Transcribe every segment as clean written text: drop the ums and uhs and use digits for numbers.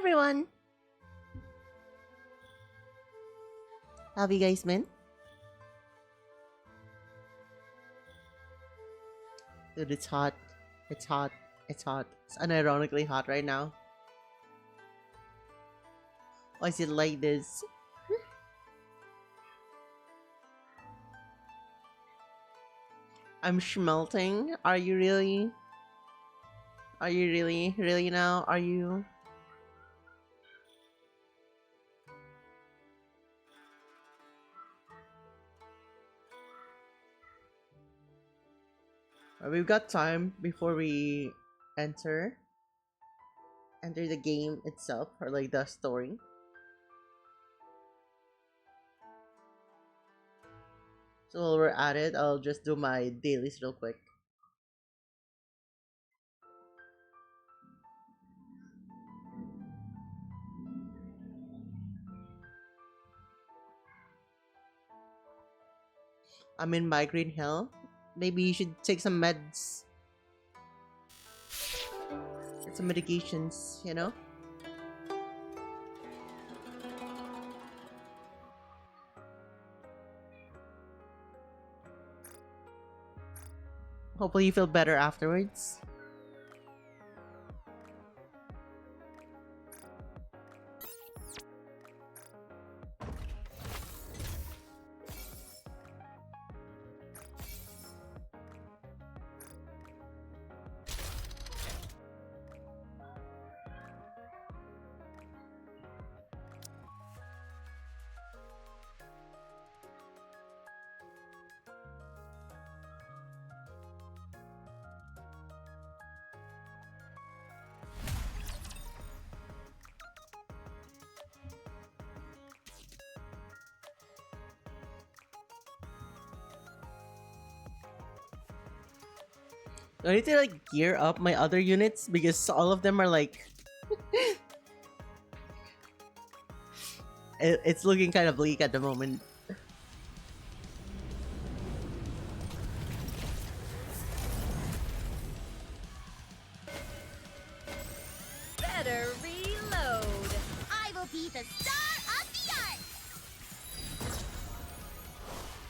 everyone! How have you guys been? Dude, it's hot. It's hot. It's hot. It's unironically hot right now. Why is it like this? I'm schmelting. Are you really? Are you really? Really now? Are you? We've got time before we enter the game itself, or like the story. So while we're at it, I'll just do my dailies real quick. I'm in migraine hell. Maybe you should take some meds. Get some medications, you know? Hopefully you feel better afterwards. I need to like gear up my other units because all of them are like it's looking kind of bleak at the moment. Better reload. I will be the star of the art.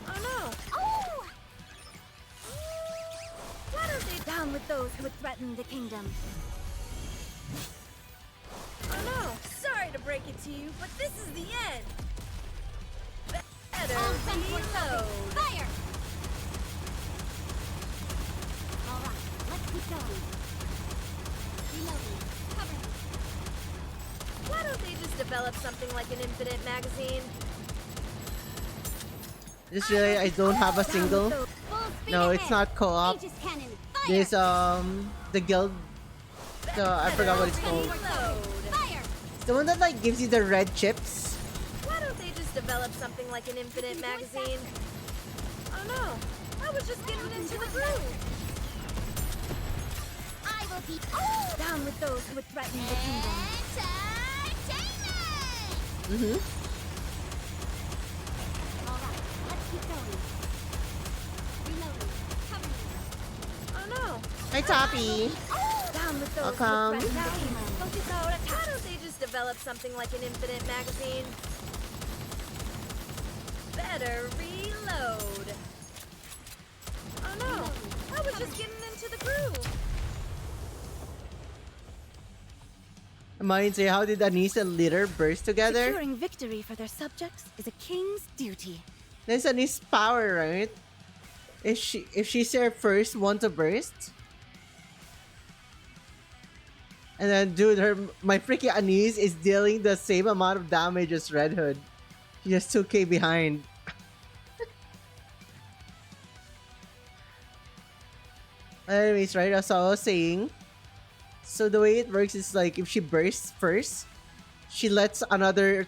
Oh no. Oh! Why don't they down with those who would threaten the kingdom? Oh no. Sorry to break it to you, but this is the end. Better reload. Fire! All right, let's keep going. Reloading. Cover me. Why don't they just develop something like an infinite magazine? Just really, I don't have a single. No, it's not co-op. This the guild. So I forgot what it's called. It's the one that like gives you the red chips. Why don't they just develop something like an infinite magazine? Oh no, I was just getting into the groove. I will be down with those who would threaten the kingdom. Entertainment! Alright, let's keep going. Reloading. Cover me. Oh no. Hi, Toppy. Down with those Welcome. who would threaten the kingdom. Why don't they just develop something like an infinite magazine? Better reload. Oh no, I was just getting into the groove. Mine say, how did Anise and Litter burst together? Securing victory for their subjects is a king's duty. That's Anise's power, right? If she's their first one to burst. And then, dude, my freaking Anise is dealing the same amount of damage as Red Hood. She's just 2k behind. Anyways, right, as I was saying, so the way it works is like if she bursts first, she lets another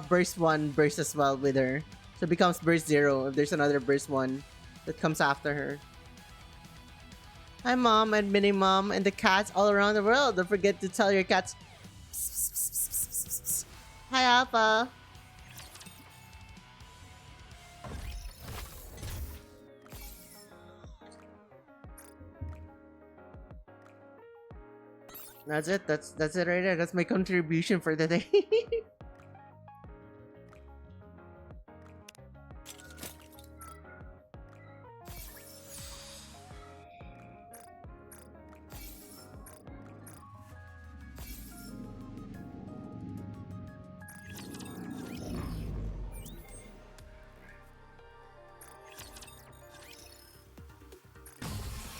burst 1 burst as well with her. So it becomes burst 0 if there's another burst 1 that comes after her. Hi Mom and Mini Mom and the cats all around the world. Don't forget to tell your cats. Hi Alpha. That's it. That's it right there. That's my contribution for the day.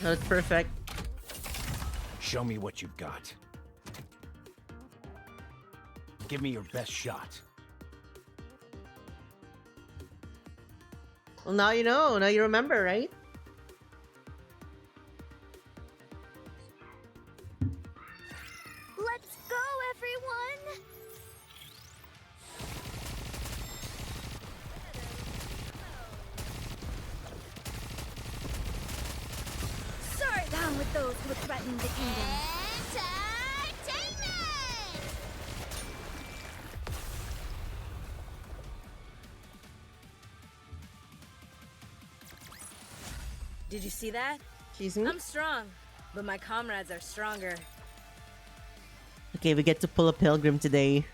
That's perfect. Show me what you've got. Give me your best shot. Well, now you know. Now you remember, right? Let's go, everyone! Sorry, down with those who threaten the kingdom. Entertainment! Did you see that? Excuse me? I'm strong, but my comrades are stronger. Okay, we get to pull a pilgrim today.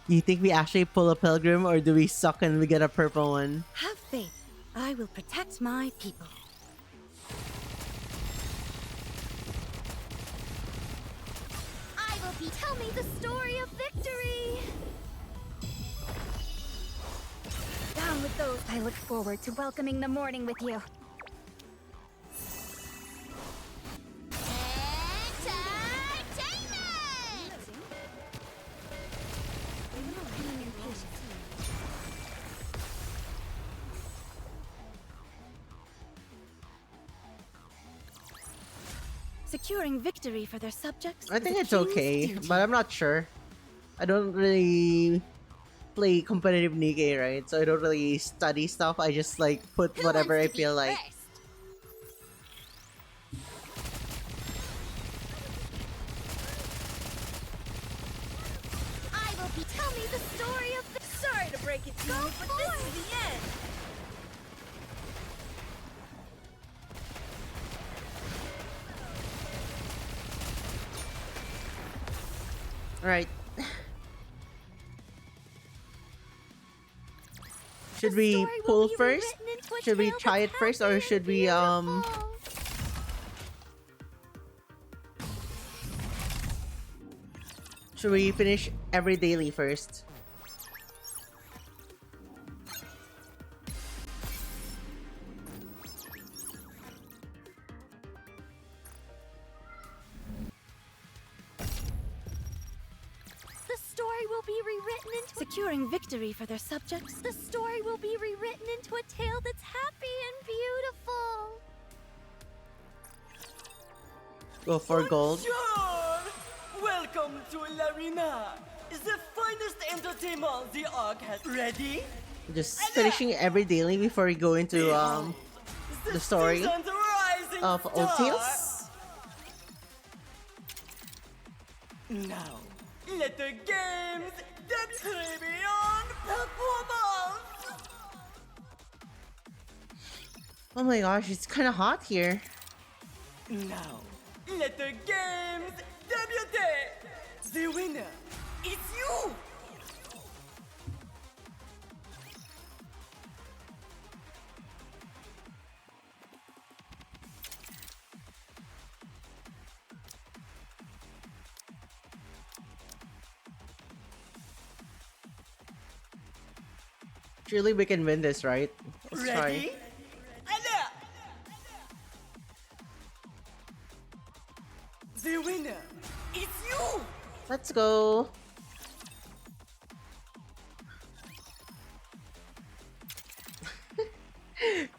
You think we actually pull a pilgrim, or do we suck and we get a purple one? Have faith. I will protect my people. I will be. Tell me the story of victory! Down with those. I look forward to welcoming the morning with you. Securing victory for their subjects. I think is a it's king's okay, duty. but I'm not sure. I don't really play competitive Nikkei, right? So I don't really study stuff. I just like put Who whatever I wants to be feel like. first? I will be. Tell me the story of the. Sorry to break it to you, but this is the end. Alright. Should we story will pull be first? rewritten into a Should we tale try it that's first, happy or and should we beautiful. should we finish every daily first? The story will be rewritten into. Securing victory for their subjects. The story will be rewritten into a tale that's happy and beautiful. Go for gold. Bonjour! Welcome to Larina. Is the finest entertainment the Ark has ready? Just finishing every daily before we go into the story season's rising of Old star. Tales. Now, let the games debut beyond performance. Oh my gosh, it's kind of hot here. Now, let the games debut. The winner is you. Surely we can win this, right? Let's try. Ready? Anna! The winner is you! Let's go.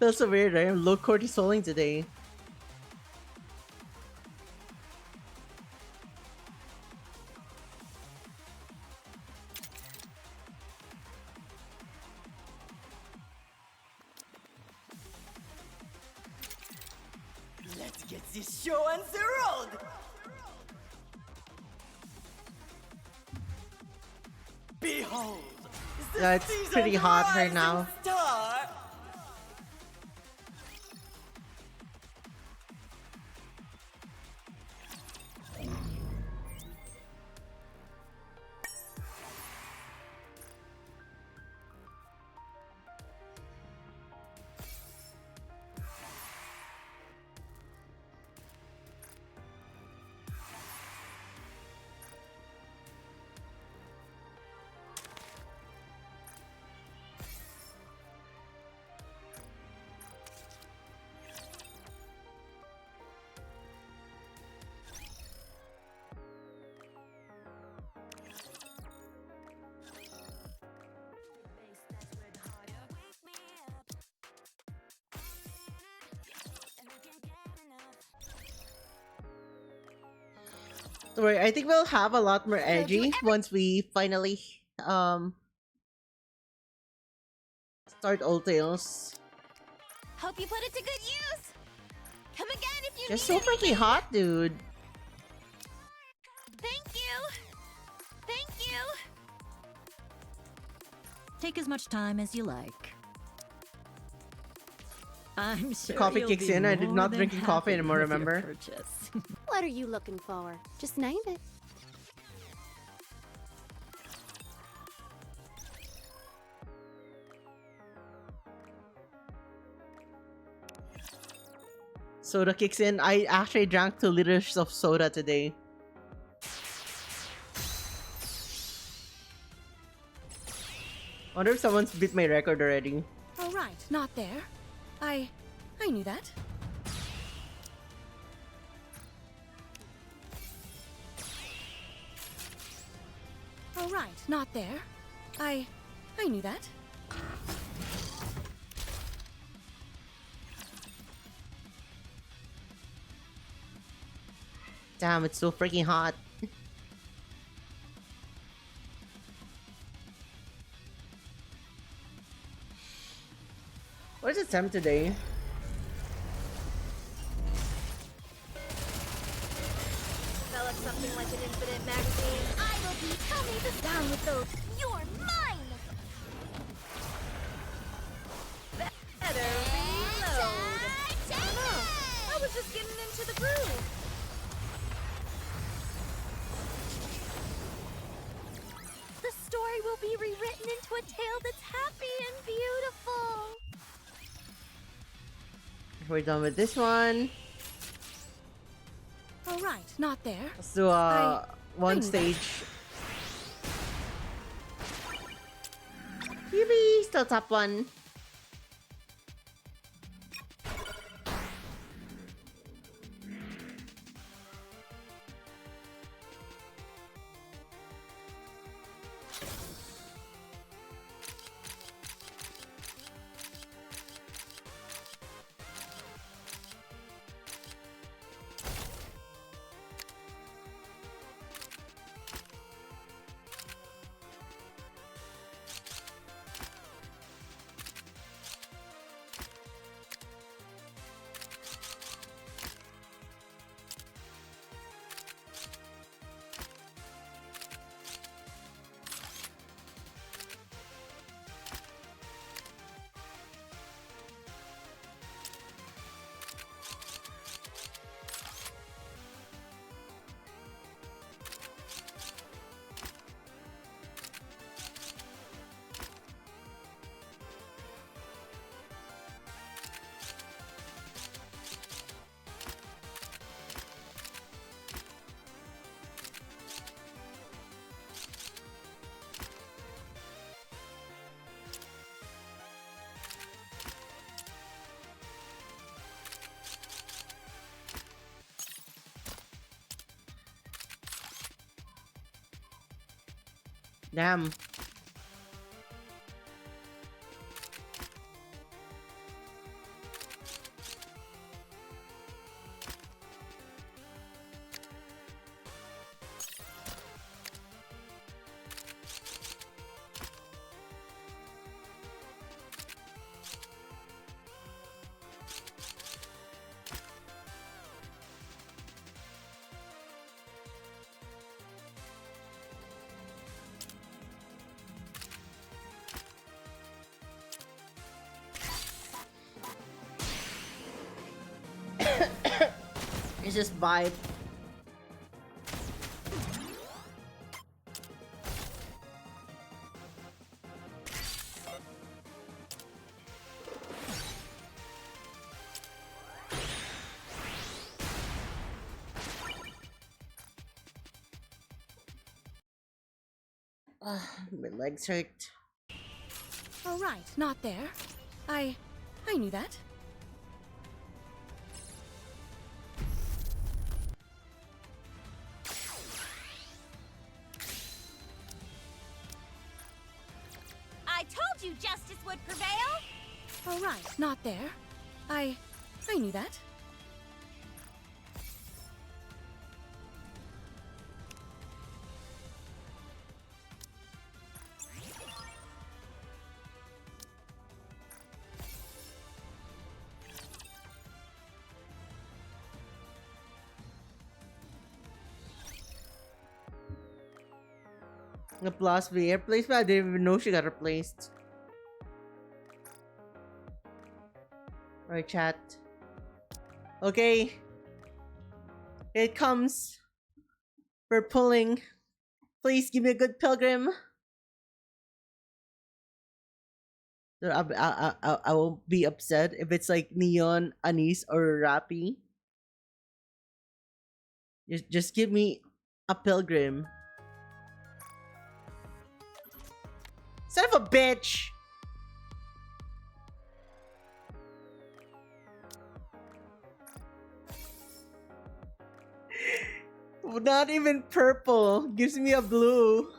Feels so weird, right? I'm low cortisoling today. Let's get this show on the road! Behold! the Yeah, it's season's pretty hot right rising now. Star. Don't worry, I think we'll have a lot more do energy once we finally start Old Tales. Hope you put it to good use. Come again if you Just need so freaking anything. hot, dude. Thank you. Thank you. Take as much time as you like. I'm sure Coffee you'll kicks be in. I did more not than drinking coffee happy anymore, with your remember? purchase. What are you looking for? Just name it. Soda kicks in. I actually drank 2 liters of soda today. Wonder if someone's beat my record already. All right, not there. I knew that. All right, not there. I knew that. Damn, it's so freaking hot. What is the temp today? Develop something like an infinite magazine. I will be. Tell me the down with those. You're mine. Better reload. I was just getting into the groove. The story will be rewritten into a tale that's happy and beautiful. We're done with this one. All right, not there. Let's do one knew that. stage. Yippee! Still top one. Damn. It's just vibe. My legs hurt. All right, not there. I knew that. I told you justice would prevail. All right, not there. I knew that. The plus V replacement. I didn't even know she got replaced. Alright, chat. Okay. It comes. We're pulling. Please give me a good pilgrim. I won't be upset if it's like Neon, Anise, or Rappy. Just give me a pilgrim. Son of a bitch! Not even purple. Gives me a blue.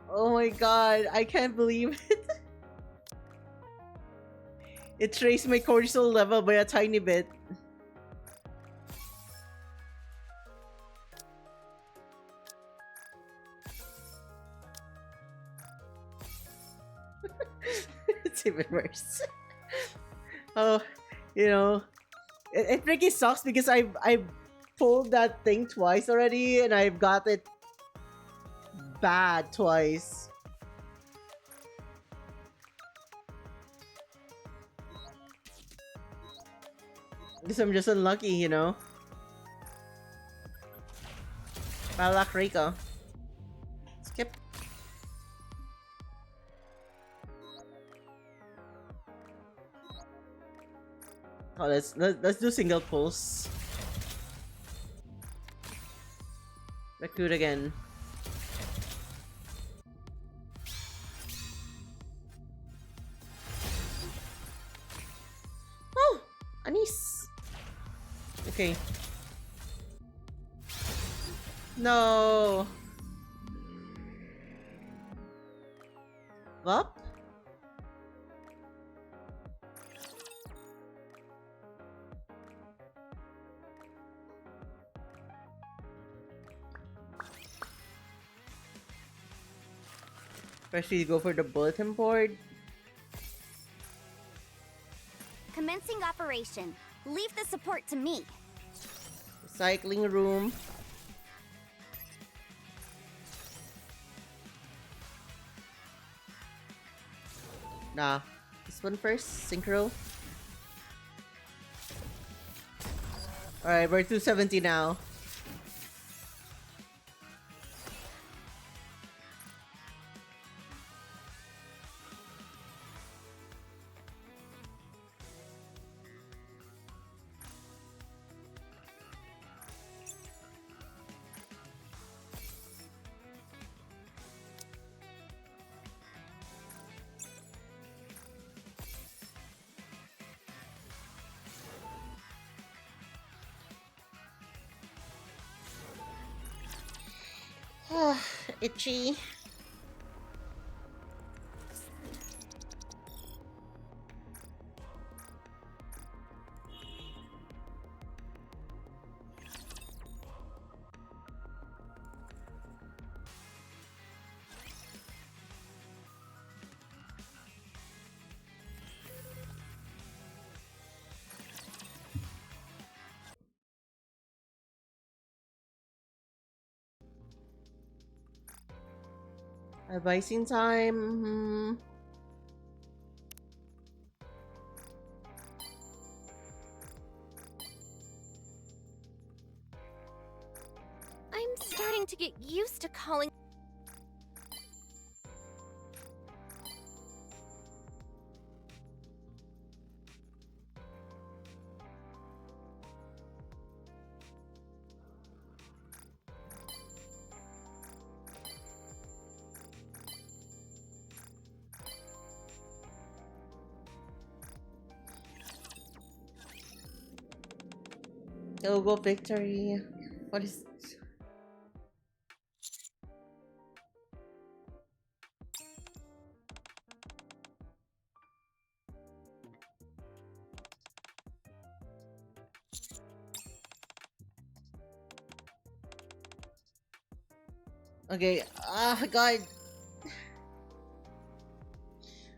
Oh my god, I can't believe it. It raised my cortisol level by a tiny bit. It's even worse. Oh, you know, it freaking sucks because I've pulled that thing twice already and I've got it bad twice. Guess I'm just unlucky, you know. Malak Reiko. Skip. Oh, let's do single pulse. Recruit again. Oh, Anise. Okay. No. What? First we go for the bulletin board. Commencing operation. Leave the support to me. Recycling room. Nah. This one first. Synchro. Alright, we're 270 now. Itchy. Advising time. I'm starting to get used to calling. Go victory. What is okay? Ah, God.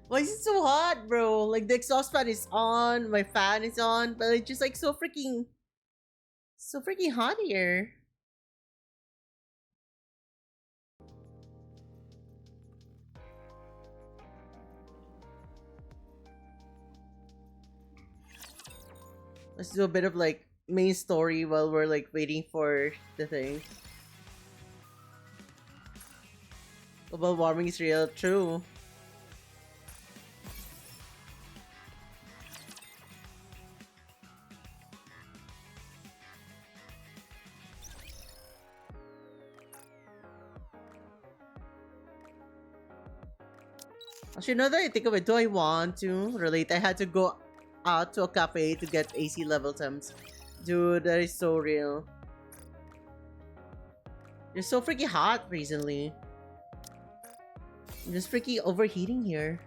Why is it so hot, bro? Like the exhaust fan is on, my fan is on, but it's just like so freaking hot here. Let's do a bit of like main story while we're like waiting for the thing. Global warming is real, true. Actually, now that I think of it, do I want to relate? I had to go out to a cafe to get AC level temps. Dude, that is so real. It's so freaking hot recently. I'm just freaking overheating here.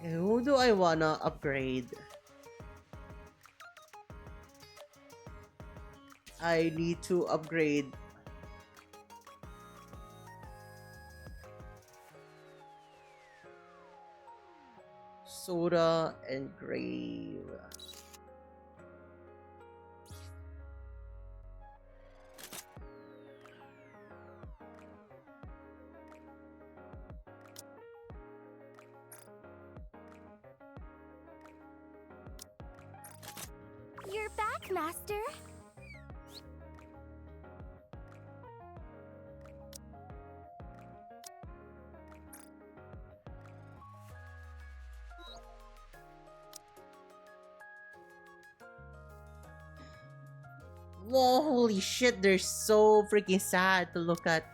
Who do I wanna upgrade? I need to upgrade. Soda and Grave. You're back, Master. Whoa, holy shit, they're so freaking sad to look at.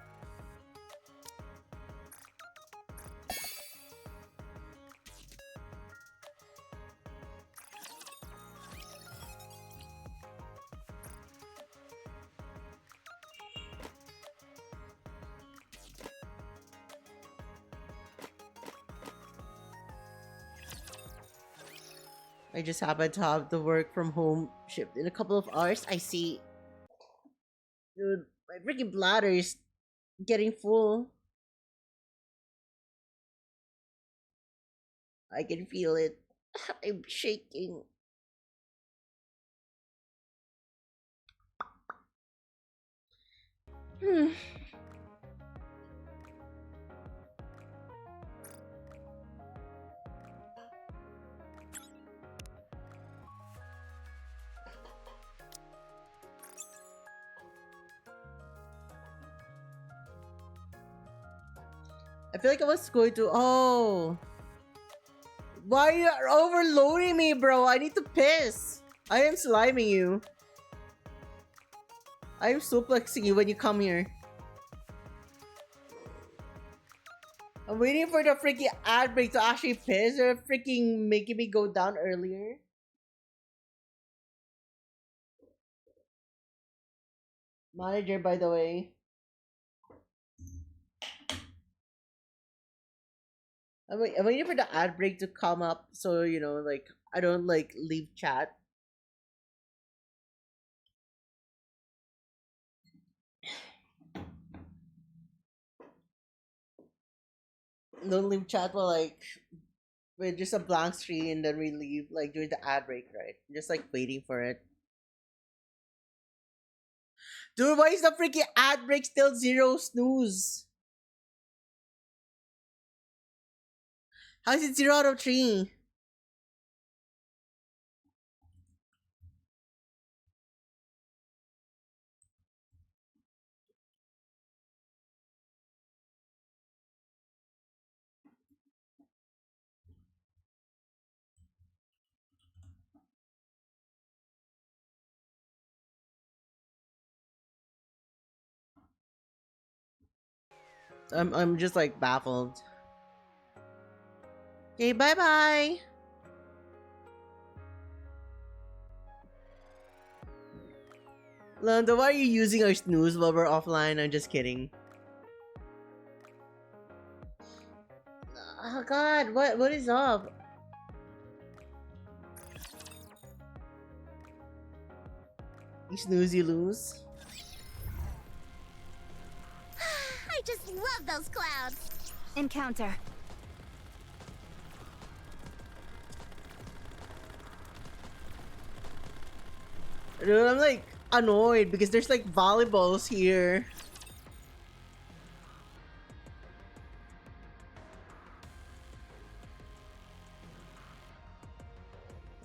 I just happen to have the work from home shipped in a couple of hours. I see. Dude, my freaking bladder is getting full. I can feel it. I'm shaking. Hmm. I feel like I was going to. Oh. Why are you overloading me, bro? I need to piss. I am sliming you. I am suplexing you when you come here. I'm waiting for the freaking ad break to actually piss. They're freaking making me go down earlier. Manager, by the way. I'm waiting for the ad break to come up so, you know, like, I don't, like, leave chat. Don't leave chat while, like, with just a blank screen and then we leave, like, during the ad break, right? Just, like, waiting for it. Dude, why is the freaking ad break still 0 snooze? How is it 0 out of 3? I'm just like baffled. Okay, bye bye. Lando, why are you using our snooze while we're offline? I'm just kidding. Oh god, what is up? You snooze, you lose. I just love those clouds. Encounter. Dude, I'm like annoyed because there's like volleyballs here.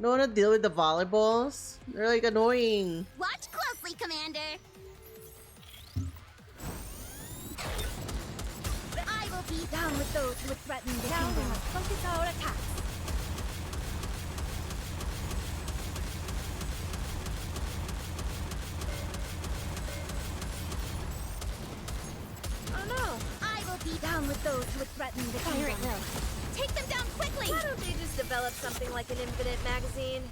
Don't wanna deal with the volleyballs. They're like annoying. Watch closely, Commander. I will be Down with those who would threaten the Now we kingdom. must focus our attacks. Oh no! I will be Down with those who would threaten the Fire kingdom. at will. Take them down quickly. Why don't they just develop something like an infinite magazine?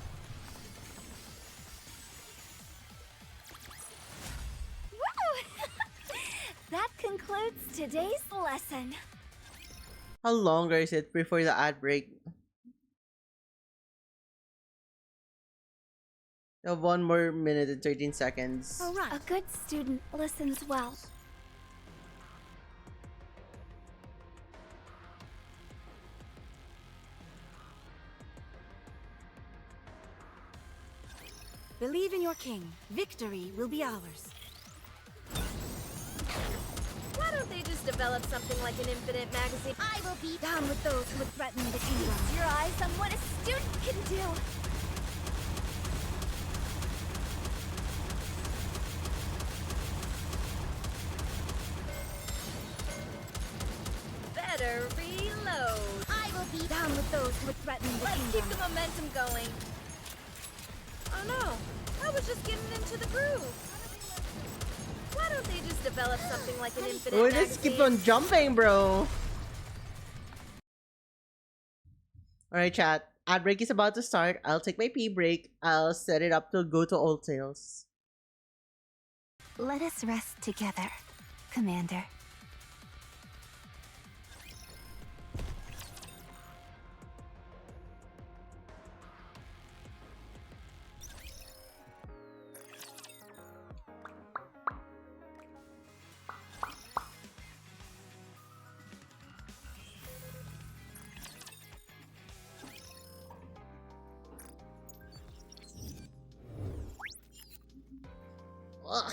Woo! That concludes today's lesson. How longer is it before the ad break? We have 1 more minute and 13 seconds. All right. A good student listens well. Believe in your king. Victory will be ours. Why don't they just develop something like an infinite magazine? I will be Down with those who would threaten the kingdom. Feast your eyes on what a student can do. Better reload. I will be Down with those who would threaten the Let's kingdom. keep the momentum going. Oh no! I was just getting into the groove. Why don't they just develop something like an infinite We magazine? just keep on jumping, bro. Alright, chat. Ad break is about to start. I'll take my pee break. I'll set it up to go to Old Tales. Let us rest together, Commander. Ugh.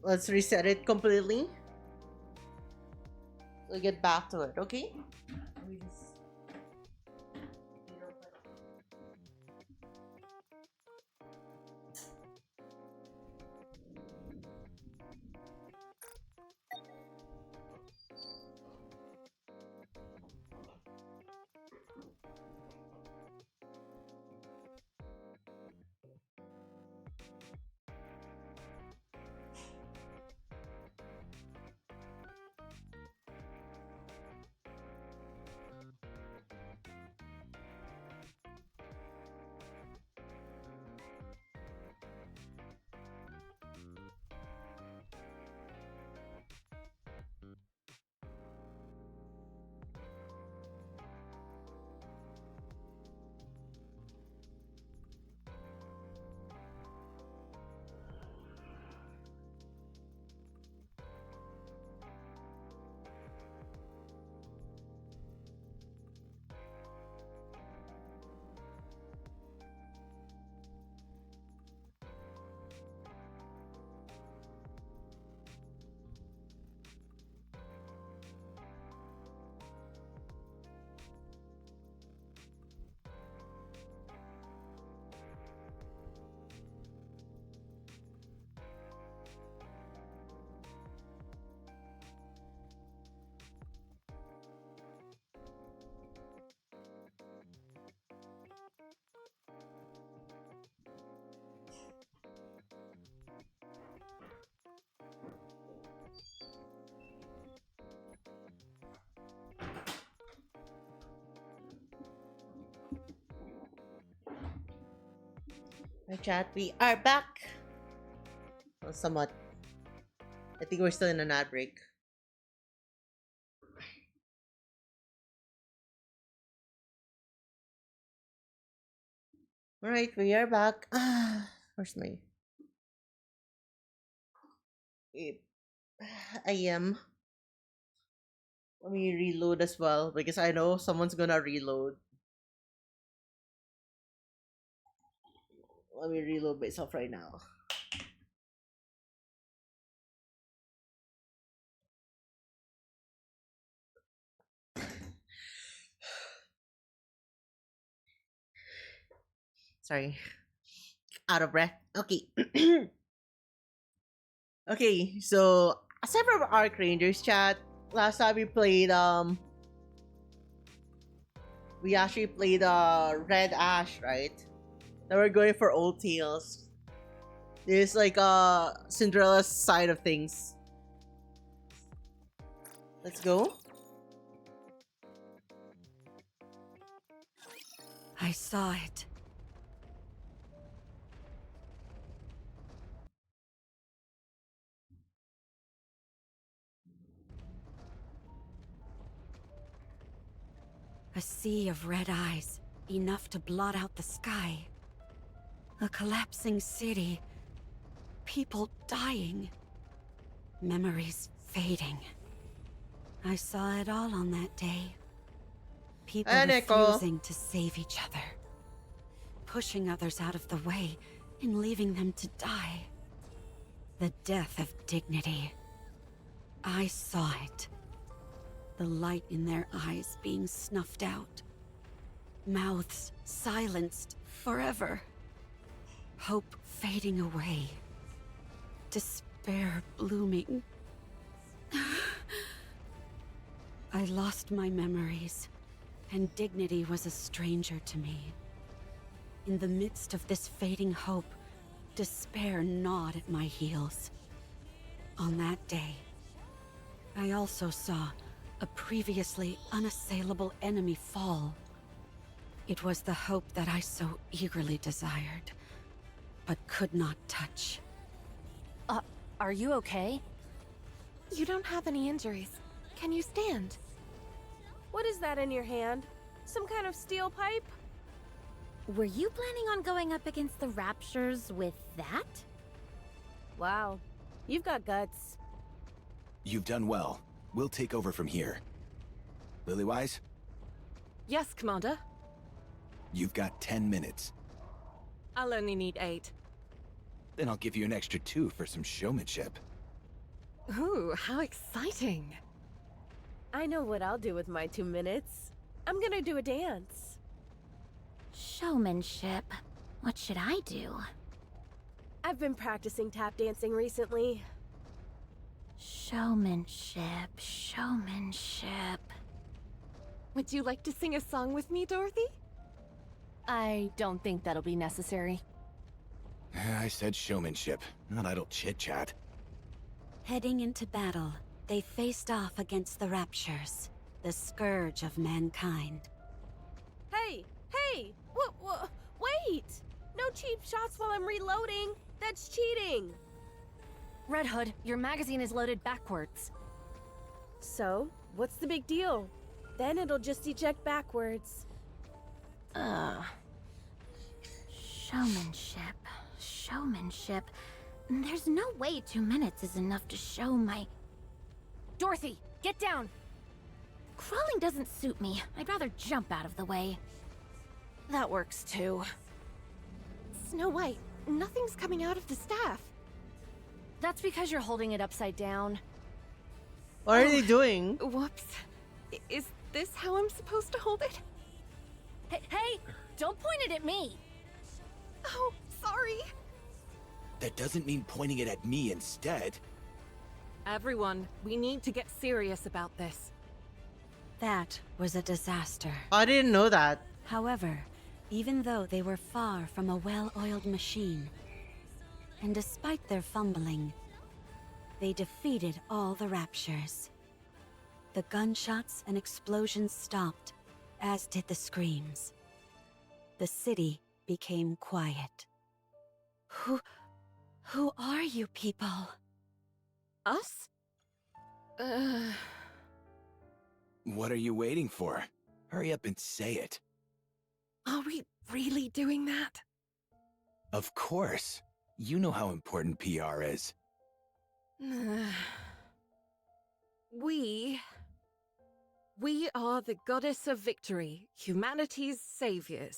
Let's reset it completely. We'll get back to it, okay? Hi chat, we are back. Well, somewhat. I think we're still in an ad break. Alright, we are back. Where's my... I am. Let me reload as well because I know someone's gonna reload. Let me reload myself right now. Sorry. Out of breath. Okay. Okay, so aside from Arc Rangers chat, last time we actually played Red Ash, right? Now we're going for Old Tales. This is like Cinderella's side of things. Let's go. I saw it. A sea of red eyes, enough to blot out the sky. A collapsing city. People dying. Memories fading. I saw it all on that day. People Neko. refusing to save each other. Pushing others out of the way and leaving them to die. The death of dignity. I saw it. The light in their eyes being snuffed out. Mouths silenced forever. Hope fading away. Despair blooming. I lost my memories, and dignity was a stranger to me. In the midst of this fading hope, despair gnawed at my heels. On that day, I also saw a previously unassailable enemy fall. It was the hope that I so eagerly desired, but could not touch. Are you okay? You don't have any injuries. Can you stand? What is that in your hand? Some kind of steel pipe? Were you planning on going up against the Raptures with that? Wow, you've got guts. You've done well. We'll take over from here. Lilywise, Yes, Commander. you've got 10 minutes. I'll only need 8. Then I'll give you an extra 2 for some showmanship. Ooh, how exciting. I know what I'll do with my 2 minutes. I'm gonna do a dance. Showmanship. What should I do? I've been practicing tap dancing recently. Showmanship, showmanship. Would you like to sing a song with me, Dorothy? I don't think that'll be necessary. I said showmanship, not idle chit-chat. Heading into battle, they faced off against the Raptures, the scourge of mankind. Hey! Hey! Wait! No cheap shots while I'm reloading! That's cheating! Red Hood, your magazine is loaded backwards. So, what's the big deal? Then it'll just eject backwards. Showmanship, showmanship. There's no way 2 minutes is enough to show my... Dorothy, get down! Crawling doesn't suit me. I'd rather jump out of the way. That works too. Snow White, nothing's coming out of the staff. That's because you're holding it upside down. What are they doing? Whoops. Is this how I'm supposed to hold it? Hey! Don't point it at me! Oh, sorry. That doesn't mean pointing it at me instead. Everyone, we need to get serious about this. That was a disaster. I didn't know that. However, even though they were far from a well-oiled machine, and despite their fumbling, they defeated all the Raptures. The gunshots and explosions stopped, as did the screams. The city became quiet. Who... who are you people? Us? What are you waiting for? Hurry up and say it. Are we really doing that? Of course. You know how important PR is. We are the goddess of victory, humanity's saviors.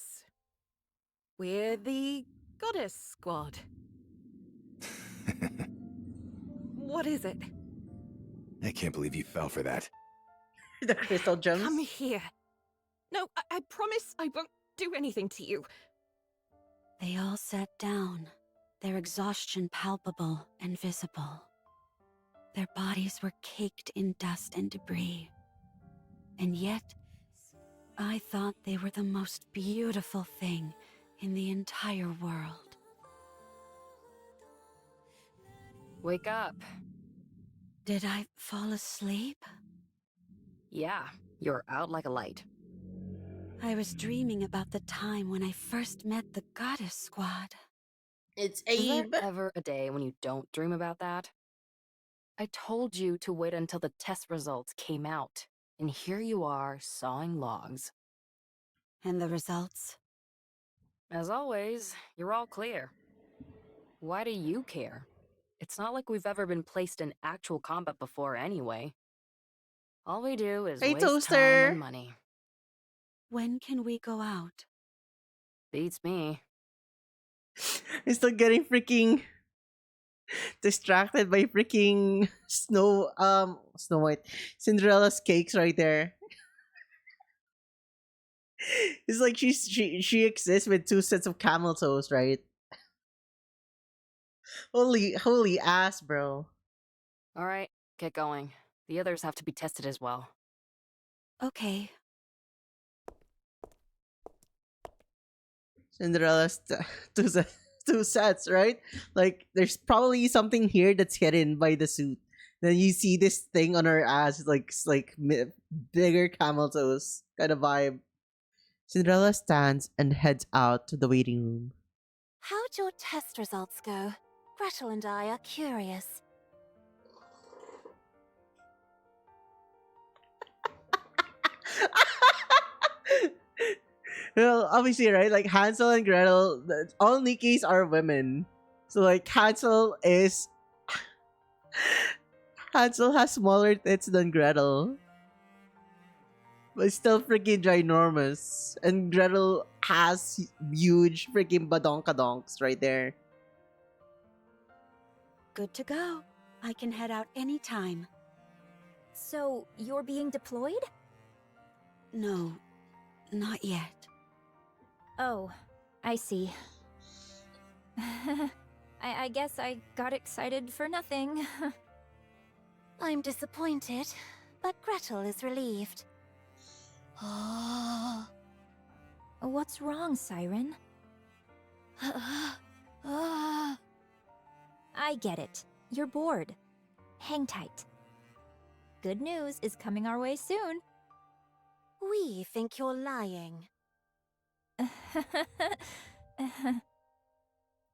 We're the goddess squad. What is it? I can't believe you fell for that. The crystal gems. Come here. No, I promise I won't do anything to you. They all sat down, their exhaustion palpable and visible. Their bodies were caked in dust and debris. And yet, I thought they were the most beautiful thing in the entire world. Wake up. Did I fall asleep? Yeah, you're out like a light. I was dreaming about the time when I first met the Goddess Squad. It's Is there Abe. ever a day when you don't dream about that? I told you to wait until the test results came out, and here you are sawing logs. And the results? As always, you're all clear. Why do you care? It's not like we've ever been placed in actual combat before anyway. All we do is Hey, waste time Toaster. and money. When can we go out? Beats me. I'm still getting freaking distracted by freaking Snow White, Cinderella's cakes right there. It's like she exists with two sets of camel toes, right? Holy ass, bro. All right, get going. The others have to be tested as well. Okay. Cinderella's two sets, right? Like there's probably something here that's hidden by the suit. Then you see this thing on her ass, bigger camel toes kind of vibe. Cinderella stands and heads out to the waiting room. How'd your test results go? Gretel and I are curious. Well, obviously, right? Like Hansel and Gretel, all Nikis are women. So like Hansel has smaller tits than Gretel. But still freaking ginormous. And Gretel has huge freaking badonkadonks right there. Good to go. I can head out anytime. So, you're being deployed? No, not yet. Oh, I see. I guess I got excited for nothing. I'm disappointed, but Gretel is relieved. What's wrong, Siren? I get it. You're bored. Hang tight. Good news is coming our way soon. We think you're lying.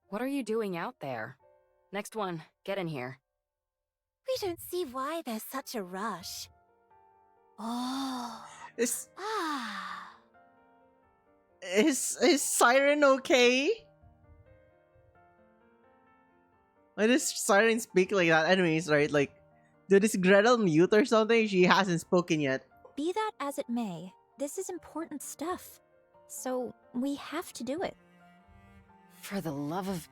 What are you doing out there? Next one, get in here. We don't see why there's such a rush. Is Ah. is Siren okay? Why does Siren speak like that? Anyways, right? Like, did this Gretel mute or something? She hasn't spoken yet. Be that as it may, this is important stuff. So, we have to do it. For the love of...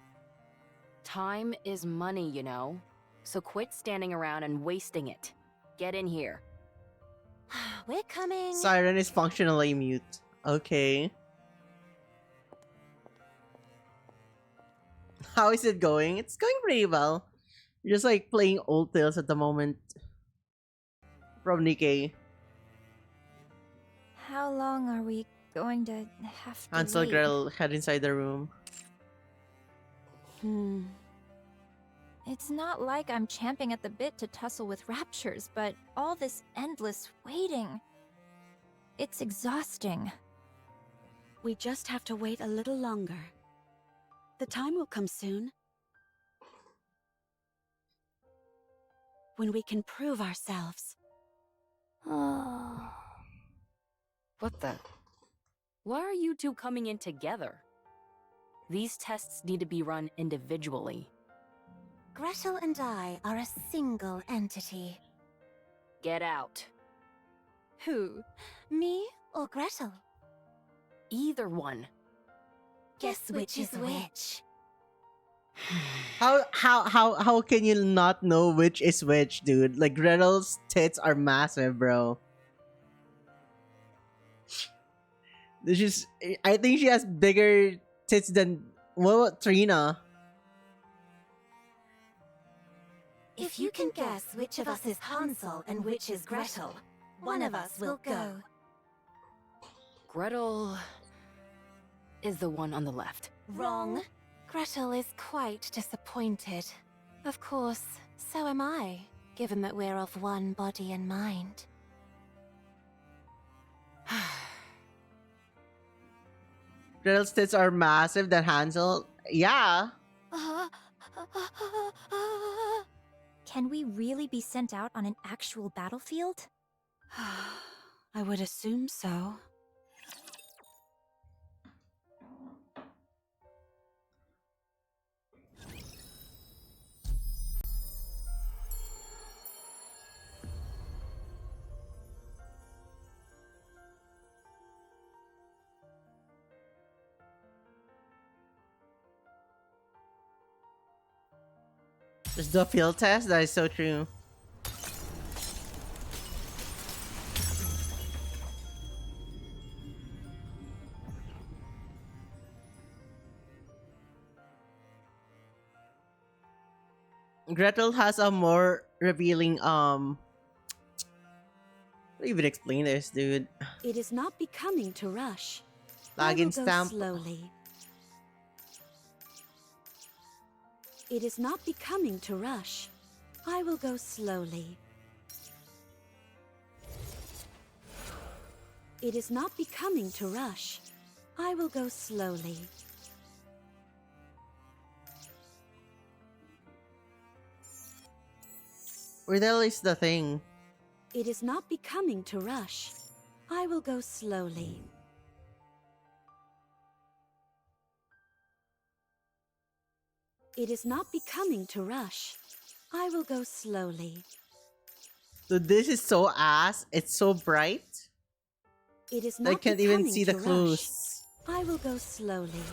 Time is money, you know? So quit standing around and wasting it. Get in here. We're coming. Siren is functionally mute. Okay. How is it going? It's going pretty well. We're just like playing old tales at the moment. From Nikkei. How long are we going to have to Hansel wait? Gretel head inside the room. It's not like I'm champing at the bit to tussle with raptures, but all this endless waiting. It's exhausting. We just have to wait a little longer. The time will come soon. When we can prove ourselves. Oh. What the? Why are you two coming in together? These tests need to be run individually. Gretel and I are a single entity. Get out. Who? Me or Gretel? Either one. Guess which is which. How can you not know which is which, dude? Like Gretel's tits are massive, bro. This is I think she has bigger tits than Trina. If you can guess which of us is Hansel and which is Gretel, one of us will go. Gretel is the one on the left. Wrong. Gretel is quite disappointed. Of course, so am I, given that we're of one body and mind. Gretel's tits are massive than Hansel. Yeah. Can we really be sent out on an actual battlefield? I would assume so. Just do a field test. That is so true. Gretel has a more revealing how do you even explain this, dude? It is not becoming to rush. Login I will go stamp. slowly. It is not becoming to rush. I will go slowly. It is not becoming to rush. I will go slowly. Where the hell is the thing? It is not becoming to rush. I will go slowly. It is not becoming to rush. I will go slowly. Dude, this is so ass. It's so bright. It is I not can't even becoming see the to rush. clues. I will go slowly.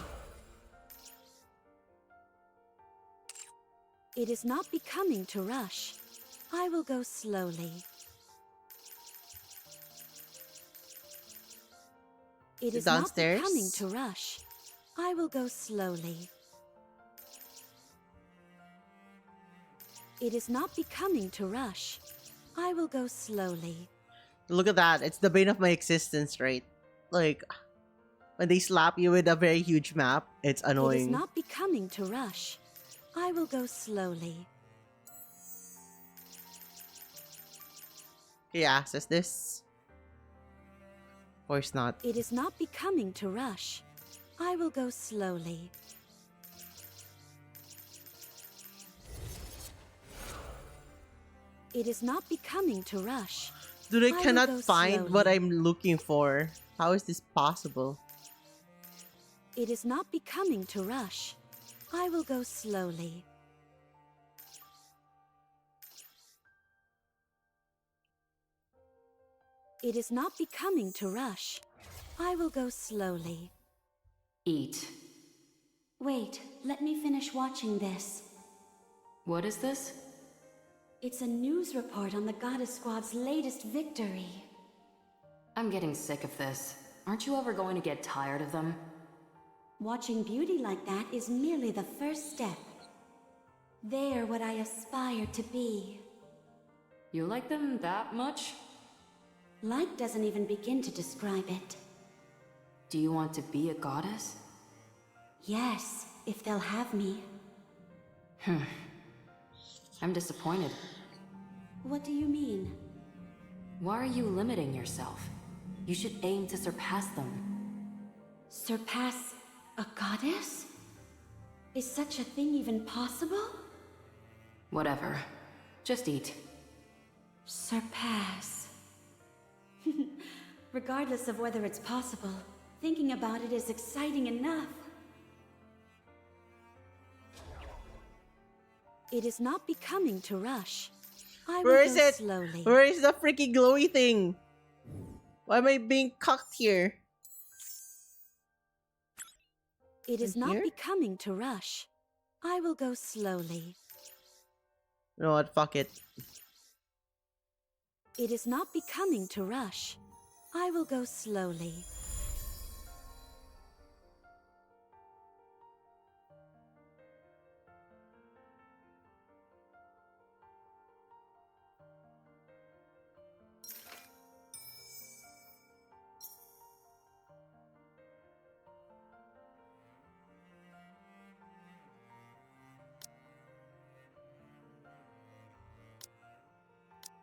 It is not becoming to rush. I will go slowly. It is Downstairs? not becoming to rush. I will go slowly. It is not becoming to rush. I will go slowly. Look at that. It's the bane of my existence, right? Like, when they slap you with a very huge map, it's It is annoying. not becoming to rush. I will go slowly. Can you access this? Of course not. It is not becoming to rush. I will go slowly. It is not becoming to rush. Dude, I will cannot go find what slowly. I'm looking for. How is this possible? It is not becoming to rush. I will go slowly. It is not becoming to rush. I will go slowly. Eat. Wait, let me finish watching this. What is this? It's a news report on the Goddess Squad's latest victory. I'm getting sick of this. Aren't you ever going to get tired of them? Watching beauty like that is merely the first step. They're what I aspire to be. You like them that much? Like doesn't even begin to describe it. Do you want to be a goddess? Yes, if they'll have me. I'm disappointed. What do you mean? Why are you limiting yourself? You should aim to surpass them. Surpass a goddess? Is such a thing even possible? Whatever. Just eat. Surpass. Regardless of whether it's possible, thinking about it is exciting enough. It is not becoming to rush. I will Where is go it? slowly. Where is the freaking glowy thing? Why am I being cucked here? It is Right not here? becoming to rush. I will go slowly. You know what? Fuck it. It is not becoming to rush. I will go slowly.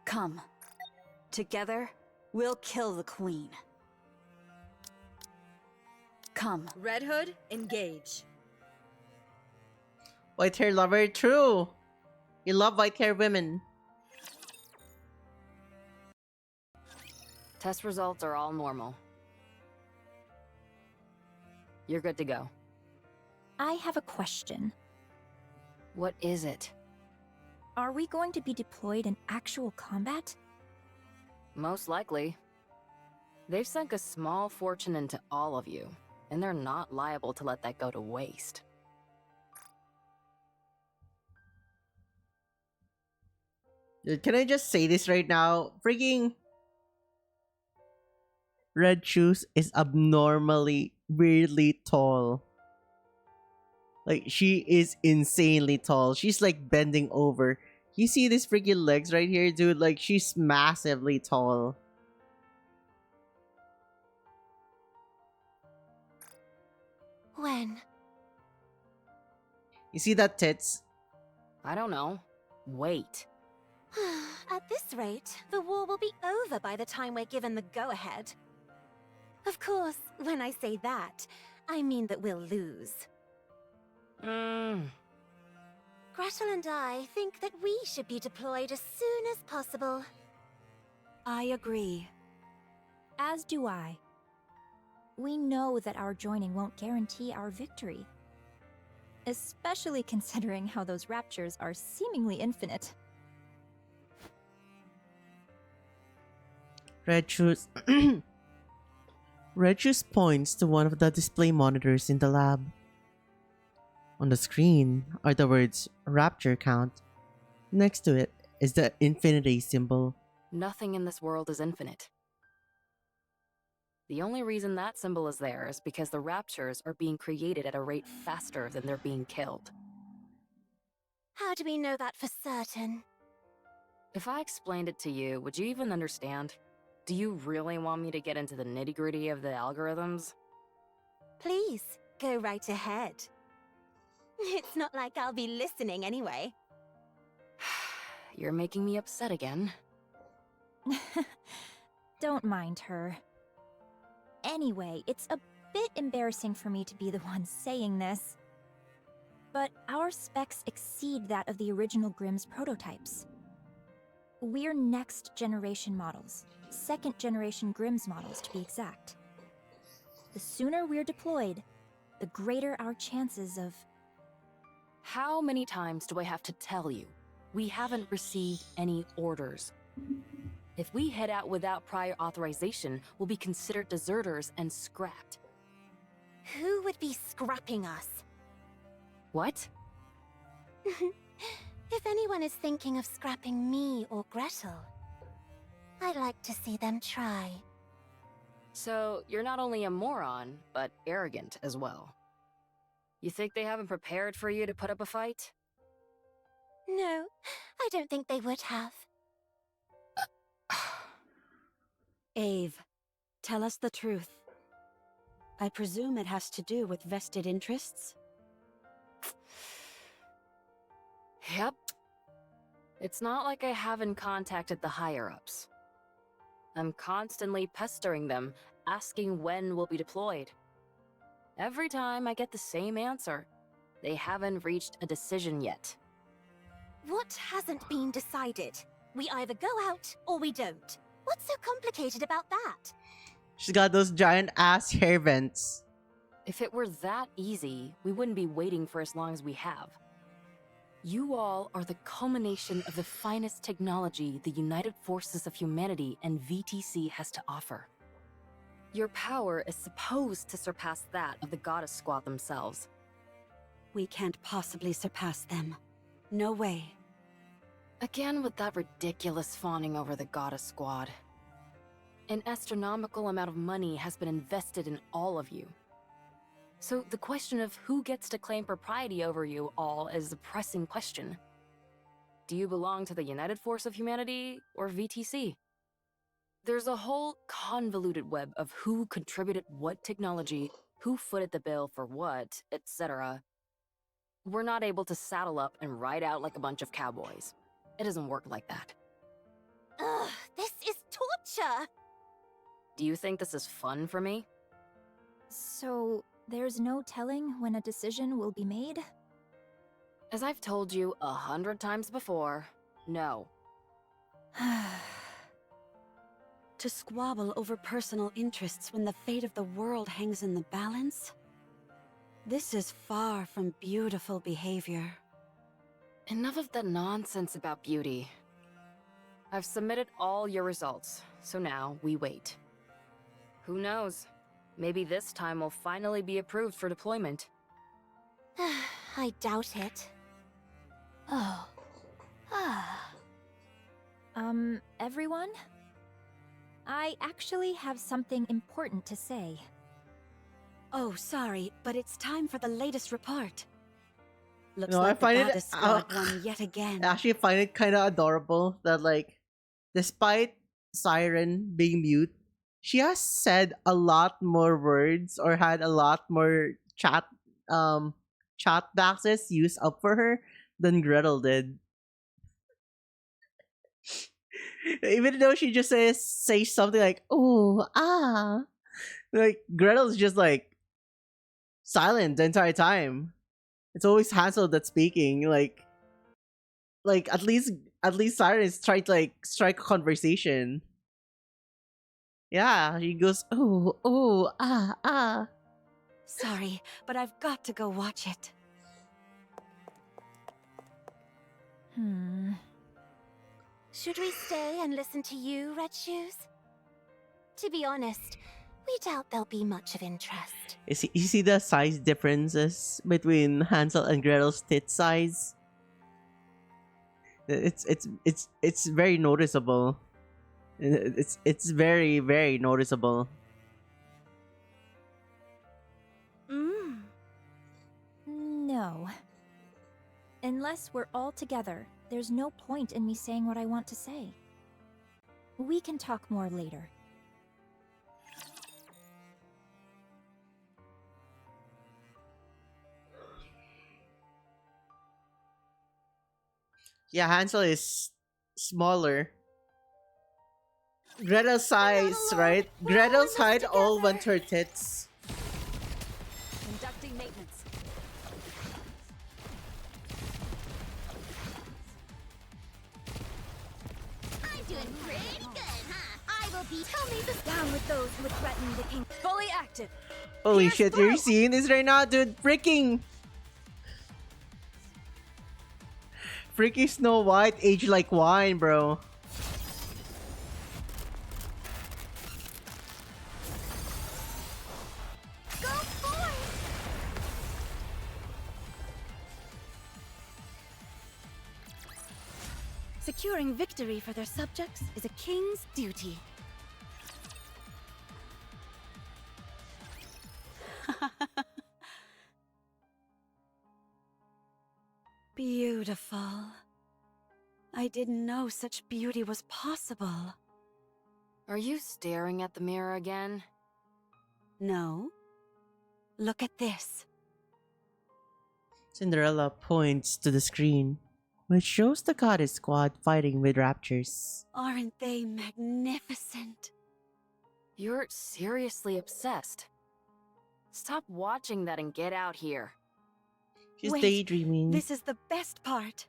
Come. Together, we'll kill the queen. Come. Red Hood, engage. White hair lover, true. You love white hair women. Test results are all normal. You're good to go. I have a question. What is it? Are we going to be deployed in actual combat? Most likely. They've sunk a small fortune into all of you, and they're not liable to let that go to waste. Dude, can I just say this right now? Freaking Red Shoes is abnormally, weirdly tall. Like, she is insanely tall. She's like bending over. You see these freaking legs right here, dude? Like, she's massively tall. When? You see that tits? I don't know. Wait. At this rate, the war will be over by the time we're given the go-ahead. Of course, when I say that, I mean that we'll lose. Gretel and I think that we should be deployed as soon as possible. I agree. As do I. We know that our joining won't guarantee our victory. Especially considering how those raptures are seemingly infinite. Red Shoes. Red Shoes points to one of the display monitors in the lab. On the screen are the words Rapture Count. Next to it is the infinity symbol. Nothing in this world is infinite. The only reason that symbol is there is because the raptures are being created at a rate faster than they're being killed. How do we know that for certain? If I explained it to you, would you even understand? Do you really want me to get into the nitty-gritty of the algorithms? Please, go right ahead. It's not like I'll be listening anyway. You're making me upset again. Don't mind her. Anyway, it's a bit embarrassing for me to be the one saying this. But our specs exceed that of the original Grimm's prototypes. We're next-generation models. Second-generation Grimm's models, to be exact. The sooner we're deployed, the greater our chances of... How many times do I have to tell you? We haven't received any orders. If we head out without prior authorization, we'll be considered deserters and scrapped. Who would be scrapping us? What? If anyone is thinking of scrapping me or Gretel, I'd like to see them try. So, you're not only a moron, but arrogant as well. You think they haven't prepared for you to put up a fight? No, I don't think they would have. Ave, tell us the truth. I presume it has to do with vested interests? Yep. It's not like I haven't contacted the higher-ups. I'm constantly pestering them, asking when we'll be deployed. Every time I get the same answer. They haven't reached a decision yet. What hasn't been decided? We either go out or we don't. What's so complicated about that? She's got those giant ass hair vents. If it were that easy, we wouldn't be waiting for as long as we have. You all are the culmination of the finest technology the United Forces of Humanity and VTC has to offer. Your power is supposed to surpass that of the Goddess Squad themselves. We can't possibly surpass them. No way. Again with that ridiculous fawning over the Goddess Squad. An astronomical amount of money has been invested in all of you. So the question of who gets to claim propriety over you all is a pressing question. Do you belong to the United Force of Humanity or VTC? There's a whole convoluted web of who contributed what technology, who footed the bill for what, etc. We're not able to saddle up and ride out like a bunch of cowboys. It doesn't work like that. Ugh, this is torture! Do you think this is fun for me? So, there's no telling when a decision will be made? As I've told you 100 times before, no. To squabble over personal interests when the fate of the world hangs in the balance? This is far from beautiful behavior. Enough of that nonsense about beauty. I've submitted all your results, so now we wait. Who knows? Maybe this time we'll finally be approved for deployment. I doubt it. Oh. Everyone? I actually have something important to say. Oh, sorry, but it's time for the latest report. Looks No, I like the find it Goddess Squad won yet again. I actually find it kind of adorable that, like, despite Siren being mute, she has said a lot more words or had a lot more chat boxes used up for her than Gretel did. Even though she just say something like "oh ah," like Gretel's just like silent the entire time. It's always Hansel that's speaking. Like at least Siren is trying to like strike a conversation. Yeah, he goes oh ah. Sorry, but I've got to go watch it. Should we stay and listen to you, Red Shoes? To be honest, we doubt there'll be much of interest. You see the size differences between Hansel and Gretel's tit size? It's very noticeable. It's very, very noticeable. No. Unless we're all together, there's no point in me saying what I want to say. We can talk more later. Yeah, Hansel is smaller. Gretel's size, right? Gretel's height all went to her tits. Conducting maintenance. I'm doing pretty good, huh? I will be. Tell me this down with those who would threaten the king. Fully active. Holy Pierce shit, through. you're seeing this right now, dude? Freaking Snow White aged like wine, bro. Go forth! Securing victory for their subjects is a king's duty. Beautiful. I didn't know such beauty was possible. Are you staring at the mirror again? No? Look at this. Cinderella points to the screen, which shows the Goddess Squad fighting with raptors. Aren't they magnificent? You're seriously obsessed. Stop watching that and get out here. She's Wait, daydreaming. this is the best part.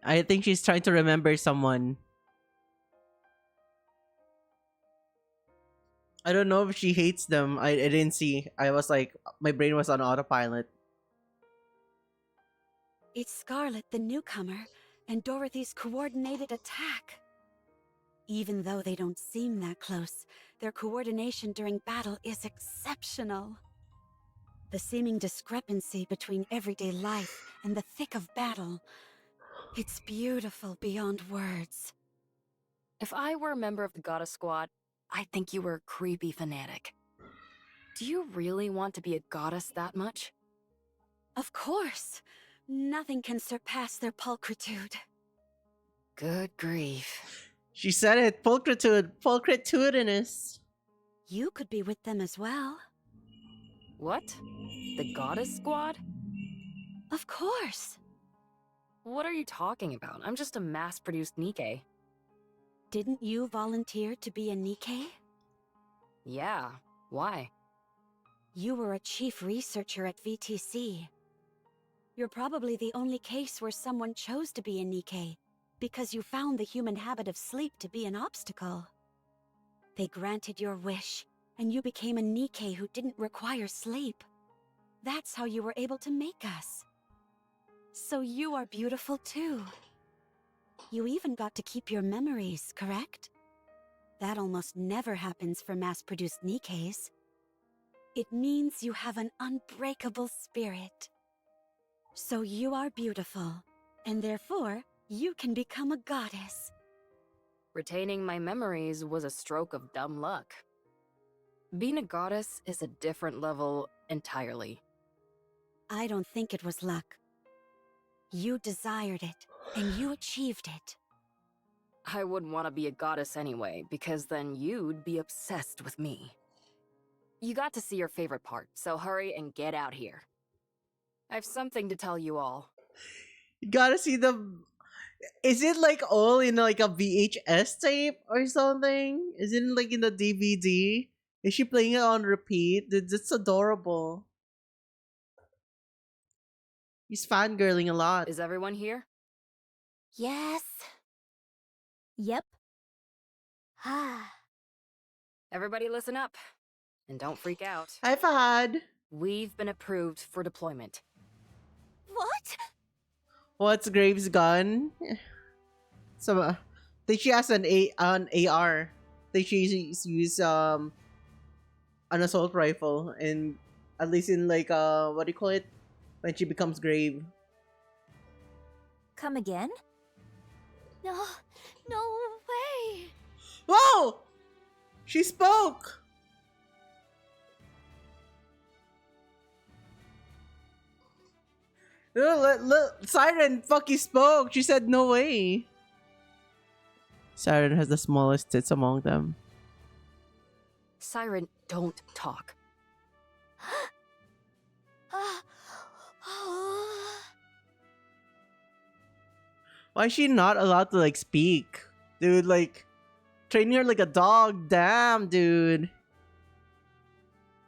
I think she's trying to remember someone. I don't know if she hates them. I didn't see. I was like, my brain was on autopilot. It's Scarlet, the newcomer, and Dorothy's coordinated attack. Even though they don't seem that close, their coordination during battle is exceptional. The seeming discrepancy between everyday life and the thick of battle, it's beautiful beyond words. If I were a member of the Goddess Squad, I'd think you were a creepy fanatic. Do you really want to be a goddess that much? Of course. Nothing can surpass their pulchritude. Good grief. She said it. Pulchritudinous. You could be with them as well. What? The Goddess Squad? Of course. What are you talking about? I'm just a mass-produced Nikkei. Didn't you volunteer to be a Nikkei? Yeah, why? You were a chief researcher at VTC. You're probably the only case where someone chose to be a Nikkei, because you found the human habit of sleep to be an obstacle. They granted your wish, and you became a Nikkei who didn't require sleep. That's how you were able to make us. So you are beautiful too. You even got to keep your memories, correct? That almost never happens for mass-produced Nikkeis. It means you have an unbreakable spirit. So you are beautiful, and therefore, you can become a goddess. Retaining my memories was a stroke of dumb luck. Being a goddess is a different level entirely. I don't think it was luck. You desired it, and you achieved it. I wouldn't want to be a goddess anyway, because then you'd be obsessed with me. You got to see your favorite part, so hurry and get out here. I have something to tell you all. You gotta see the. Is it like all in like a VHS tape or something? Is it like in the DVD? Is she playing it on repeat? That's adorable. He's fangirling a lot. Is everyone here? Yes. Yep. Ah. Everybody listen up. And don't freak out. I've had. We've been approved for deployment. What? What's Graves' gun? So, think she has an AR. Think she's used an assault rifle, and at least in like what do you call it when she becomes Grave? Come again? No, no way. Whoa! She spoke. Look, Siren fucking spoke. She said no way. Siren has the smallest tits among them. Siren, don't talk. Why is she not allowed to like speak? Dude, like train her like a dog. Damn, dude.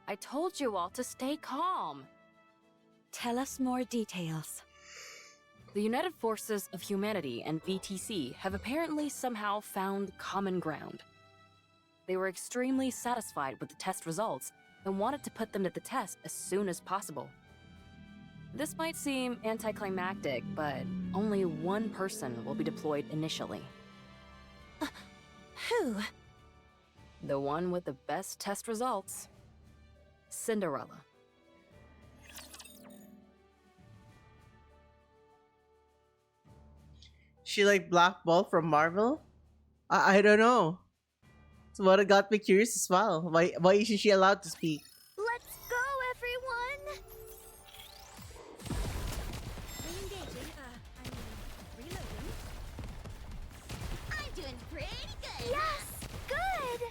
I told you all to stay calm. Tell us more details. The United Forces of Humanity and VTC have apparently somehow found common ground. They were extremely satisfied with the test results and wanted to put them to the test as soon as possible. This might seem anticlimactic, but only one person will be deployed initially. Who? The one with the best test results. Cinderella. She like Black Ball from Marvel? I don't know. So what got me curious as well. Why isn't she allowed to speak? Let's go, everyone! Re-engaging, reloading. I'm doing pretty good. Yes! Good!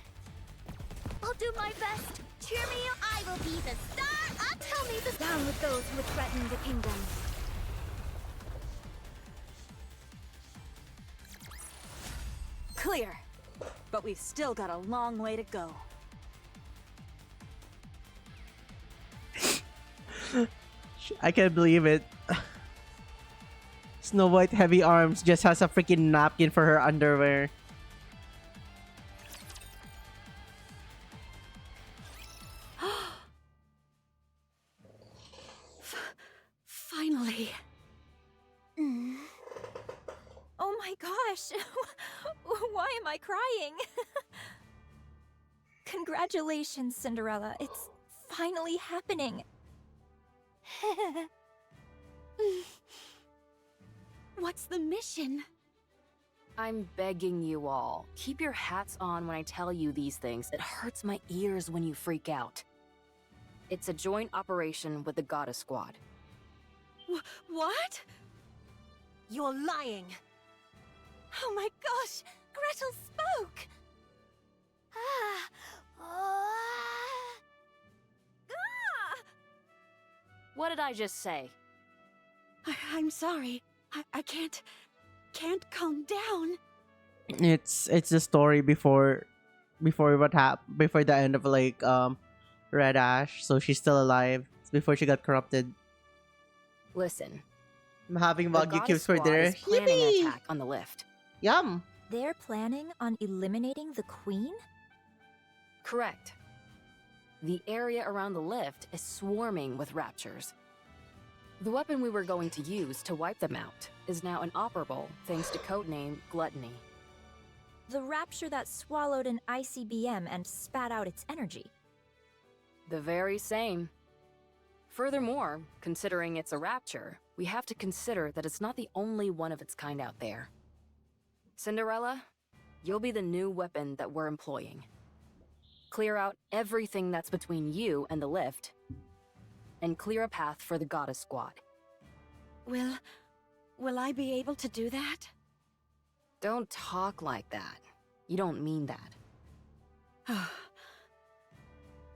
I'll do my best. Cheer me up. I will be the star of Tell me the down with those who would threaten the kingdom. Clear. But we've still got a long way to go. I can't believe it. Snow White Heavy Arms just has a freaking napkin for her underwear. Finally. Oh my gosh! Why am I crying? Congratulations, Cinderella. It's finally happening. What's the mission? I'm begging you all, keep your hats on when I tell you these things. It hurts my ears when you freak out. It's a joint operation with the Goddess Squad. What? You're lying. Oh my gosh! Gretel spoke! What did I just say? I'm sorry. I can't calm down. It's the story before what happened, before the end of like Red Ash. So she's still alive. It's before she got corrupted. Listen, I'm having the Wagyu Goddess cubes for Squad dinner. is planning an Yippee! attack on the lift. Yum. They're planning on eliminating the queen? Correct. The area around the lift is swarming with raptures. The weapon we were going to use to wipe them out is now inoperable thanks to codename Gluttony. The rapture that swallowed an ICBM and spat out its energy. The very same. Furthermore, considering it's a rapture, we have to consider that it's not the only one of its kind out there. Cinderella, you'll be the new weapon that we're employing. Clear out everything that's between you and the lift, and clear a path for the Goddess Squad. Will I be able to do that? Don't talk like that. You don't mean that.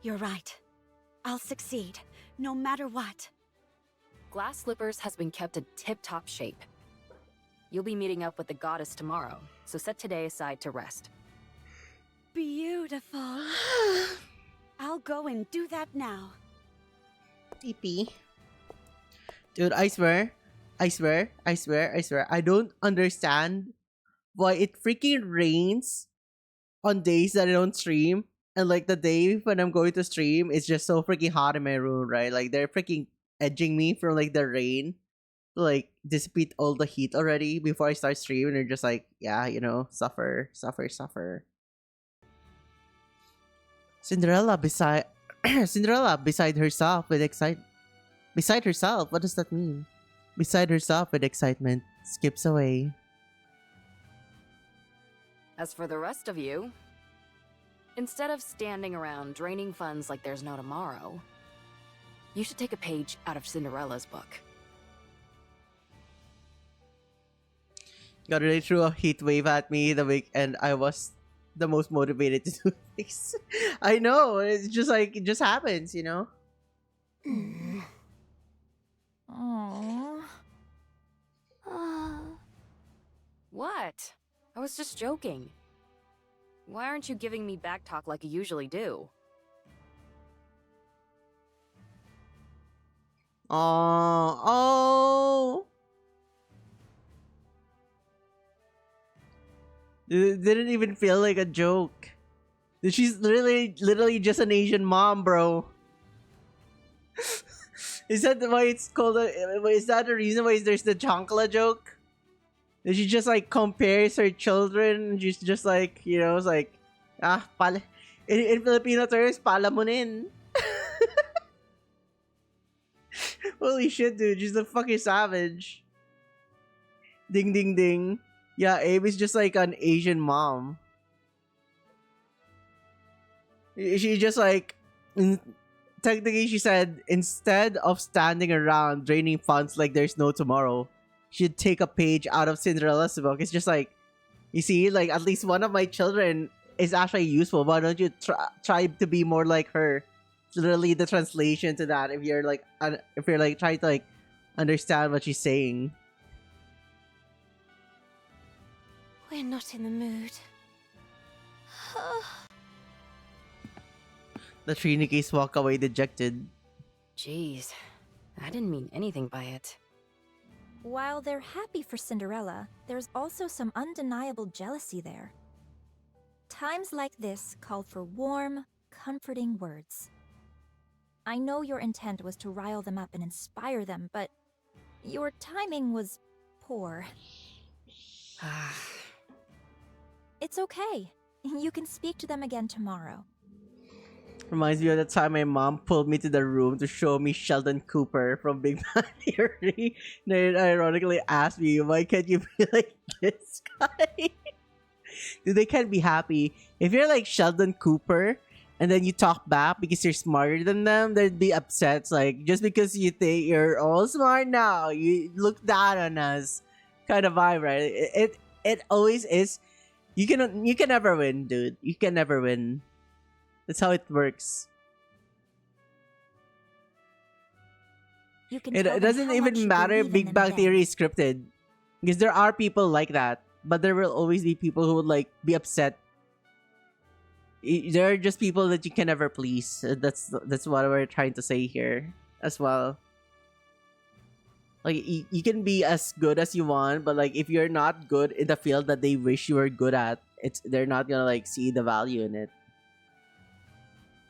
You're right. I'll succeed, no matter what. Glass Slippers has been kept in tip-top shape. You'll be meeting up with the goddess tomorrow, so set today aside to rest. Beautiful. I'll go and do that now. TP. Dude, I swear, I don't understand why it freaking rains on days that I don't stream. And like the day when I'm going to stream, it's just so freaking hot in my room, right? Like they're freaking edging me from like the rain to like dissipate all the heat already before I start streaming. They're just like, yeah, you know, suffer. Cinderella beside Cinderella beside herself with beside herself. What does that mean? Beside herself with excitement, skips away. As for the rest of you, instead of standing around draining funds like there's no tomorrow, you should take a page out of Cinderella's book. God, they threw a heat wave at me the week, and I was the most motivated to do things. I know, it's just like, it just happens, you know? Aww. What? I was just joking. Why aren't you giving me back talk like you usually do? Oh. It didn't even feel like a joke. She's literally just an Asian mom, bro. Is that why it's called is that the reason why there's the chancla joke? That she just like compares her children. She's just like, you know, it's like, in Filipino terms, palamunin. Holy shit, dude, she's a fucking savage. Ding ding ding. Yeah, Abe is just like an Asian mom. She just like, technically she said, instead of standing around draining funds like there's no tomorrow, she'd take a page out of Cinderella's book. It's just like, you see, like at least one of my children is actually useful. Why don't you try to be more like her? It's literally the translation to that. If you're like trying to like understand what she's saying. We're not in the mood. The Trinikis walk away dejected. Jeez, I didn't mean anything by it. While they're happy for Cinderella, there's also some undeniable jealousy there. Times like this called for warm, comforting words. I know your intent was to rile them up and inspire them, but your timing was poor. It's okay. You can speak to them again tomorrow. Reminds me of the time my mom pulled me to the room to show me Sheldon Cooper from Big Bang Theory. Then ironically asked me, why can't you be like this guy? Dude, they can't be happy. If you're like Sheldon Cooper and then you talk back because you're smarter than them, they'd be upset. It's like, just because you think you're all smart now, you look down on us. Kind of vibe, right? It always is. You can never win, dude. You can never win. That's how it works. You can It tell them doesn't how much even you matter if believe in Big them Bang then. Theory is scripted. Because there are people like that. But there will always be people who would like be upset. There are just people that you can never please. That's what we're trying to say here as well. Like you can be as good as you want, but like if you're not good in the field that they wish you were good at, they're not gonna like see the value in it.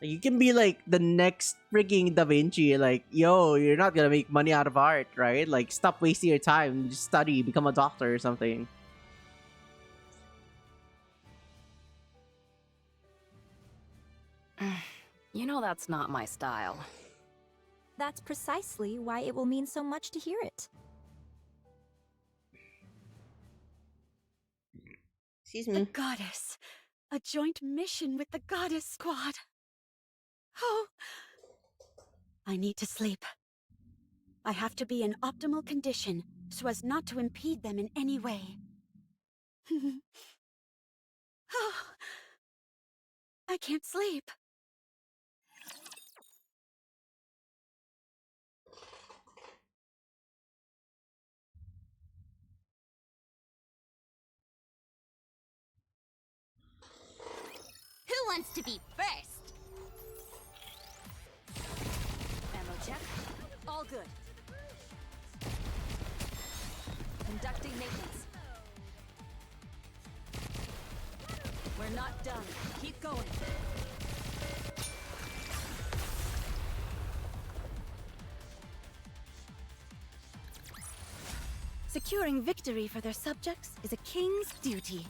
Like, you can be like the next freaking Da Vinci, like, yo, you're not gonna make money out of art, right? Like, stop wasting your time, just study, become a doctor or something. You know that's not my style. That's precisely why it will mean so much to hear it. Excuse The me. goddess. A joint mission with the goddess squad. Oh. I need to sleep. I have to be in optimal condition so as not to impede them in any way. Oh. I can't sleep. Who wants to be first? Ammo check. All good. Conducting maintenance. We're not done. Keep going. Securing victory for their subjects is a king's duty.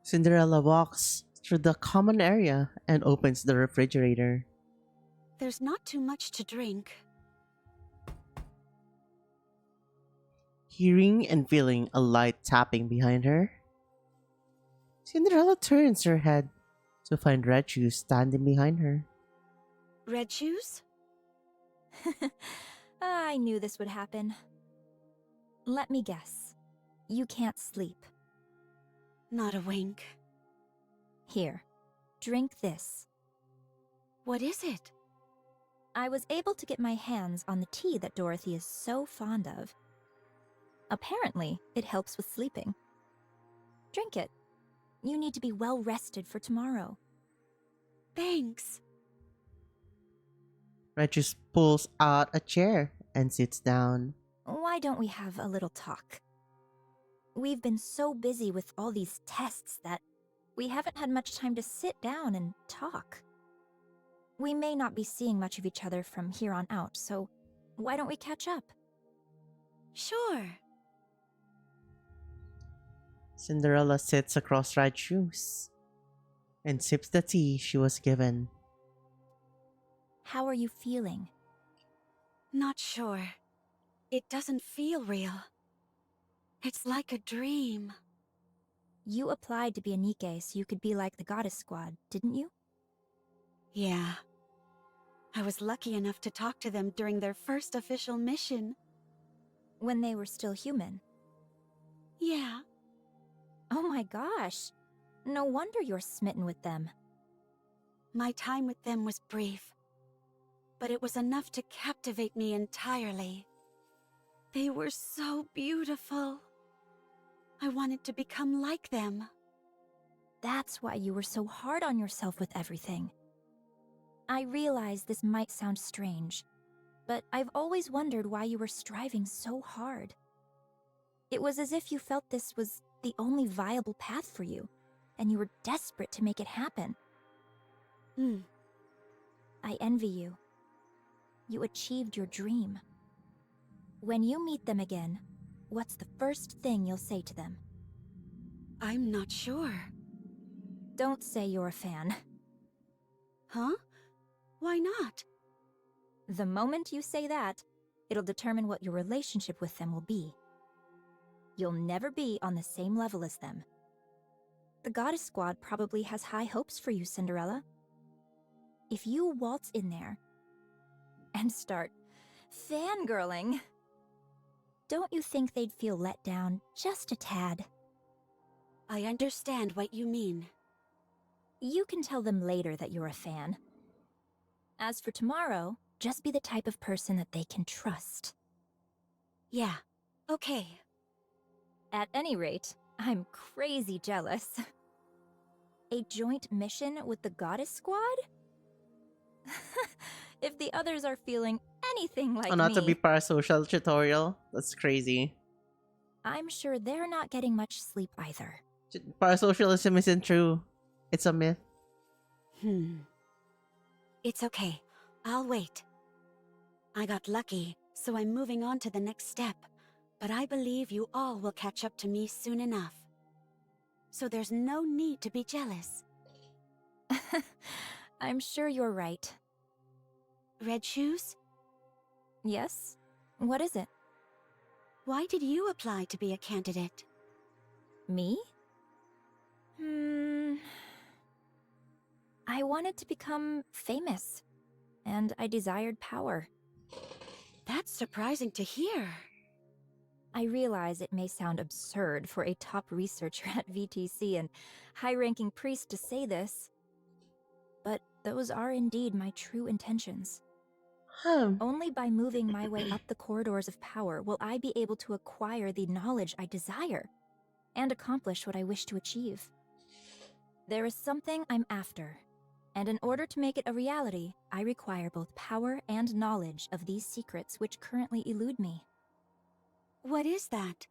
Cinderella walks through the common area and opens the refrigerator. There's not too much to drink. Hearing and feeling a light tapping behind her, Cinderella turns her head to find Red Shoes standing behind her. Red Shoes? I knew this would happen. Let me guess. You can't sleep. Not a wink. Here, drink this. What is it? I was able to get my hands on the tea that Dorothy is so fond of. Apparently, it helps with sleeping. Drink it. You need to be well rested for tomorrow. Thanks. Regis pulls out a chair and sits down. Why don't we have a little talk? We've been so busy with all these tests that we haven't had much time to sit down and talk. We may not be seeing much of each other from here on out, so why don't we catch up? Sure. Cinderella sits across Red Shoes and sips the tea she was given. How are you feeling? Not sure. It doesn't feel real. It's like a dream. You applied to be a Nikke so you could be like the Goddess Squad, didn't you? Yeah. I was lucky enough to talk to them during their first official mission. When they were still human. Yeah. Oh my gosh. No wonder you're smitten with them. My time with them was brief, but it was enough to captivate me entirely. They were so beautiful. I wanted to become like them. that's why you were so hard on yourself with everything. I realize this might sound strange, but I've always wondered why you were striving so hard. It was as if you felt this was the only viable path for you, and you were desperate to make it happen. I envy you. You achieved your dream. When you meet them again, what's the first thing you'll say to them? I'm not sure. Don't say you're a fan. Huh? Why not? The moment you say that, it'll determine what your relationship with them will be. You'll never be on the same level as them. The Goddess Squad probably has high hopes for you, Cinderella. If you waltz in there and start fangirling, don't you think they'd feel let down just a tad? I understand what you mean. You can tell them later that you're a fan. As for tomorrow, just be the type of person that they can trust. Yeah, okay. At any rate, I'm crazy jealous. A joint mission with the Goddess Squad? If the others are feeling anything like Not to be me, parasocial tutorial. That's crazy. I'm sure they're not getting much sleep either. Parasocialism isn't true. It's a myth. It's okay. I'll wait. I got lucky, so I'm moving on to the next step. But I believe you all will catch up to me soon enough. So there's no need to be jealous. I'm sure you're right. Red Shoes? Yes? What is it? Why did you apply to be a candidate? Me? I wanted to become famous, and I desired power. That's surprising to hear. I realize it may sound absurd for a top researcher at VTC and high-ranking priest to say this, but those are indeed my true intentions. Only by moving my way up the corridors of power will I be able to acquire the knowledge I desire and accomplish what I wish to achieve. There is something I'm after, and in order to make it a reality, I require both power and knowledge of these secrets which currently elude me. What is that?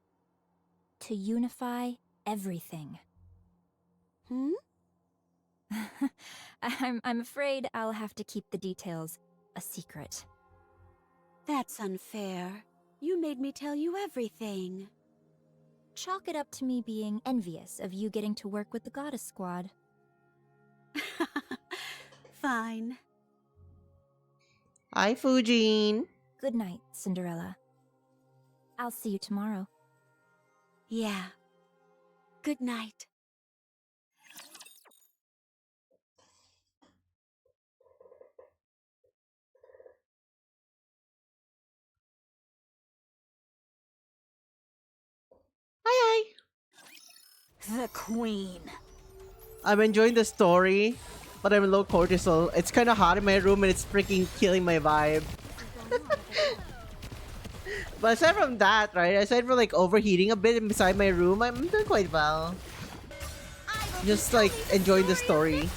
To unify everything. I'm afraid I'll have to keep the details a secret. That's unfair. You made me tell you everything. Chalk it up to me being envious of you getting to work with the Goddess Squad. Fine. Hi, Fujin. Good night, Cinderella. I'll see you tomorrow. Yeah. Good night. Hi. The Queen. I'm enjoying the story, but I'm low cortisol. It's kind of hot in my room and it's freaking killing my vibe. But aside from that, right? Aside from like overheating a bit inside my room, I'm doing quite well. Just like enjoying the story.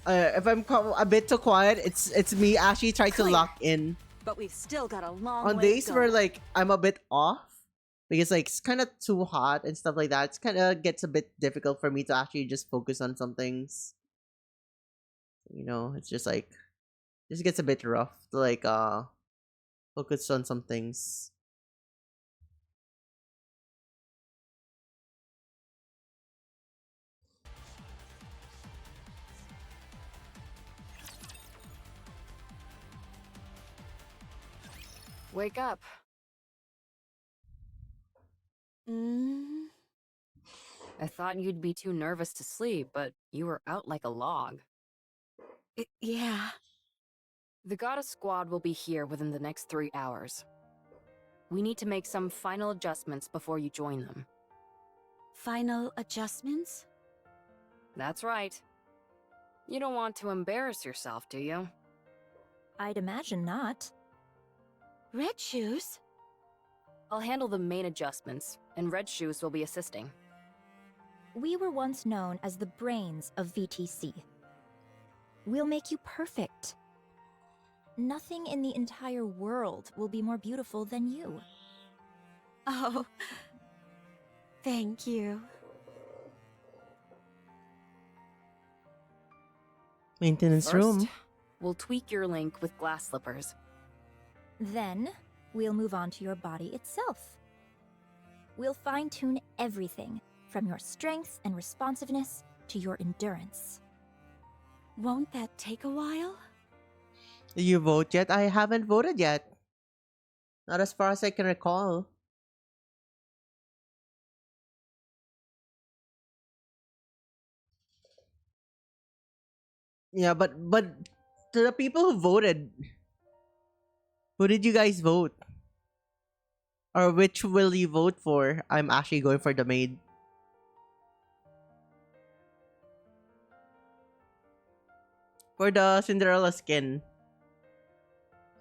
If I'm a bit too quiet, it's me actually trying to lock in. But we've still got a long On way days to go. where like I'm a bit off because like it's kind of too hot and stuff like that, it's kind of gets a bit difficult for me to actually just focus on some things. You know, it's just like just gets a bit rough to like focus on some things. Wake up. I thought you'd be too nervous to sleep, but you were out like a log. Yeah. The Goddess Squad will be here within the next 3 hours. We need to make some final adjustments before you join them. Final adjustments? That's right. You don't want to embarrass yourself, do you? I'd imagine not. Red Shoes? I'll handle the main adjustments, and Red Shoes will be assisting. We were once known as the brains of VTC. We'll make you perfect. Nothing in the entire world will be more beautiful than you. Oh, thank you. Maintenance First, room. we'll tweak your link with glass slippers. Then, we'll move on to your body itself. We'll fine-tune everything, from your strength and responsiveness to your endurance. Won't that take a while? Did you vote yet? I haven't voted yet. Not as far as I can recall. Yeah, but to the people who voted, who did you guys vote? Or which will you vote for? I'm actually going for the maid. For the Cinderella skin.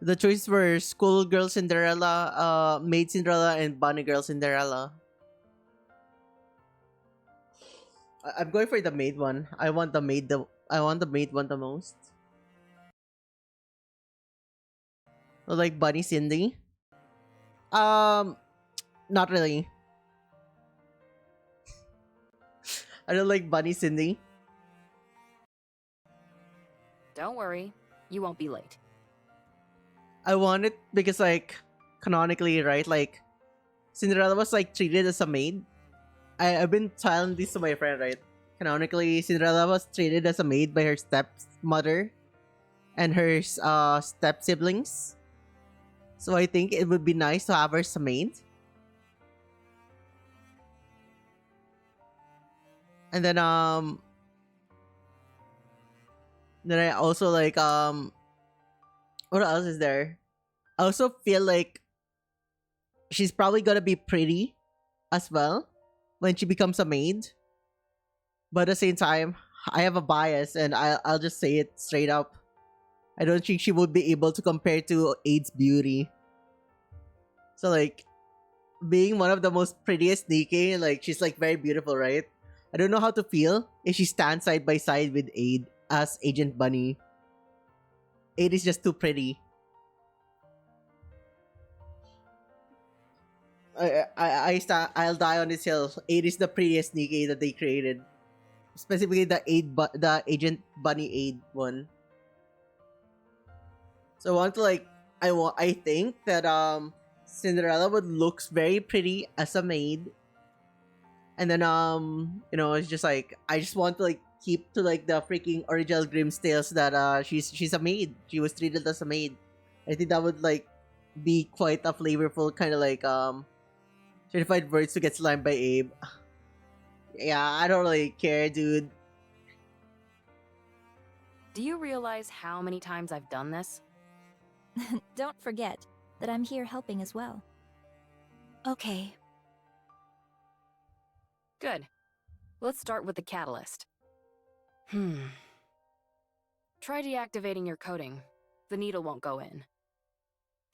The choices were Schoolgirl Cinderella, Maid Cinderella, and Bunny Girl Cinderella. I'm going for the maid one. I want the maid one the most. Like Bunny Cindy. Not really. I don't like Bunny Cindy. Don't worry, you won't be late. I want it because, like, canonically, right? Like, Cinderella was like treated as a maid. I've been telling this to my friend, right? Canonically, Cinderella was treated as a maid by her stepmother and her step siblings. So I think it would be nice to have her as a maid. And then I also like what else is there? I also feel like she's probably gonna be pretty as well when she becomes a maid. But at the same time, I have a bias and I'll just say it straight up. I don't think she would be able to compare to Aid's beauty. So like being one of the most prettiest Nikki, like she's like very beautiful, right? I don't know how to feel if she stands side by side with Aid as Agent Bunny. Aid is just too pretty. I'll die on this hill. Aid is the prettiest Nikki that they created. Specifically the the Agent Bunny Aid one. So I want to like I think that Cinderella would looks very pretty as a maid. And then you know, it's just like I just want to like keep to like the freaking original Grimm's tales that she's a maid. She was treated as a maid. I think that would like be quite a flavorful kind of like certified words to get slimed by Abe. Yeah, I don't really care, dude. Do you realize how many times I've done this? Don't forget that I'm here helping as well. Okay. Good. Let's start with the catalyst. Try deactivating your coating. The needle won't go in.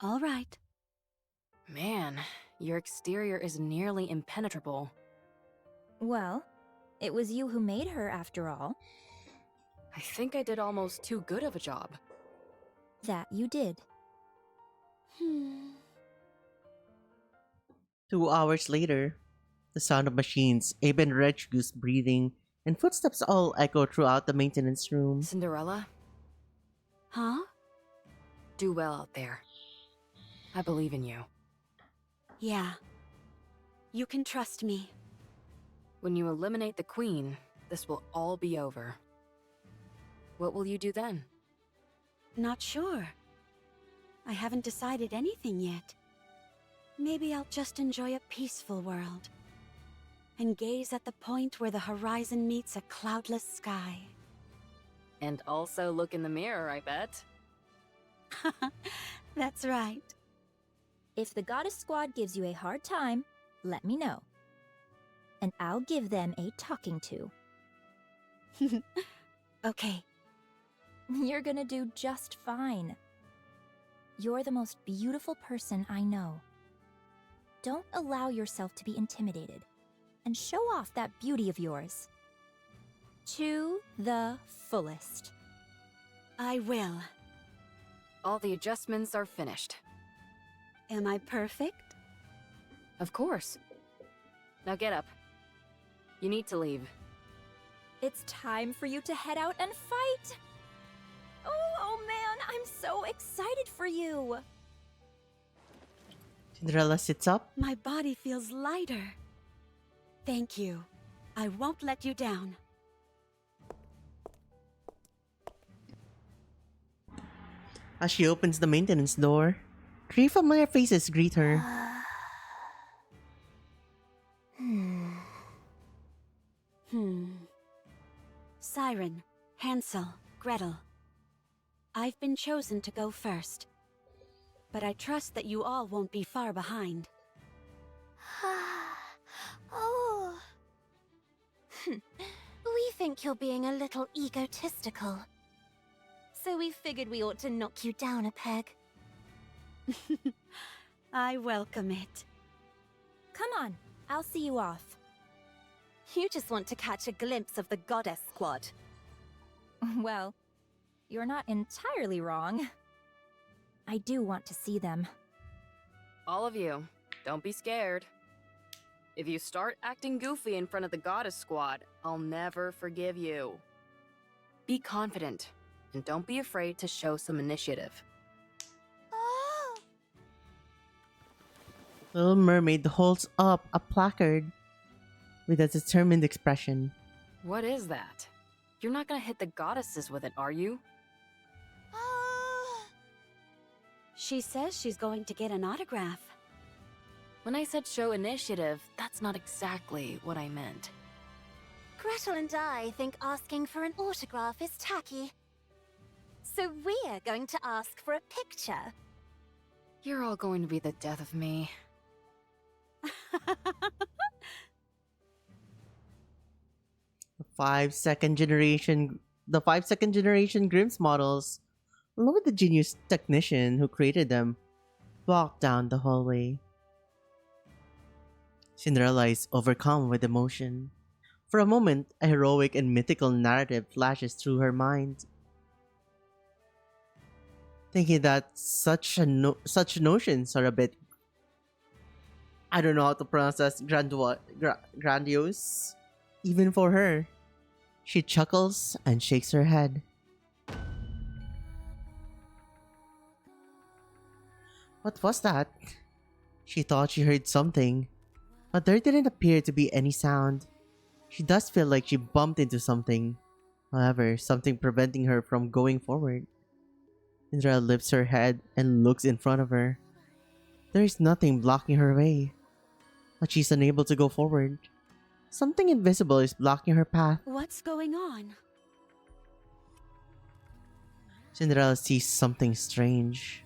All right. Man, your exterior is nearly impenetrable. Well, it was you who made her after all. I think I did almost too good of a job. That you did. 2 hours later, the sound of machines, Abe and Red Goose breathing, and footsteps all echo throughout the maintenance room. Cinderella, Huh? do well out there. I believe in you. Yeah. You can trust me. When you eliminate the queen, this will all be over. What will you do then? Not sure. I haven't decided anything yet. Maybe I'll just enjoy a peaceful world. And gaze at the point where the horizon meets a cloudless sky. And also look in the mirror, I bet. That's right. If the Goddess Squad gives you a hard time, let me know. And I'll give them a talking to. Okay. You're gonna do just fine. You're the most beautiful person I know. Don't allow yourself to be intimidated. and show off that beauty of yours. To the fullest. I will. All the adjustments are finished. Am I perfect? Of course. Now get up. You need to leave. It's time for you to head out and fight! Oh man, I'm so excited for you! Cinderella sits up. My body feels lighter. Thank you. I won't let you down. As she opens the maintenance door, three familiar faces greet her. Siren, Hansel, Gretel. I've been chosen to go first. But I trust that you all won't be far behind. Oh. We think you're being a little egotistical. So we figured we ought to knock you down a peg. I welcome it. Come on, I'll see you off. You just want to catch a glimpse of the Goddess Squad. Well, you're not entirely wrong. I do want to see them. All of you, don't be scared. If you start acting goofy in front of the Goddess Squad, I'll never forgive you. Be confident, and don't be afraid to show some initiative. Oh. Little Mermaid holds up a placard with a determined expression. What is that? You're not gonna hit the goddesses with it, are you? She says she's going to get an autograph. When I said show initiative, that's not exactly what I meant. Gretel and I think asking for an autograph is tacky. So we're going to ask for a picture. You're all going to be the death of me. The 5 second generation Grimm's models, along with the genius technician who created them, walk down the hallway. Cinderella is overcome with emotion. For a moment, a heroic and mythical narrative flashes through her mind. Thinking that such notions are a bit, I don't know how to pronounce that, grandiose, even for her. She chuckles and shakes her head. What was that? She thought she heard something, but there didn't appear to be any sound. She does feel like she bumped into something. However, something preventing her from going forward. Indra lifts her head and looks in front of her. There is nothing blocking her way, but she's unable to go forward. Something invisible is blocking her path. What's going on? Cinderella sees something strange.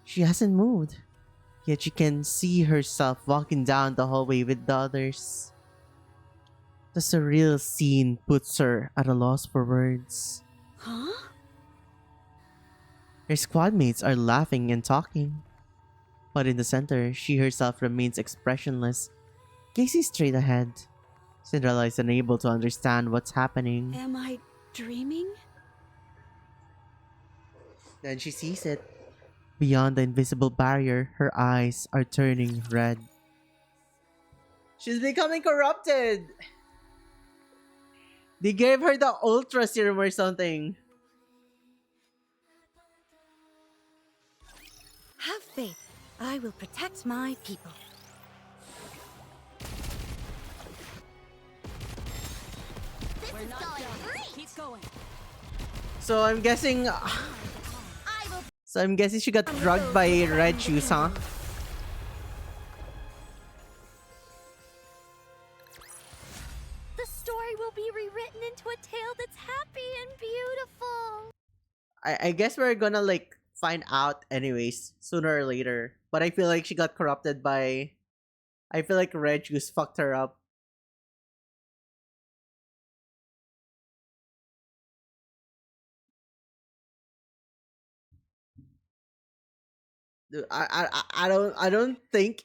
She hasn't moved, yet she can see herself walking down the hallway with the others. The surreal scene puts her at a loss for words. Huh? Her squad mates are laughing and talking, but in the center, she herself remains expressionless, gazing straight ahead. Cinderella is unable to understand what's happening. Am I dreaming? Then she sees it. Beyond the invisible barrier, her eyes are turning red. She's becoming corrupted! They gave her the Ultra Serum or something. Have faith. I will protect my people. This is going great! Keep going. So I'm guessing... she got drugged by Red Shoes, huh? The story will be rewritten into a tale that's happy and beautiful. I guess we're gonna like find out anyways, sooner or later. But I feel like she got corrupted by... I feel like Red Shoes fucked her up. Dude, I don't think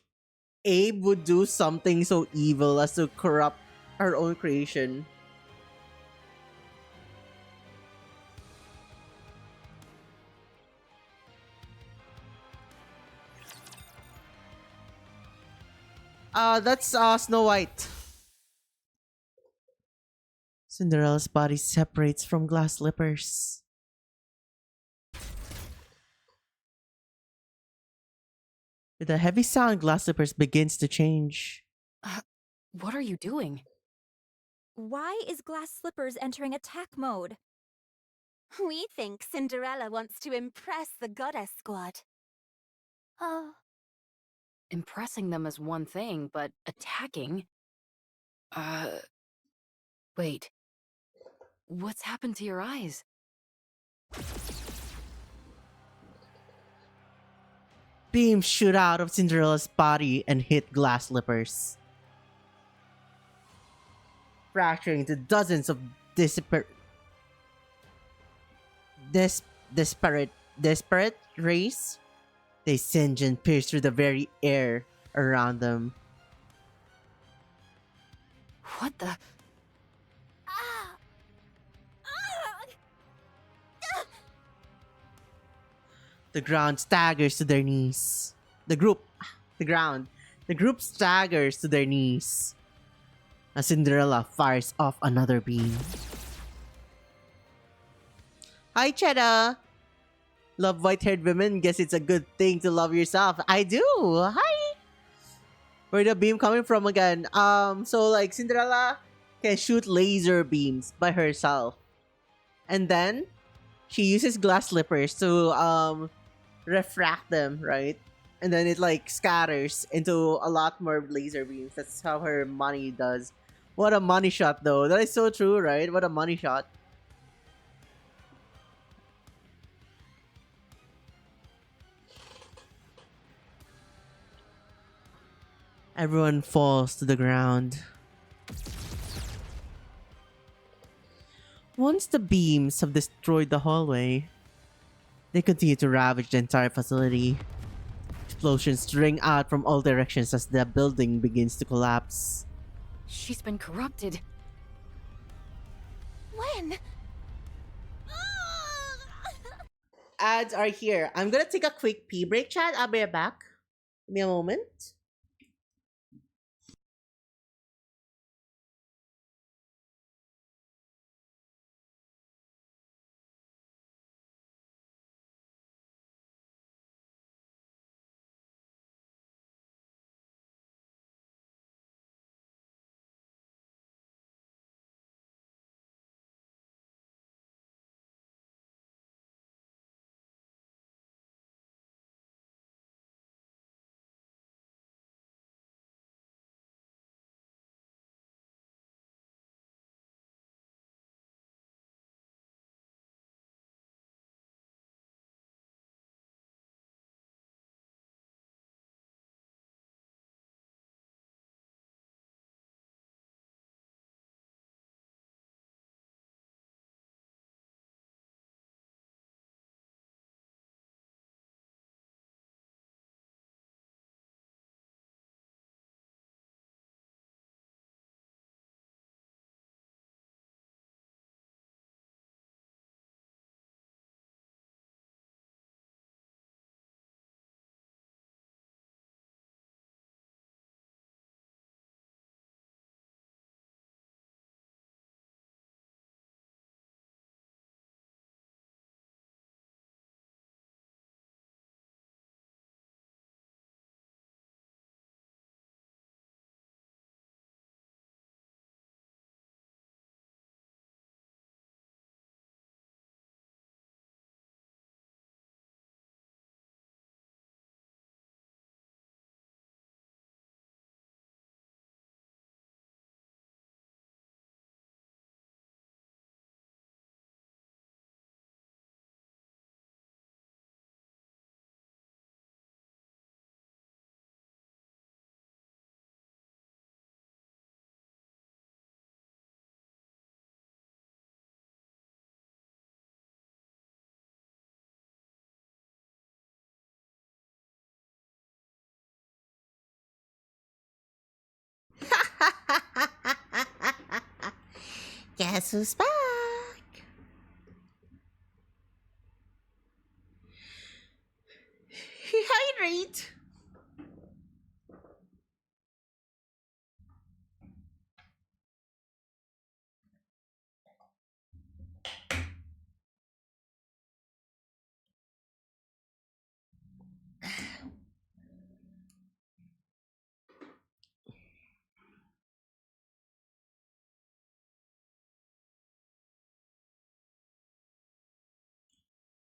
Abe would do something so evil as to corrupt her own creation. That's Snow White. Cinderella's body separates from glass slippers. With a heavy sound, glass slippers begins to change. What are you doing? Why is Glass Slippers entering attack mode? We think Cinderella wants to impress the Goddess Squad. Oh. Impressing them is one thing, but attacking? Wait. What's happened to your eyes? Beams shoot out of Cinderella's body and hit glass slippers, fracturing into dozens of disparate rays. They singe and pierce through the very air around them. What the? The ground staggers to their knees. The group staggers to their knees as Cinderella fires off another beam. Hi, Cheddar. Love white-haired women. Guess it's a good thing to love yourself. I do. Hi. Where the beam coming from again? So like Cinderella can shoot laser beams by herself, and then she uses glass slippers to refract them, right? And then it like scatters into a lot more laser beams. That's how her money does. What a money shot, though. That is so true, right? What a money shot. Everyone falls to the ground. Once the beams have destroyed the hallway, they continue to ravage the entire facility. Explosions ring out from all directions as the building begins to collapse. She's been corrupted. When? Ads are here. I'm gonna take a quick pee break, chat. I'll be right back. Give me a moment. Guess who's back? Hydrate.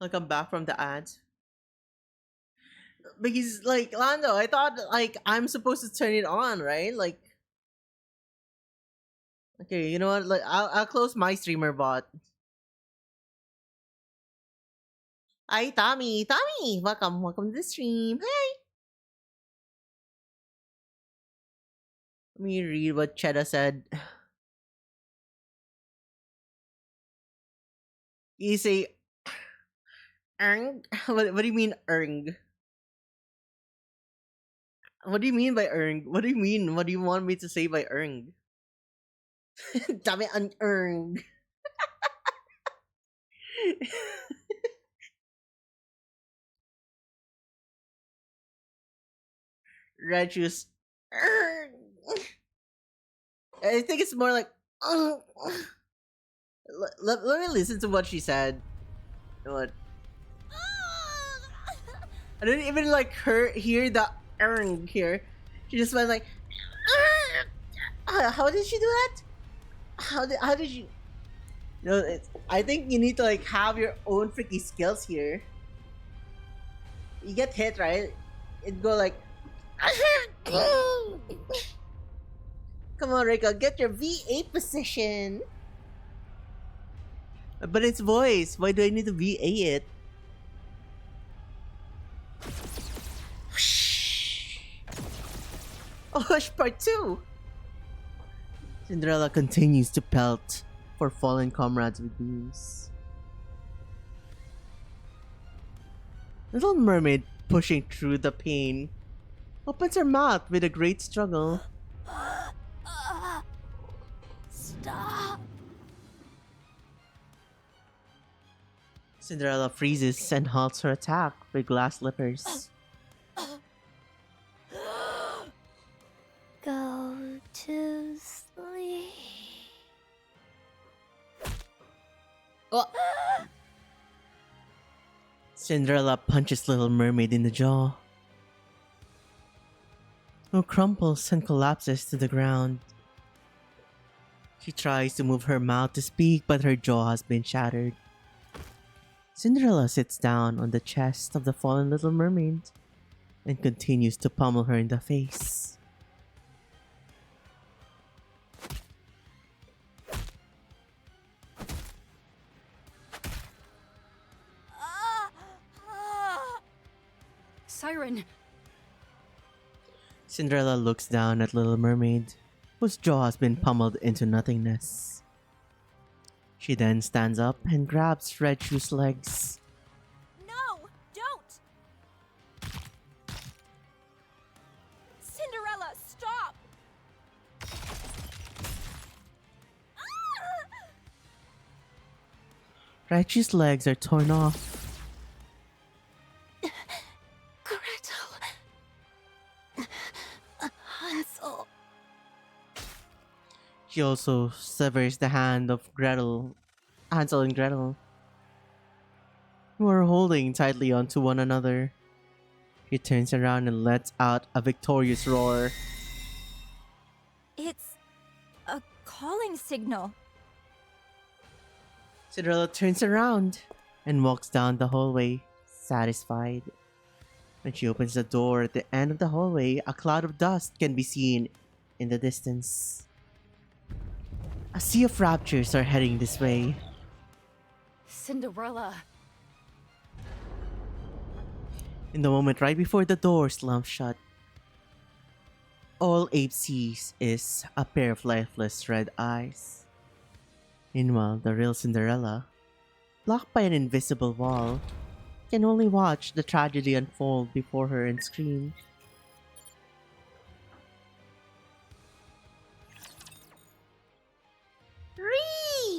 Like I'm back from the ads. Because like Lando, I thought like I'm supposed to turn it on, right? Like okay, you know what? Like I'll close my streamer bot. Hi Tommy, Tommy, welcome to the stream. Hi. Let me read what Cheda said. You say erng? What do you mean erng? What do you mean by erng? What do you mean? What do you want me to say by erng? Dami an erng. Red shoes. Erng. I think it's more like. Let me listen to what she said. What? I didn't even like hear the erng here. She just went like. How did she do that? How did you? No, I think you need to like have your own freaky skills here. You get hit, right? It go like. Come on, Rico, get your V8 position. But it's voice. Why do I need to VA it? Oh, Hush Part 2! Cinderella continues to pelt for fallen comrades with beams. Little Mermaid, pushing through the pain, opens her mouth with a great struggle. Stop! Cinderella freezes and halts her attack with glass slippers. Go to sleep. Oh. Cinderella punches Little Mermaid in the jaw, who crumples and collapses to the ground. She tries to move her mouth to speak, but her jaw has been shattered. Cinderella sits down on the chest of the fallen Little Mermaid and continues to pummel her in the face. Siren! Cinderella looks down at Little Mermaid, whose jaw has been pummeled into nothingness. She then stands up and grabs Red Shoe's legs. No! Don't! Cinderella, stop! Red Shoe's legs are torn off. Hansel. She also severs the hand of Hansel and Gretel, who are holding tightly onto one another. She turns around and lets out a victorious roar. It's a calling signal. Cinderella turns around and walks down the hallway, satisfied. When she opens the door at the end of the hallway, a cloud of dust can be seen in the distance. A sea of raptures are heading this way. Cinderella! In the moment right before the door slams shut, all Abe sees is a pair of lifeless red eyes. Meanwhile, the real Cinderella, blocked by an invisible wall, can only watch the tragedy unfold before her and scream. Ree!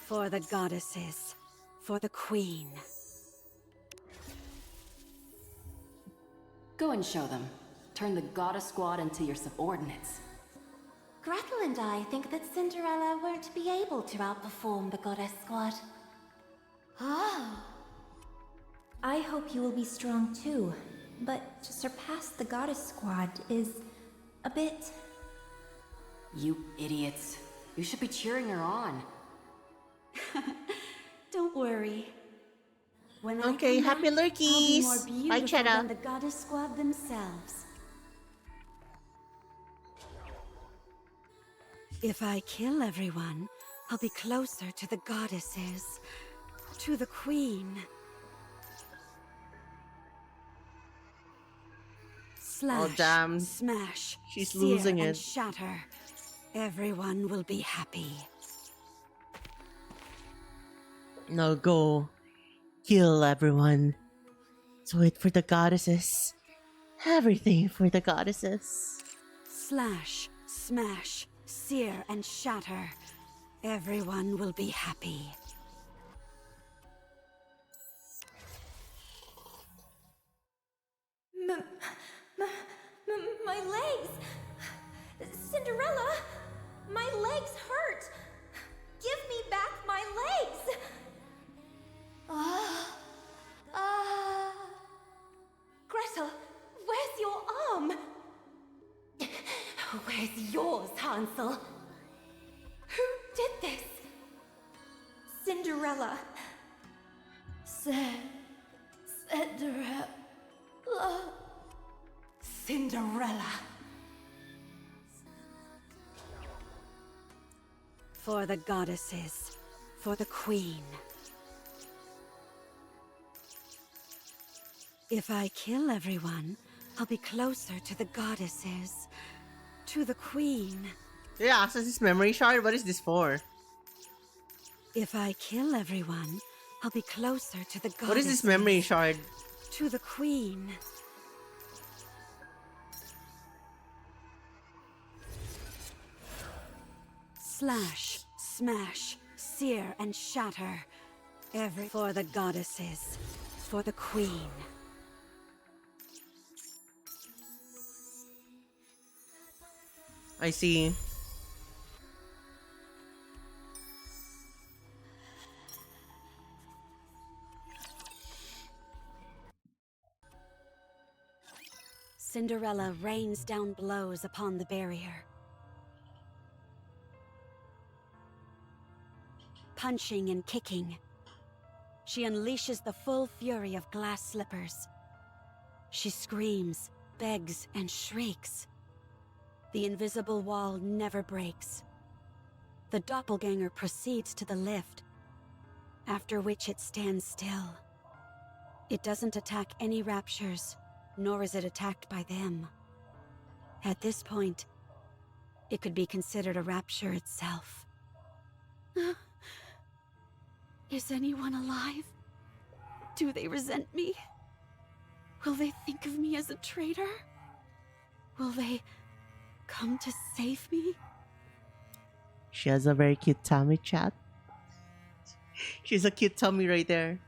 For the goddesses. For the queen. Go and show them. Turn the goddess squad into your subordinates. Gretel and I think that Cinderella won't be able to outperform the Goddess Squad. Oh. I hope you will be strong too, but to surpass the Goddess Squad is a bit... You idiots. You should be cheering her on. Don't worry. When Okay, I come happy back, I'll be more lurkies. Bye, beautiful Cheddar. than the Goddess Squad themselves. If I kill everyone, I'll be closer to the goddesses, to the queen. Slash, damn. smash, She's sear losing and it. shatter. Everyone will be happy. Now go. Kill everyone. Do it for the goddesses. Everything for the goddesses. Slash, smash, sear and shatter. Everyone will be happy. My legs! Cinderella! My legs hurt! Give me back my legs! Gretel, where's your arm? Where's yours, Hansel? Who did this? Cinderella. Cinderella. For the goddesses, for the queen. If I kill everyone, I'll be closer to the goddesses, to the queen. Yeah, access this memory shard. What is this for? If I kill everyone, I'll be closer to the goddesses. What is this memory shard? To the queen. Slash, smash, sear and shatter. Every for the goddesses, for the queen. I see. Cinderella rains down blows upon the barrier. Punching and kicking. She unleashes the full fury of glass slippers. She screams, begs, and shrieks. The invisible wall never breaks. The doppelganger proceeds to the lift, after which it stands still. It doesn't attack any raptures, nor is it attacked by them. At this point, it could be considered a rapture itself. Is anyone alive? Do they resent me? Will they think of me as a traitor? Will they come to save me? She has a very cute tummy, chat. She's a cute tummy right there.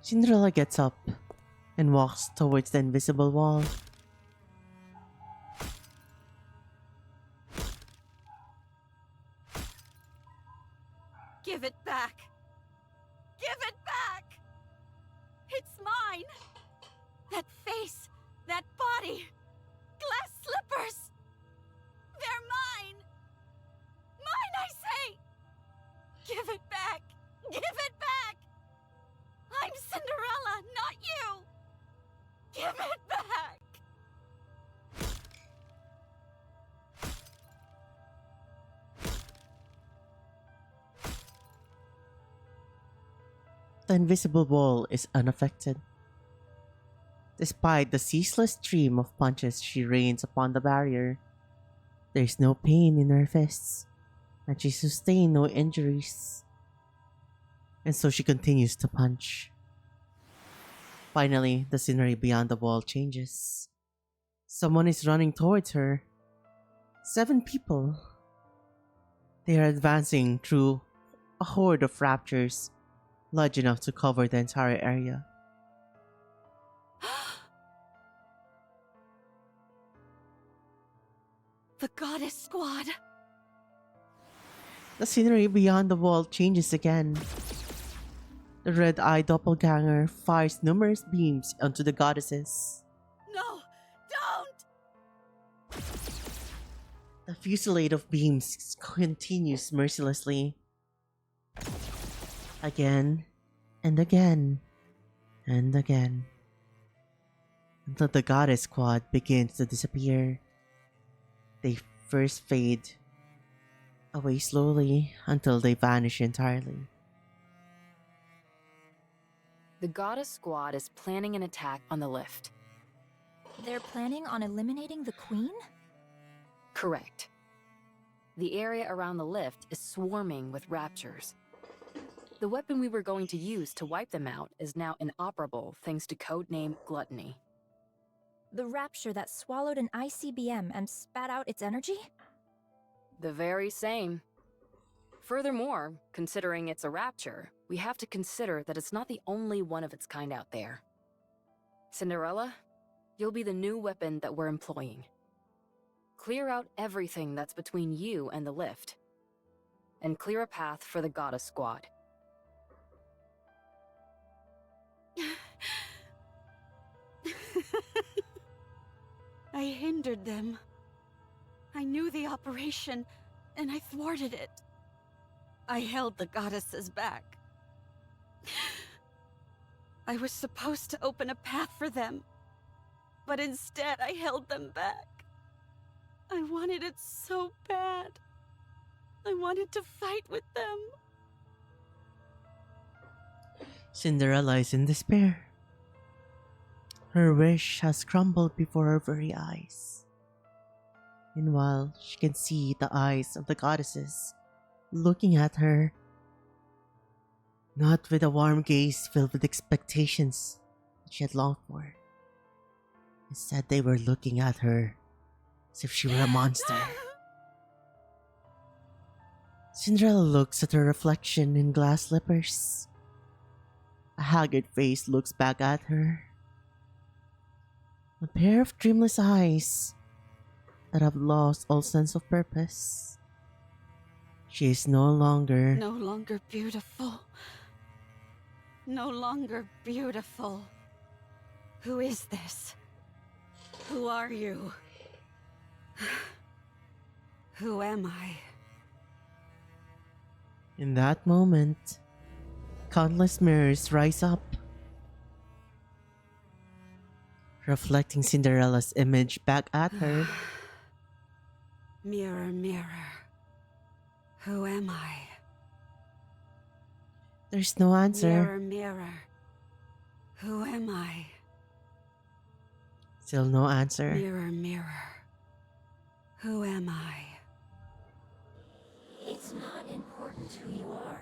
Cinderella gets up and walks towards the invisible wall. Give it back! Give it back! It's mine! That face, that body, glass slippers! They're mine! Mine, I say! Give it back! Give it back! I'm Cinderella, not you! Give it back! The invisible wall is unaffected. Despite the ceaseless stream of punches she rains upon the barrier, there is no pain in her fists, and she sustained no injuries. And so she continues to punch. Finally, the scenery beyond the wall changes. Someone is running towards her. 7 people. They are advancing through a horde of raptors, large enough to cover the entire area. The goddess squad! The scenery beyond the wall changes again. The red-eyed doppelganger fires numerous beams onto the goddesses. No! Don't! The fusillade of beams continues mercilessly. Again, and again, and again. Until the goddess squad begins to disappear. They first fade away slowly until they vanish entirely. The goddess squad is planning an attack on the lift. They're planning on eliminating the queen? Correct. The area around the lift is swarming with raptures. The weapon we were going to use to wipe them out is now inoperable thanks to codename Gluttony. The rapture that swallowed an ICBM and spat out its energy? The very same. Furthermore, considering it's a rapture, we have to consider that it's not the only one of its kind out there. Cinderella, you'll be the new weapon that we're employing. Clear out everything that's between you and the lift, and clear a path for the goddess squad. I hindered them. I knew the operation, and I thwarted it. I held the goddesses back. I was supposed to open a path for them, but instead I held them back. I wanted it so bad. I wanted to fight with them. Cinderella is in despair. Her wish has crumbled before her very eyes. Meanwhile, she can see the eyes of the goddesses looking at her, not with a warm gaze filled with expectations that she had longed for. Instead, they were looking at her as if she were a monster. Cinderella looks at her reflection in glass slippers. A haggard face looks back at her. A pair of dreamless eyes that have lost all sense of purpose. She is no longer beautiful. No longer beautiful. Who is this? Who are you? Who am I? In that moment, countless mirrors rise up, reflecting Cinderella's image back at her. Mirror, mirror. Who am I? There's no answer. Mirror, mirror. Who am I? Still no answer. Mirror, mirror. Who am I? It's not important who you are.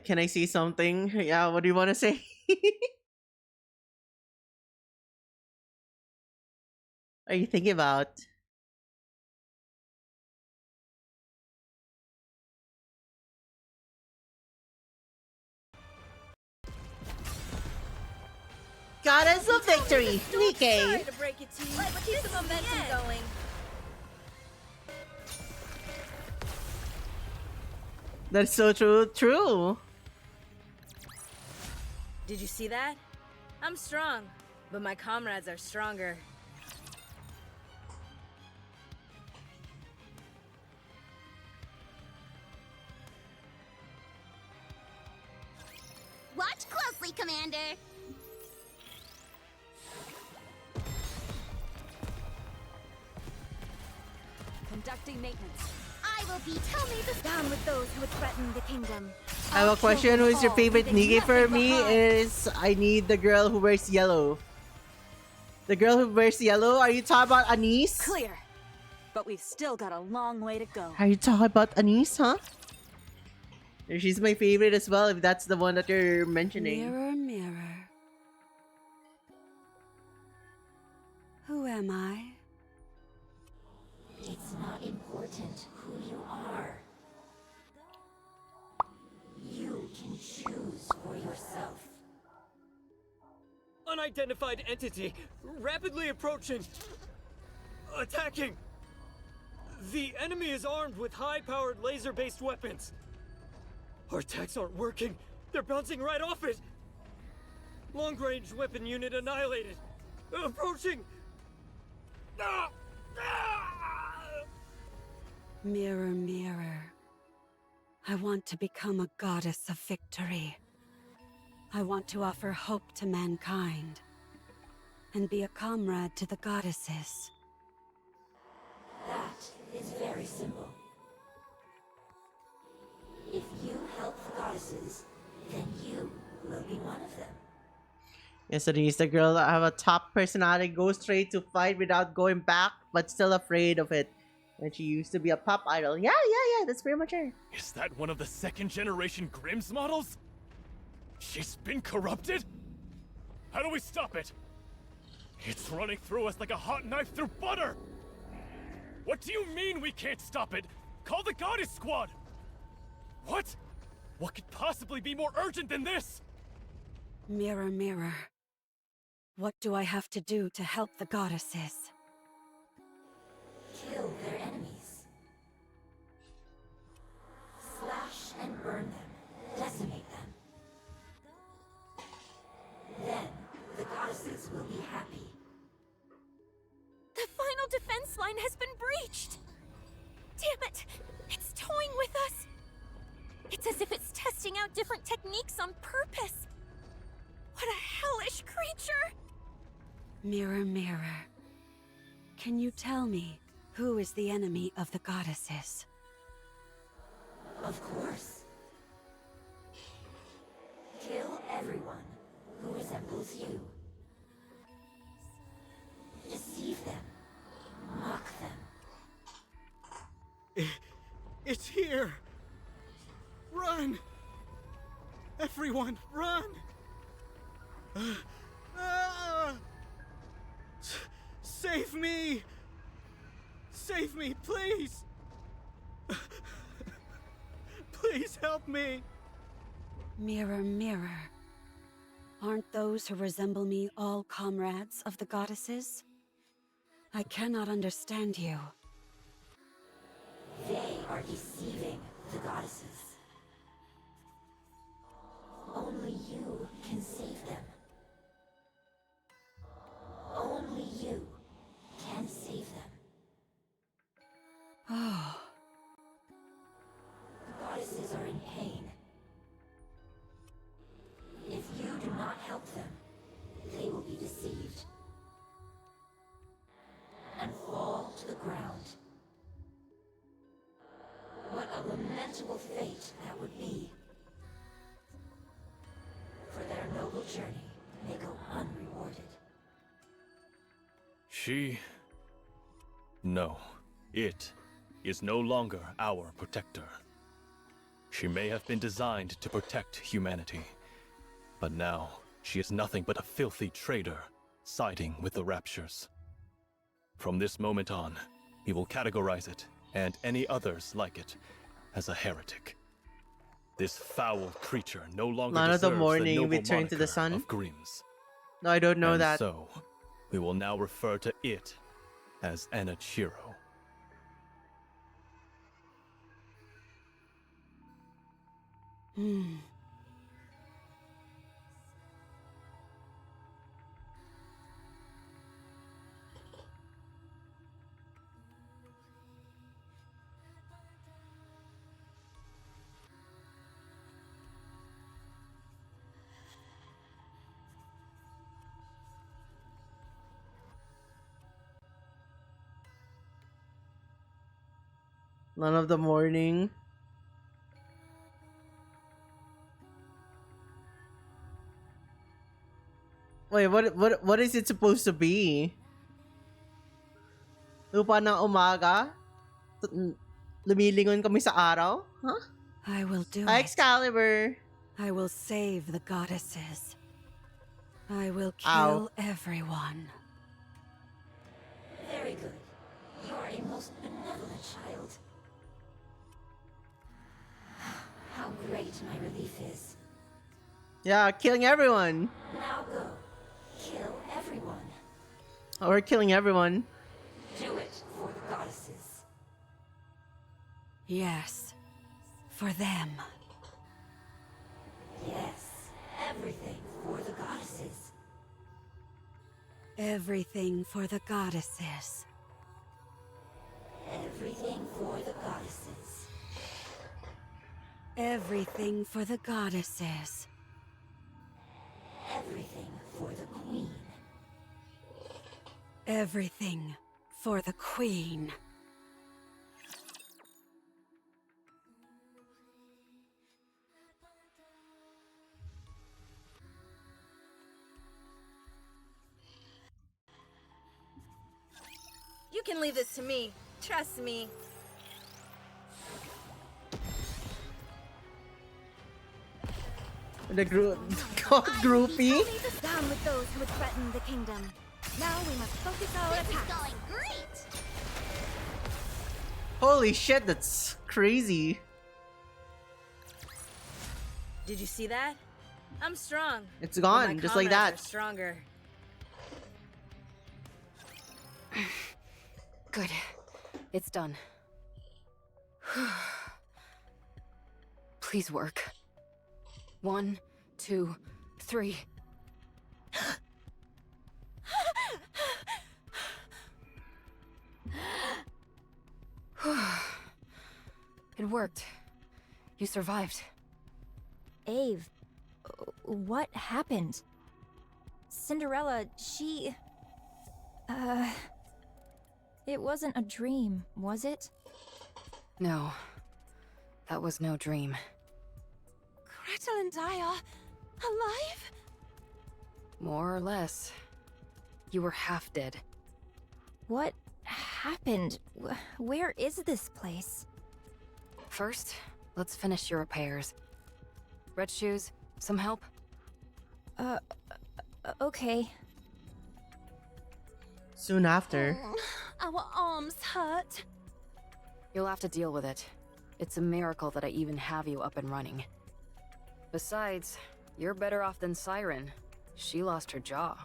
Can I say something? Yeah, what do you want to say? Are you thinking about? Goddess of Victory, Sorry Nikkei. to break it to you, but keep the momentum going. That's so true. True. Did you see that? I'm strong, but my comrades are stronger. Watch closely, Commander. Conducting maintenance. I will be. Tell me the down with those who would threaten the kingdom. I have a question. Who is your favorite Nikkei for me? Is I need the girl who wears yellow. The girl who wears yellow. Are you talking about Anise? Clear. But we've still got a long way to go. Are you talking about Anise, huh? She's my favorite as well, if that's the one that you're mentioning. Mirror, mirror. Who am I? It's not important who you are. You can choose for yourself. Unidentified entity, rapidly approaching. Attacking! The enemy is armed with high-powered laser-based weapons. Our attacks aren't working. They're bouncing right off it. Long-range weapon unit annihilated. Approaching! Ah! Ah! Mirror, mirror. I want to become a goddess of victory. I want to offer hope to mankind. And be a comrade to the goddesses. That is very simple. If you help the goddesses, then you will be one of them. Yes, Denise, the girl that have a top personality, goes straight to fight without going back, but still afraid of it. And she used to be a pop idol. Yeah, that's pretty much her. Is that one of the second-generation Grimm's models? She's been corrupted? How do we stop it? It's running through us like a hot knife through butter! What do you mean we can't stop it? Call the Goddess Squad! What? What could possibly be more urgent than this? Mirror, mirror. What do I have to do to help the goddesses? Kill their enemies. Slash and burn them. Decimate them. Then the goddesses will be happy. The final defense line has been breached! Damn it! It's toying with us! It's as if it's testing out different techniques on purpose! What a hellish creature! Mirror, mirror. Can you tell me who is the enemy of the goddesses? Of course. Kill everyone who resembles you. Deceive them. Mock them. It's here! Run! Everyone, run! Save me! Save me, please! Please help me! Mirror, mirror. Aren't those who resemble me all comrades of the goddesses? I cannot understand you. They are deceiving the goddesses. Only you can save them. Only you can save them. Oh. The goddesses are in pain. If you do not help them, they will be deceived and fall to the ground. What a lamentable fate that would be. For their noble journey may go unrewarded. No. It is no longer our protector. She may have been designed to protect humanity, but now she is nothing but a filthy traitor, siding with the Raptures. From this moment on, we will categorize it, and any others like it, as a heretic. This foul creature no longer None of deserves the morning noble we turn to the moniker sun. of Grimm's. No, I don't know And that. so, we will now refer to it as Anachiro. None of the morning. Wait, what is it supposed to be? Lupa ng umaga? Lumilingon kami sa araw? Huh? I will do Hi, it. Excalibur. I will save the goddesses. I will Ow. kill everyone. Very good. You are a most benevolent child. How great my relief is. Yeah, killing everyone. Now go. Kill everyone. Or killing everyone. Do it for the goddesses. Yes. For them. Yes. Everything for the goddesses. Everything for the goddesses. Everything for the goddesses. Everything for the goddesses. Everything for the queen. Everything for the queen. You can leave this to me. Trust me. The God groupie. Down with those who would threaten the kingdom. Now we must focus our attacks. Going great! Holy shit, that's crazy. Did you see that? I'm strong. It's but gone, my just like comrades that. are stronger. Good. It's done. Please work. 1, 2, 3. It worked. You survived. Ave, what happened? Cinderella, she... It wasn't a dream, was it? No. That was no dream. Gretel and I are alive? More or less. You were half dead. What happened? Where is this place? First, let's finish your repairs. Red shoes, some help? Okay. Soon after. Our arms hurt. You'll have to deal with it. It's a miracle that I even have you up and running. Besides, you're better off than Siren. She lost her jaw.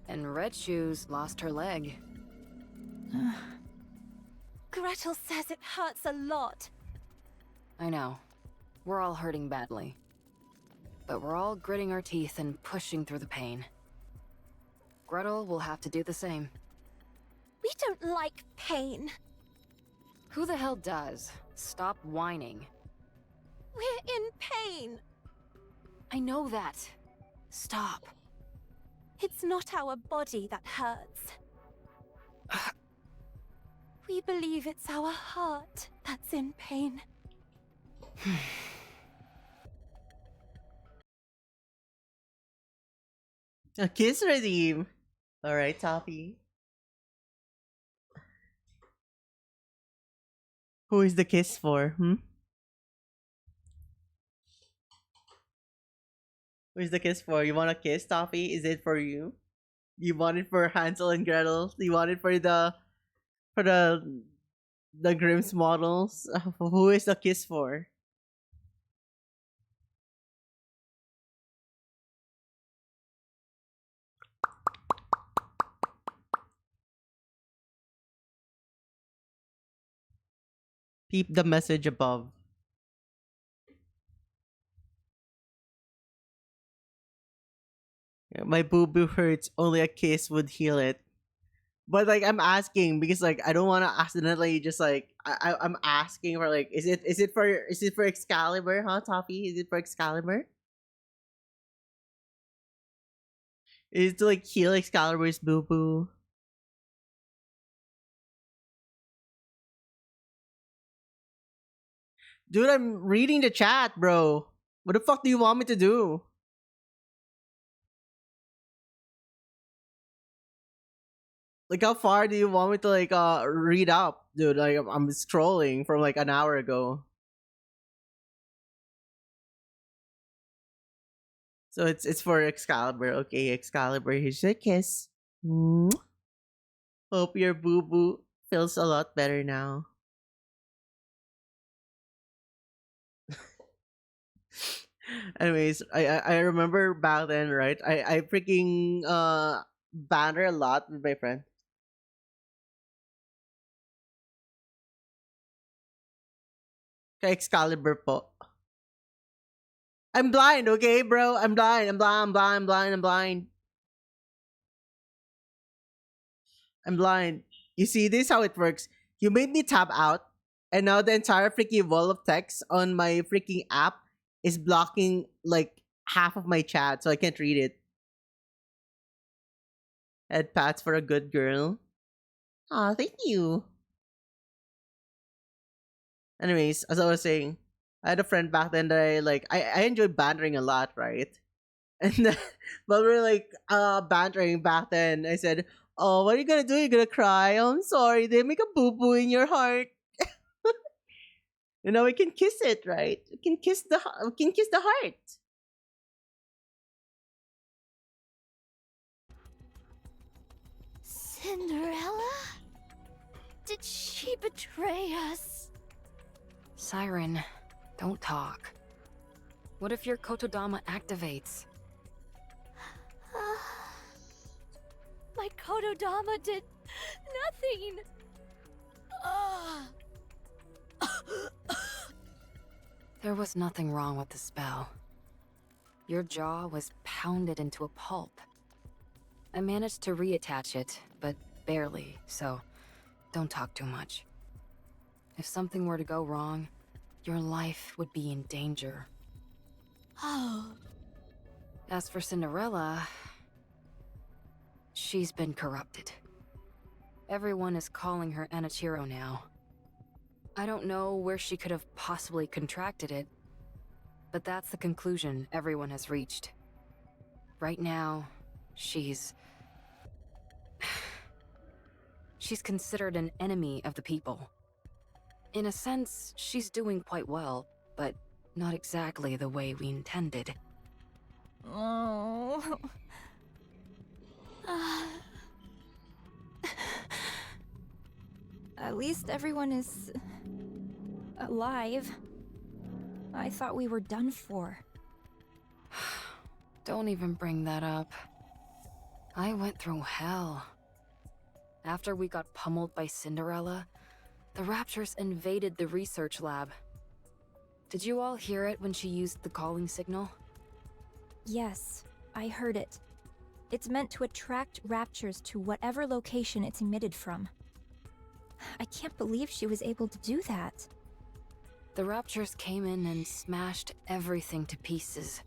And Red Shoes lost her leg. Gretel says it hurts a lot. I know. We're all hurting badly. But we're all gritting our teeth and pushing through the pain. Gretel will have to do the same. We don't like pain. Who the hell does? Stop whining. We're in pain. I know that. Stop. It's not our body that hurts. We believe it's our heart that's in pain. A kiss redeem. Alright, Toppy. Who is the kiss for, Who is the kiss for? You want a kiss, Toppy? Is it for you? You want it for Hansel and Gretel? You want it for the Grimm's models? Who is the kiss for? Peep the message above. My boo-boo hurts. Only a kiss would heal it. But like I'm asking because like I don't want to accidentally just like I'm asking for like is it for Excalibur, huh, Toppy? Is it for Excalibur? Is it to like heal Excalibur's boo-boo? Dude, I'm reading the chat, bro. What the fuck do you want me to do? Like how far do you want me to like read up? Dude, like I'm scrolling from like an hour ago. So it's for Excalibur. Okay, Excalibur, here's your kiss. Mwah. Hope your boo boo feels a lot better now. Anyways, I remember back then, right? I freaking banner a lot with my friend. Kay Excalibur po. I'm blind, okay, bro? I'm blind. I'm blind. I'm blind. I'm blind. I'm blind. I'm blind. You see, this is how it works. You made me tap out, and now the entire freaking wall of text on my freaking app is blocking like half of my chat, so I can't read it. Head pats for a good girl. Aw, thank you. Anyways, as I was saying, I had a friend back then that I enjoy bantering a lot, right? And then, but we are like bantering back then. I said, "Oh, what are you gonna do? You're gonna cry? Oh, I'm sorry. They make a boo boo in your heart. You know, we can kiss it, right? We can kiss the heart." Cinderella? Did she betray us? Siren, don't talk. What if your Kotodama activates? My Kotodama did nothing. There was nothing wrong with the spell. Your jaw was pounded into a pulp. I managed to reattach it, but barely, so don't talk too much. If something were to go wrong, your life would be in danger. Oh. As for Cinderella, she's been corrupted. Everyone is calling her Anichiro now. I don't know where she could have possibly contracted it, but that's the conclusion everyone has reached. Right now, she's considered an enemy of the people. In a sense, she's doing quite well, but not exactly the way we intended. Oh. At least everyone is alive. I thought we were done for. Don't even bring that up. I went through hell. After we got pummeled by Cinderella, the Raptures invaded the research lab. Did you all hear it when she used the calling signal? Yes, I heard it. It's meant to attract Raptures to whatever location it's emitted from. I can't believe she was able to do that. The Raptures came in and smashed everything to pieces.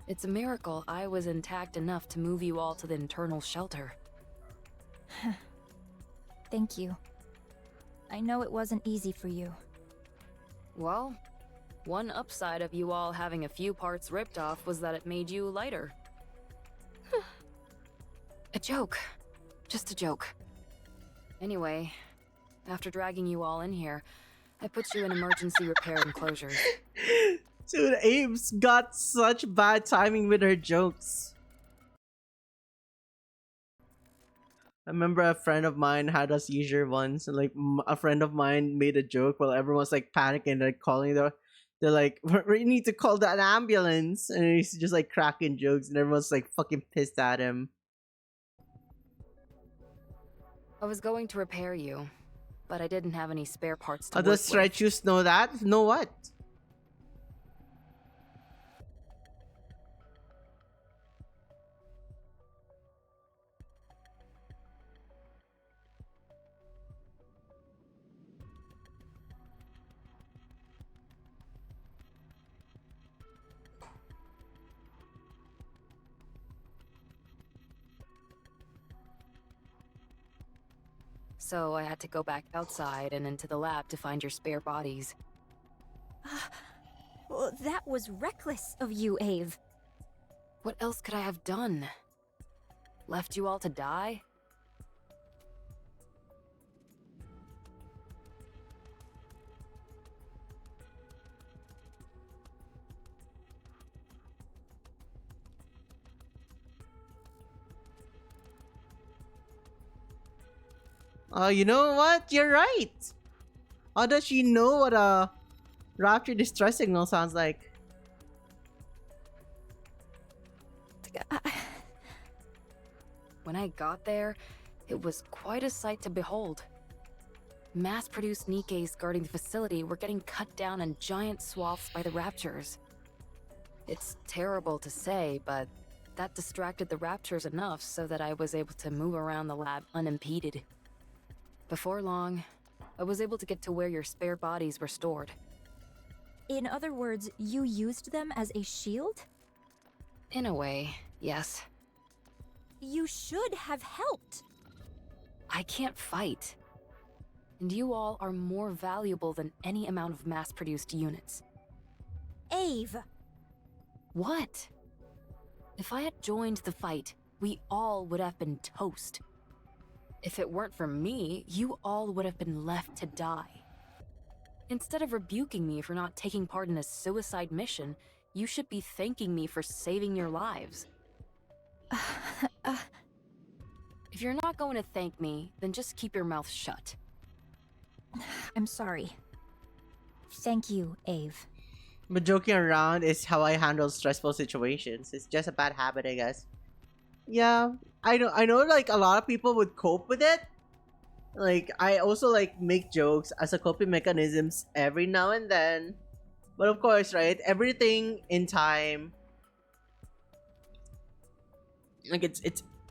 It's a miracle I was intact enough to move you all to the internal shelter. Thank you. I know it wasn't easy for you. Well, one upside of you all having a few parts ripped off was that it made you lighter. A joke. Just a joke. Anyway, after dragging you all in here, I put you in emergency repair enclosures. Dude, Abe's got such bad timing with her jokes. I remember a friend of mine had a seizure once, and like a friend of mine made a joke while everyone's like panicking, like calling they're like, "We need to call an ambulance," and he's just like cracking jokes, and everyone's like fucking pissed at him. I was going to repair you, but I didn't have any spare parts to work Does with. Stretchus know that? Know what? So I had to go back outside and into the lab to find your spare bodies. Well, that was reckless of you, Ave. What else could I have done? Left you all to die? You know what? You're right. How does she know what a rapture distress signal sounds like? When I got there, it was quite a sight to behold. Mass-produced Nikes guarding the facility were getting cut down in giant swaths by the Raptures. It's terrible to say, but that distracted the Raptures enough so that I was able to move around the lab unimpeded. Before long, I was able to get to where your spare bodies were stored. In other words, you used them as a shield? In a way, yes. You should have helped. I can't fight. And you all are more valuable than any amount of mass-produced units. Ave! What? If I had joined the fight, we all would have been toast. If it weren't for me, you all would have been left to die. Instead of rebuking me for not taking part in a suicide mission, you should be thanking me for saving your lives. If you're not going to thank me, then just keep your mouth shut. I'm sorry. Thank you, Ave. But joking around is how I handle stressful situations. It's just a bad habit, I guess. Yeah, I know like a lot of people would cope with it. Like I also like make jokes as a coping mechanisms every now and then. But of course, right? Everything in time. Like it's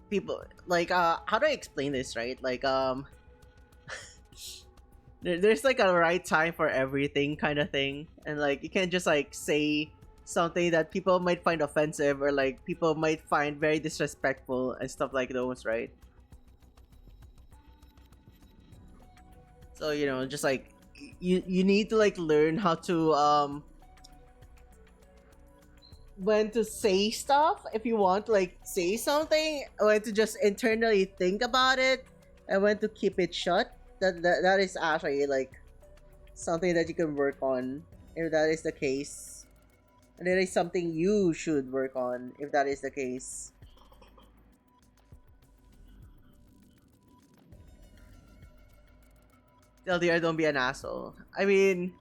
people like how do I explain this, right? Like there's like a right time for everything kind of thing, and like you can't just like say something that people might find offensive or like people might find very disrespectful and stuff like those, right? So you know, just like you need to like learn how to when to say stuff if you want to like say something, when to just internally think about it, and when to keep it shut. That is actually like something that you can work on if that is the case, and it is something you should work on if that is the case. TLDR, don't be an asshole. I mean,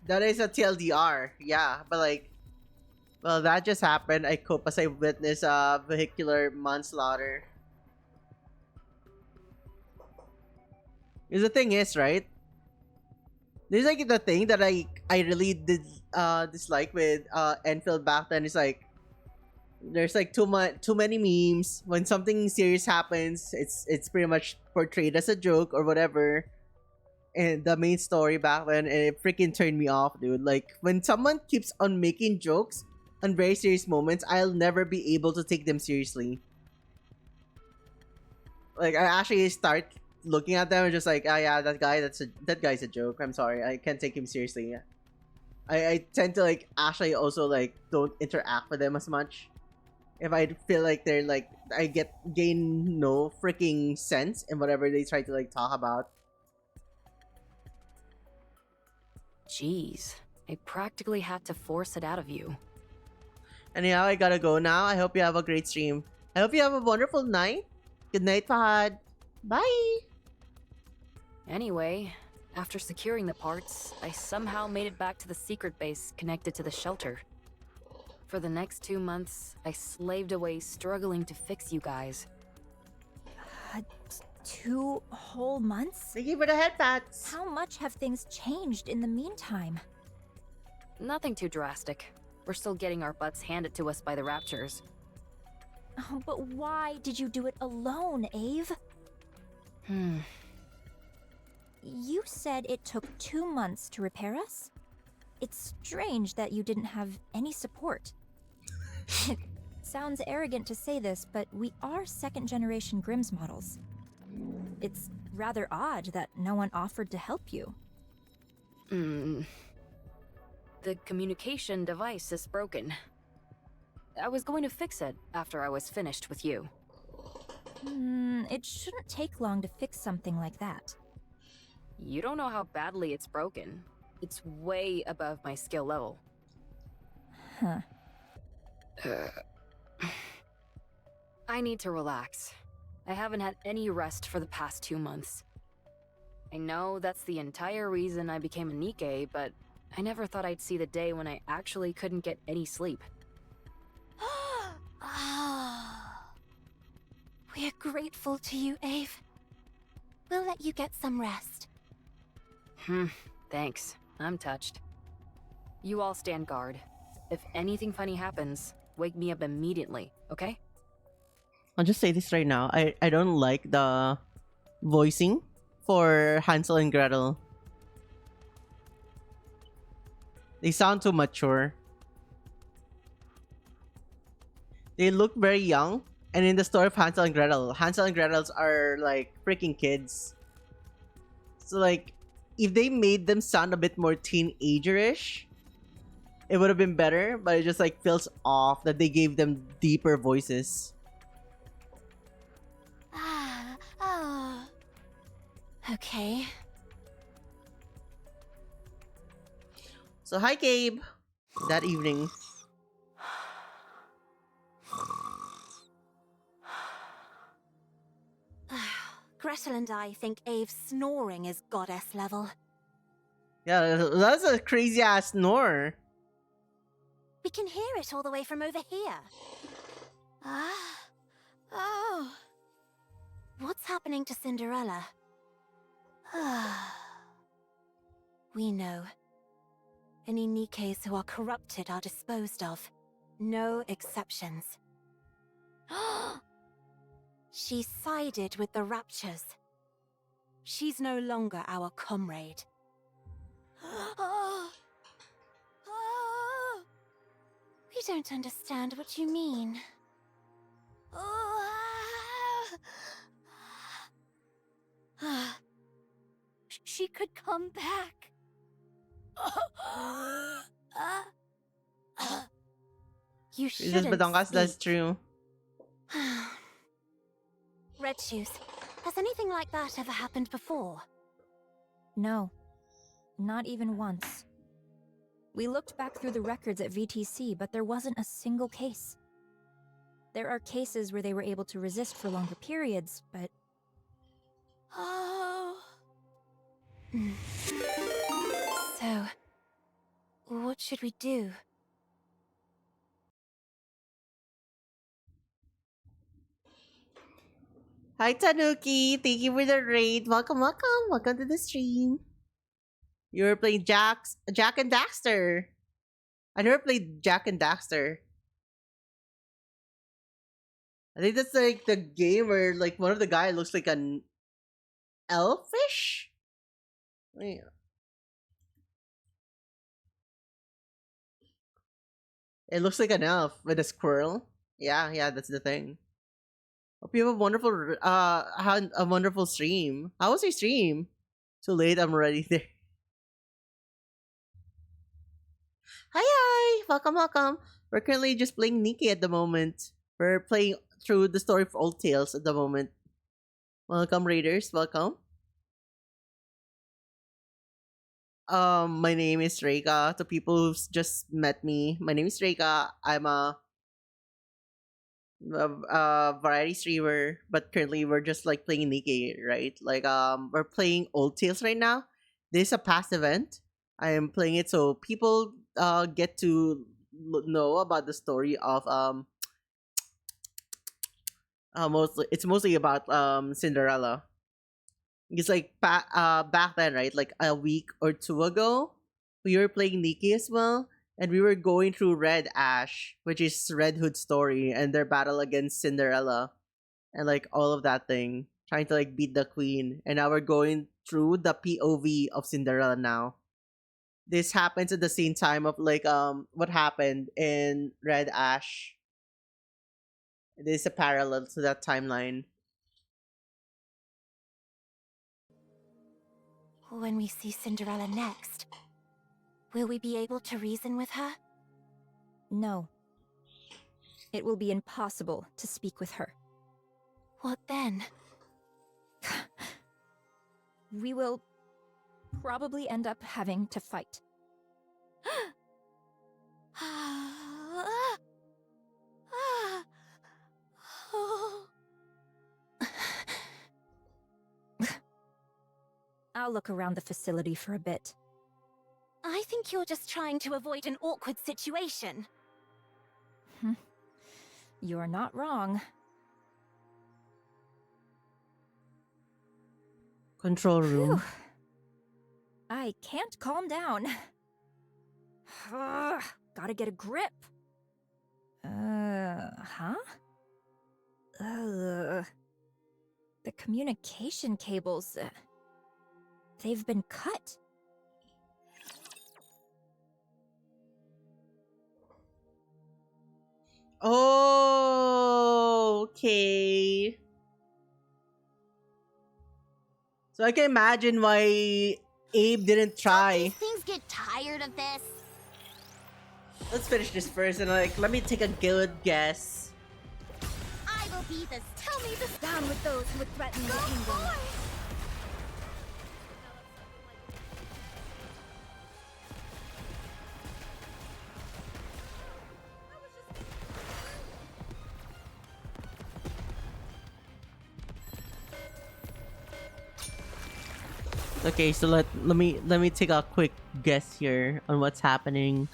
that is a TLDR, yeah, but like, well, that just happened. I cope as I witness vehicular manslaughter. Because the thing is, right? There's like the thing that I really did dislike with Enfield back then is like there's like too many memes. When something serious happens, it's pretty much portrayed as a joke or whatever. And the main story back then, and it freaking turned me off, dude. Like when someone keeps on making jokes on very serious moments, I'll never be able to take them seriously. Like I actually start looking at them and just like, oh yeah, that guy's a joke. I'm sorry, I can't take him seriously. I tend to like actually also like don't interact with them as much if I feel like they're like I gain no freaking sense in whatever they try to like talk about. Jeez, I practically had to force it out of you. Anyhow, I gotta go now. I hope you have a great stream. I hope you have a wonderful night. Good night, Fahad. Bye. Anyway, after securing the parts, I somehow made it back to the secret base connected to the shelter. For the next 2 months, I slaved away struggling to fix you guys. 2 whole months? Thank you for the head pats. How much have things changed in the meantime? Nothing too drastic. We're still getting our butts handed to us by the Raptures. Oh, but why did you do it alone, Ave? You said it took 2 months to repair us? It's strange that you didn't have any support. It sounds arrogant to say this, but we are second-generation Grimm's models. It's rather odd that no one offered to help you. The communication device is broken. I was going to fix it after I was finished with you. It shouldn't take long to fix something like that. You don't know how badly it's broken. It's way above my skill level. Huh. I need to relax. I haven't had any rest for the past 2 months. I know that's the entire reason I became a Nikkei, but I never thought I'd see the day when I actually couldn't get any sleep. We're grateful to you, Ave. We'll let you get some rest. Thanks. I'm touched. You all stand guard. If anything funny happens, wake me up immediately, okay? I'll just say this right now. I don't like the voicing for Hansel and Gretel. They sound too mature. They look very young. And in the story of Hansel and Gretel's are like freaking kids. So like, if they made them sound a bit more teenager-ish, it would have been better. But it just like feels off that they gave them deeper voices. Okay. So hi Gabe. That evening. Gretel and I think Ave's snoring is goddess level. Yeah, that's a crazy ass snore. We can hear it all the way from over here. Oh. What's happening to Cinderella? We know. Any Nikkeis who are corrupted are disposed of. No exceptions. She sided with the Raptures. She's no longer our comrade. We don't understand what you mean. She could come back. You shouldn't Batangas, that's speak. true. Red Shoes, has anything like that ever happened before? No. Not even once. We looked back through the records at VTC, but there wasn't a single case. There are cases where they were able to resist for longer periods, but... So, what should we do? Hi Tanuki, thank you for the raid. Welcome to the stream. You were playing Jack and Daxter. I never played Jack and Daxter. I think that's like the game where like one of the guy looks like an elfish. Yeah. It looks like an elf with a squirrel. Yeah, that's the thing. Hope you have a wonderful had a wonderful stream. How was your stream? Too late, I'm already there. Hi, welcome. We're currently just playing Nikki at the moment. We're playing through the story of Old Tales at the moment. Welcome, Raiders. Welcome. My name is Reika. To people who've just met me, my name is Reika. I'm a variety streamer, but currently we're just like playing Nikki, right? Like we're playing Old Tales right now. This is a past event. I am playing it so people get to know about the story of mostly about Cinderella. It's like back then, right? Like a week or two ago, we were playing Nikki as well, and we were going through Red Ash, which is Red Hood's story, and their battle against Cinderella, and like all of that thing, trying to like beat the queen. And now we're going through the POV of Cinderella now. This happens at the same time of like what happened in Red Ash. This is a parallel to that timeline. When we see Cinderella next, will we be able to reason with her? No. It will be impossible to speak with her. What then? We will probably end up having to fight. I'll look around the facility for a bit. I think you're just trying to avoid an awkward situation. You're not wrong. Control room. Phew. I can't calm down. Gotta get a grip. Huh? The communication cables, they've been cut. Oh, okay. So I can imagine why Abe didn't try. These things get tired of this. Let's finish this first and let me take a good guess. I will be this. Tell me this. Down with those who would threaten the kingdom. Okay, so let me take a quick guess here on what's happening.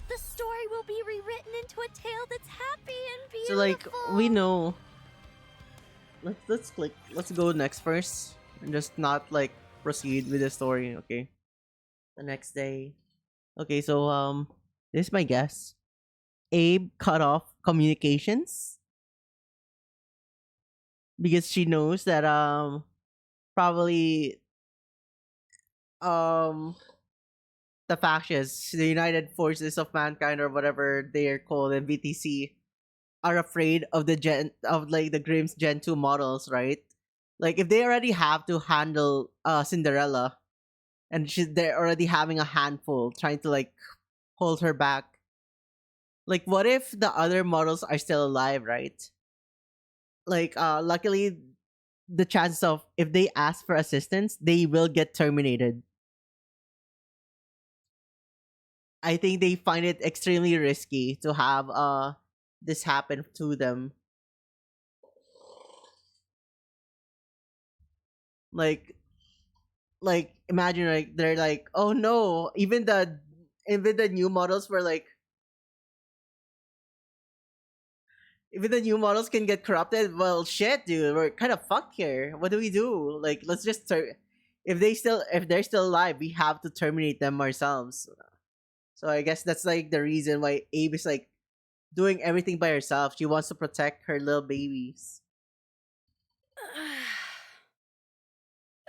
The story will be rewritten into a tale that's happy and So beautiful. we know. Let's go next first and just not proceed with the story. Okay. The next day. Okay, so this is my guess. Abe cut off communications because she knows that probably the fascists, the United Forces of Mankind or whatever they are called in VTC, are afraid of the Grimm's Gen 2 models, right? Like if they already have to handle Cinderella and they're already having a handful trying to hold her back. Like what if the other models are still alive, right? Luckily the chances of if they ask for assistance, they will get terminated. I think they find it extremely risky to have this happen to them. Like imagine they're like, oh no, even the new models were even the new models can get corrupted. Well, shit, dude, we're kind of fucked here. What do we do? Let's just if they're still alive, we have to terminate them ourselves. So I guess that's the reason why Abe is doing everything by herself. She wants to protect her little babies.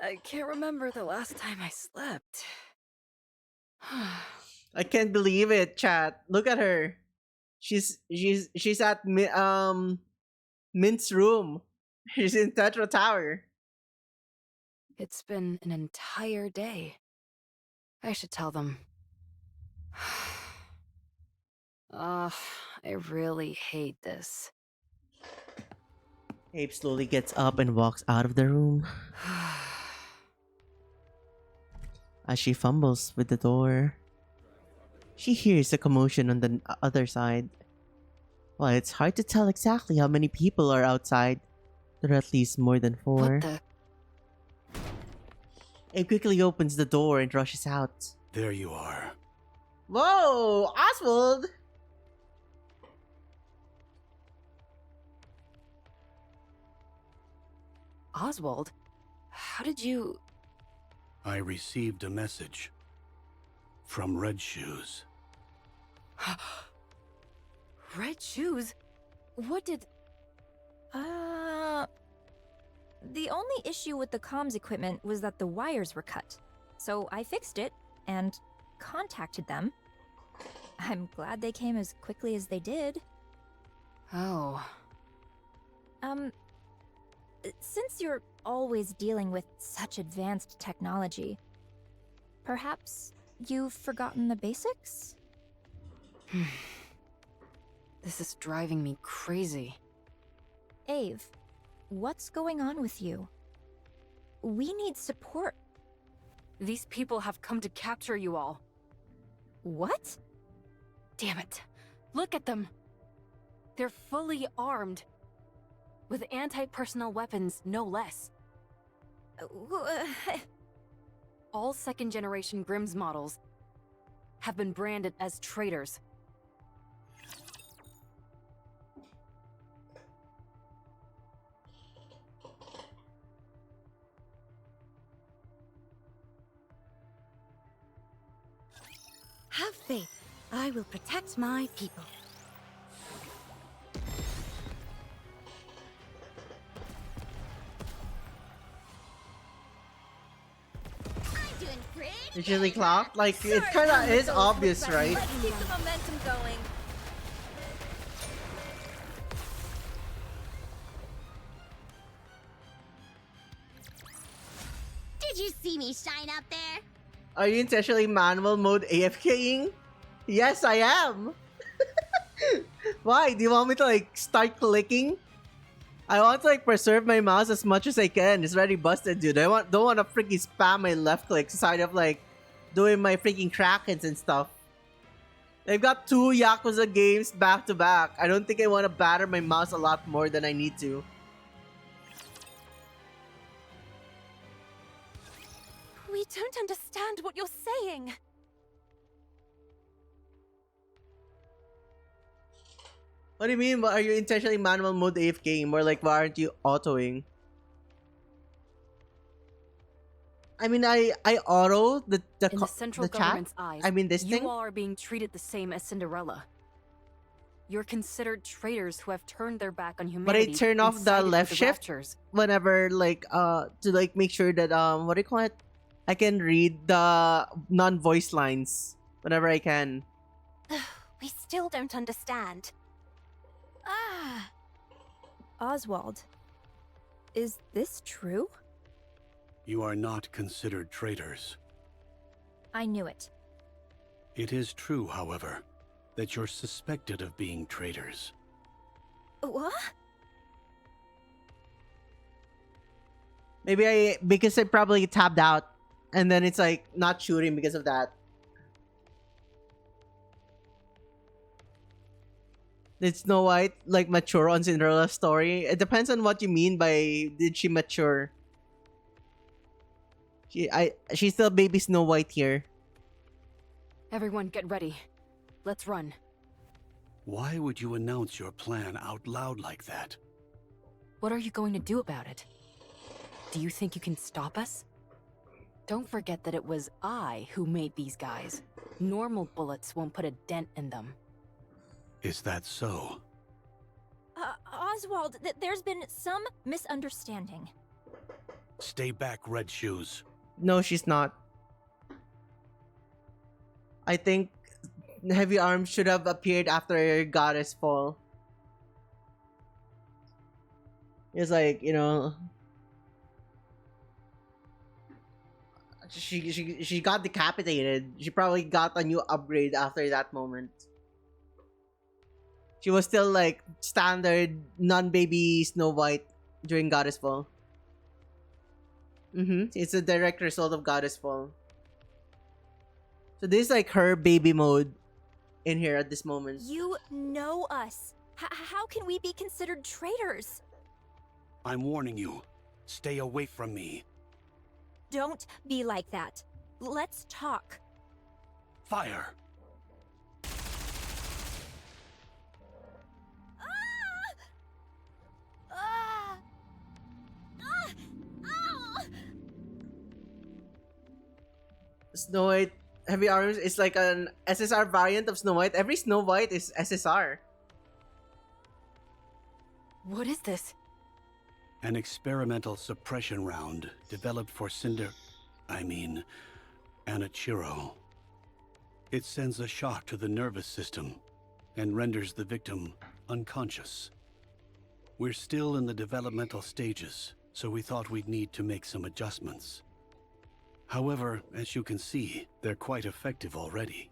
I can't remember the last time I slept. I can't believe it, chat. Look at her. She's at Mint's room. She's in Tetra Tower. It's been an entire day. I should tell them. I really hate this. Abe slowly gets up and walks out of the room. As she fumbles with the door, she hears a commotion on the other side. While it's hard to tell exactly how many people are outside, there are at least more than 4. What the? Abe quickly opens the door and rushes out. There you are. Whoa, Oswald! Oswald? How did you... I received a message from Red Shoes. Red Shoes? What did... The only issue with the comms equipment was that the wires were cut. So I fixed it and contacted them. I'm glad they came as quickly as they did. Oh. Since you're always dealing with such advanced technology, perhaps you've forgotten the basics? This is driving me crazy. Ave, what's going on with you? We need support. These people have come to capture you all. What? Damn it. Look at them. They're fully armed. With anti-personnel weapons, no less. All second-generation Grimm's models have been branded as traitors. Have faith. I will protect my people. I'm doing pretty. Usually clocked? Like, it kinda is obvious, right? Let's keep the momentum going. Did you see me shine up there? Are you intentionally manual mode AFKing? Yes, I am! Why? Do you want me to, like, start clicking? I want to, like, preserve my mouse as much as I can. It's already busted, dude. Don't want to freaking spam my left click instead of, like, doing my freaking Krakens and stuff. They've got 2 Yakuza games back to back. I don't think I want to batter my mouse a lot more than I need to. We don't understand what you're saying. What do you mean? Are you intentionally manual mode AFKing? More like, why aren't you autoing? I mean, I auto the In the central chat. government's eyes, I mean, this you thing. all are being treated the same as Cinderella. You're considered traitors who have turned their back on But I humanity. turn off and the sided with left the shift Raptures. whenever, like, to, like, make sure that, what do you call it? I can read the non-voice lines whenever I can. We still don't understand. Ah! Oswald, is this true? You are not considered traitors. I knew it. It is true, however, that you're suspected of being traitors. What? Maybe because I probably tabbed out, and then it's like not shooting because of that. Did Snow White like mature on Cinderella's story? It depends on what you mean by did she mature. She's still baby Snow White here. Everyone get ready. Let's run. Why would you announce your plan out loud like that? What are you going to do about it? Do you think you can stop us? Don't forget that it was I who made these guys. Normal bullets won't put a dent in them. Is that so? Oswald, there's been some misunderstanding. Stay back, Red Shoes. No, she's not. I think Heavy Arms should have appeared after Goddess Fall. It's like, you know, she got decapitated. She probably got a new upgrade after that moment. She was still like standard non-baby Snow White during Goddess Fall. It's a direct result of Goddess Fall. So this is like her baby mode in here at this moment. You know us. How can we be considered traitors? I'm warning you. Stay away from me. Don't be like that. Let's talk. Fire! Snow White Heavy Arms is like an SSR variant of Snow White. Every Snow White is SSR. What is this? An experimental suppression round developed for Anichiro. It sends a shock to the nervous system and renders the victim unconscious. We're still in the developmental stages, so we thought we'd need to make some adjustments. However, as you can see, they're quite effective already.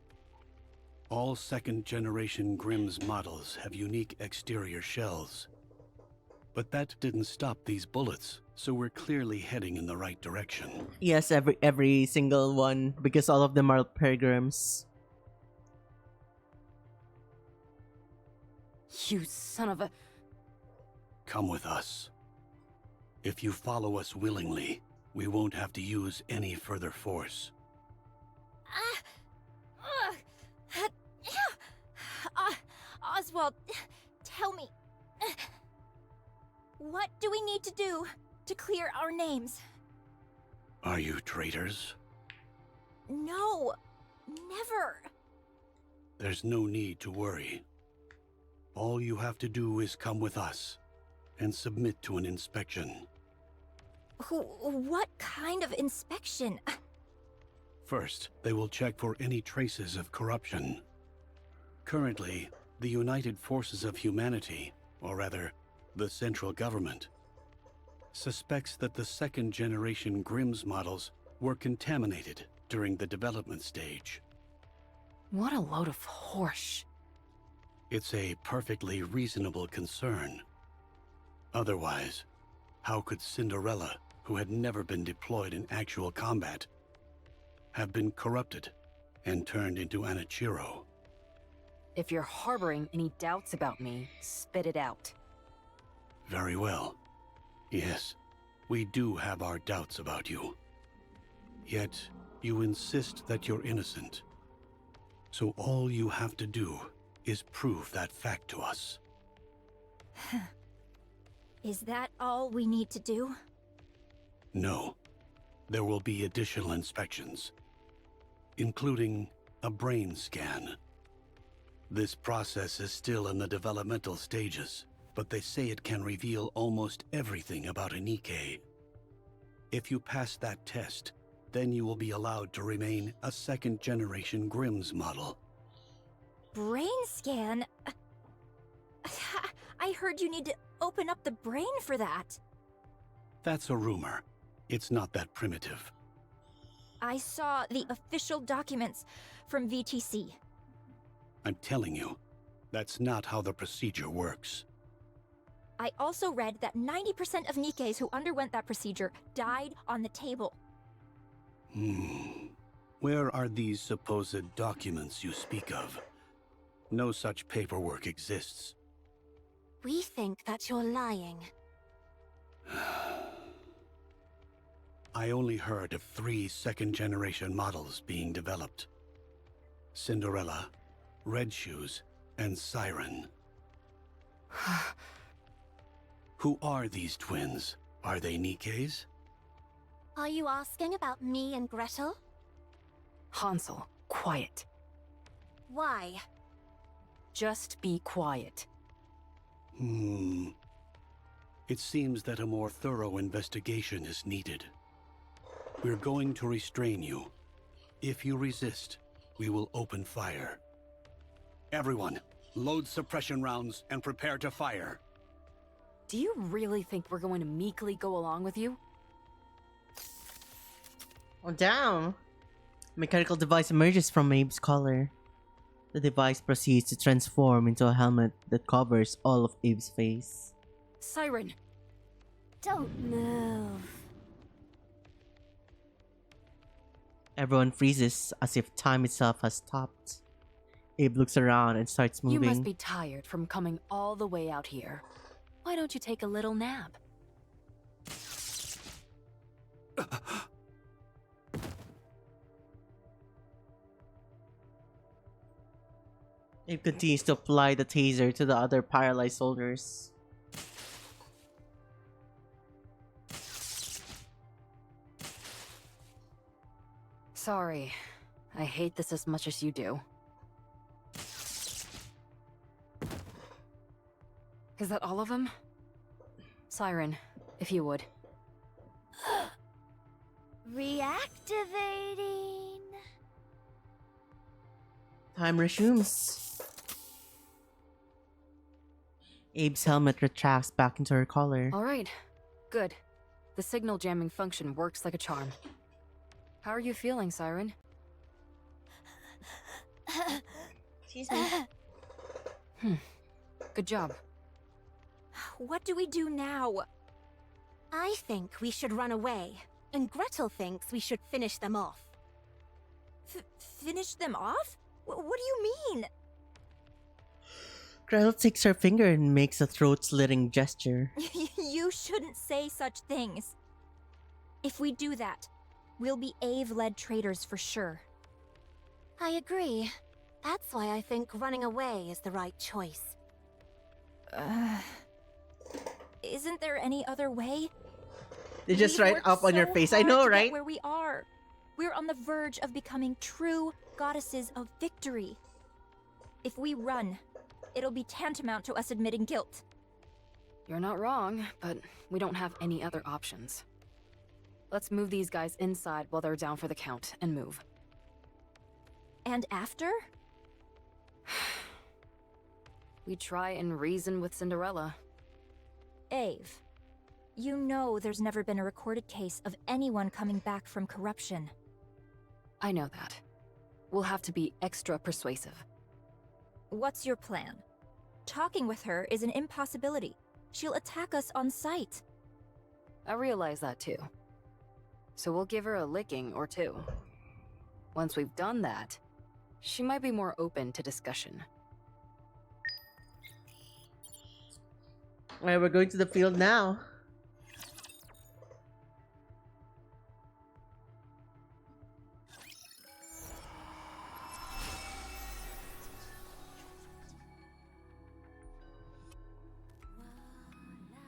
All second-generation Grimm's models have unique exterior shells. But that didn't stop these bullets, so we're clearly heading in the right direction. Yes, every single one, because all of them are pilgrims. You son of a... Come with us. If you follow us willingly, we won't have to use any further force. Oswald, tell me, what do we need to do to clear our names? Are you traitors? No, never. There's no need to worry. All you have to do is come with us and submit to an inspection. What kind of inspection? First, they will check for any traces of corruption. Currently, the United Forces of Humanity, or rather, the central government, suspects that the second-generation Grimm's models were contaminated during the development stage. What a load of horse. It's a perfectly reasonable concern. Otherwise, how could Cinderella, who had never been deployed in actual combat, have been corrupted and turned into Anichiro? If you're harboring any doubts about me, spit it out. Very well. Yes, we do have our doubts about you. Yet, you insist that you're innocent. So all you have to do is prove that fact to us. Is that all we need to do? No. There will be additional inspections, including a brain scan. This process is still in the developmental stages, but they say it can reveal almost everything about a Nikkei. If you pass that test, then you will be allowed to remain a second-generation Grimm's model. Brain scan? I heard you need to open up the brain for that. That's a rumor. It's not that primitive. I saw the official documents from VTC. I'm telling you, that's not how the procedure works. I also read that 90% of Nikkeis who underwent that procedure died on the table. Where are these supposed documents you speak of? No such paperwork exists. We think that you're lying. I only heard of 3 second-generation models being developed. Cinderella, Red Shoes, and Siren. Who are these twins? Are they Nikkeis? Are you asking about me and Gretel? Hansel, quiet. Why? Just be quiet. It seems that a more thorough investigation is needed. We're going to restrain you. If you resist, we will open fire. Everyone, load suppression rounds and prepare to fire. Do you really think we're going to meekly go along with you? Oh, damn! Mechanical device emerges from Abe's collar. The device proceeds to transform into a helmet that covers all of Abe's face. Siren! Don't move. Everyone freezes as if time itself has stopped. Abe looks around and starts moving. You must be tired from coming all the way out here. Why don't you take a little nap? Abe continues to apply the taser to the other paralyzed soldiers. Sorry. I hate this as much as you do. Is that all of them? Siren, if you would. Reactivating. Time resumes. Abe's helmet retracts back into her collar. Alright, good. The signal jamming function works like a charm. How are you feeling, Siren? Excuse me. Good job. What do we do now? I think we should run away, and Gretel thinks we should finish them off. Finish them off? What do you mean? Gretel takes her finger and makes a throat-slitting gesture. You shouldn't say such things. If we do that, we'll be Ave-led traitors for sure. I agree. That's why I think running away is the right choice. Isn't there any other way? They just We've right worked up on your so face. I hard know, to get right? where we are. We're on the verge of becoming true goddesses of victory. If we run, it'll be tantamount to us admitting guilt. You're not wrong, but we don't have any other options. Let's move these guys inside while they're down for the count, and move. And after? We try and reason with Cinderella. Ave, you know there's never been a recorded case of anyone coming back from corruption. I know that. We'll have to be extra persuasive. What's your plan? Talking with her is an impossibility. She'll attack us on sight. I realize that too. So we'll give her a licking or two. Once we've done that, she might be more open to discussion. Alright, we're going to the field now.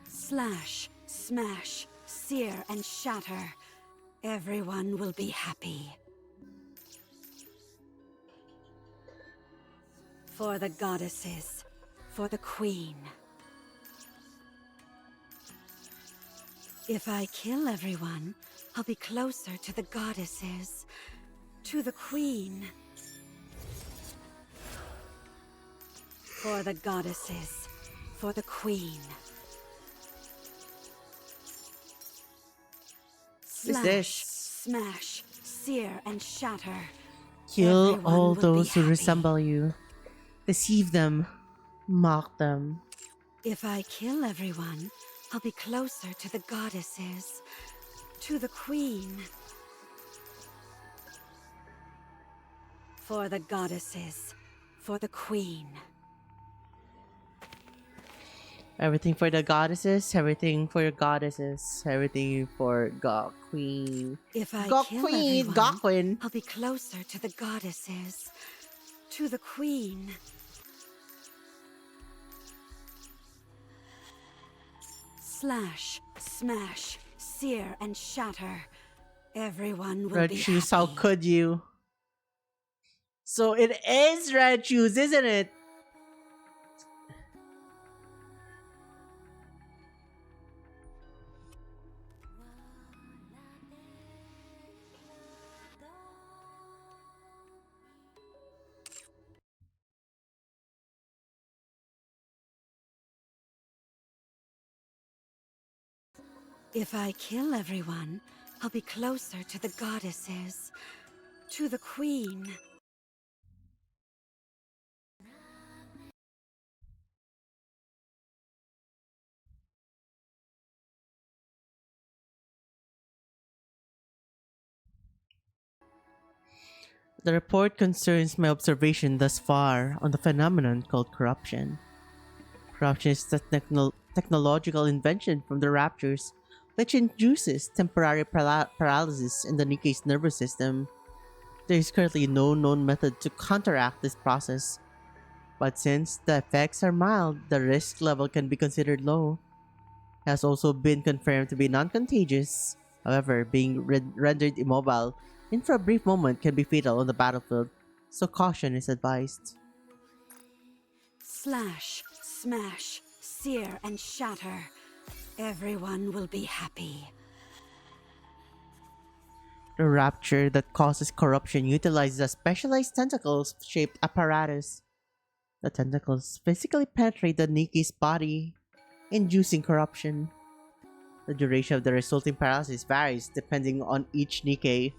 Slash, smash, sear, and shatter. Everyone will be happy. For the goddesses, for the queen. If I kill everyone, I'll be closer to the goddesses, to the queen. For the goddesses, for the queen. Who's Slash, this? smash, sear, and shatter. Kill Everyone all will be those who happy. resemble you. Deceive them. Mock them. If I kill everyone, I'll be closer to the goddesses, to the queen. For the goddesses, for the queen. Everything for the goddesses, everything for your goddesses, everything for God Queen. If I God kill Queen, everyone, God Queen. I'll be closer to the goddesses, to the queen. Slash, smash, sear, and shatter. Everyone will Red be shoes, happy. how could you? So it is red shoes, isn't it? If I kill everyone, I'll be closer to the goddesses, to the queen. The report concerns my observation thus far on the phenomenon called corruption. Corruption is a technological invention from the Raptures which induces temporary paralysis in the Nikkei's nervous system. There is currently no known method to counteract this process, but since the effects are mild, the risk level can be considered low. It has also been confirmed to be non-contagious. However, being rendered immobile in for a brief moment can be fatal on the battlefield, so caution is advised. Slash, smash, sear, and shatter. Everyone will be happy. The rapture that causes corruption utilizes a specialized tentacles-shaped apparatus. The tentacles physically penetrate the Nikkei's body, inducing corruption. The duration of the resulting paralysis varies depending on each Nikkei,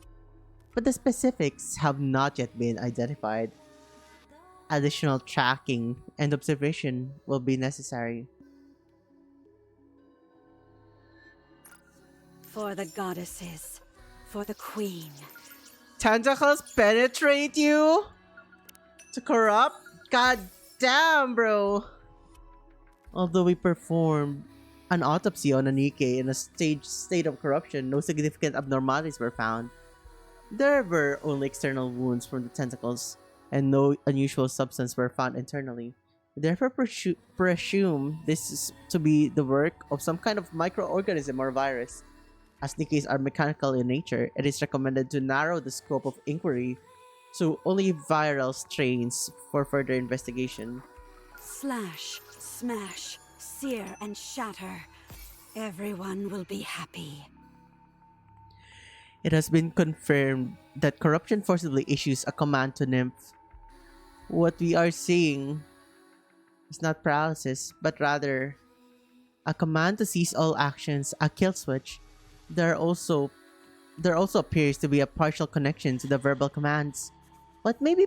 but the specifics have not yet been identified. Additional tracking and observation will be necessary. For the goddesses, for the queen. Tentacles penetrate you? To corrupt? God damn, bro. Although we performed an autopsy on Anike in a state of corruption, no significant abnormalities were found. There were only external wounds from the tentacles, and no unusual substance were found internally. We therefore presume this is to be the work of some kind of microorganism or virus. As Nikkeis are mechanical in nature, it is recommended to narrow the scope of inquiry to only viral strains for further investigation. Slash, smash, sear, and shatter. Everyone will be happy. It has been confirmed that corruption forcibly issues a command to Nymph. What we are seeing is not paralysis, but rather a command to cease all actions, a kill switch. There also appears to be a partial connection to the verbal commands, but may be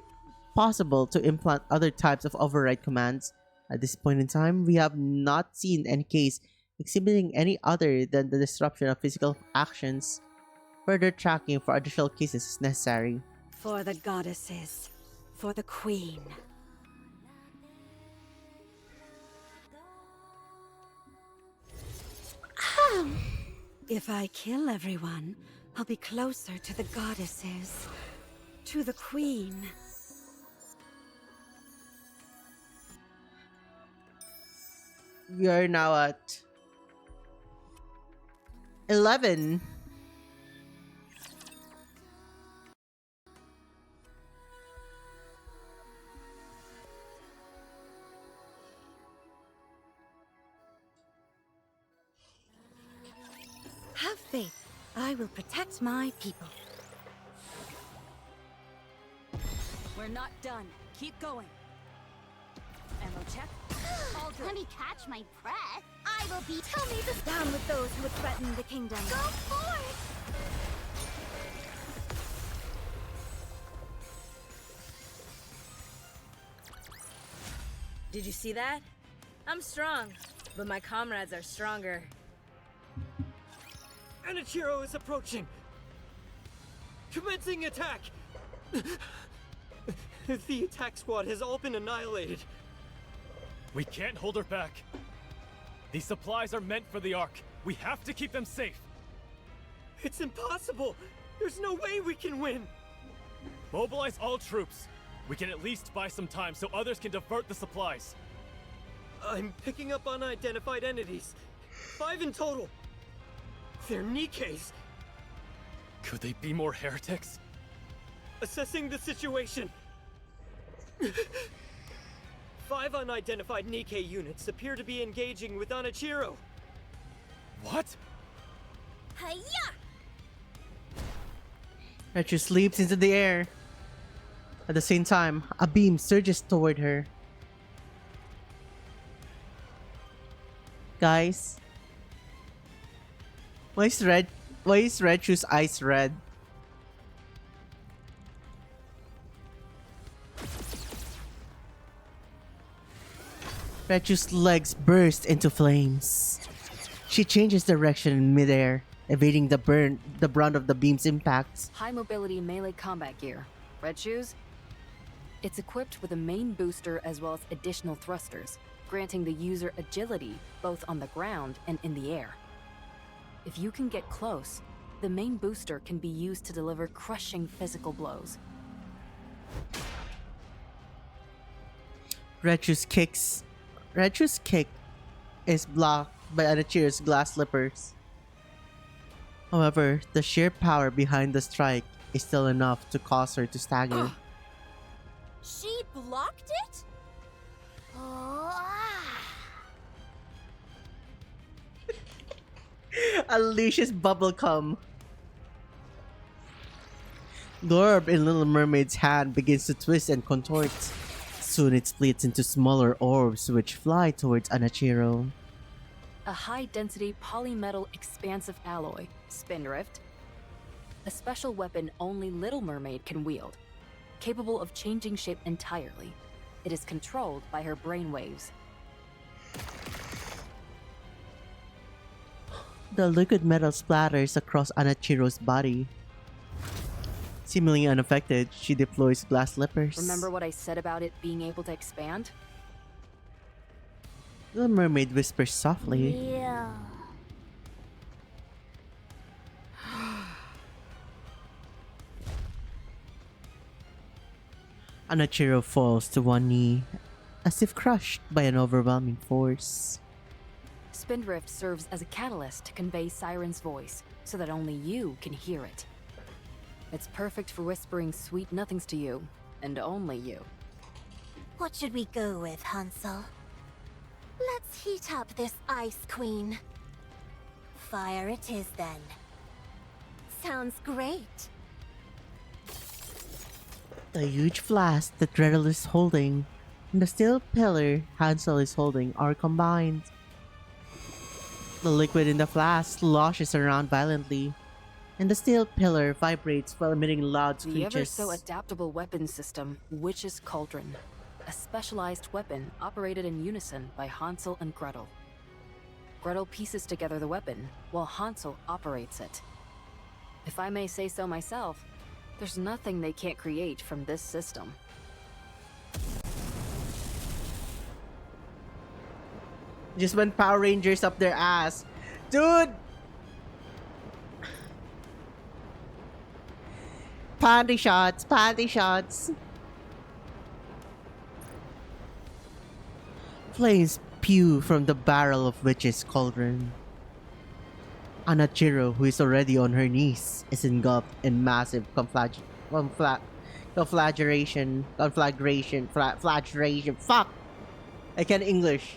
possible to implant other types of override commands. At this point in time, we have not seen any case exhibiting any other than the disruption of physical actions. Further tracking for additional cases is necessary. For the goddesses. For the queen. If I kill everyone, I'll be closer to the goddesses. To the queen. We are now at 11. Have faith. I will protect my people. We're not done. Keep going. Ammo check. Let me catch my breath. I will be. Tell me this. Down with those who would threaten the kingdom. Go forth! Did you see that? I'm strong, but my comrades are stronger. Anichiro is approaching! Commencing attack! The attack squad has all been annihilated. We can't hold her back. These supplies are meant for the Ark. We have to keep them safe. It's impossible! There's no way we can win! Mobilize all troops. We can at least buy some time so others can divert the supplies. I'm picking up unidentified entities. 5 in total. They're Nikkeis. Could they be more heretics? Assessing the situation. 5 unidentified Nikkei units appear to be engaging with Anichiro. What? Hiya! Retrus leaps into the air. At the same time, a beam surges toward her. Guys, why is Retrus' eyes red? Retrus' legs burst into flames. She changes direction in midair, evading the brunt of the beam's impacts. High mobility melee combat gear. Red shoes? It's equipped with a main booster as well as additional thrusters, granting the user agility both on the ground and in the air. If you can get close, the main booster can be used to deliver crushing physical blows. Retrus' kick is blocked by Anichiro's glass slippers. However, the sheer power behind the strike is still enough to cause her to stagger. She blocked it? Unleashes bubblegum. The orb in Little Mermaid's hand begins to twist and contort. Soon it splits into smaller orbs which fly towards Anichiro. A high-density polymetal expansive alloy, Spindrift. A special weapon only Little Mermaid can wield, capable of changing shape entirely. It is controlled by her brainwaves. The liquid metal splatters across Anichiro's body. Seemingly unaffected, she deploys glass slippers. Remember what I said about it being able to expand? The mermaid whispers softly. Yeah. Anachiro falls to one knee, as if crushed by an overwhelming force. Spindrift serves as a catalyst to convey Siren's voice, so that only you can hear it. It's perfect for whispering sweet nothings to you, and only you. What should we go with, Hansel? Let's heat up this Ice Queen. Fire it is, then. Sounds great. The huge flask that Gretel is holding and the steel pillar Hansel is holding are combined. The liquid in the flask sloshes around violently, and the steel pillar vibrates while emitting loud The screeches. ever so adaptable weapon system, Witch's Cauldron. A specialized weapon operated in unison by Hansel and Gretel. Gretel pieces together the weapon, while Hansel operates it. If I may say so myself, there's nothing they can't create from this system. Just went Power Rangers up their ass. Dude! Panty shots, panty shots. Flames spew from the barrel of Witch's Cauldron. Anachiro, who is already on her knees, is engulfed in massive conflagration. Fuck! I can't English.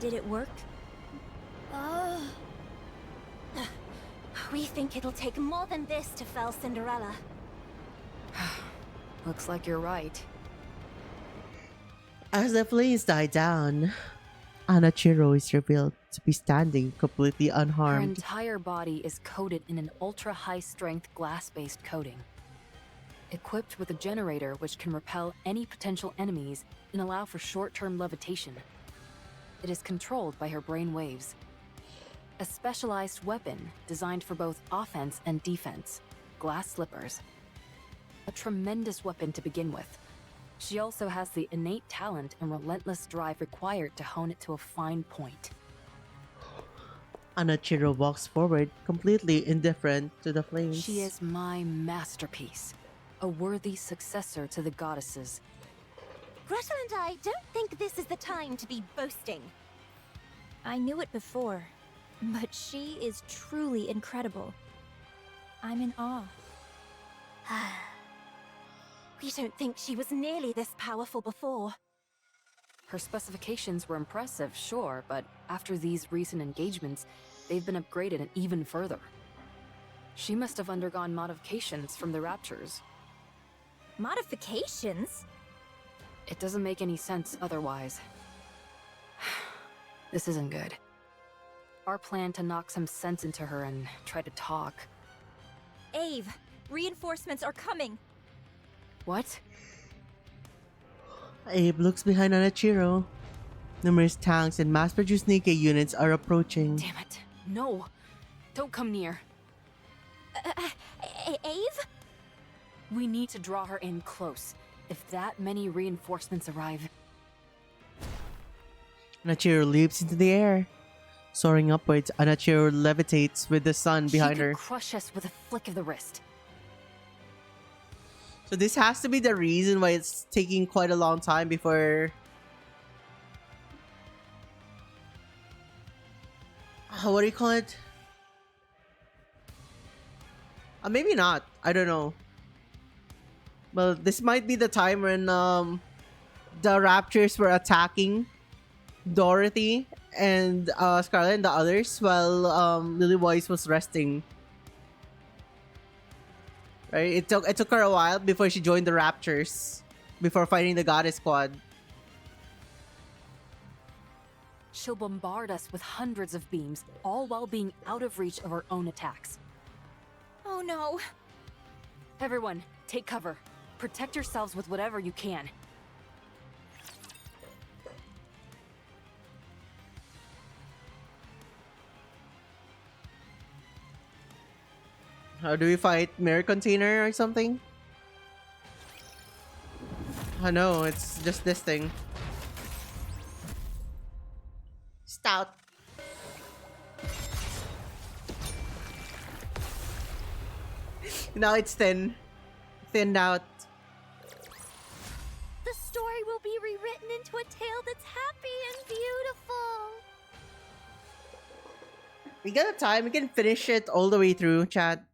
Did it work? We think it'll take more than this to fell Cinderella. Looks like you're right. As the flames die down, Anachiro is revealed to be standing completely Her unharmed. entire body is coated in an ultra-high-strength glass-based coating. Equipped with a generator which can repel any potential enemies and allow for short-term levitation. It is controlled by her brain waves. A specialized weapon designed for both offense and defense, glass slippers. A tremendous weapon to begin with. She also has the innate talent and relentless drive required to hone it to a fine point. Anachiro walks forward, completely indifferent to the flames. She is my masterpiece, a worthy successor to the goddesses. Gretel and I don't think this is the time to be boasting. I knew it before, but she is truly incredible. I'm in awe. We don't think she was nearly this powerful before. Her specifications were impressive, sure, but after these recent engagements, they've been upgraded even further. She must have undergone modifications from the Raptures. Modifications? It doesn't make any sense otherwise. This isn't good. Our plan to knock some sense into her and try to talk. Ave, reinforcements are coming. What? Abe looks behind Anachiro. Numerous tanks and mass-produced Nikkei units are approaching. Damn it. No. Don't come near. Ave? We need to draw her in close. If that many reinforcements arrive... Anachiro leaps into the air. Soaring upwards, Anachiro levitates with the sun behind she her. could crush us with a flick of the wrist. So this has to be the reason why it's taking quite a long time before... What do you call it? Maybe not. I don't know. Well, this might be the time when the Raptors were attacking Dorothy and Scarlet and the others while Lily Voice was resting. Right? It took her a while before she joined the Raptors, before fighting the Goddess Squad. She'll bombard us with hundreds of beams, all while being out of reach of her own attacks. Oh no. Everyone, take cover. Protect yourselves with whatever you can. How do we fight? Mirror container or something? Oh no, it's just this thing. Now it's thinned out. The story will be rewritten into a tale that's happy and beautiful. We got time. We can finish it all the way through, chat.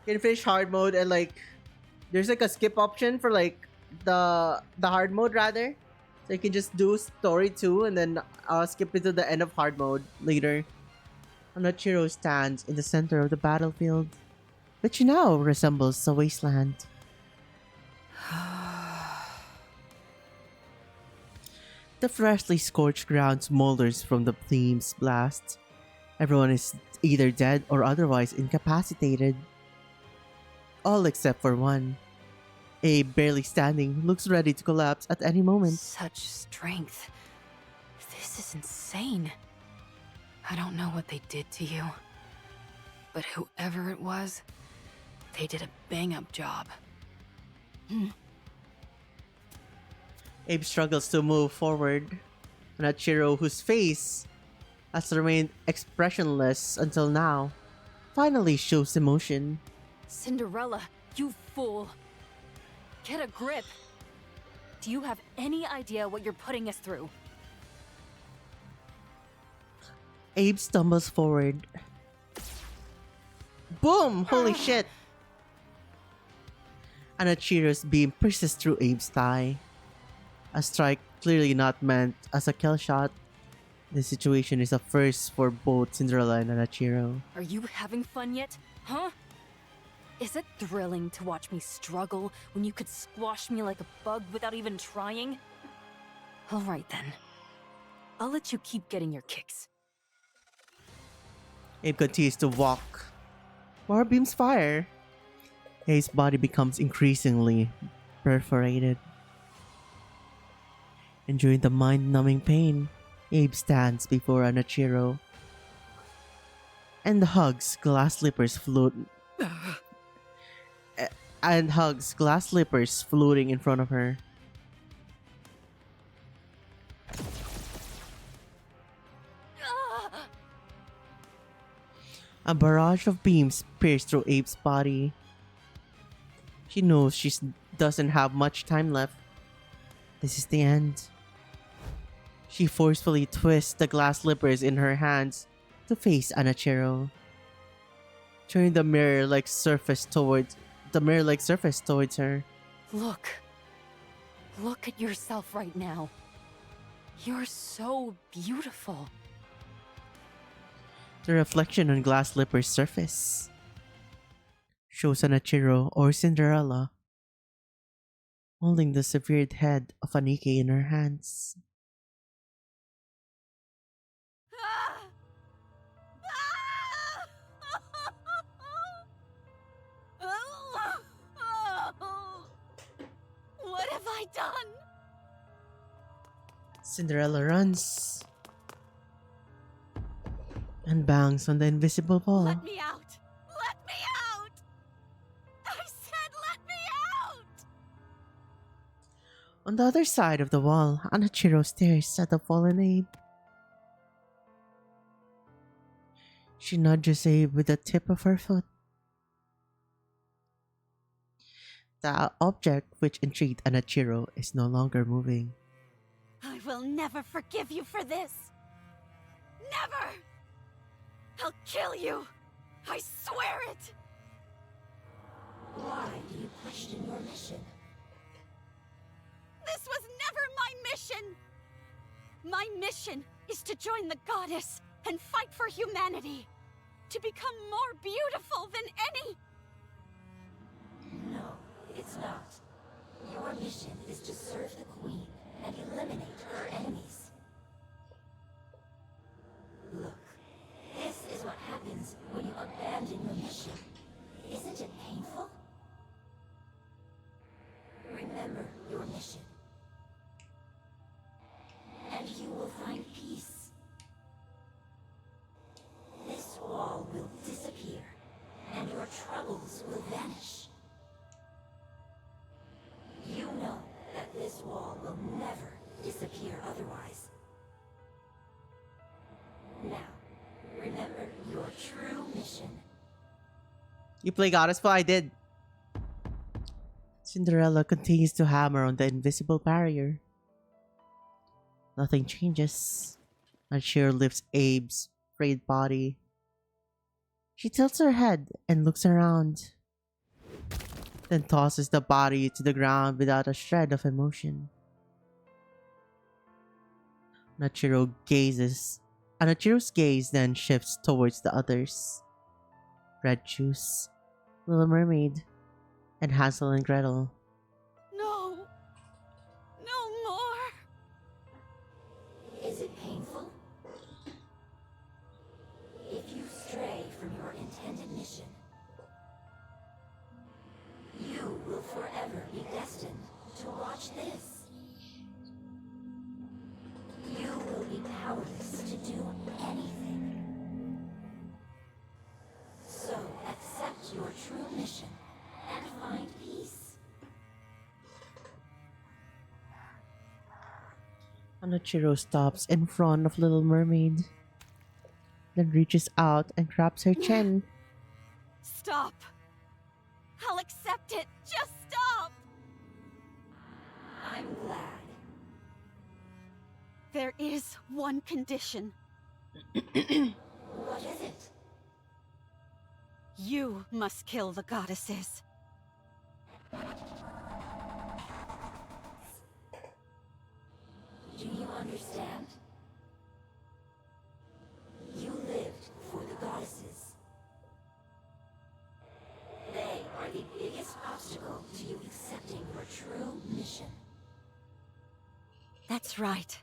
You can finish hard mode and like, there's like a skip option for like the hard mode rather. So you can just do story 2 and then skip it to the end of hard mode later. Onachiro stands in the center of the battlefield, which now resembles a wasteland. The freshly scorched ground smolders from the flames blast. Everyone is either dead or otherwise incapacitated. All except for one. Abe, barely standing, looks ready to collapse at any moment. Such strength. This is insane. I don't know what they did to you, but whoever it was, they did a bang-up job. Abe struggles to move forward. Onachiro, whose face has remained expressionless until now, finally shows emotion. Cinderella, you fool! Get a grip! Do you have any idea what you're putting us through? Abe stumbles forward. Boom! Holy shit! Onachiro's beam pierces through Abe's thigh. A strike clearly not meant as a kill shot. This situation is a first for both Cinderella and Onachiro. Are you having fun yet? Huh? Is it thrilling to watch me struggle when you could squash me like a bug without even trying? Alright then. I'll let you keep getting your kicks. Abe continues to walk. More beams fire. Abe's body becomes increasingly perforated. Enjoying the mind-numbing pain, Abe stands before Onachiro and hugs glass slippers floating in front of her. A barrage of beams pierce through Abe's body. She knows she doesn't have much time left. This is the end. She forcefully twists the glass slippers in her hands to face Onachiro, turning the mirror-like surface towards her. Look. Look at yourself right now. You're so beautiful. The reflection on glass slipper's surface shows Onachiro or Cinderella holding the severed head of Anike in her hands. What have I done? Cinderella runs and bangs on the invisible wall. Let me out! Let me out! I said let me out! On the other side of the wall, Onachiro stares at the fallen Abe. She nudges Abe with the tip of her foot. The object which intrigued Onachiro is no longer moving. I will never forgive you for this! Never! I'll kill you! I swear it! Why do you question your mission? This was never my mission! My mission is to join the goddess and fight for humanity! To become more beautiful than any... No, it's not. Your mission is to serve the Queen and eliminate her enemies. Look, this is what happens when you abandon your mission. Isn't it painful? Remember your mission. And you will find peace. This wall will disappear, and your troubles will vanish. You know that this wall will never disappear otherwise. Now, remember your true mission. You play Goddess? Well, I did. Cinderella continues to hammer on the invisible barrier. Nothing changes. Nachiro lifts Abe's frayed body. She tilts her head and looks around, then tosses the body to the ground without a shred of emotion. Nachiro's gaze then shifts towards the others. Red Juice, Little Mermaid, and Hansel and Gretel. No! No more! Is it painful? If you stray from your intended mission, you will forever be destined to watch this. You will be powerless to do anything. So accept your true mission and find peace. Anachiro stops in front of Little Mermaid, then reaches out and grabs her chin. Stop! I'll accept it! Just stop! I'm glad. There is one condition. What is it? You must kill the goddesses. Do you understand? You lived for the goddesses. They are the biggest obstacle to you accepting your true mission. That's right.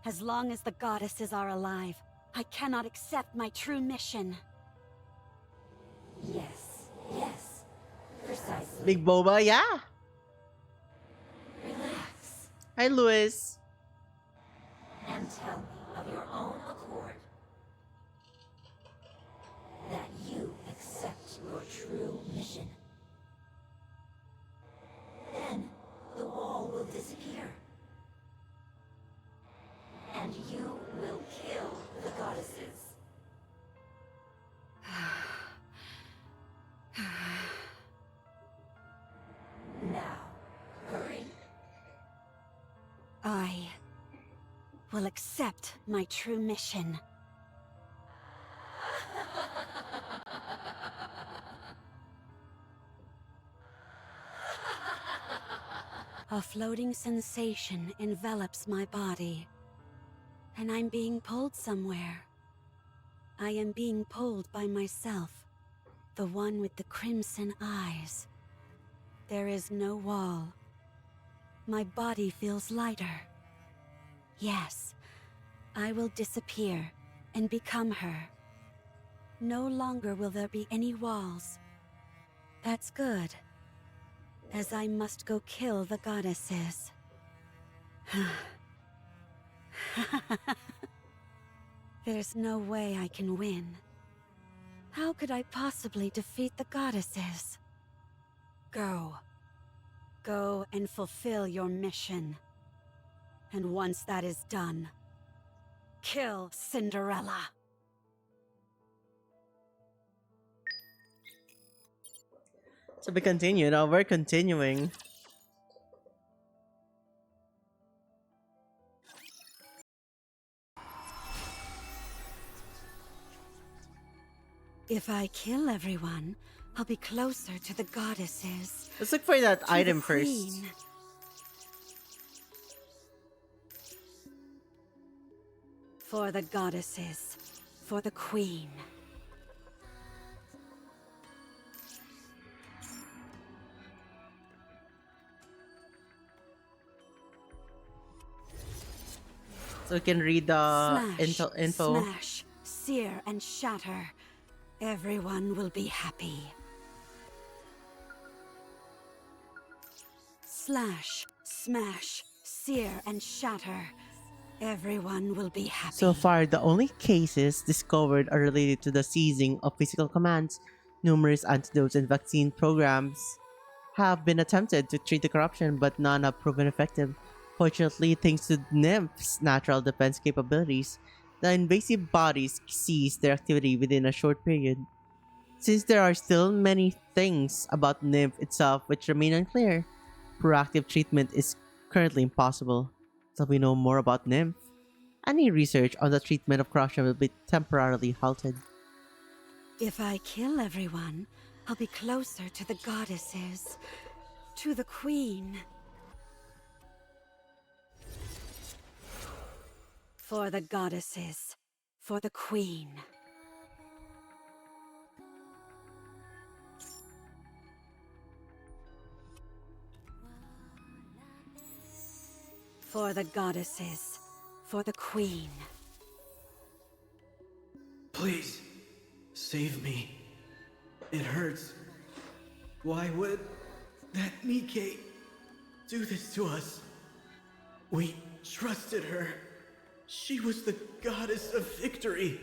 As long as the goddesses are alive, I cannot accept my true mission. Yes, yes. Precisely. Big Boba, yeah. Relax. Hi, Louis. And tell me of your own accord that you accept your true mission. Then the wall will disappear. And you will kill the goddesses. Now, hurry. I will accept my true mission. A floating sensation envelops my body, and I'm being pulled somewhere. I am being pulled by myself, the one with the crimson eyes. There is no wall. My body feels lighter. Yes, I will disappear and become her. No longer will there be any walls. That's good, as I must go kill the goddesses. There's no way I can win. How could I possibly defeat the goddesses? Go. Go and fulfill your mission. And once that is done, kill Cinderella. So we continue. Now we're continuing. If I kill everyone, I'll be closer to the goddesses. Let's look for that To item the first. queen. For the goddesses. For the queen. So we can read the Slash, info. Smash, sear, and shatter. Everyone will be happy. Slash, smash, sear, and shatter. Everyone will be happy. So far, the only cases discovered are related to the seizing of physical commands. Numerous antidotes and vaccine programs have been attempted to treat the corruption, but none have proven effective. Fortunately, thanks to Nymph's natural defense capabilities, the invasive bodies cease their activity within a short period. Since there are still many things about Nymph itself which remain unclear, proactive treatment is currently impossible. Till we know more about Nymph, any research on the treatment of corruption will be temporarily halted. If I kill everyone, I'll be closer to the goddesses, to the queen. For the goddesses, for the queen. For the goddesses, for the queen. Please, save me. It hurts. Why would that Nikke do this to us? We trusted her. She was the goddess of victory.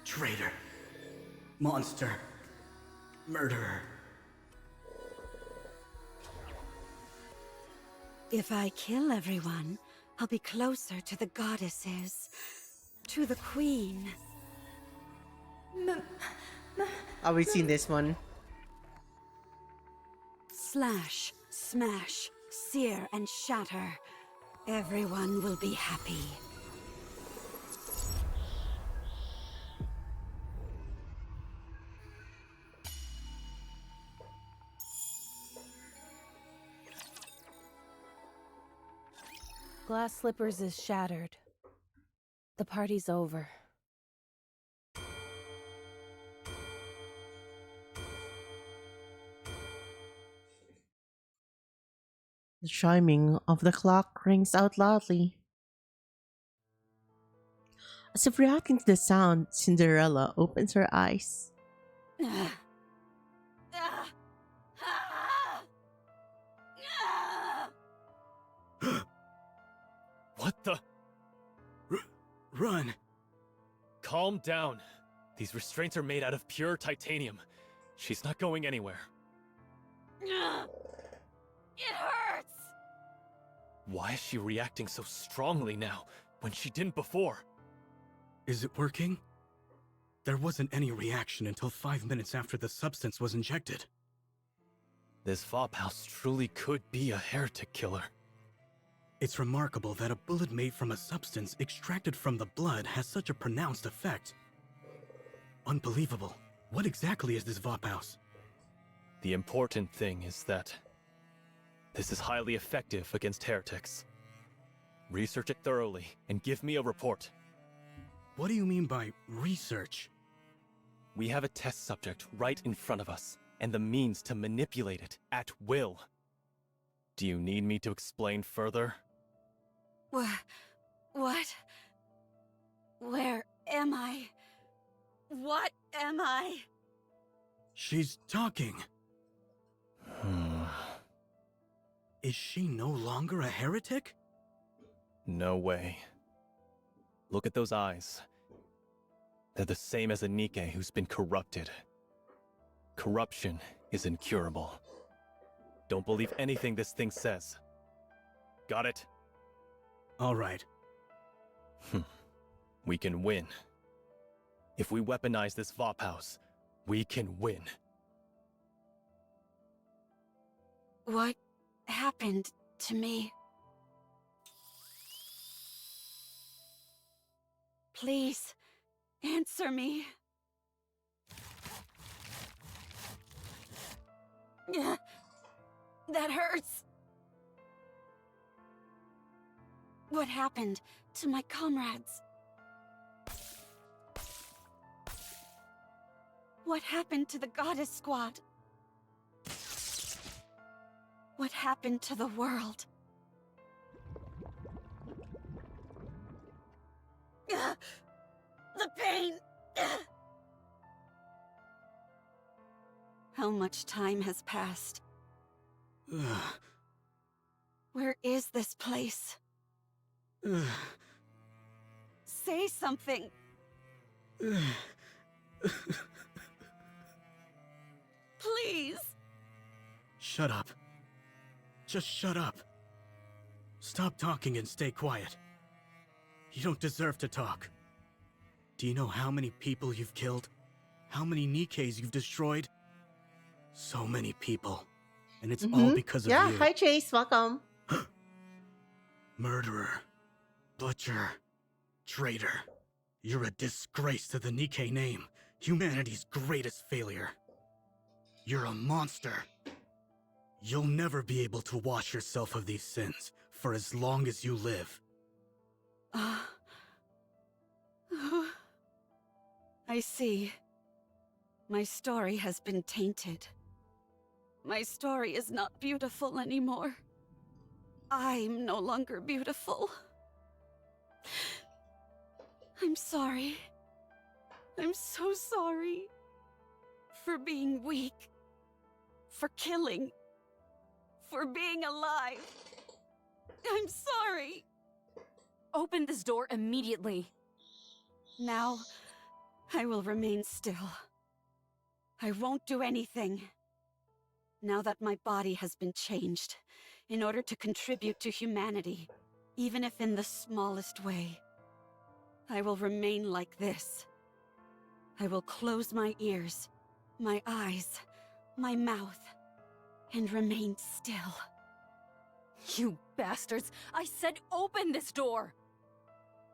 Traitor. Monster. Murderer. If I kill everyone, I'll be closer to the goddesses, to the queen. Have we seen this one? Slash, smash, sear, and shatter. Everyone will be happy. Glass Slippers is shattered. The party's over. The chiming of the clock rings out loudly. As if reacting to the sound, Cinderella opens her eyes. What the? Run. Calm down. These restraints are made out of pure titanium. She's not going anywhere. It hurts! Why is she reacting so strongly now, when she didn't before? Is it working? There wasn't any reaction until 5 minutes after the substance was injected. This Vophouse truly could be a heretic killer. It's remarkable that a bullet made from a substance extracted from the blood has such a pronounced effect. Unbelievable. What exactly is this Vophouse? The important thing is that this is highly effective against heretics. Research it thoroughly and give me a report. What do you mean by research? We have a test subject right in front of us, and the means to manipulate it at will. Do you need me to explain further? What? Where am I? What am I? She's talking. Is she no longer a heretic? No way. Look at those eyes. They're the same as a Nikke who's been corrupted. Corruption is incurable. Don't believe anything this thing says. Got it? All right. We can win. If we weaponize this Vophouse, we can win. What happened to me? Please, answer me. That hurts. What happened to my comrades? What happened to the Goddess Squad? What happened to the world? The pain! How much time has passed? Where is this place? Say something! Please! Shut up. Just shut up. Stop talking and stay quiet. You don't deserve to talk. Do you know how many people you've killed? how many Nikkeis you've destroyed. So many people. And it's all Mm-hmm. because of Yeah, you. hi Chase, welcome. Murderer. Butcher. Traitor. You're a disgrace to the Nikkei name. Humanity's greatest failure. You're a monster. You'll never be able to wash yourself of these sins for as long as you live. I see. My story has been tainted. My story is not beautiful anymore. I'm no longer beautiful. I'm sorry. I'm so sorry. For being weak. For killing. For being alive. I'm sorry. Open this door immediately. Now, I will remain still. I won't do anything. Now that my body has been changed, in order to contribute to humanity, even if in the smallest way, I will remain like this. I will close my ears, my eyes, my mouth, and remain still. You bastards! I said open this door!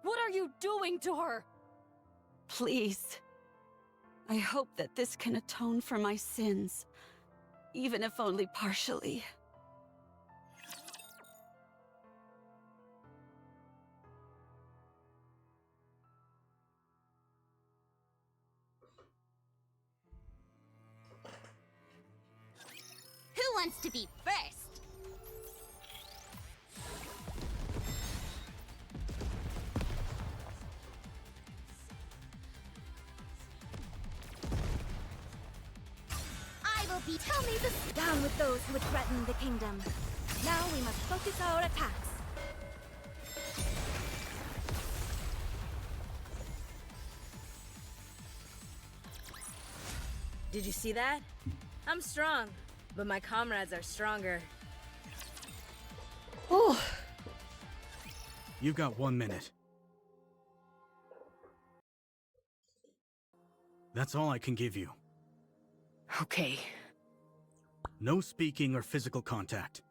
What are you doing to her? Please. I hope that this can atone for my sins, even if only partially. Who wants to be first? I will be. Tell me this. Down with those who would threaten the kingdom. Now we must focus our attacks. Did you see that? I'm strong, but my comrades are stronger. Oh. You've got 1 minute. That's all I can give you. Okay. No speaking or physical contact.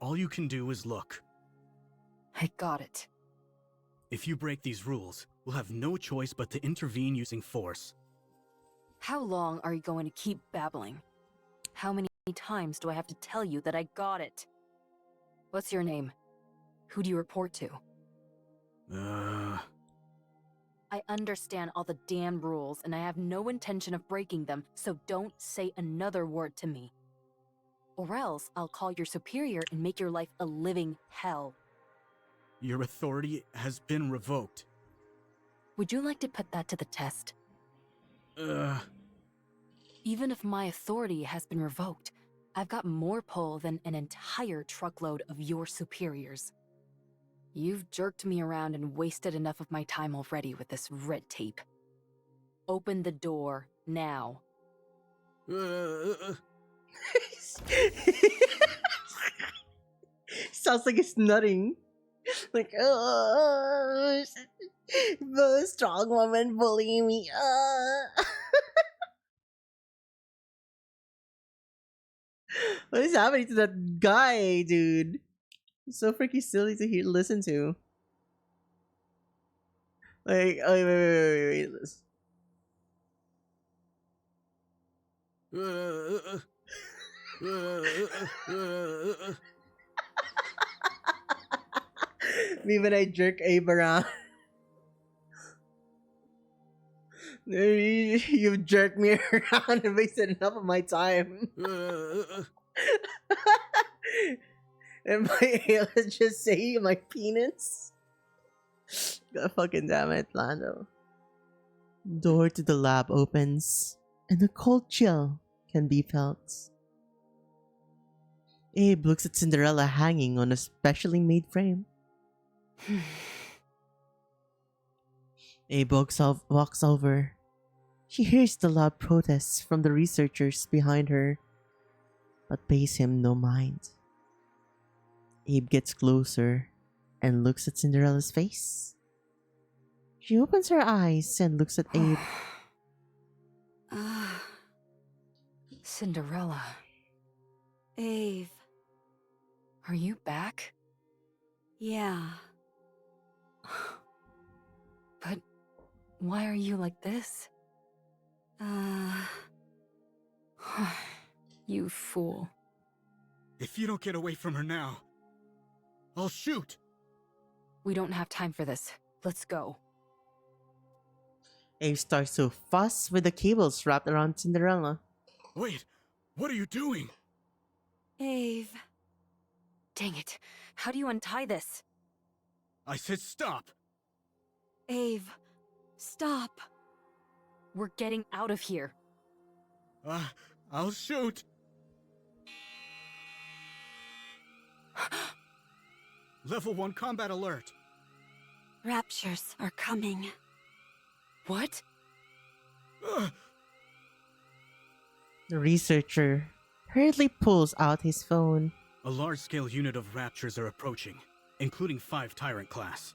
All you can do is look. I got it. If you break these rules, we'll have no choice but to intervene using force. How long are you going to keep babbling? How many times do I have to tell you that I got it? What's your name? Who do you report to? I understand all the damn rules, and I have no intention of breaking them, so don't say another word to me. Or else I'll call your superior and make your life a living hell. Your authority has been revoked. Would you like to put that to the test? Even if my authority has been revoked, I've got more pull than an entire truckload of your superiors. You've jerked me around and wasted enough of my time already with this red tape. Open the door, now. Sounds like it's nutting. Like, the strong woman bullying me. What is happening to that guy, dude? It's so freaking silly to listen to. Like, oh, wait. Me when I jerk Abe around. You've jerked me around and wasted enough of my time. And my alias just say my penis? God fucking damn it, Lando. Door to the lab opens, and a cold chill can be felt. Abe looks at Cinderella hanging on a specially made frame. Abe walks over. She hears the loud protests from the researchers behind her, but pays him no mind. Abe gets closer and looks at Cinderella's face. She opens her eyes and looks at Abe. Cinderella, Ave. are you back? Yeah. But why are you like this? You fool. If you don't get away from her now, I'll shoot! We don't have time for this. Let's go. Abe starts to fuss with the cables wrapped around Cinderella. Wait, what are you doing? Ave. Dang it. How do you untie this? I said stop! Ave. Stop. We're getting out of here. I'll shoot! Level 1 combat alert. Raptures are coming. What? The researcher hurriedly pulls out his phone. A large-scale unit of raptures are approaching, including 5 Tyrant class.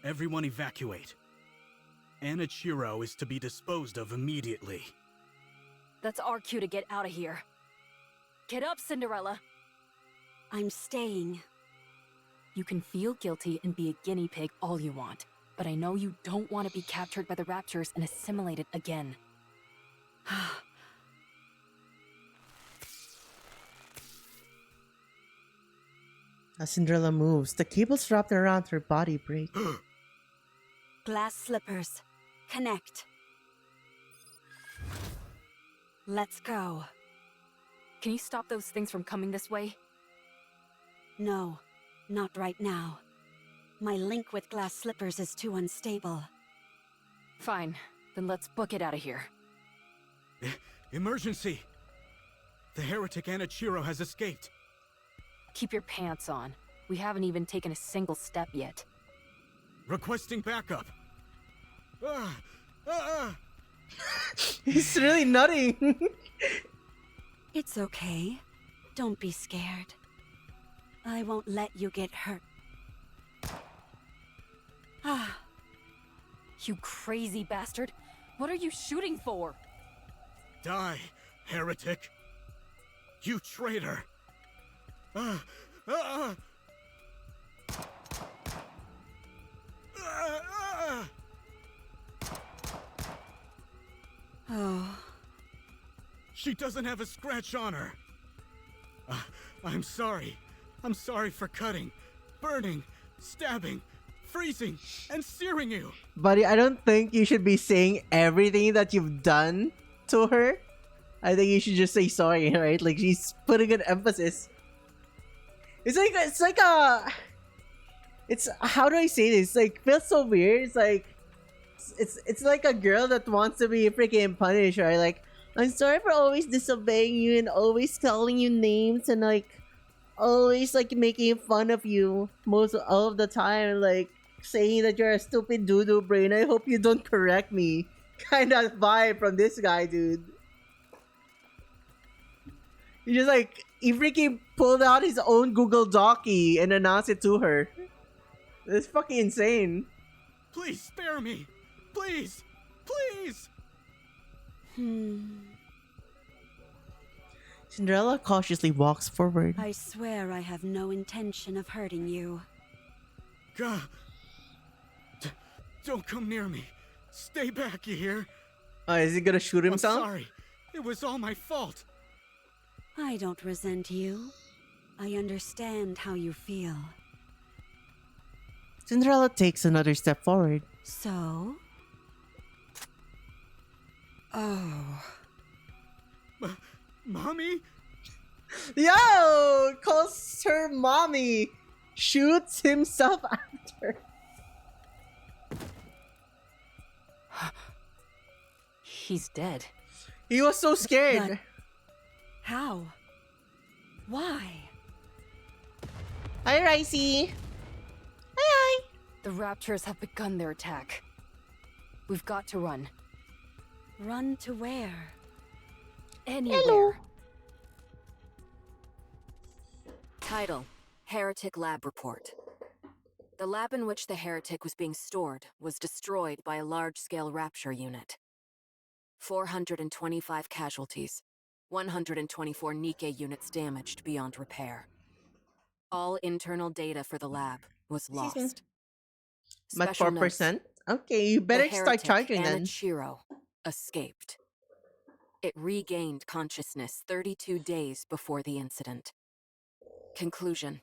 Everyone evacuate. Anichiro is to be disposed of immediately. That's our cue to get out of here. Get up, Cinderella. I'm staying. You can feel guilty and be a guinea pig all you want, but I know you don't want to be captured by the Raptors and assimilated again. As Cinderella moves, the cables wrapped around her body break. Glass slippers. Connect. Let's go. Can you stop those things from coming this way? No, not right now. My link with glass slippers is too unstable. Fine, then let's book it out of here. Emergency! The heretic Anichiro has escaped. Keep your pants on. We haven't even taken a single step yet. Requesting backup. He's really nutting. It's okay. Don't be scared. I won't let you get hurt. You crazy bastard! What are you shooting for? Die, heretic! You traitor! Oh. She doesn't have a scratch on her. I'm sorry. I'm sorry for cutting, burning, stabbing, freezing, and searing you. Buddy, I don't think you should be saying everything that you've done to her. I think you should just say sorry, right? Like, she's putting an emphasis. It's how do I say this? Like, feels so weird. It's like, it's like a girl that wants to be freaking punished, right? Like, I'm sorry for always disobeying you and always calling you names and like always like making fun of you most all of the time, like saying that you're a stupid doo-doo brain. I hope you don't correct me. Kind of vibe from this guy, dude. He just like he freaking pulled out his own Google Docky and announced it to her. That's fucking insane. Please spare me. Please. Please. Cinderella cautiously walks forward. I swear I have no intention of hurting you. God. Don't come near me. Stay back, you hear? Is he gonna shoot himself? I'm sorry. It was all my fault. I don't resent you. I understand how you feel. Cinderella takes another step forward. So? Oh. Mommy? Yo! Calls her mommy. Shoots himself after. He's dead. He was so scared. But how? Why? Hi, Ricey. Hi. The Raptors have begun their attack. We've got to run. Run to where? Anywhere. Hello. Title: Heretic Lab Report. The lab in which the heretic was being stored was destroyed by a large-scale rapture unit. 425 casualties. 124 Nikkei units damaged beyond repair. All internal data for the lab was Excuse me. lost. But Special notes. 4%? Okay, you The better start heretic charging then. Anachiro escaped. It regained consciousness 32 days before the incident. Conclusion.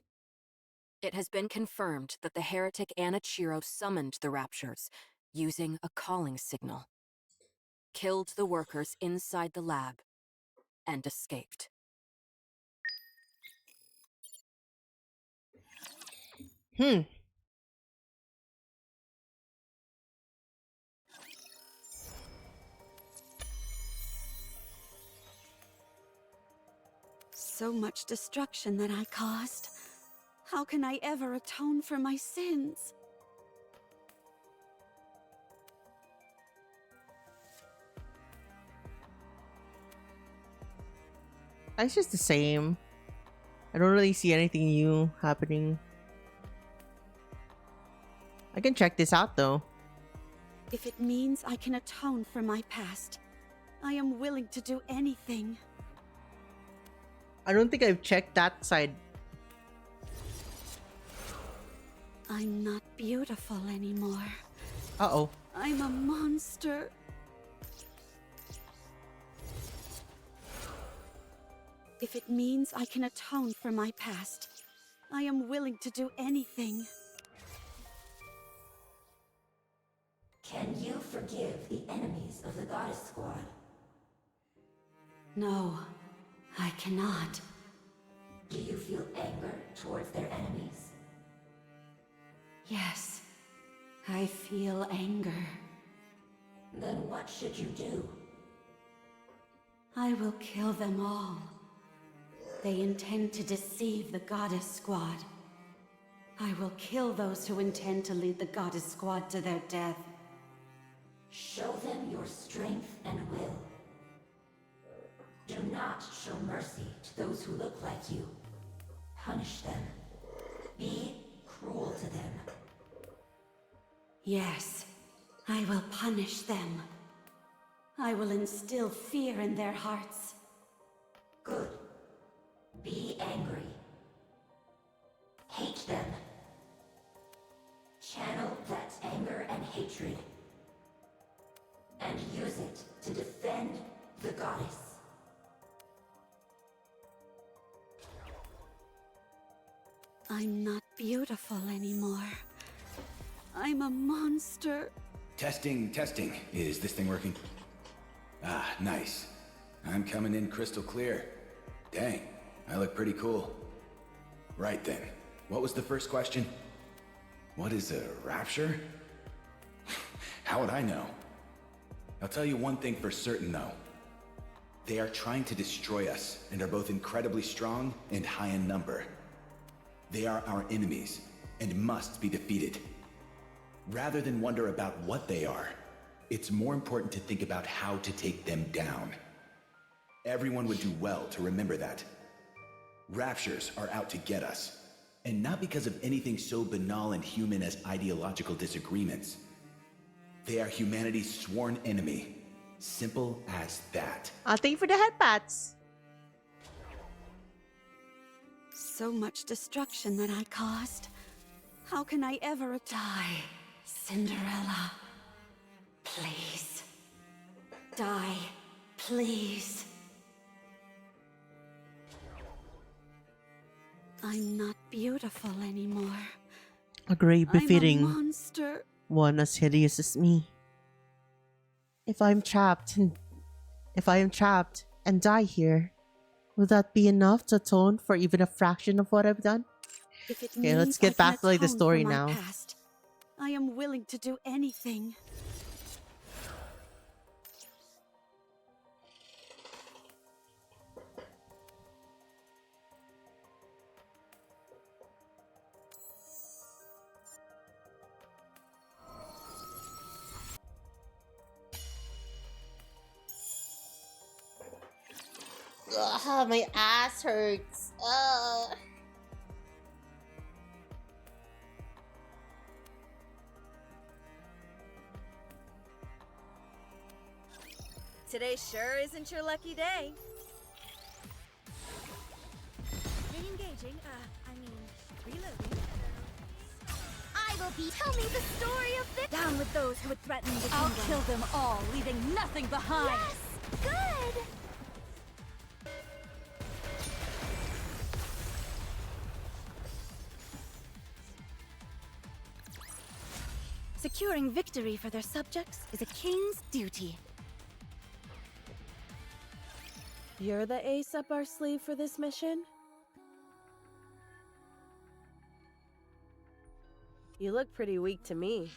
It has been confirmed that the heretic Anachiro summoned the Raptures using a calling signal, killed the workers inside the lab, and escaped. So much destruction that I caused. How can I ever atone for my sins? It's just the same. I don't really see anything new happening. I can check this out though. If it means I can atone for my past, I am willing to do anything. I don't think I've checked that side. I'm not beautiful anymore. Uh-oh. I'm a monster. If it means I can atone for my past, I am willing to do anything. Can you forgive the enemies of the Goddess Squad? No, I cannot. Do you feel anger towards their enemies? Yes, I feel anger. Then what should you do? I will kill them all. They intend to deceive the Goddess Squad. I will kill those who intend to lead the Goddess Squad to their death. Show them your strength and will. Do not show mercy to those who look like you. Punish them. Be cruel to them. Yes, I will punish them. I will instill fear in their hearts. Good. Be angry. Hate them. Channel that anger and hatred. And use it to defend the goddess. I'm not beautiful anymore. I'm a monster. Testing. Is this thing working? Ah, nice. I'm coming in crystal clear. Dang, I look pretty cool. Right then, what was the first question? What is a rapture? How would I know? I'll tell you one thing for certain though. They are trying to destroy us and are both incredibly strong and high in number. They are our enemies and must be defeated. Rather than wonder about what they are, it's more important to think about how to take them down. Everyone would do well to remember that. Raptures are out to get us, and not because of anything so banal and human as ideological disagreements. They are humanity's sworn enemy. Simple as that. Thank you for the headpats. So much destruction that I caused. How can I ever die, Cinderella? Please. Die, please. I'm not beautiful anymore. A grave befitting I'm a monster. One as hideous as me. If I am trapped and die here, will that be enough to atone for even a fraction of what I've done? If it Okay, let's means I get can back to like the atone story for my now. past, I am willing to do anything. Ugh, my ass hurts. Today sure isn't your lucky day. will be. Tell me the story of this. Down with those who would threaten the kingdom. I'll kill them all, leaving nothing behind. Yes! Good! Securing victory for their subjects is a king's duty. You're the ace up our sleeve for this mission? You look pretty weak to me.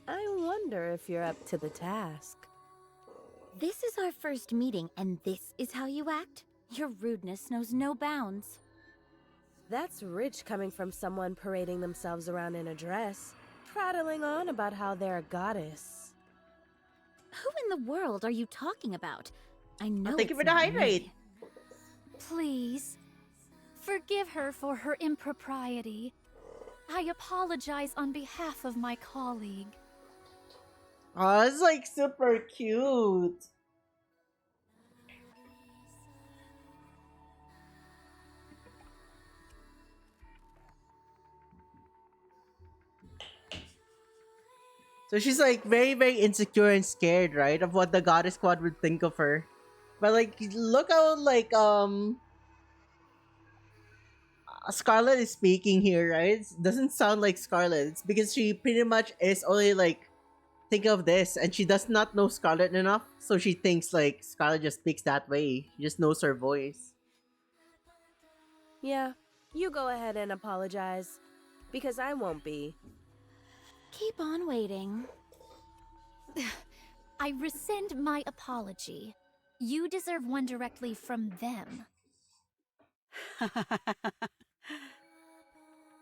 I wonder if you're up to the task. This is our first meeting, and this is how you act? Your rudeness knows no bounds. That's rich coming from someone parading themselves around in a dress, prattling on about how they're a goddess. Who in the world are you talking about? I know thank you it's for the not hydrate. me. Please, forgive her for her impropriety. I apologize on behalf of my colleague. Oh, it's like super cute. So she's like very, very insecure and scared, right? Of what the goddess squad would think of her. But like, look how like Scarlet is speaking here, right? It doesn't sound like Scarlet. It's because she pretty much is only like, think of this, and she does not know Scarlet enough, so she thinks like Scarlet just speaks that way. She just knows her voice. Yeah, you go ahead and apologize, because I won't be. Keep on waiting. I rescind my apology. You deserve one directly from them.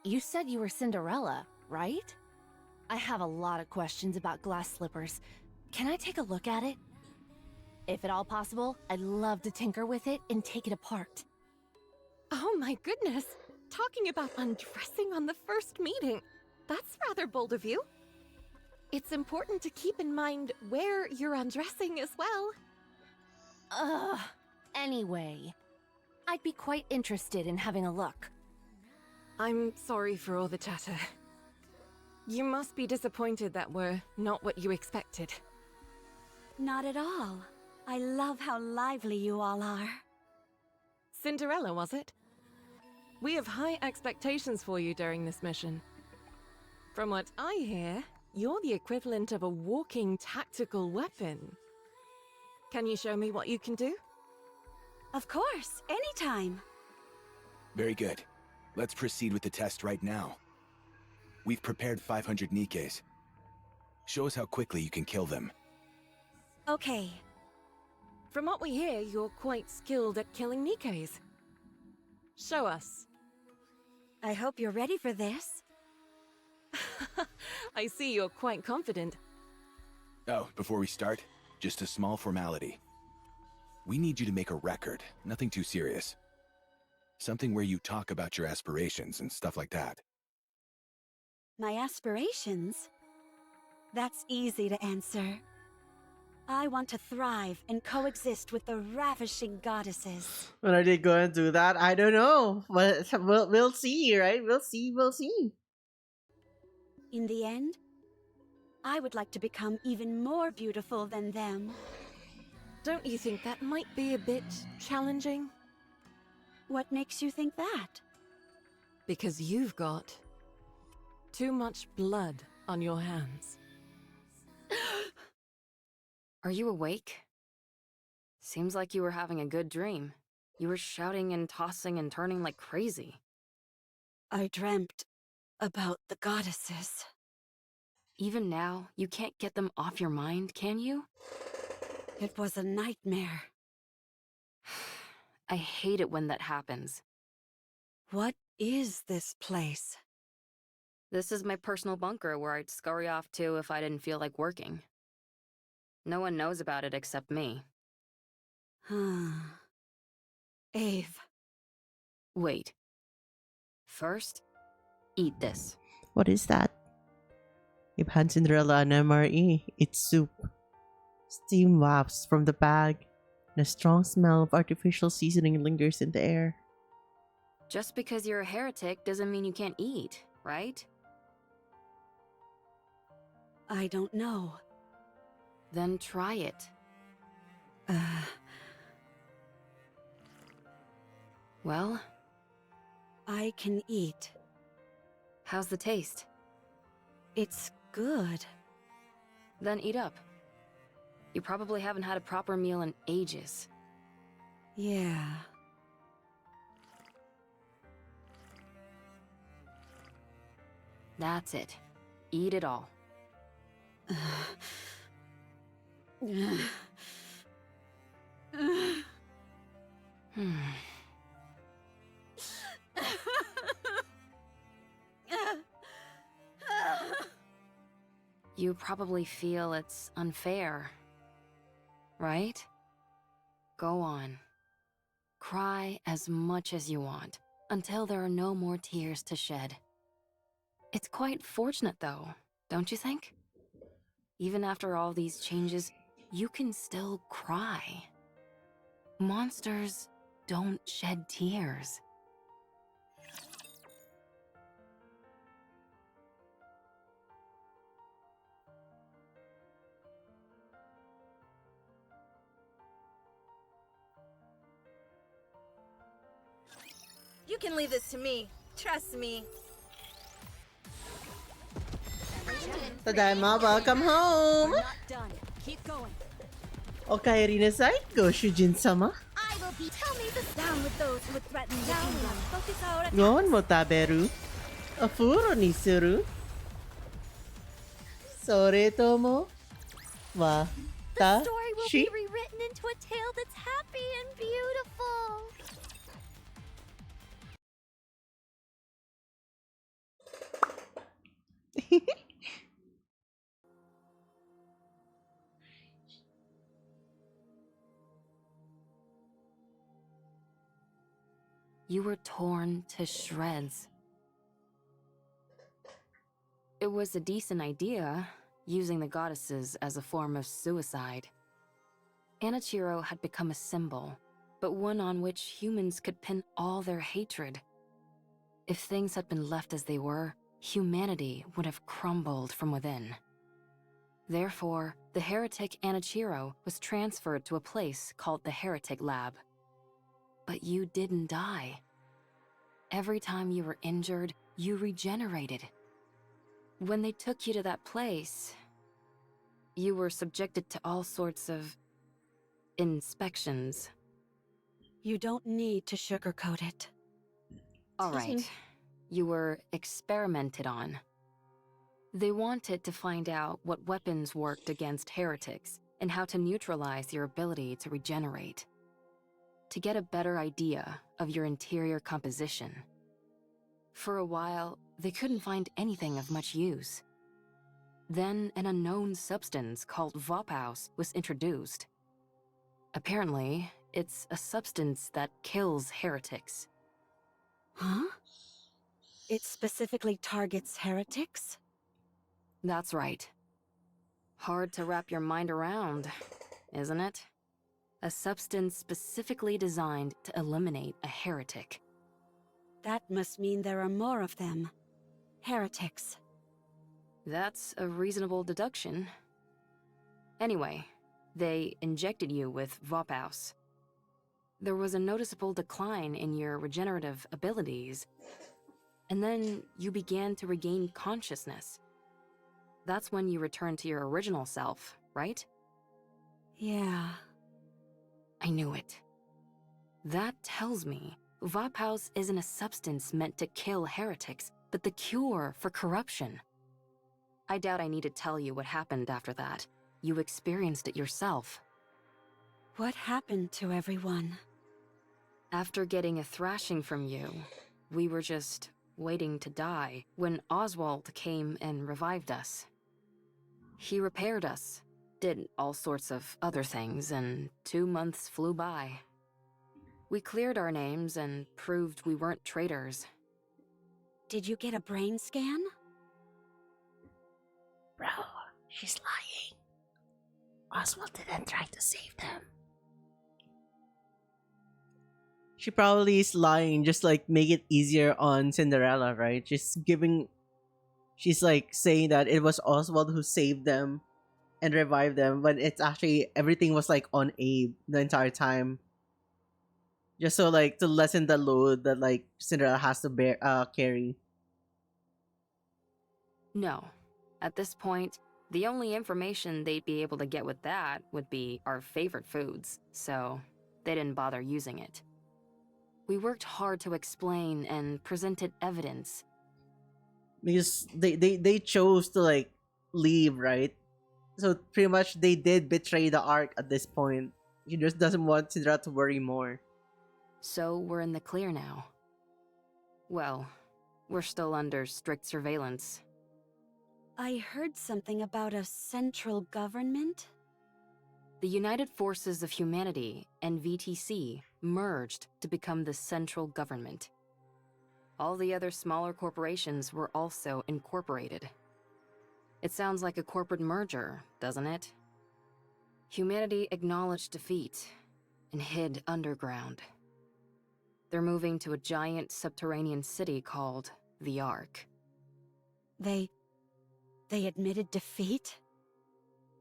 You said you were Cinderella, right? I have a lot of questions about glass slippers. Can I take a look at it? If at all possible, I'd love to tinker with it and take it apart. Oh my goodness! Talking about undressing on the first meeting. That's rather bold of you. It's important to keep in mind where you're undressing as well. Anyway, I'd be quite interested in having a look. I'm sorry for all the chatter. You must be disappointed that we're not what you expected. Not at all. I love how lively you all are. Cinderella, was it? We have high expectations for you during this mission. From what I hear, you're the equivalent of a walking tactical weapon. Can you show me what you can do? Of course, anytime. Very good. Let's proceed with the test right now. We've prepared 500 Nikes. Show us how quickly you can kill them. Okay. From what we hear, you're quite skilled at killing Nikes. Show us. I hope you're ready for this. I see you're quite confident. Oh, before we start, just a small formality. We need you to make a record, nothing too serious. Something where you talk about your aspirations and stuff like that. My aspirations? That's easy to answer. I want to thrive and coexist with the ravishing goddesses. When are they going to do that? I don't know. But we'll see, right? We'll see. In the end, I would like to become even more beautiful than them. Don't you think that might be a bit challenging? What makes you think that? Because you've got too much blood on your hands. Are you awake? Seems like you were having a good dream. You were shouting and tossing and turning like crazy. I dreamt about the goddesses. Even now, you can't get them off your mind, can you? It was a nightmare. I hate it when that happens. What is this place? This is my personal bunker where I'd scurry off to if I didn't feel like working. No one knows about it except me. Ave. Wait. First, eat this. What is that? You've had Cinderella an MRE. It's soup. Steam wafts from the bag, and a strong smell of artificial seasoning lingers in the air. Just because you're a heretic doesn't mean you can't eat, right? I don't know. Then try it. Well? I can eat. How's the taste? It's good. Then eat up. You probably haven't had a proper meal in ages. Yeah. That's it. Eat it all. You probably feel it's unfair, right? Go on. Cry as much as you want, until there are no more tears to shed. It's quite fortunate though, don't you think? Even after all these changes, you can still cry. Monsters don't shed tears. You can leave this to me. Trust me. Tadaima, welcome home! We're not done. Keep going. Okaeri-nasai, go Shujin-sama. I will be. Tell me this. Down with those who would threaten the kingdom. Focus our attacks. Ngon mo taberu? Ofuro ni suru? Sore tomo wa The story will shi? be rewritten into a tale that's happy and beautiful. You were torn to shreds. It was a decent idea, using the goddesses as a form of suicide. Anichiro had become a symbol, but one on which humans could pin all their hatred. If things had been left as they were, humanity would have crumbled from within. Therefore, the heretic Anichiro was transferred to a place called the Heretic Lab. But you didn't die. Every time you were injured, you regenerated. When they took you to that place, you were subjected to all sorts of inspections. You don't need to sugarcoat it. All right. You were experimented on. They wanted to find out what weapons worked against heretics and how to neutralize your ability to regenerate. To get a better idea of your interior composition. For a while, they couldn't find anything of much use. Then an unknown substance called Vophaus was introduced. Apparently, it's a substance that kills heretics. Huh? It specifically targets heretics? That's right. Hard to wrap your mind around, isn't it? A substance specifically designed to eliminate a heretic. That must mean there are more of them. Heretics. That's a reasonable deduction. Anyway, they injected you with Vophaus. There was a noticeable decline in your regenerative abilities, and then you began to regain consciousness. That's when you returned to your original self, right? Yeah. I knew it. That tells me Vophaus isn't a substance meant to kill heretics, but the cure for corruption. I doubt I need to tell you what happened after that. You experienced it yourself. What happened to everyone? After getting a thrashing from you, we were just waiting to die when Oswald came and revived us. He repaired us, did all sorts of other things, and 2 months flew by. We cleared our names and proved we weren't traitors. Did you get a brain scan? Bro, she's lying. Oswald didn't try to save them. She probably is lying, just like make it easier on Cinderella, right? Just giving she's like saying that it was Oswald who saved them and revived them, when it's actually everything was like on Abe the entire time. Just so like to lessen the load that like Cinderella has to bear carry. No. At this point, the only information they'd be able to get with that would be our favorite foods, so they didn't bother using it. We worked hard to explain and presented evidence. Because they chose to like leave, right? So pretty much they did betray the Ark at this point. He just doesn't want Cinderella to worry more. So we're in the clear now. Well, we're still under strict surveillance. I heard something about a central government? The United Forces of Humanity and VTC merged to become the central government. All the other smaller corporations were also incorporated. It sounds like a corporate merger, doesn't it? Humanity acknowledged defeat and hid underground. They're moving to a giant subterranean city called the Ark. They admitted defeat?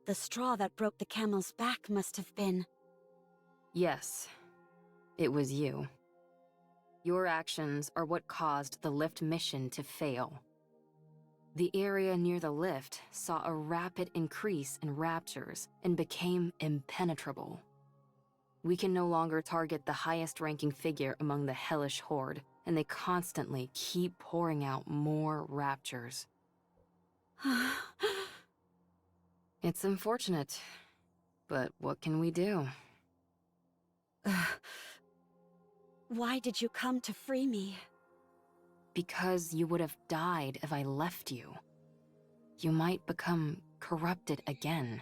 The straw that broke the camel's back must have been... Yes, it was you. Your actions are what caused the lift mission to fail. The area near the lift saw a rapid increase in raptures and became impenetrable. We can no longer target the highest-ranking figure among the hellish horde, and they constantly keep pouring out more raptures. It's unfortunate, but what can we do? Why did you come to free me? Because you would have died if I left you. You might become corrupted again.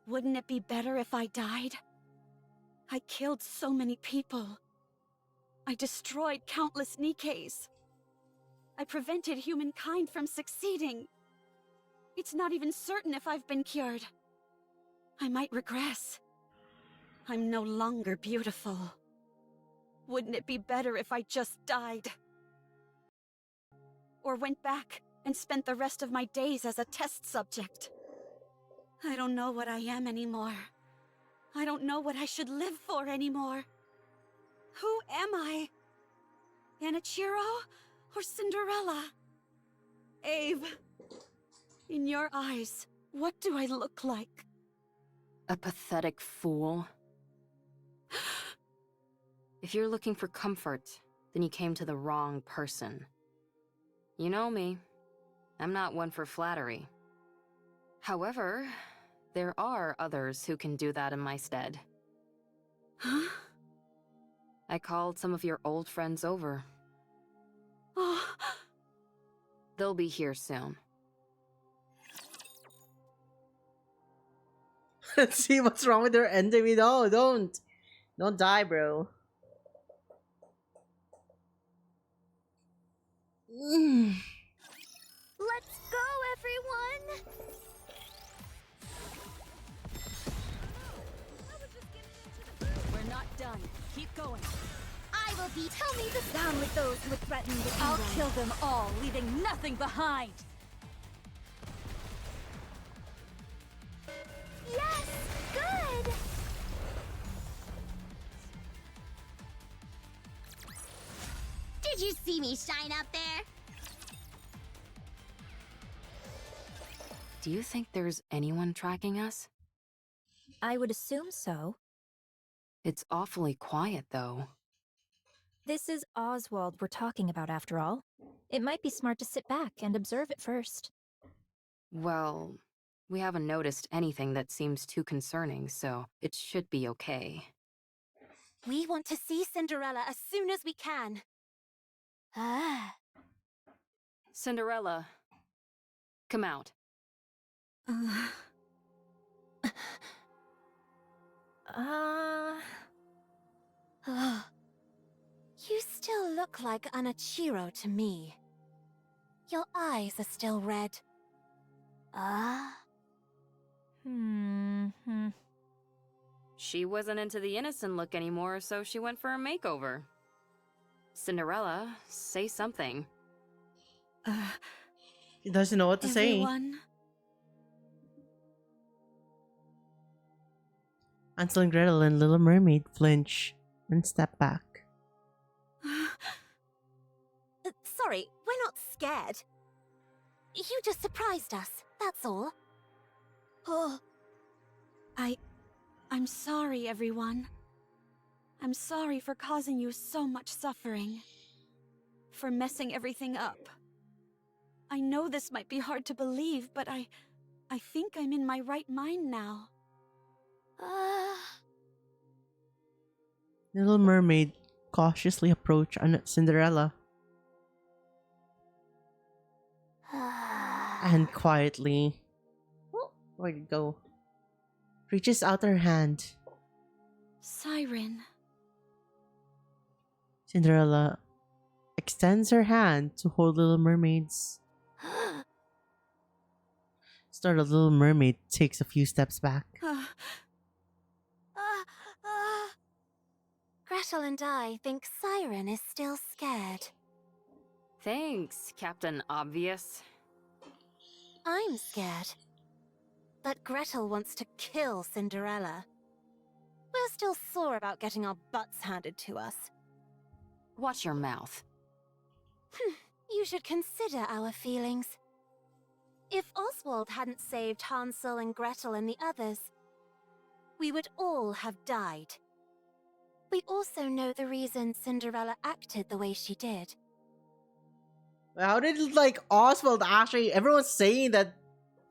Wouldn't it be better if I died? I killed so many people. I destroyed countless Nikkeis. I prevented humankind from succeeding. It's not even certain if I've been cured. I might regress. I'm no longer beautiful. Wouldn't it be better if I just died? Or went back and spent the rest of my days as a test subject? I don't know what I am anymore. I don't know what I should live for anymore. Who am I? Anichiro or Cinderella? Abe, in your eyes, what do I look like? A pathetic fool. If you're looking for comfort, then you came to the wrong person. You know me. I'm not one for flattery. However, there are others who can do that in my stead. Huh? I called some of your old friends over. Oh. They'll be here soon. Let's see what's wrong with her ending. No, don't die, bro. Let's go, everyone! We're not done. Keep going. I will be. Tell me the down with those who would threaten the kingdom. I'll kill them all, leaving nothing behind. Yes! Good! Did you see me shine out there? Do you think there's anyone tracking us? I would assume so. It's awfully quiet, though. This is Oswald we're talking about, after all. It might be smart to sit back and observe it first. Well, we haven't noticed anything that seems too concerning, so it should be okay. We want to see Cinderella as soon as we can. Ah. Cinderella, come out. You still look like Anichiro to me. Your eyes are still red. She wasn't into the innocent look anymore, so she went for a makeover. Cinderella, say something. He doesn't know what to say. Everyone. Hansel and Gretel and Little Mermaid flinch and step back. Sorry, we're not scared. You just surprised us, that's all. Oh. I'm sorry, everyone. I'm sorry for causing you so much suffering. For messing everything up. I know this might be hard to believe, but I think I'm in my right mind now. Little Mermaid cautiously approached Cinderella and quietly, where'd it go? Reaches out her hand. Siren. Cinderella extends her hand to hold Little Mermaid's. Startled Little Mermaid takes a few steps back. Gretel and I think Siren is still scared. Thanks, Captain Obvious. I'm scared. But Gretel wants to kill Cinderella. We're still sore about getting our butts handed to us. Watch your mouth. You should consider our feelings. If Oswald hadn't saved Hansel and Gretel and the others, we would all have died. We also know the reason Cinderella acted the way she did. How did like Oswald actually? Everyone's saying that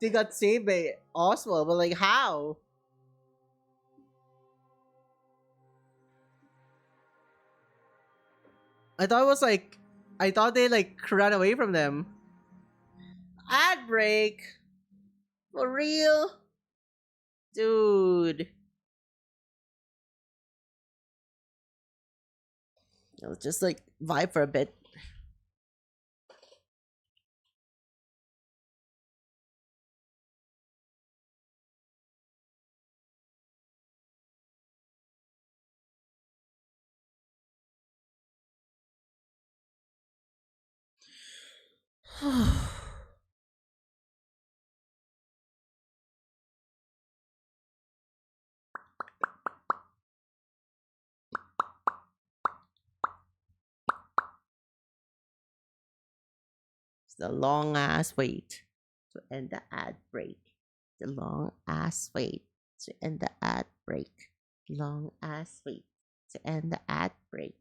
they got saved by Oswald, but like how? I thought they like ran away from them. Ad break. For real? Dude. Let's just like vibe for a bit. It's the long ass wait to end the ad break. The long ass wait to end the ad break. Long ass wait to end the ad break.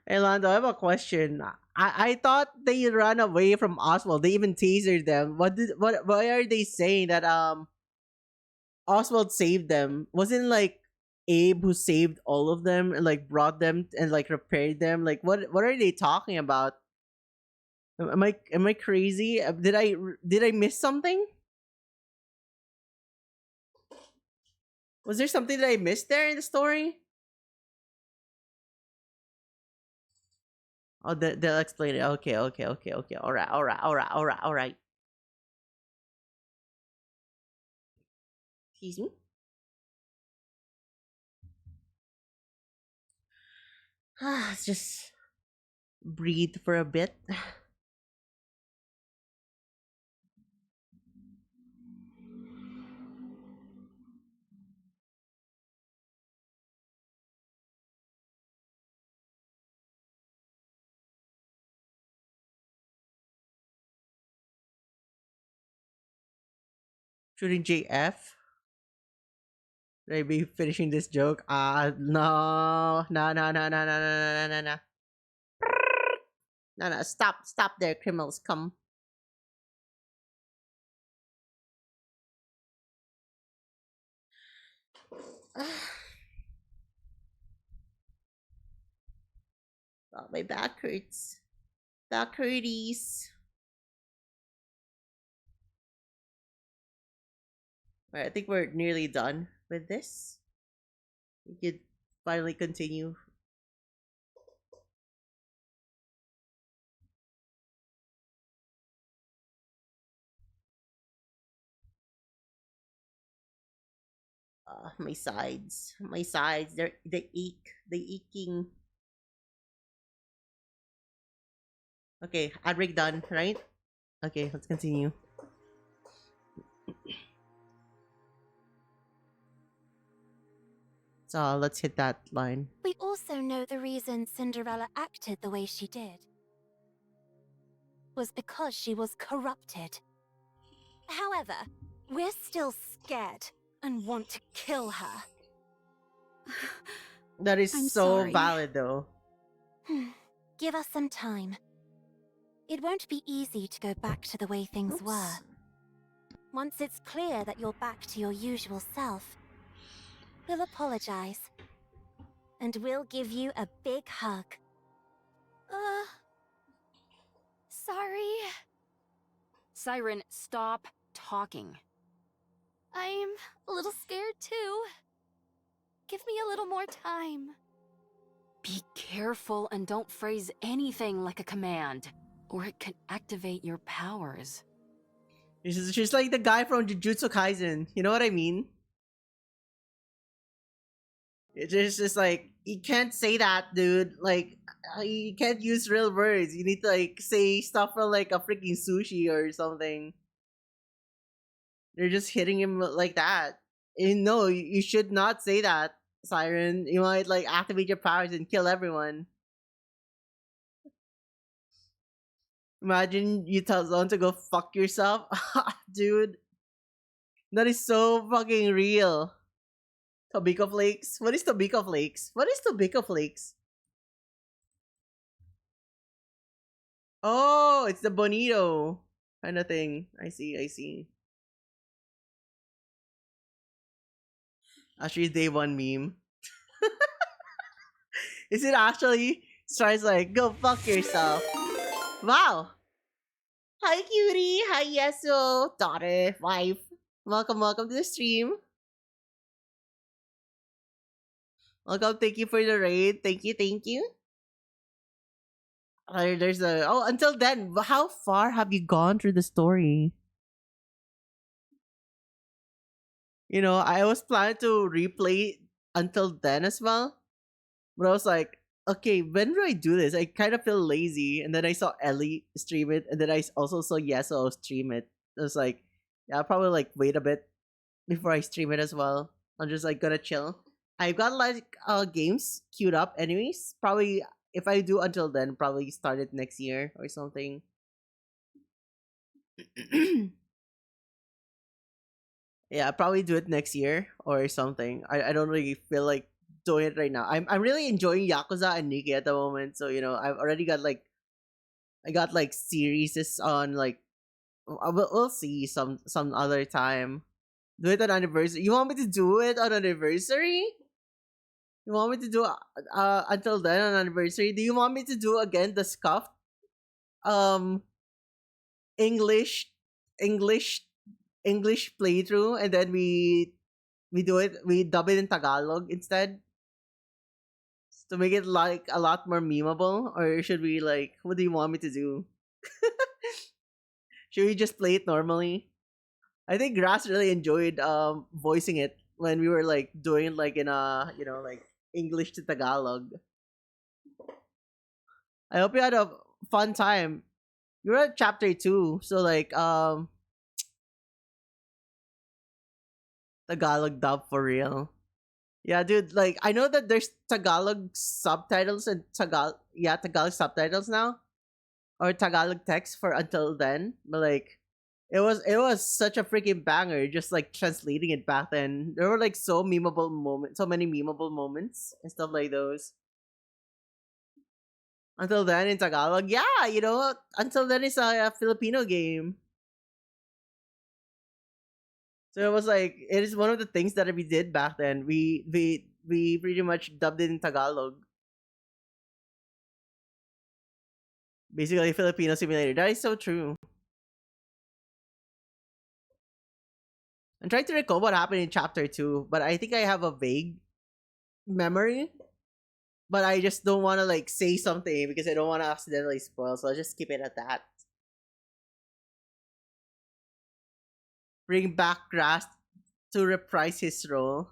Hey Lando, I have a question. I thought they ran away from Oswald. They even tasered them. Why are they saying that Oswald saved them? Wasn't like Abe who saved all of them and like brought them and like repaired them? Like what are they talking about? Am I crazy? Did I miss something? Was there something that I missed there in the story? Oh, they'll explain it. Okay. All right. Excuse me. Let's just breathe for a bit. Shooting JF. Should I be finishing this joke? No. No. No. Stop there, criminals. Come. Oh, my back hurts. Back hurties. Alright, I think we're nearly done with this. We could finally continue. My sides. My sides. They ache. They aching. Okay, ad break done, right? Okay, let's continue. So let's hit that line. We also know the reason Cinderella acted the way she did was because she was corrupted. However, we're still scared and want to kill her. That is I'm so sorry. valid, though. Give us some time. It won't be easy to go back to the way things were. Once it's clear that you're back to your usual self, we'll apologize. And we'll give you a big hug. Sorry. Siren, stop talking. I'm a little scared too. Give me a little more time. Be careful and don't phrase anything like a command, or it can activate your powers. She's like the guy from Jujutsu Kaisen. You know what I mean? It's just like, you can't say that, dude. Like, you can't use real words. You need to like say stuff from like a freaking sushi or something. They're just hitting him like that. And no, you should not say that, Siren. You might like activate your powers and kill everyone. Imagine you tell someone to go fuck yourself. Dude. That is so fucking real. Tobacco flakes? What is tobacco flakes? What is tobacco flakes? Oh, it's the bonito kind of thing. I see. Actually, day one meme. Is it actually? Starts like, go fuck yourself. Wow. Hi, cutie. Hi, Yeso. Daughter, wife. Welcome to the stream. Welcome, thank you for the raid. Thank you. There's a... Oh, until then, how far have you gone through the story? You know, I was planning to replay until then as well. But I was like, okay, when do I do this? I kind of feel lazy. And then I saw Ellie stream it. And then I also saw Yeso stream it. I was like, yeah, I'll probably like wait a bit before I stream it as well. I'm just like gonna chill. I've got like games queued up anyways. Probably if I do until then, probably start it next year or something. Yeah, I'll probably do it next year or something. I don't really feel like doing it right now. I'm really enjoying Yakuza and Nikki at the moment. So, you know, I've already got like I got like series on like we'll see some other time. Do it on anniversary. You want me to do it on anniversary? You want me to do until then on anniversary? Do you want me to do again the scuffed um English English English playthrough and then we dub it in Tagalog instead to make it like a lot more memeable, or should we like what do you want me to do? Should we just play it normally? I think Grass really enjoyed voicing it when we were like doing it like in a like English to Tagalog. I hope you had a fun time. You're at chapter 2, so like Tagalog dub for real. Yeah, dude, like I know that there's Tagalog subtitles and Tagalog subtitles now. Or Tagalog text for until then. But like it was such a freaking banger just like translating it back then. There were like so many memeable moments and stuff like those. Until then in Tagalog, yeah, you know, until then it's a Filipino game. So it was like it is one of the things that we did back then. We pretty much dubbed it in Tagalog. Basically Filipino simulator. That is so true. I'm trying to recall what happened in chapter 2, but I think I have a vague memory. But I just don't want to like say something because I don't want to accidentally spoil, so I'll just keep it at that. Bring back Grass to reprise his role.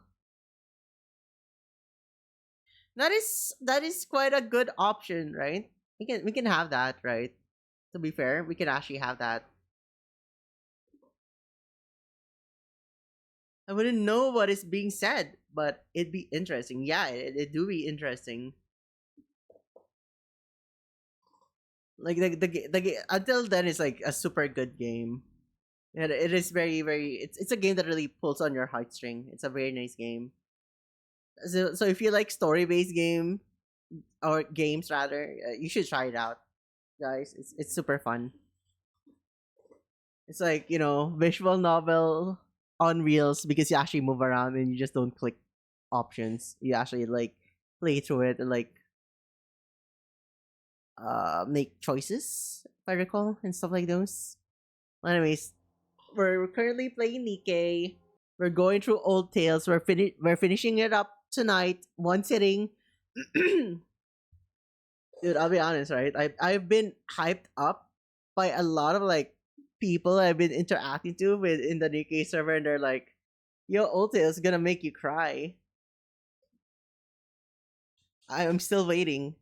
That is quite a good option, right? We can have that, right? To be fair, we can actually have that. I wouldn't know what is being said, but it'd be interesting. Yeah, it do be interesting. Like until then, it's like a super good game. And it is very. It's a game that really pulls on your heartstring. It's a very nice game. So if you like story based game or games rather, you should try it out, guys. It's super fun. It's like visual novel on reels because you actually move around and you just don't click options. You actually like play through it and like make choices if I recall and stuff like those. Well, anyways, we're currently playing Nikkei. We're going through old tales. We're finishing it up tonight, one sitting. Dude, I'll be honest, right? I've been hyped up by a lot of like people I've been interacting to with in the Nikkei server, and they're like, "Yo, old tales gonna make you cry." I'm still waiting.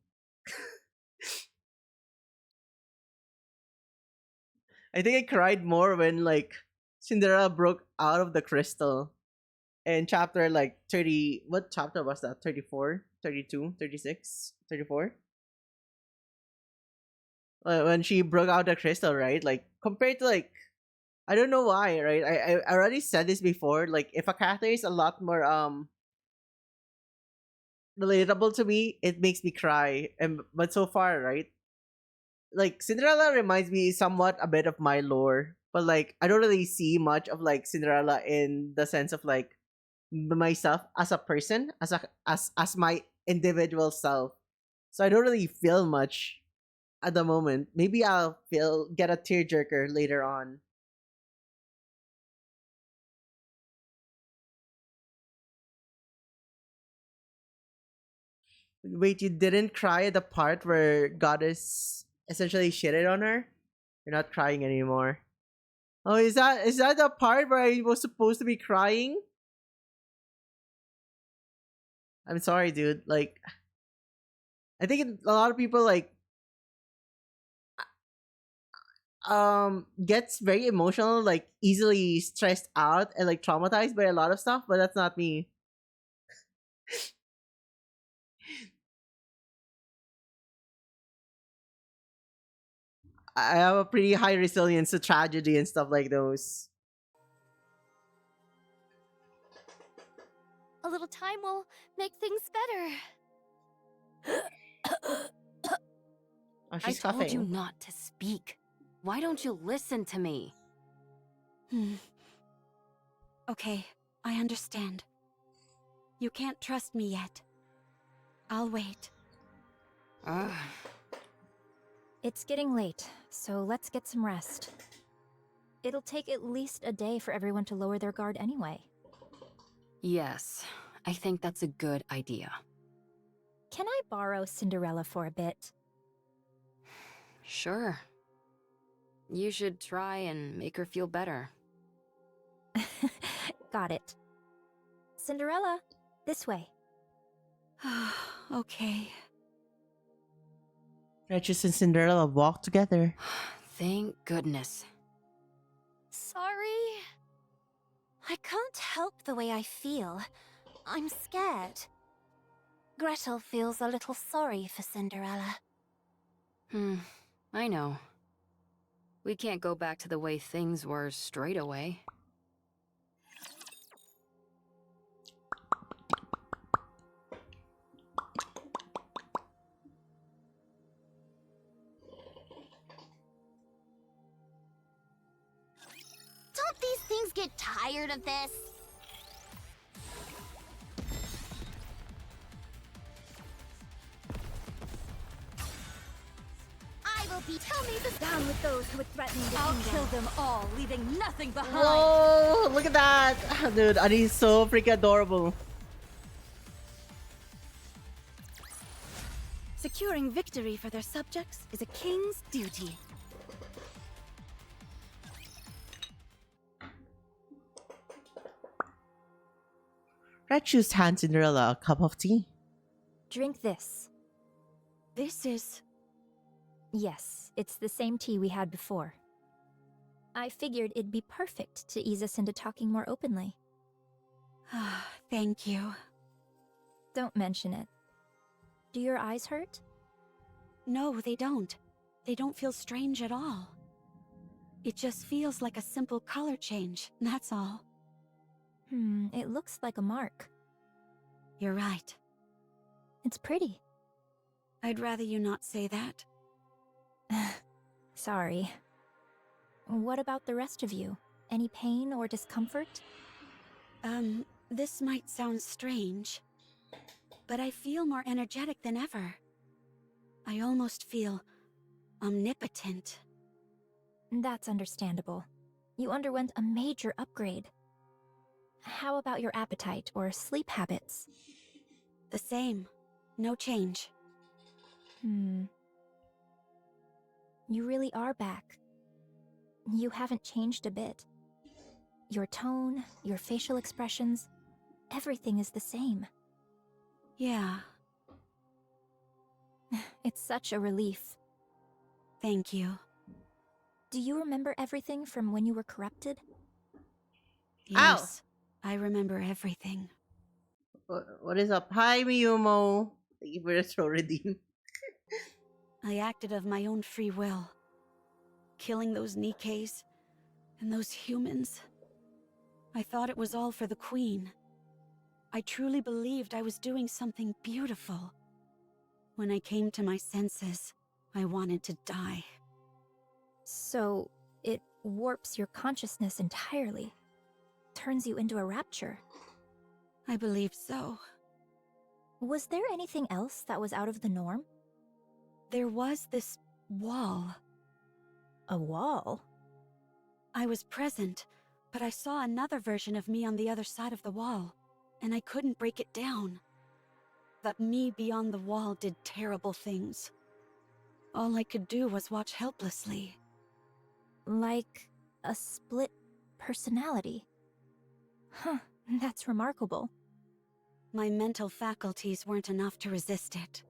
I think I cried more when like Cinderella broke out of the crystal. And chapter like 30, what chapter was that? 34, 32, 36, 34. When she broke out the crystal, right? Like compared to like I don't know why, right? I already said this before. Like if a character is a lot more relatable to me, it makes me cry. And but so far, right? Like Cinderella reminds me somewhat a bit of my lore, but like I don't really see much of like Cinderella in the sense of like myself as a person, as my individual self. So I don't really feel much at the moment. Maybe I'll get a tearjerker later on. Wait, you didn't cry at the part where Goddess essentially shitted on her? You're not crying anymore. Oh, is that the part where I was supposed to be crying? I'm sorry, dude. Like, I think a lot of people like gets very emotional, like easily stressed out and like traumatized by a lot of stuff, but that's not me. I have a pretty high resilience to tragedy and stuff like those. A little time will make things better. Oh, I she's told you coughing. not to speak. Why don't you listen to me? Okay, I understand. You can't trust me yet. I'll wait. It's getting late, so let's get some rest. It'll take at least a day for everyone to lower their guard anyway. Yes, I think that's a good idea. Can I borrow Cinderella for a bit? Sure. You should try and make her feel better. Got it. Cinderella, this way. Okay. Regis and Cinderella walk together. Thank goodness. Sorry. I can't help the way I feel. I'm scared. Gretel feels a little sorry for Cinderella. I know. We can't go back to the way things were straight away. Don't these things get tired of this? I will be. Tell me this. Down with those who would threaten the I'll kingdom. kill them all, leaving nothing behind. Whoa! Look at that, dude. Ani's so freaking adorable. Securing victory for their subjects is a king's duty. Regis hands Cinderella a cup of tea. Drink this. This is... Yes, it's the same tea we had before. I figured it'd be perfect to ease us into talking more openly. Thank you. Don't mention it. Do your eyes hurt? No, they don't. They don't feel strange at all. It just feels like a simple color change, that's all. It looks like a mark. You're right. It's pretty. I'd rather you not say that. Sorry. What about the rest of you? Any pain or discomfort? This might sound strange, but I feel more energetic than ever. I almost feel omnipotent. That's understandable. You underwent a major upgrade. How about your appetite or sleep habits? The same. No change. You really are back. You haven't changed a bit. Your tone, your facial expressions, everything is the same. Yeah. It's such a relief. Thank you. Do you remember everything from when you were corrupted? Yes, I remember everything. What is up? Hi, Miyumo. Thank you for the throw redeem. I acted of my own free will. Killing those Nikkeis and those humans. I thought it was all for the Queen. I truly believed I was doing something beautiful. When I came to my senses, I wanted to die. So, it warps your consciousness entirely. Turns you into a rapture. I believe so. Was there anything else that was out of the norm? There was this wall. A wall? I was present, but I saw another version of me on the other side of the wall, and I couldn't break it down. That me beyond the wall did terrible things. All I could do was watch helplessly. Like a split personality. Huh, that's remarkable. My mental faculties weren't enough to resist it.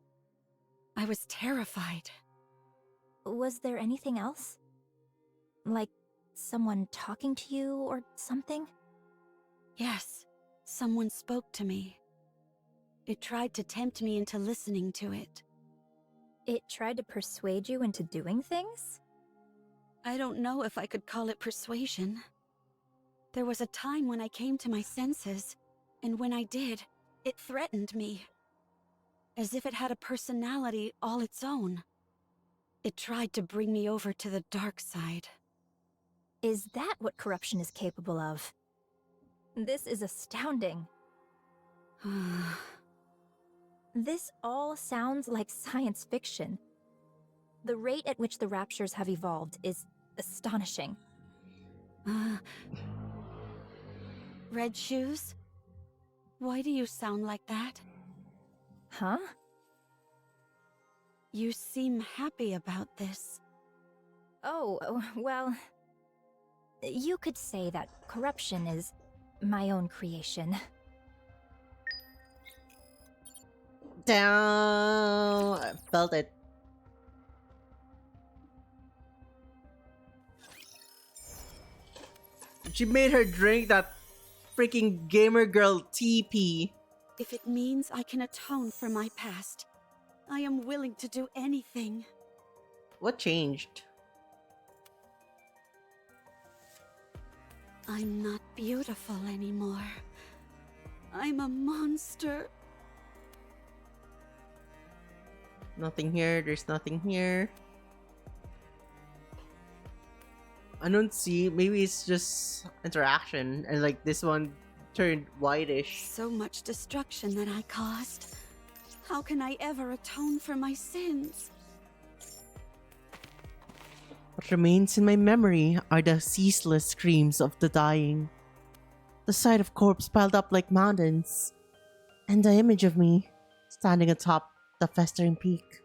I was terrified. Was there anything else? Like someone talking to you or something? Yes, someone spoke to me. It tried to tempt me into listening to it. It tried to persuade you into doing things? I don't know if I could call it persuasion. There was a time when I came to my senses, and when I did, it threatened me. As if it had a personality all its own. It tried to bring me over to the dark side. Is that what corruption is capable of? This is astounding. This all sounds like science fiction. The rate at which the raptures have evolved is astonishing. Red shoes? Why do you sound like that? Huh? You seem happy about this. Oh, well... You could say that corruption is my own creation. Down. I felt it. She made her drink that freaking gamer girl TP. If it means I can atone for my past, I am willing to do anything. What changed? I'm not beautiful anymore. I'm a monster. Nothing here. There's nothing here. I don't see. Maybe it's just interaction, and like this one turned whitish. So much destruction that I caused. How can I ever atone for my sins? What remains in my memory are the ceaseless screams of the dying, the sight of corpses piled up like mountains, and the image of me standing atop the festering peak.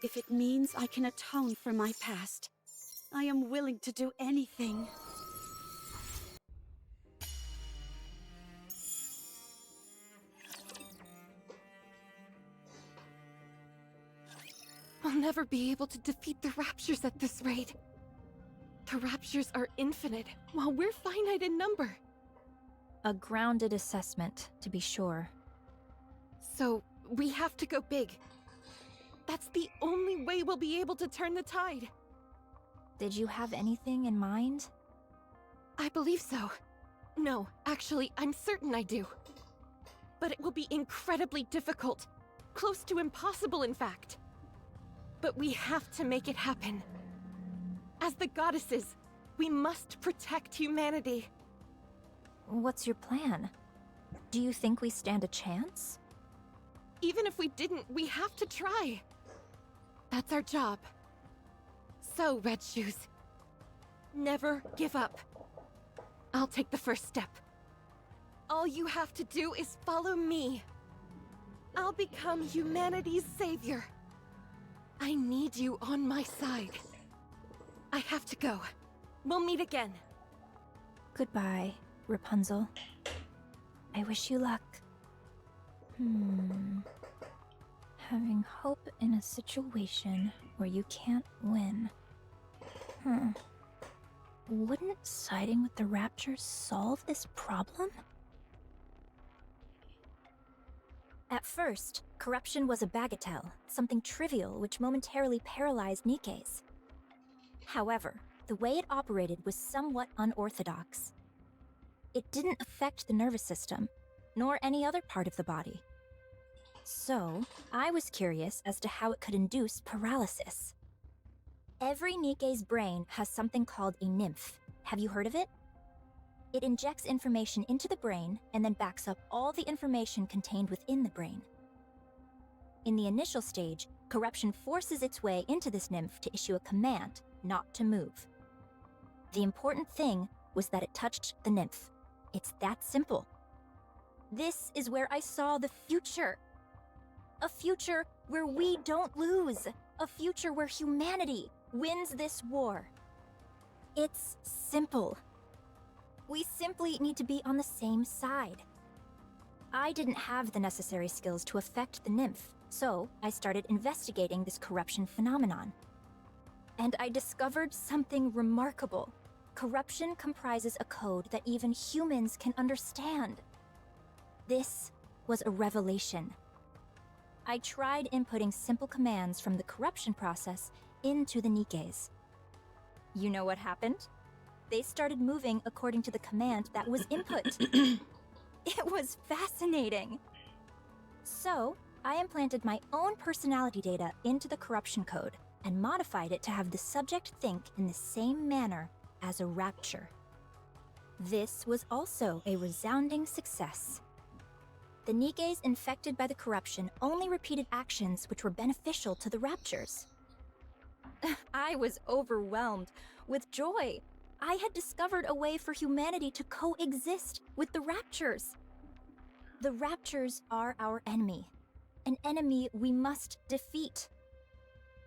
If it means I can atone for my past, I am willing to do anything. We'll never be able to defeat the Raptures at this rate. The Raptures are infinite, while we're finite in number. A grounded assessment, to be sure. So, we have to go big. That's the only way we'll be able to turn the tide. Did you have anything in mind? I believe so. No, actually, I'm certain I do. But it will be incredibly difficult. Close to impossible, in fact. But we have to make it happen. As the goddesses, we must protect humanity. What's your plan? Do you think we stand a chance? Even if we didn't, we have to try. That's our job. So, Red Shoes, never give up. I'll take the first step. All you have to do is follow me. I'll become humanity's savior. I need you on my side. I have to go. We'll meet again. Goodbye, Rapunzel. I wish you luck. Having hope in a situation where you can't win. Wouldn't siding with the Raptures solve this problem? At first, corruption was a bagatelle, something trivial which momentarily paralyzed Nikkei's. However, the way it operated was somewhat unorthodox. It didn't affect the nervous system, nor any other part of the body. So, I was curious as to how it could induce paralysis. Every Nikkei's brain has something called a nymph. Have you heard of it? It injects information into the brain and then backs up all the information contained within the brain. In the initial stage, corruption forces its way into this nymph to issue a command not to move. The important thing was that it touched the nymph. It's that simple. This is where I saw the future. A future where we don't lose. A future where humanity wins this war. It's simple. We simply need to be on the same side. I didn't have the necessary skills to affect the nymph, so I started investigating this corruption phenomenon. And I discovered something remarkable. Corruption comprises a code that even humans can understand. This was a revelation. I tried inputting simple commands from the corruption process into the Nikkeis. You know what happened? They started moving according to the command that was input. It was fascinating. So, I implanted my own personality data into the corruption code and modified it to have the subject think in the same manner as a rapture. This was also a resounding success. The Nikkeis infected by the corruption only repeated actions which were beneficial to the raptures. I was overwhelmed with joy. I had discovered a way for humanity to coexist with the raptures. The raptures are our enemy, an enemy we must defeat.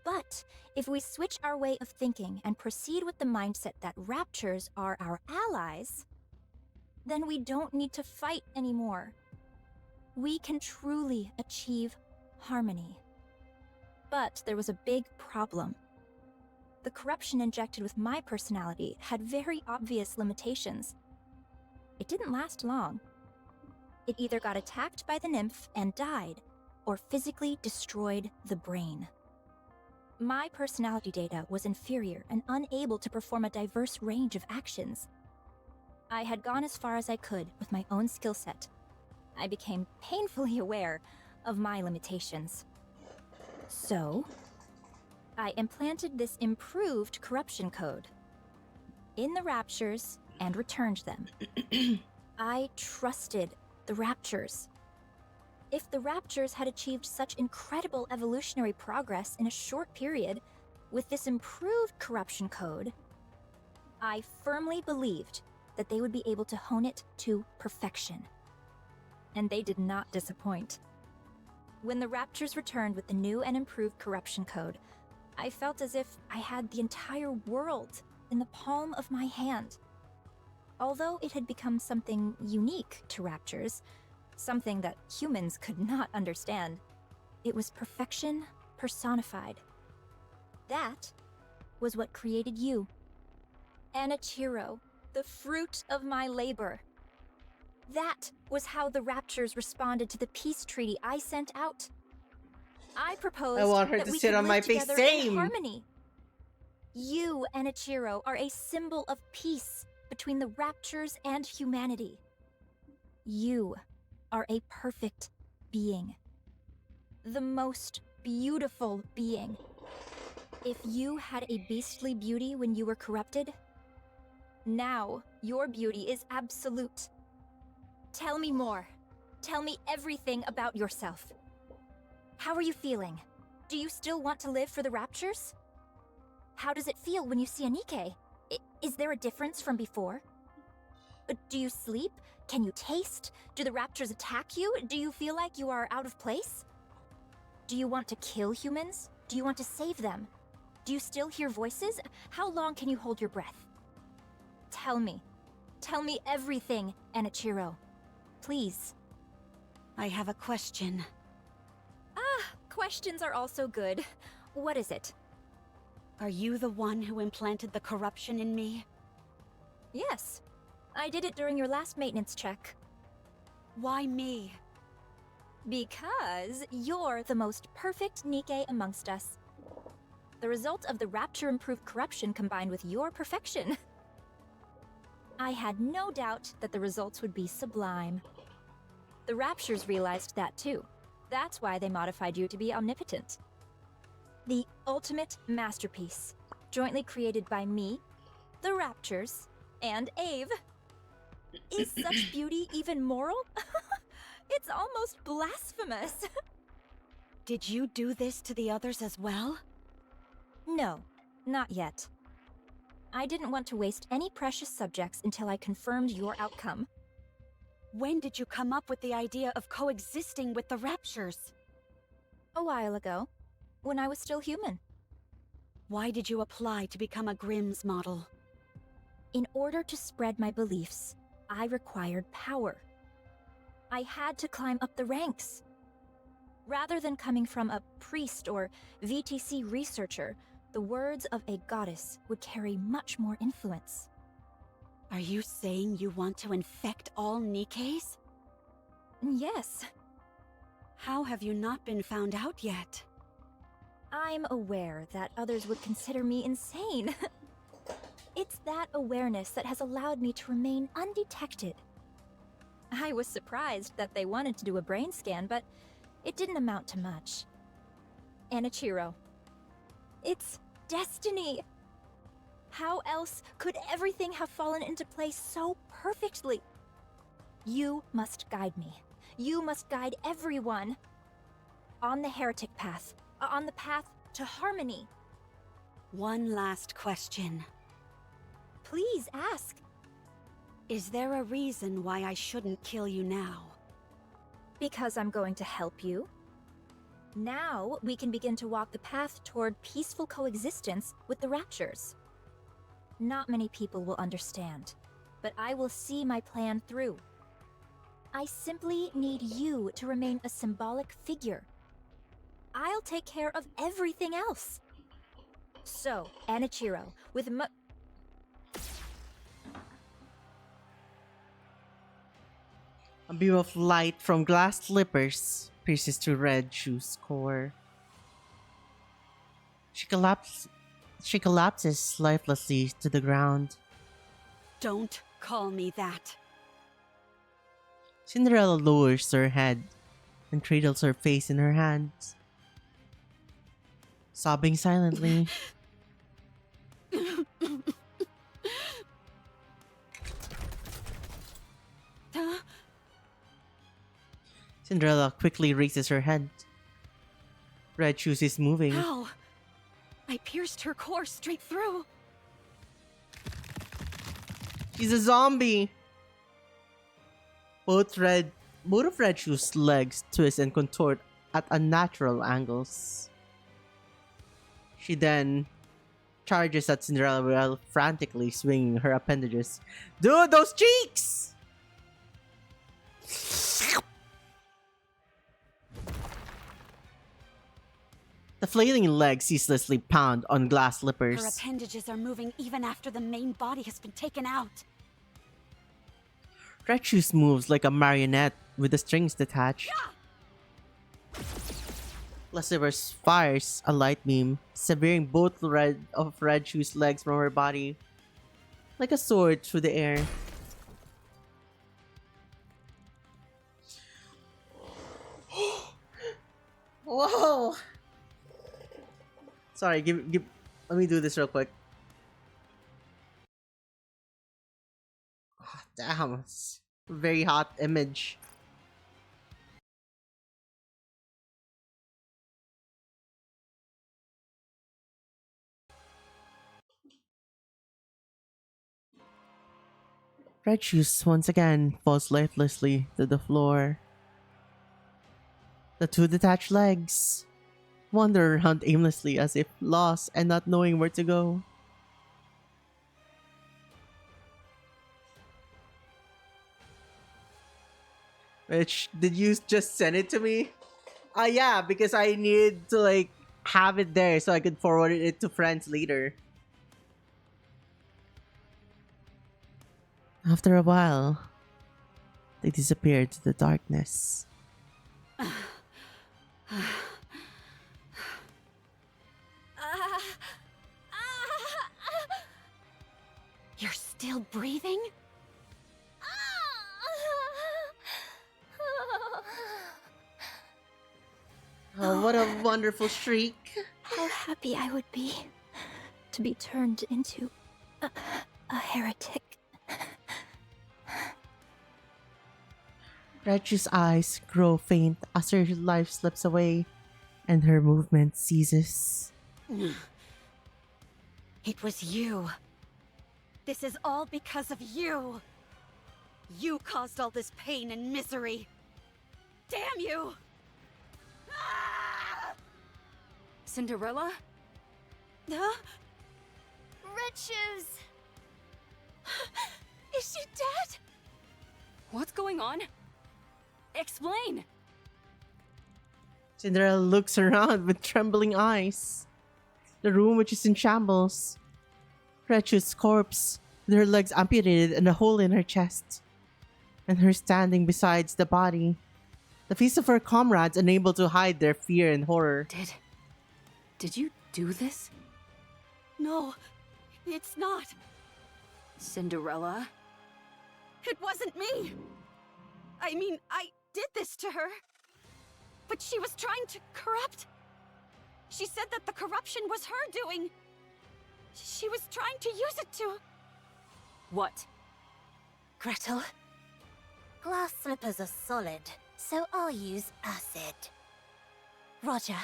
But if we switch our way of thinking and proceed with the mindset that raptures are our allies, then we don't need to fight anymore. We can truly achieve harmony. But there was a big problem. The corruption injected with my personality had very obvious limitations. It didn't last long. It either got attacked by the nymph and died, or physically destroyed the brain. My personality data was inferior and unable to perform a diverse range of actions. I had gone as far as I could with my own skill set. I became painfully aware of my limitations. So, I implanted this improved corruption code in the raptures and returned them. I trusted the raptures. If the raptures had achieved such incredible evolutionary progress in a short period with this improved corruption code, I firmly believed that they would be able to hone it to perfection. And they did not disappoint. When the raptures returned with the new and improved corruption code, I felt as if I had the entire world in the palm of my hand. Although it had become something unique to raptures, something that humans could not understand, it was perfection personified. That was what created you. Anichiro, the fruit of my labor. That was how the Raptures responded to the peace treaty I sent out. I proposed I want her that to we sit could on live my face. together Same. in harmony. You, Anichiro, are a symbol of peace between the Raptures and humanity. You are a perfect being. The most beautiful being. If you had a beastly beauty when you were corrupted, now your beauty is absolute. Tell me more. Tell me everything about yourself. How are you feeling? Do you still want to live for the Raptures? How does it feel when you see a Nikke? Is there a difference from before? Do you sleep? Can you taste? Do the Raptures attack you? Do you feel like you are out of place? Do you want to kill humans? Do you want to save them? Do you still hear voices? How long can you hold your breath? Tell me. Tell me everything, Anichiro. Please. I have a question. Questions are also good. What is it? Are you the one who implanted the corruption in me? Yes. I did it during your last maintenance check. Why me? Because you're the most perfect Nikke amongst us. The result of the Rapture-improved corruption combined with your perfection. I had no doubt that the results would be sublime. The Raptures realized that too. That's why they modified you to be omnipotent. The ultimate masterpiece, jointly created by me, the Raptures, and Ave. Is such beauty even moral? It's almost blasphemous. Did you do this to the others as well? No, not yet. I didn't want to waste any precious subjects until I confirmed your outcome. When did you come up with the idea of coexisting with the Raptures? A while ago, when I was still human. Why did you apply to become a Grimm's model? In order to spread my beliefs, I required power. I had to climb up the ranks. Rather than coming from a priest or VTC researcher, the words of a goddess would carry much more influence. Are you saying you want to infect all Nikkes? Yes. How have you not been found out yet? I'm aware that others would consider me insane. It's that awareness that has allowed me to remain undetected. I was surprised that they wanted to do a brain scan, but it didn't amount to much. Anichiro. It's destiny. How else could everything have fallen into place so perfectly? You must guide me. You must guide everyone. On the heretic path. On the path to harmony. One last question. Please ask. Is there a reason why I shouldn't kill you now? Because I'm going to help you. Now we can begin to walk the path toward peaceful coexistence with the Raptures. Not many people will understand, but I will see my plan through. I simply need you to remain a symbolic figure. I'll take care of everything else. So, Anichiro, with A beam of light from glass slippers pierces through Red Shoe's core. She collapses lifelessly to the ground. Don't call me that. Cinderella lowers her head and cradles her face in her hands, sobbing silently. Cinderella quickly raises her head. Red Shoes is moving. How? I pierced her core straight through. She's a zombie. Both of Red Shoes' legs twist and contort at unnatural angles. She then charges at Cinderella while frantically swinging her appendages. Dude, those cheeks! The flailing legs ceaselessly pound on glass Her slippers. appendages are moving even after the main body has been taken out. Red Shoes moves like a marionette with the strings detached. Glass Slippers fires a light beam, severing both Red Shoes' legs from her body, like a sword through the air. Whoa! Sorry, let me do this real quick. Damn, it's a very hot image. Red Shoes once again falls lifelessly to the floor. The two detached legs wander around aimlessly as if lost and not knowing where to go. Rich, did you just send it to me? Yeah, because I need to like have it there so I could forward it to friends later. After a while, they disappeared to the darkness. You're still breathing? Oh, what a wonderful shriek. How happy I would be to be turned into a heretic. Reggie's eyes grow faint as her life slips away and her movement ceases. It was you. This is all because of you. You caused all this pain and misery. Damn you! Cinderella? Huh? Red Shoes! Is she dead? What's going on? Explain! Cinderella looks around with trembling eyes. The room which is in shambles. Reggie's corpse, with her legs amputated and a hole in her chest. And her standing beside the body. The face of her comrades unable to hide their fear and horror. Did you do this? No, it's not. Cinderella? It wasn't me. I mean, I did this to her. But she was trying to corrupt. She said that the corruption was her doing. She was trying to use it to... What? Gretel? Glass slippers are solid, so I'll use acid. Roger.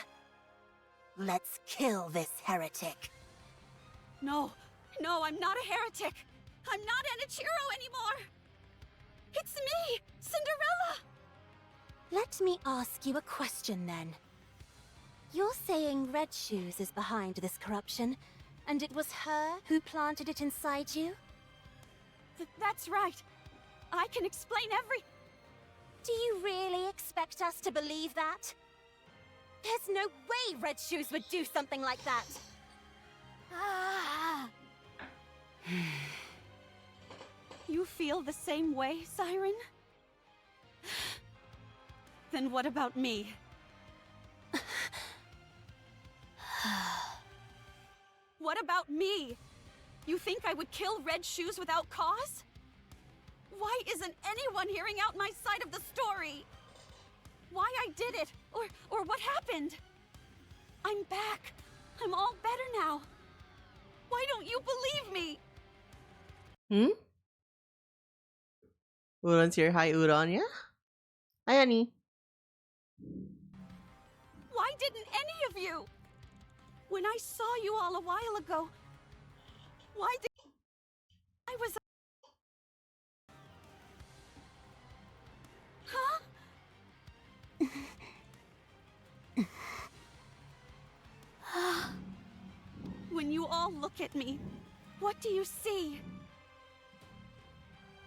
Let's kill this heretic. No, I'm not a heretic. I'm not Enichiro anymore. It's me, Cinderella. Let me ask you a question then. You're saying Red Shoes is behind this corruption, and it was her who planted it inside you? That's right. I can explain every... Do you really expect us to believe that? There's no way Red Shoes would do something like that. You feel the same way, Siren? Then what about me? What about me? You think I would kill Red Shoes without cause? Why isn't anyone hearing out my side of the story? Why I did it, or what happened? I'm back. I'm all better now. Why don't you believe me? Udon's here. Hi, Udon. Yeah? Hi, Annie. Why didn't any of you? When I saw you all a while ago, why did... I was... Huh? When you all look at me, what do you see?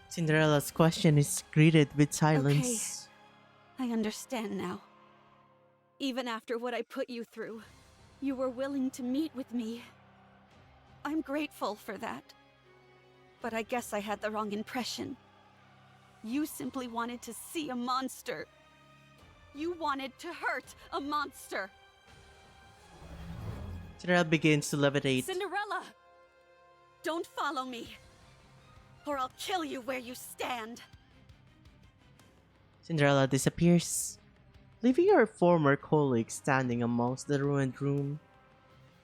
Cinderella's question is greeted with silence. Okay, I understand now. Even after what I put you through, You were willing to meet with me. I'm grateful for that. But I guess I had the wrong impression. You simply wanted to see a monster. You wanted to hurt a monster. Cinderella begins to levitate. Cinderella! Don't follow me, or I'll kill you where you stand. Cinderella disappears, leaving her former colleagues standing amongst the ruined room.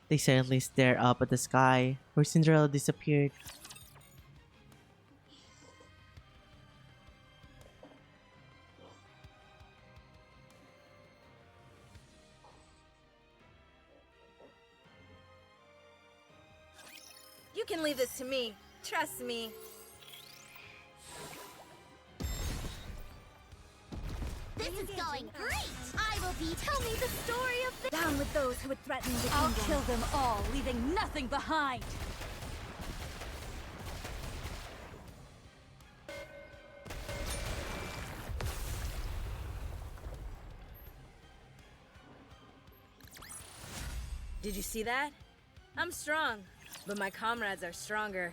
They silently stare up at the sky where Cinderella disappeared. You can leave this to me. Trust me. This is going great! I will be. Tell me the story of the. Down with those who would threaten the kingdom. I'll kill them all, leaving nothing behind. Did you see that? I'm strong, but my comrades are stronger.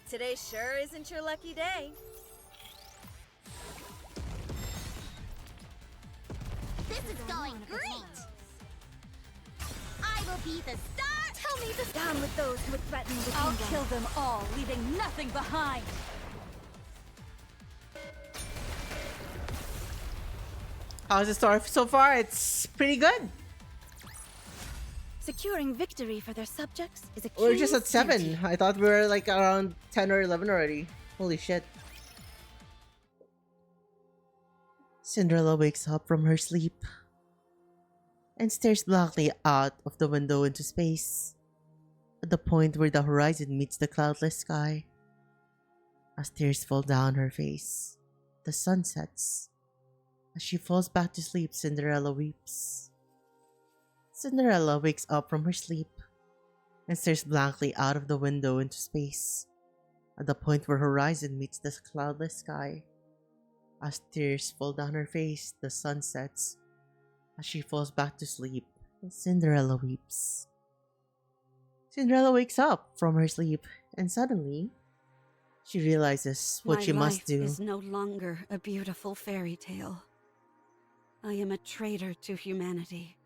Today sure isn't your lucky day. This is going great! I will be the star! Tell me the. Down with those who would threaten the kingdom. I'll kill them all, leaving nothing behind. How's the story so far? It's pretty good. Securing victory for their subjects is a key. We're just at 7. I thought we were like around 10 or 11 already. Holy shit. Cinderella wakes up from her sleep and stares blankly out of the window into space, at the point where the horizon meets the cloudless sky. As tears fall down her face, the sun sets. As she falls back to sleep, Cinderella weeps. Cinderella wakes up from her sleep and stares blankly out of the window into space, at the point where horizon meets the cloudless sky. As tears fall down her face, the sun sets. As she falls back to sleep, Cinderella weeps. Cinderella wakes up from her sleep and suddenly she realizes what she must do. My life is no longer a beautiful fairy tale. I am a traitor to humanity.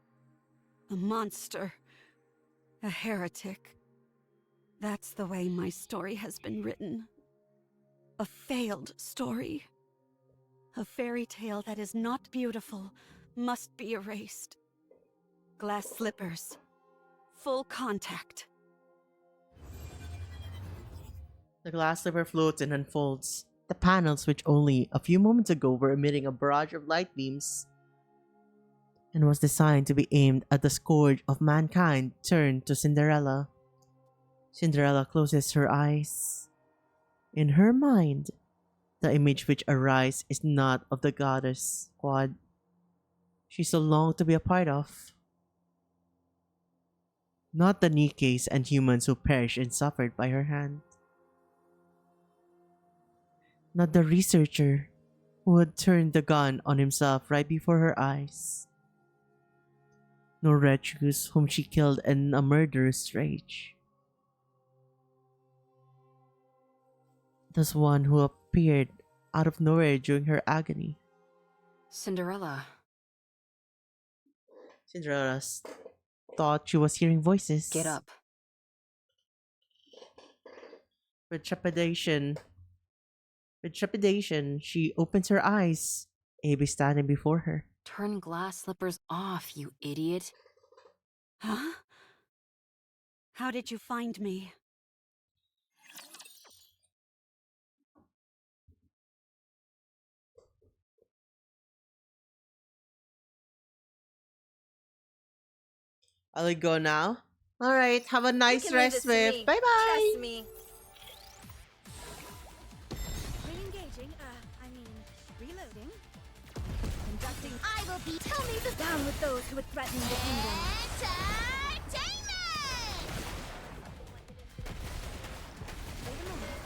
A monster. A heretic. That's the way my story has been written. A failed story. A fairy tale that is not beautiful must be erased. Glass slippers. Full contact. The glass slipper floats and unfolds. The panels, which only a few moments ago were emitting a barrage of light beams and was designed to be aimed at the scourge of mankind, turn to Cinderella. Cinderella closes her eyes. In her mind, the image which arises is not of the goddess squad she so longed to be a part of. Not the Nikkeis and humans who perished and suffered by her hand. Not the researcher who had turned the gun on himself right before her eyes. Nor Retrus, whom she killed in a murderous rage. This one who appeared out of nowhere during her agony. Cinderella. Cinderella thought she was hearing voices. Get up. With trepidation, she opens her eyes. Abe is standing before her. Turn glass slippers off, you idiot. Huh? How did you find me? I'll go now. Alright, have a nice You can leave rest, this to Swift. me. Bye bye. Trust me. Re-engaging, reloading. Conducting. I will be. Tell me the. Down with those who would threaten the kingdom. Entertainment! Wait a moment.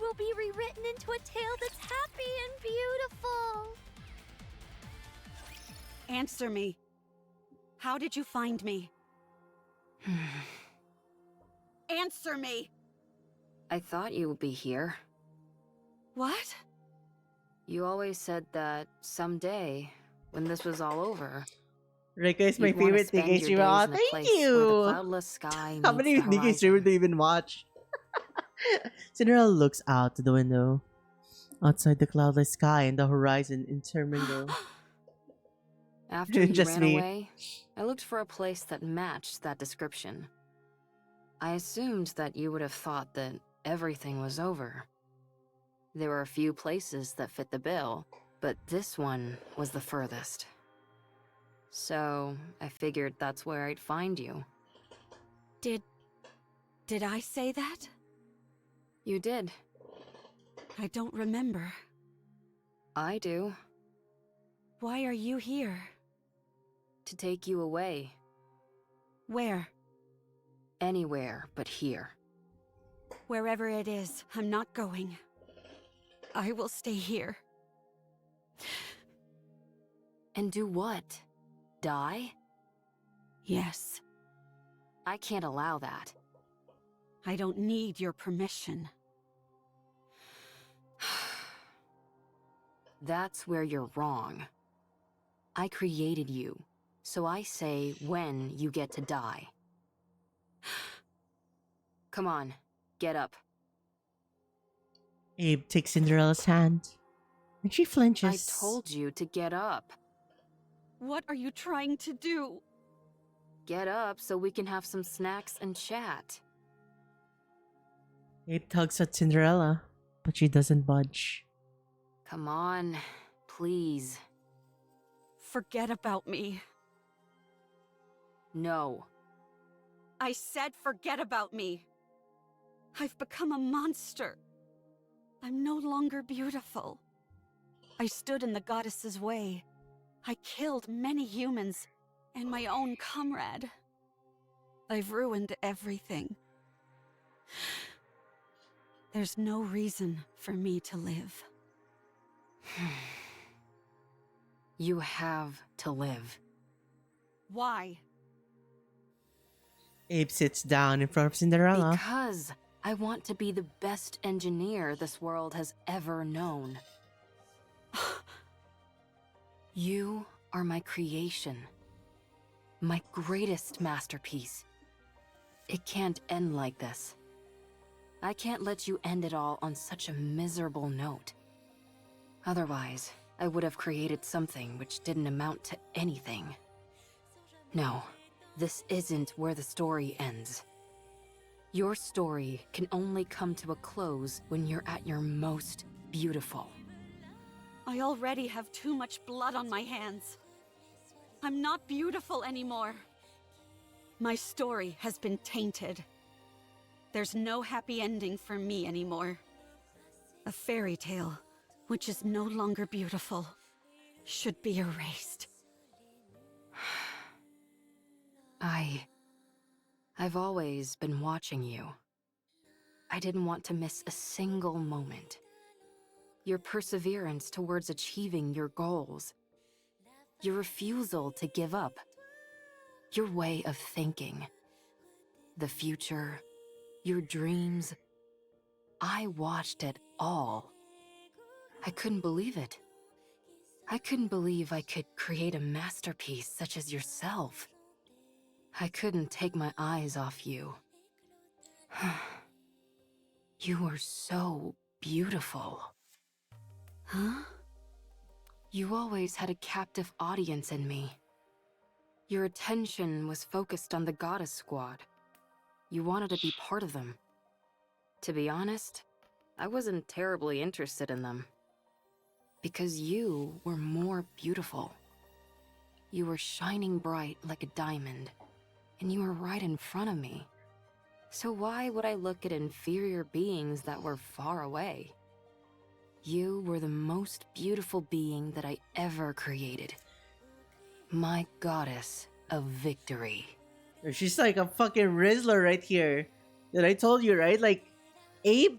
will be rewritten into a tale that's happy and beautiful. Answer me. How did you find me? Answer me! I thought you would be here. What? You always said that someday, when this was all over, Rika is my you'd want to favorite Nikkei spend your streamer. days Oh, in a thank place where the you! cloudless sky How meets many the Nikkei streamers horizon. do you even watch? Cinderella looks out the window. Outside the cloudless sky and the horizon intermingle. After you Just ran me. away, I looked for a place that matched that description. I assumed that you would have thought that everything was over. There were a few places that fit the bill, but this one was the furthest. So, I figured that's where I'd find you. Did I say that? You did. I don't remember. I do. Why are you here? To take you away. Where? Anywhere but here. Wherever it is, I'm not going. I will stay here. And do what? Die? Yes. I can't allow that. I don't need your permission. That's where you're wrong. I created you, so I say when you get to die. Come on, get up. Abe takes Cinderella's hand, and she flinches. I told you to get up. What are you trying to do? Get up so we can have some snacks and chat. Abe tugs at Cinderella, but she doesn't budge. Come on, please. Forget about me. No. I said forget about me. I've become a monster. I'm no longer beautiful. I stood in the goddess's way. I killed many humans and my own comrade. I've ruined everything. There's no reason for me to live. You have to live. Why? Abe sits down in front of Cinderella. Because I want to be the best engineer this world has ever known. You are my creation. My greatest masterpiece. It can't end like this. I can't let you end it all on such a miserable note. Otherwise, I would have created something which didn't amount to anything. No, this isn't where the story ends. Your story can only come to a close when you're at your most beautiful. I already have too much blood on my hands. I'm not beautiful anymore. My story has been tainted. There's no happy ending for me anymore. A fairy tale, which is no longer beautiful, should be erased. I've always been watching you. I didn't want to miss a single moment. Your perseverance towards achieving your goals. Your refusal to give up. Your way of thinking. The future. Your dreams. I watched it all. I couldn't believe it. I couldn't believe I could create a masterpiece such as yourself. I couldn't take my eyes off you. You were so beautiful. Huh? You always had a captive audience in me. Your attention was focused on the Goddess Squad. You wanted to be part of them. To be honest, I wasn't terribly interested in them. Because you were more beautiful. You were shining bright like a diamond, and you were right in front of me. So why would I look at inferior beings that were far away? You were the most beautiful being that I ever created. My goddess of victory. She's like a fucking Rizzler right here. That I told you, right? Like, Abe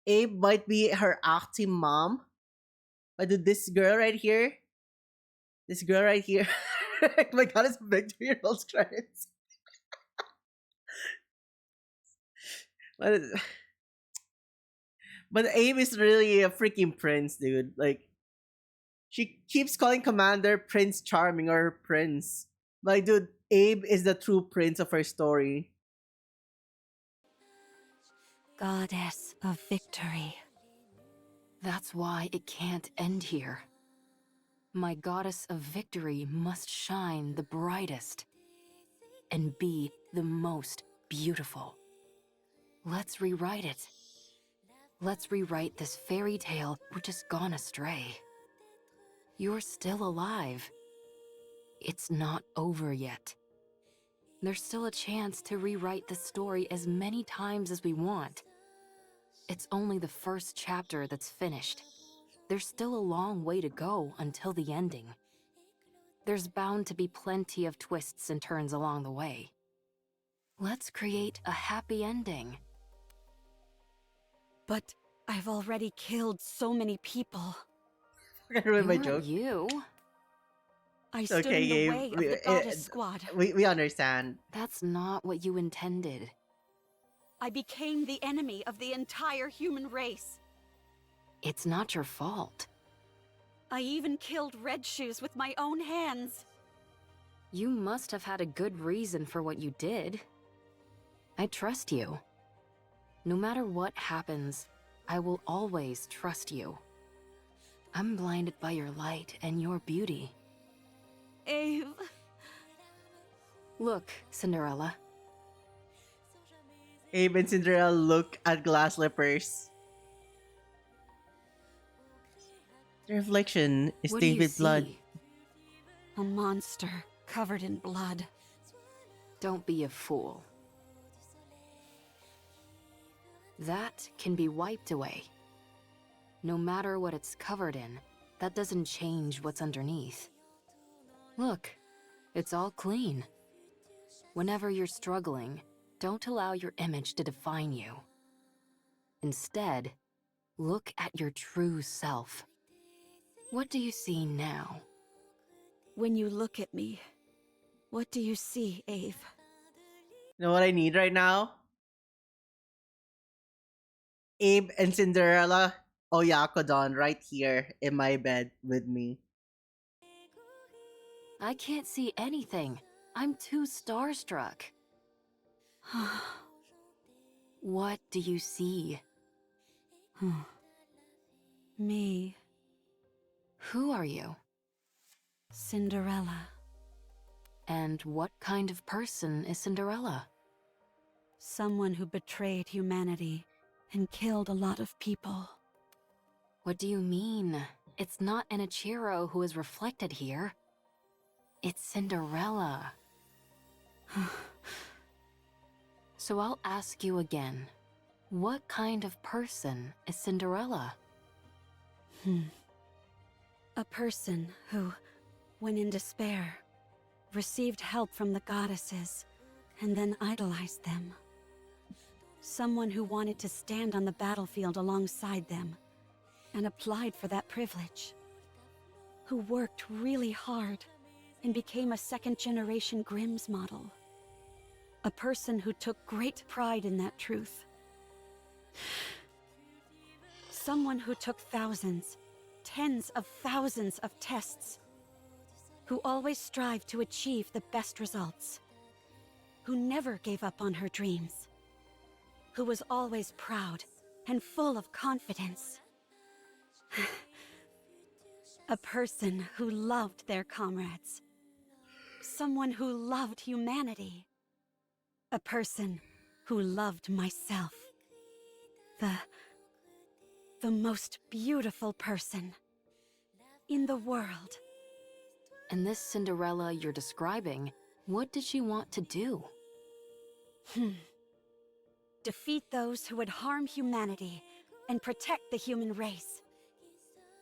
Abe might be her acting mom. But dude, this girl right here, oh my god, it's Victory Rolls credits. But but Abe is really a freaking prince, dude. Like she keeps calling Commander Prince Charming or Prince. Like, dude, Abe is the true prince of her story. Goddess of victory. That's why it can't end here. My goddess of victory must shine the brightest and be the most beautiful. Let's rewrite it. Let's rewrite this fairy tale which has gone astray. You're still alive. It's not over yet. There's still a chance to rewrite the story as many times as we want. It's only the first chapter that's finished. There's still a long way to go until the ending. There's bound to be plenty of twists and turns along the way. Let's create a happy ending. But I've already killed so many people. I ruined my You joke. weren't you. I It's stood okay, in the Abe. way of the goddess squad. We understand. That's not what you intended. I became the enemy of the entire human race. It's not your fault. I even killed Red Shoes with my own hands. You must have had a good reason for what you did. I trust you. No matter what happens, I will always trust you. I'm blinded by your light and your beauty. Abe. Look, Cinderella. Abe and Cinderella look at glass slippers. The reflection is What do you David Blood. see? A monster covered in blood. Don't be a fool. That can be wiped away. No matter what it's covered in, that doesn't change what's underneath. Look, it's all clean. Whenever you're struggling, don't allow your image to define you. Instead, look at your true self. What do you see now? When you look at me, what do you see, Abe? You know what I need right now? Abe and Cinderella Oyakodon right here in my bed with me. I can't see anything. I'm too starstruck. What do you see? Me. Who are you? Cinderella. And what kind of person is Cinderella? Someone who betrayed humanity and killed a lot of people. What do you mean? It's not an Ichiro who is reflected here. It's Cinderella. So I'll ask you again. What kind of person is Cinderella? A person who, when in despair, received help from the goddesses and then idolized them. Someone who wanted to stand on the battlefield alongside them and applied for that privilege. Who worked really hard and became a second-generation Grimm's model. A person who took great pride in that truth. Someone who took thousands, tens of thousands of tests. Who always strived to achieve the best results. Who never gave up on her dreams. Who was always proud and full of confidence. A person who loved their comrades. Someone who loved humanity. A person who loved myself. The most beautiful person in the world. And this Cinderella you're describing, what did she want to do? Defeat those who would harm humanity and protect the human race.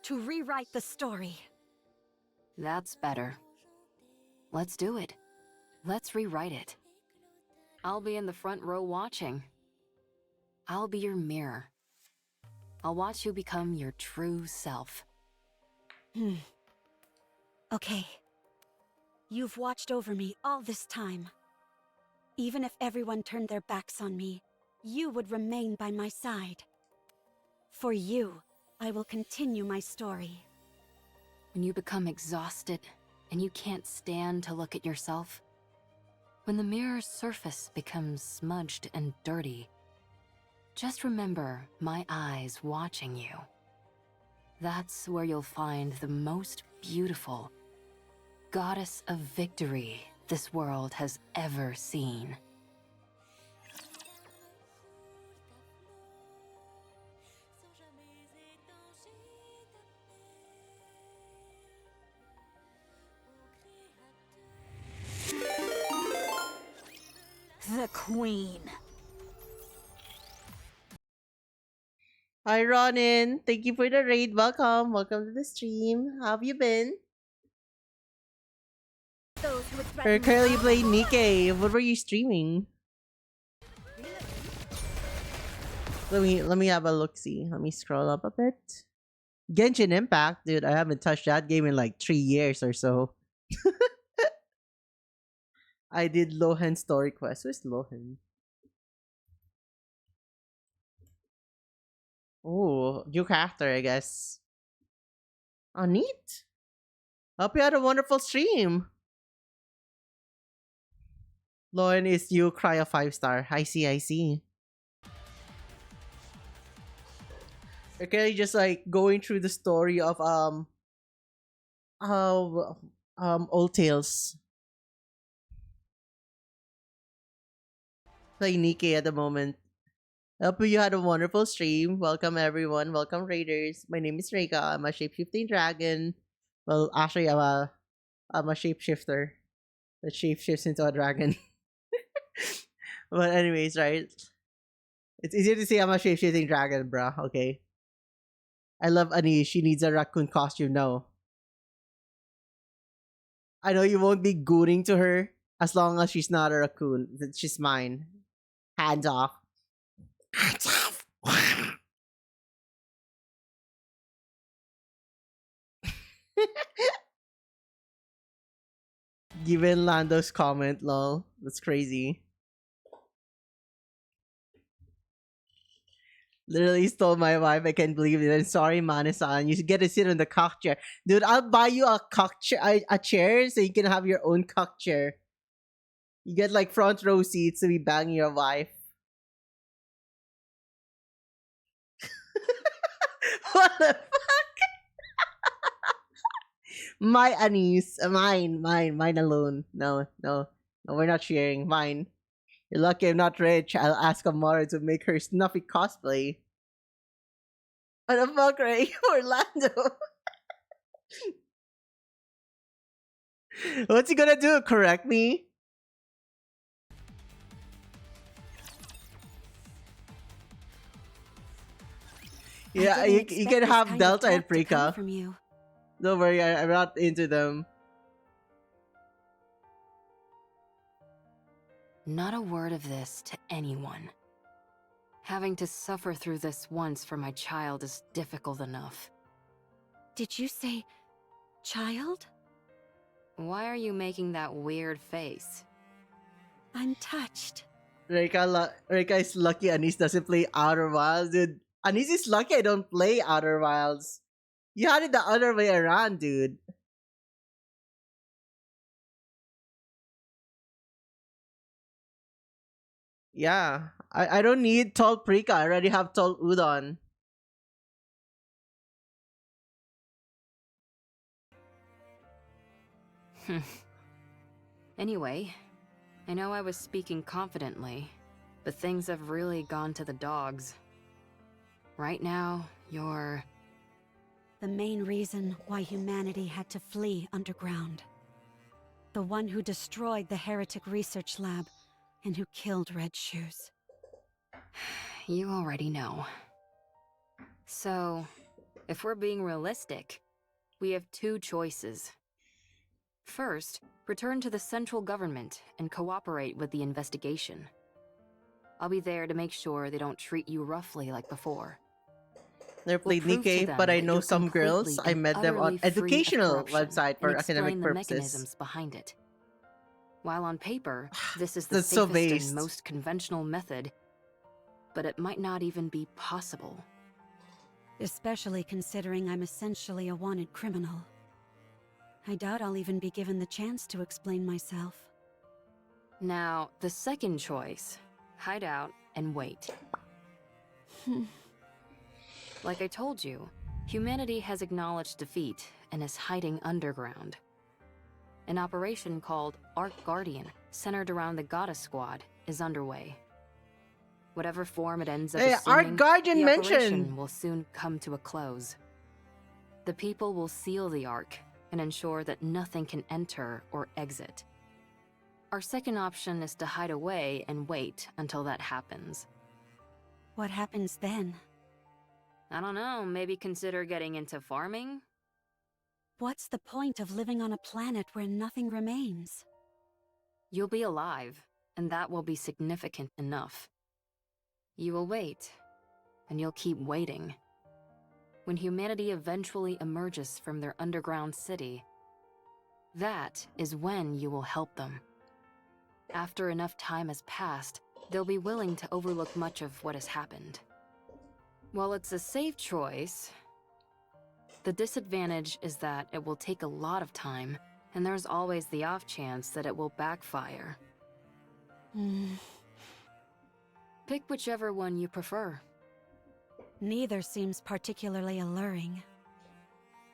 To rewrite the story. That's better. Let's do it. Let's rewrite it. I'll be in the front row watching. I'll be your mirror. I'll watch you become your true self. Okay. You've watched over me all this time. Even if everyone turned their backs on me, you would remain by my side. For you, I will continue my story. When you become exhausted and you can't stand to look at yourself, when the mirror's surface becomes smudged and dirty, just remember my eyes watching you. That's where you'll find the most beautiful goddess of victory this world has ever seen. The Queen. Hi, Ronin. Thank you for the raid. Welcome. Welcome to the stream. How have you been? Those who would Or threaten currently me. playing Nikkei. What were you streaming? Let me have a look. See. Let me scroll up a bit. Genshin Impact, dude. I haven't touched that game in like 3 years or so. I did Lohan story quest. Who's Lohan? Oh, new character, I guess. Oh, neat. Hope you had a wonderful stream. Lohan is you cry a 5-star. I see, I see. Okay, just like going through the story of Old Tales. Playing Nikkei at the moment. Hope you had a wonderful stream. Welcome everyone. Welcome raiders. My name is Reika. I'm a shapeshifting dragon. Well, actually, I'm a shapeshifter that shapeshifts into a dragon. But anyways, right? It's easier to say I'm a shapeshifting dragon, bruh. Okay. I love Annie. She needs a raccoon costume now. I know you won't be gooning to her as long as she's not a raccoon. She's mine. Hands off. Hands off. Given Lando's comment, lol. That's crazy. Literally stole my wife. I can't believe it. I'm sorry, Manasan. You should get to sit on the cock chair. Dude, I'll buy you a cock chair, a chair so you can have your own cock chair. You get like front row seats to be banging your wife. What the fuck? My anise. Mine alone. No, we're not sharing. Mine. You're lucky I'm not rich. I'll ask Amara to make her snuffy cosplay. What the fuck, Ray? Orlando. What's he gonna do? Correct me? Yeah, you can have Delta and Prika. From you. Don't worry, I'm not into them. Not a word of this to anyone. Having to suffer through this once for my child is difficult enough. Did you say child? Why are you making that weird face? I'm touched. Reika is lucky Anis doesn't play Outer Wilds, dude. Anis is lucky I don't play Outer Wilds. You had it the other way around, dude. Yeah, I don't need tall Prika. I already have tall Udon. Anyway, I know I was speaking confidently, but things have really gone to the dogs. Right now, you're... The main reason why humanity had to flee underground. The one who destroyed the heretic research lab and who killed Red Shoes. You already know. So, if we're being realistic, we have two choices. First, return to the central government and cooperate with the investigation. I'll be there to make sure they don't treat you roughly like before. Never We'll played prove to Nikkei, them but I that know you're some girls. completely I and met them on utterly free of educational corruption website and for academic explain the purposes. mechanisms behind it. While on paper, this is the That's so safest and based. most conventional method, but it might not even be possible. Especially considering I'm essentially a wanted criminal. I doubt I'll even be given the chance to explain myself. Now, the second choice, hide out and wait. Like I told you, humanity has acknowledged defeat and is hiding underground. An operation called Ark Guardian, centered around the Goddess Squad, is underway. Whatever form it ends up Hey, assuming, Ark Guardian the mentioned. operation will soon come to a close. The people will seal the Ark and ensure that nothing can enter or exit. Our second option is to hide away and wait until that happens. What happens then? I don't know, maybe consider getting into farming? What's the point of living on a planet where nothing remains? You'll be alive, and that will be significant enough. You will wait, and you'll keep waiting. When humanity eventually emerges from their underground city, that is when you will help them. After enough time has passed, they'll be willing to overlook much of what has happened. While it's a safe choice, the disadvantage is that it will take a lot of time, and there's always the off chance that it will backfire. Pick whichever one you prefer. Neither seems particularly alluring.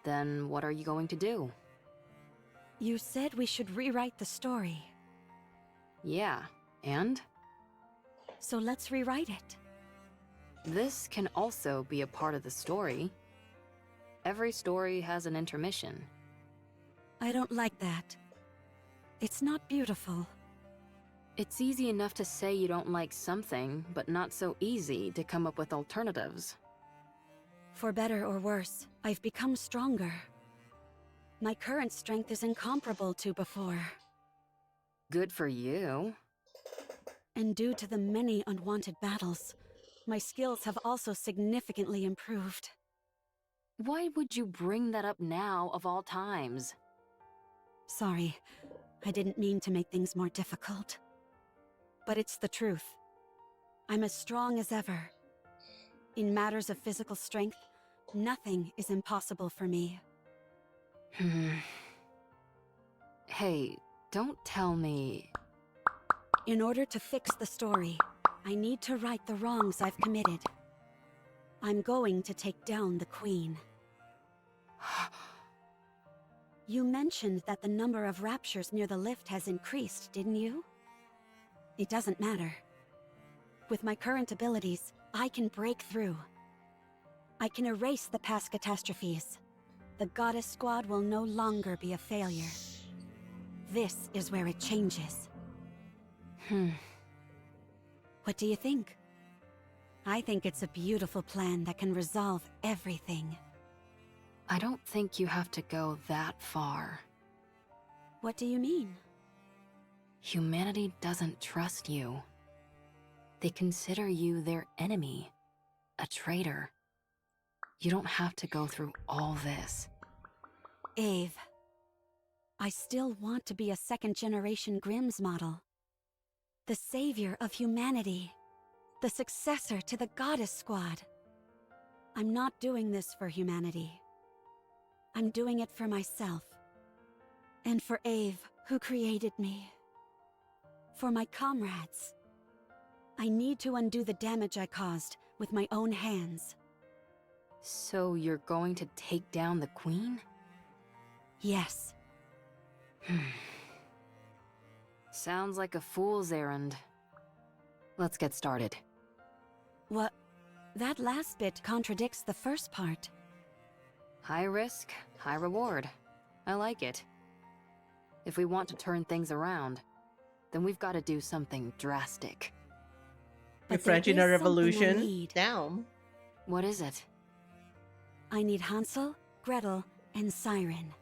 Then what are you going to do? You said we should rewrite the story. Yeah, and? So let's rewrite it. This can also be a part of the story. Every story has an intermission. I don't like that. It's not beautiful. It's easy enough to say you don't like something, but not so easy to come up with alternatives. For better or worse, I've become stronger. My current strength is incomparable to before. Good for you. And due to the many unwanted battles, my skills have also significantly improved. Why would you bring that up now of all times? Sorry, I didn't mean to make things more difficult. But it's the truth. I'm as strong as ever. In matters of physical strength, nothing is impossible for me. Hey, don't tell me... In order to fix the story, I need to right the wrongs I've committed. I'm going to take down the Queen. You mentioned that the number of raptures near the lift has increased, didn't you? It doesn't matter. With my current abilities, I can break through. I can erase the past catastrophes. The Goddess Squad will no longer be a failure. This is where it changes. What do you think? I think it's a beautiful plan that can resolve everything. I don't think you have to go that far. What do you mean? Humanity doesn't trust you. They consider you their enemy, a traitor. You don't have to go through all this. Ave, I still want to be a second-generation Grimm's model. The savior of humanity. The successor to the Goddess Squad. I'm not doing this for humanity. I'm doing it for myself. And for Ave, who created me. For my comrades. I need to undo the damage I caused with my own hands. So you're going to take down the Queen? Yes. Sounds like a fool's errand. Let's get started. What? That last bit contradicts the first part. High risk, high reward. I like it. If we want to turn things around, then we've got to do something drastic. The French in a revolution? Down. What is it? I need Hansel, Gretel, and Siren.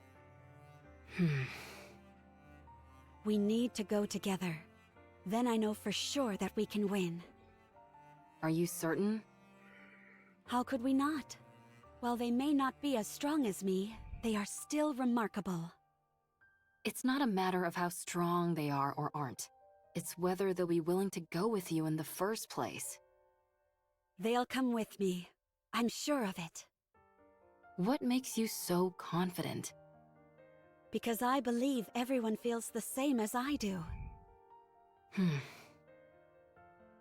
We need to go together. Then I know for sure that we can win. Are you certain? How could we not? While they may not be as strong as me, they are still remarkable. It's not a matter of how strong they are or aren't. It's whether they'll be willing to go with you in the first place. They'll come with me. I'm sure of it. What makes you so confident? Because I believe everyone feels the same as I do.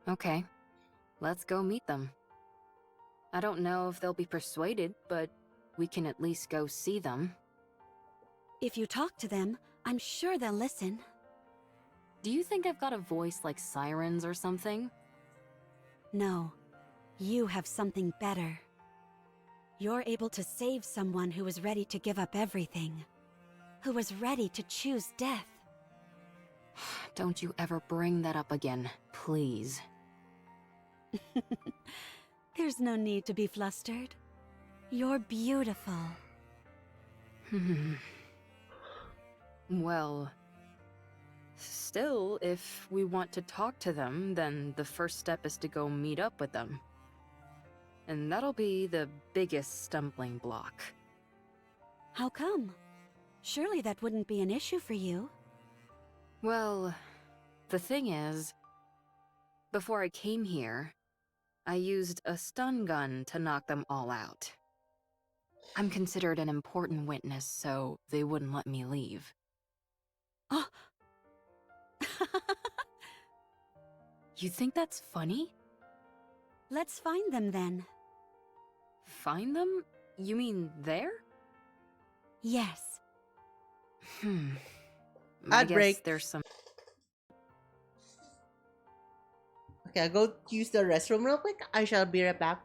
Okay, let's go meet them. I don't know if they'll be persuaded, but we can at least go see them. If you talk to them, I'm sure they'll listen. Do you think I've got a voice like sirens or something? No, you have something better. You're able to save someone who was ready to give up everything. Who was ready to choose death. Don't you ever bring that up again, please. There's no need to be flustered. You're beautiful. Well, still, if we want to talk to them, then the first step is to go meet up with them. And that'll be the biggest stumbling block. How come? Surely that wouldn't be an issue for you. Well, the thing is, before I came here, I used a stun gun to knock them all out. I'm considered an important witness, so they wouldn't let me leave. Oh! You think that's funny? Let's find them then. Find them? You mean there? Yes. I Ad guess break. there's some... Okay, I'll go use the restroom real quick. I shall be right back.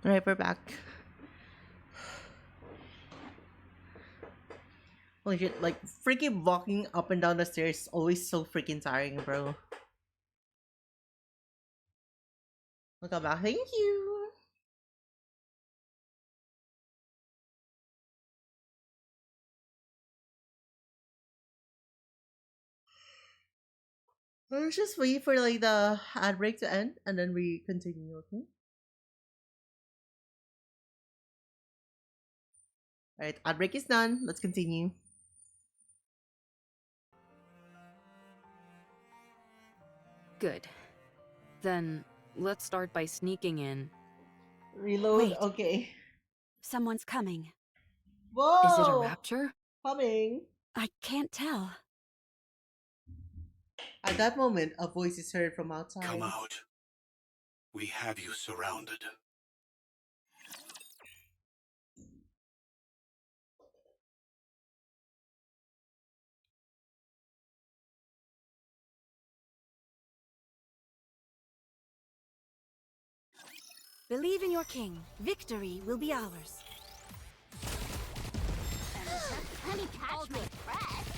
Alright, we're back. Holy shit, like, freaking walking up and down the stairs is always so freaking tiring, bro. Welcome back. Thank you! Let's just wait for, like, the ad break to end, and then we continue, okay? Alright, ad break is done. Let's continue. Good. Then, let's start by sneaking in. Reload. Wait. Okay. Someone's coming. Whoa! Is it a rapture? Coming. I can't tell. At that moment, a voice is heard from outside. Come out. We have you surrounded. Believe in your king. Victory will be ours. Let me catch my breath.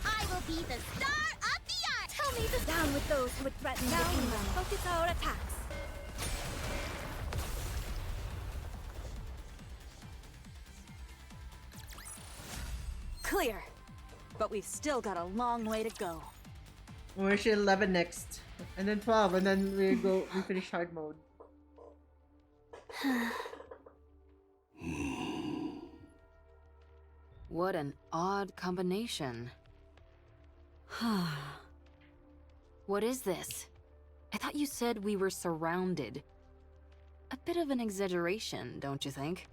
I will be the star of the art. Tell me the down with those who would threaten the kingdom. Focus our attacks. Clear. But we've still got a long way to go. We're still 11 next. And then 12, and then we finish hard mode. What an odd combination. What is this? I thought you said we were surrounded. A bit of an exaggeration, don't you think?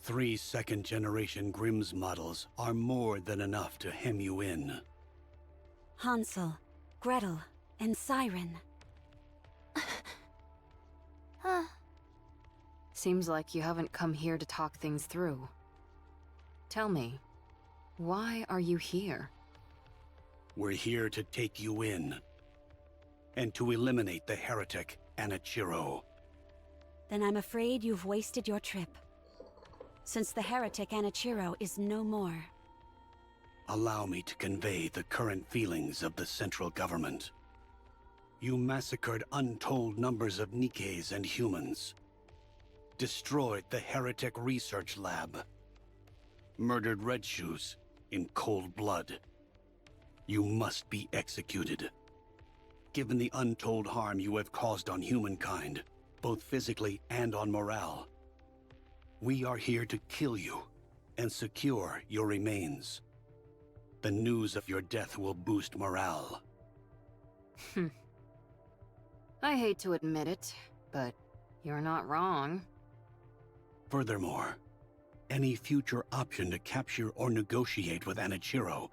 3 second-generation Grimm's models are more than enough to hem you in. Hansel, Gretel, and Siren. Seems like you haven't come here to talk things through. Tell me, why are you here? We're here to take you in. And to eliminate the heretic, Anichiro. Then I'm afraid you've wasted your trip. Since the heretic Anichiro is no more. Allow me to convey the current feelings of the central government. You massacred untold numbers of Nikkeis and humans. Destroyed the heretic research lab. Murdered Red Shoes in cold blood. You must be executed. Given the untold harm you have caused on humankind, both physically and on morale, we are here to kill you and secure your remains. The news of your death will boost morale. I hate to admit it, but you're not wrong. Furthermore, any future option to capture or negotiate with Anichiro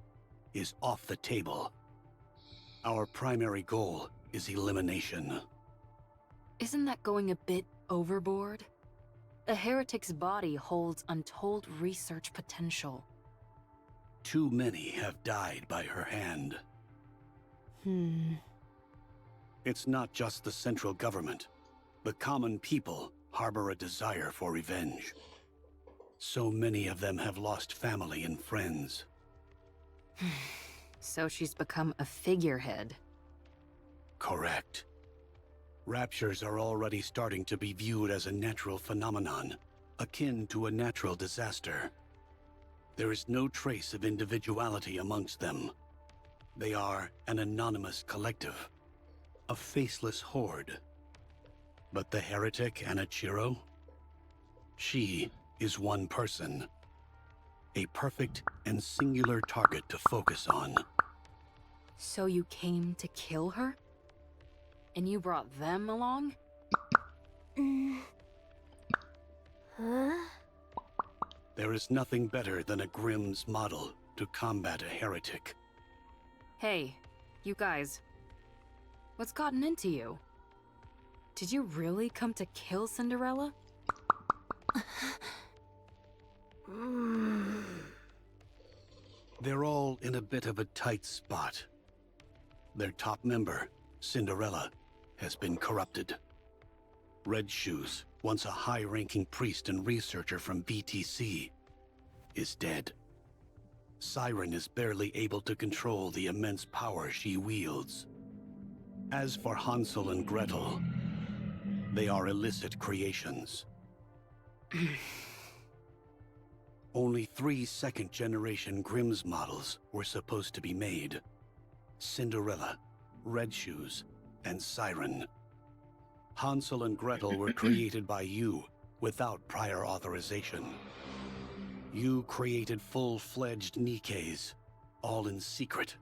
is off the table. Our primary goal is elimination. Isn't that going a bit overboard? A heretic's body holds untold research potential. Too many have died by her hand. It's not just the central government. The common people harbor a desire for revenge. So many of them have lost family and friends. So she's become a figurehead. Correct. Raptures are already starting to be viewed as a natural phenomenon, akin to a natural disaster. There is no trace of individuality amongst them. They are an anonymous collective, a faceless horde. But the heretic Anichiro? She is one person. A perfect and singular target to focus on. So you came to kill her? And you brought them along? There is nothing better than a Grimm's model to combat a heretic. Hey, you guys. What's gotten into you? Did you really come to kill Cinderella? They're all in a bit of a tight spot. Their top member, Cinderella, has been corrupted. Red Shoes, once a high-ranking priest and researcher from BTC, is dead. Siren is barely able to control the immense power she wields. As for Hansel and Gretel, they are illicit creations. Only 3 second-generation Grimm's models were supposed to be made. Cinderella, Red Shoes, and Siren. Hansel and Gretel were created by you without prior authorization. You created full-fledged Nikkeis, all in secret.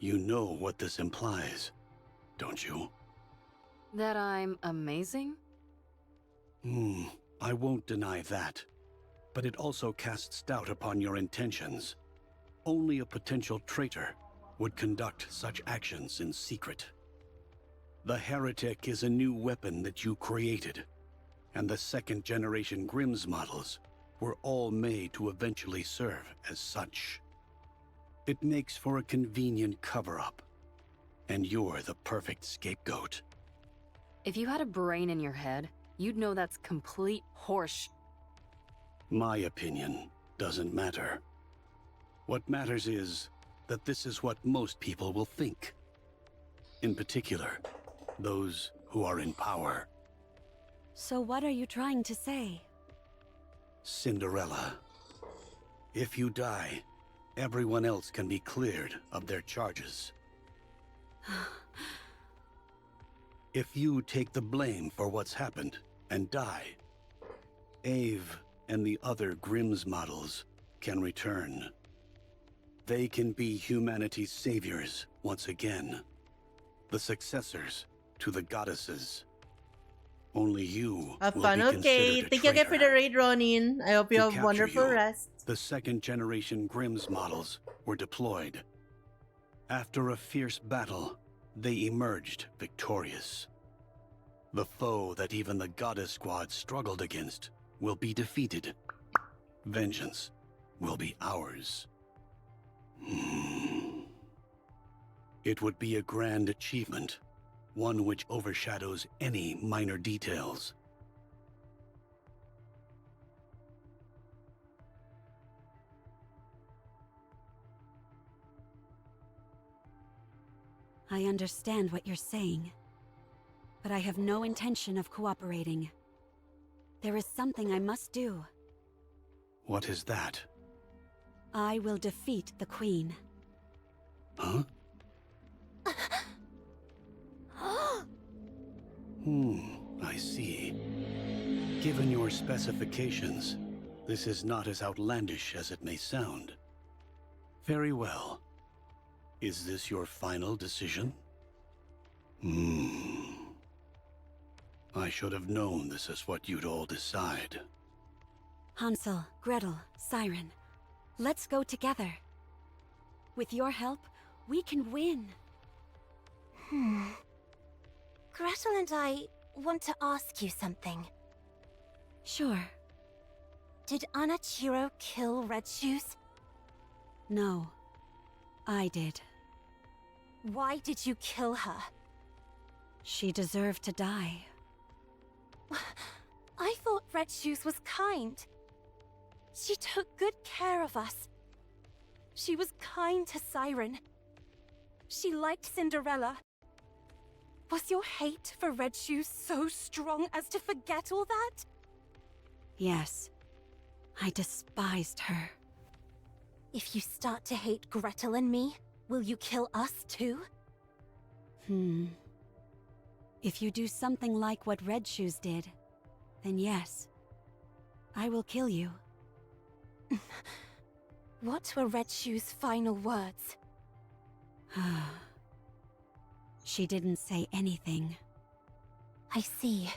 You know what this implies, don't you? That I'm amazing? I won't deny that. But it also casts doubt upon your intentions. Only a potential traitor would conduct such actions in secret. The Heretic is a new weapon that you created, and the second-generation Grimm's models were all made to eventually serve as such. It makes for a convenient cover-up, and you're the perfect scapegoat. If you had a brain in your head, you'd know that's complete horse. My opinion doesn't matter. What matters is that this is what most people will think. In particular, those who are in power. So what are you trying to say? Cinderella, if you die, everyone else can be cleared of their charges. If you take the blame for what's happened and die, Ave and the other Grimm's models can return. They can be humanity's saviors once again. The successors to the goddesses. Only you Have will fun, be okay? considered a Thank you again for the traitor. raid, Ronin. I hope you To have capture wonderful you, rest. The second-generation Grimm's models were deployed. After a fierce battle, they emerged victorious. The foe that even the Goddess Squad struggled against will be defeated. Vengeance will be ours. It would be a grand achievement, one which overshadows any minor details. I understand what you're saying, but I have no intention of cooperating. There is something I must do. What is that? I will defeat the Queen. Huh? I see. Given your specifications, this is not as outlandish as it may sound. Very well. Is this your final decision? I should have known this is what you'd all decide. Hansel, Gretel, Siren, let's go together. With your help, we can win. Gretel and I want to ask you something. Sure. Did Anachiro kill Red Shoes? No, I did. Why did you kill her? She deserved to die. I thought Red Shoes was kind. She took good care of us. She was kind to Siren. She liked Cinderella. Was your hate for Red Shoes so strong as to forget all that? Yes. I despised her. If you start to hate Gretel and me, will you kill us too? If you do something like what Red Shoes did, then yes. I will kill you. What were Red Shoes' final words? She didn't say anything. I see.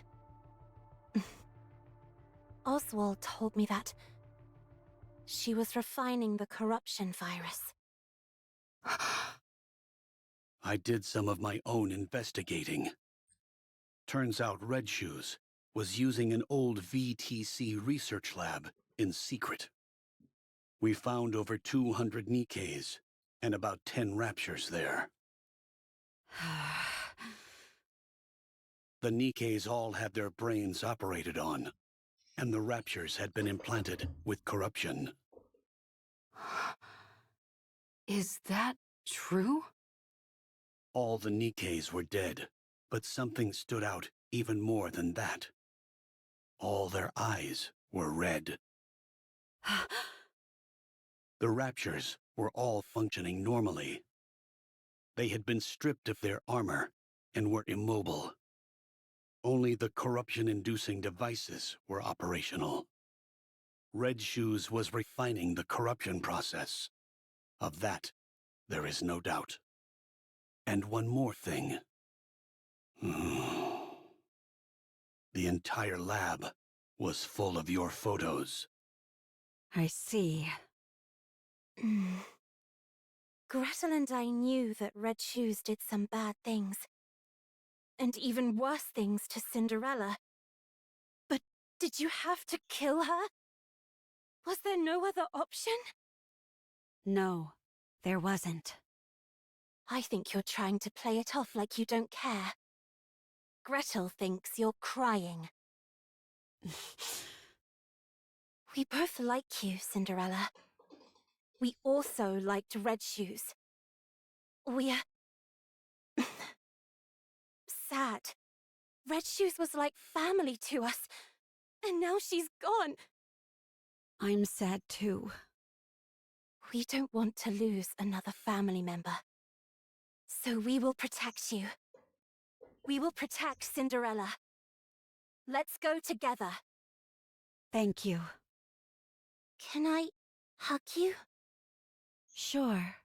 Oswald told me that she was refining the corruption virus. I did some of my own investigating. Turns out Red Shoes was using an old VTC research lab in secret. We found over 200 Nikes and about 10 raptures there. The Nikes all had their brains operated on, and the raptures had been implanted with corruption. Is that true? All the Nikes were dead, but something stood out even more than that. All their eyes were red. The raptures were all functioning normally. They had been stripped of their armor and were immobile. Only the corruption-inducing devices were operational. Red Shoes was refining the corruption process. Of that, there is no doubt. And one more thing. The entire lab was full of your photos. I see. Gretel and I knew that Red Shoes did some bad things. And even worse things to Cinderella. But did you have to kill her? Was there no other option? No, there wasn't. I think you're trying to play it off like you don't care. Gretel thinks you're crying. We both like you, Cinderella. We also liked Red Shoes. We're sad. Red Shoes was like family to us, and now she's gone. I'm sad too. We don't want to lose another family member. So we will protect you. We will protect Cinderella. Let's go together. Thank you. Can I hug you? Sure.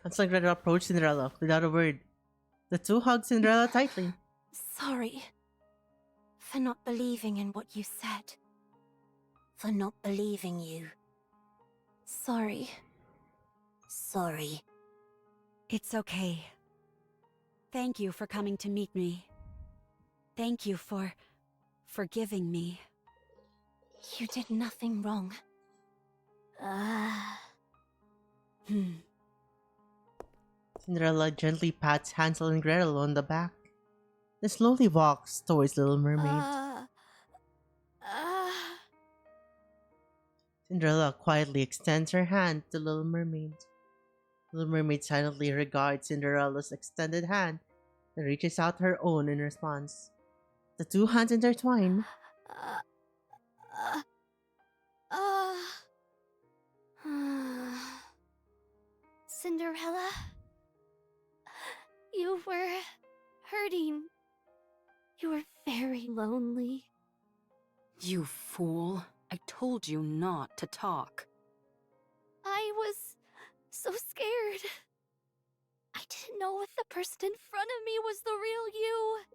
Hansel and Gretel approach Cinderella without a word. The two hug Cinderella tightly. Sorry for not believing in what you said. For not believing you. Sorry. Sorry. It's okay. Thank you for coming to meet me. Thank you for forgiving me. You did nothing wrong. Cinderella gently pats Hansel and Gretel on the back, then slowly walks towards Little Mermaid. Cinderella quietly extends her hand to Little Mermaid. Little Mermaid silently regards Cinderella's extended hand and reaches out her own in response. The two hands intertwine. Cinderella? You were hurting. You were very lonely. You fool. I told you not to talk. I was so scared. I didn't know if the person in front of me was the real you.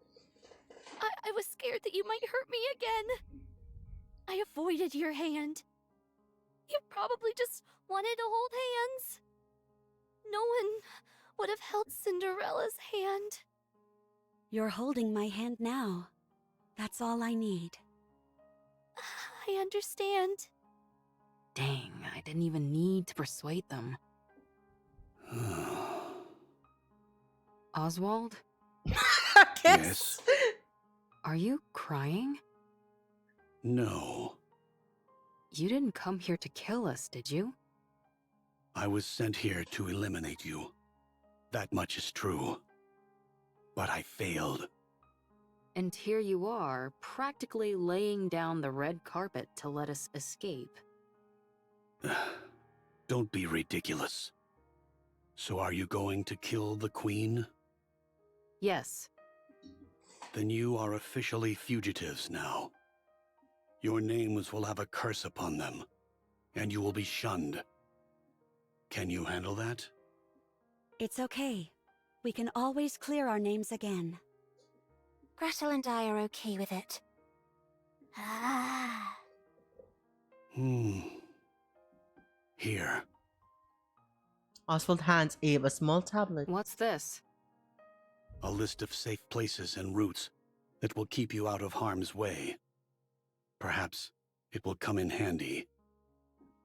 I was scared that you might hurt me again. I avoided your hand. You probably just wanted to hold hands. No one would have held Cinderella's hand. You're holding my hand now. That's all I need. I understand. Dang, I didn't even need to persuade them. Oswald? Yes? Are you crying? No. You didn't come here to kill us, did you? I was sent here to eliminate you. That much is true. But I failed. And here you are, practically laying down the red carpet to let us escape. Don't be ridiculous. So are you going to kill the Queen? Yes. Then you are officially fugitives now. Your names will have a curse upon them, and you will be shunned. Can you handle that? It's okay. We can always clear our names again. Gretel and I are okay with it. Here. Oswald hands Abe a small tablet. What's this? A list of safe places and routes that will keep you out of harm's way. Perhaps it will come in handy.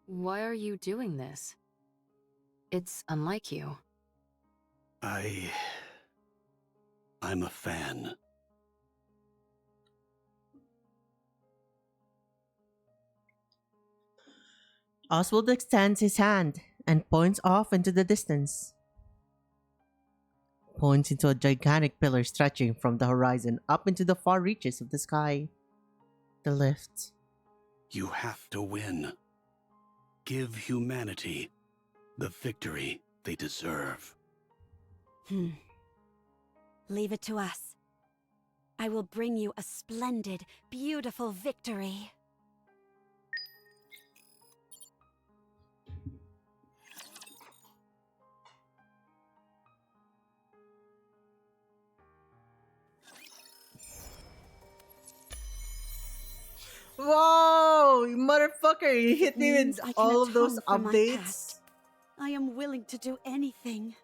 Why are you doing this? It's unlike you. I'm a fan. Oswald extends his hand and points off into the distance. Points into a gigantic pillar stretching from the horizon up into the far reaches of the sky. The lift. You have to win. Give humanity the victory they deserve. Leave it to us. I will bring you a splendid, beautiful victory. Whoa, you motherfucker! You hit me with Means I can all of those atone for my updates. past. I am willing to do anything.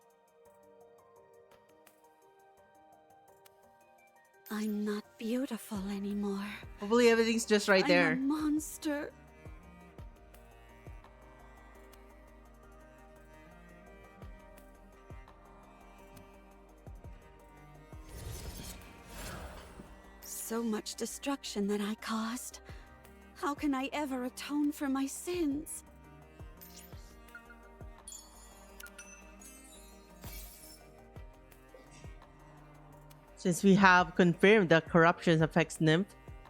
I'm not beautiful anymore. Hopefully everything's just right there. I'm a monster. So much destruction that I caused. How can I ever atone for my sins? Since we have confirmed that corruption affects Nymph,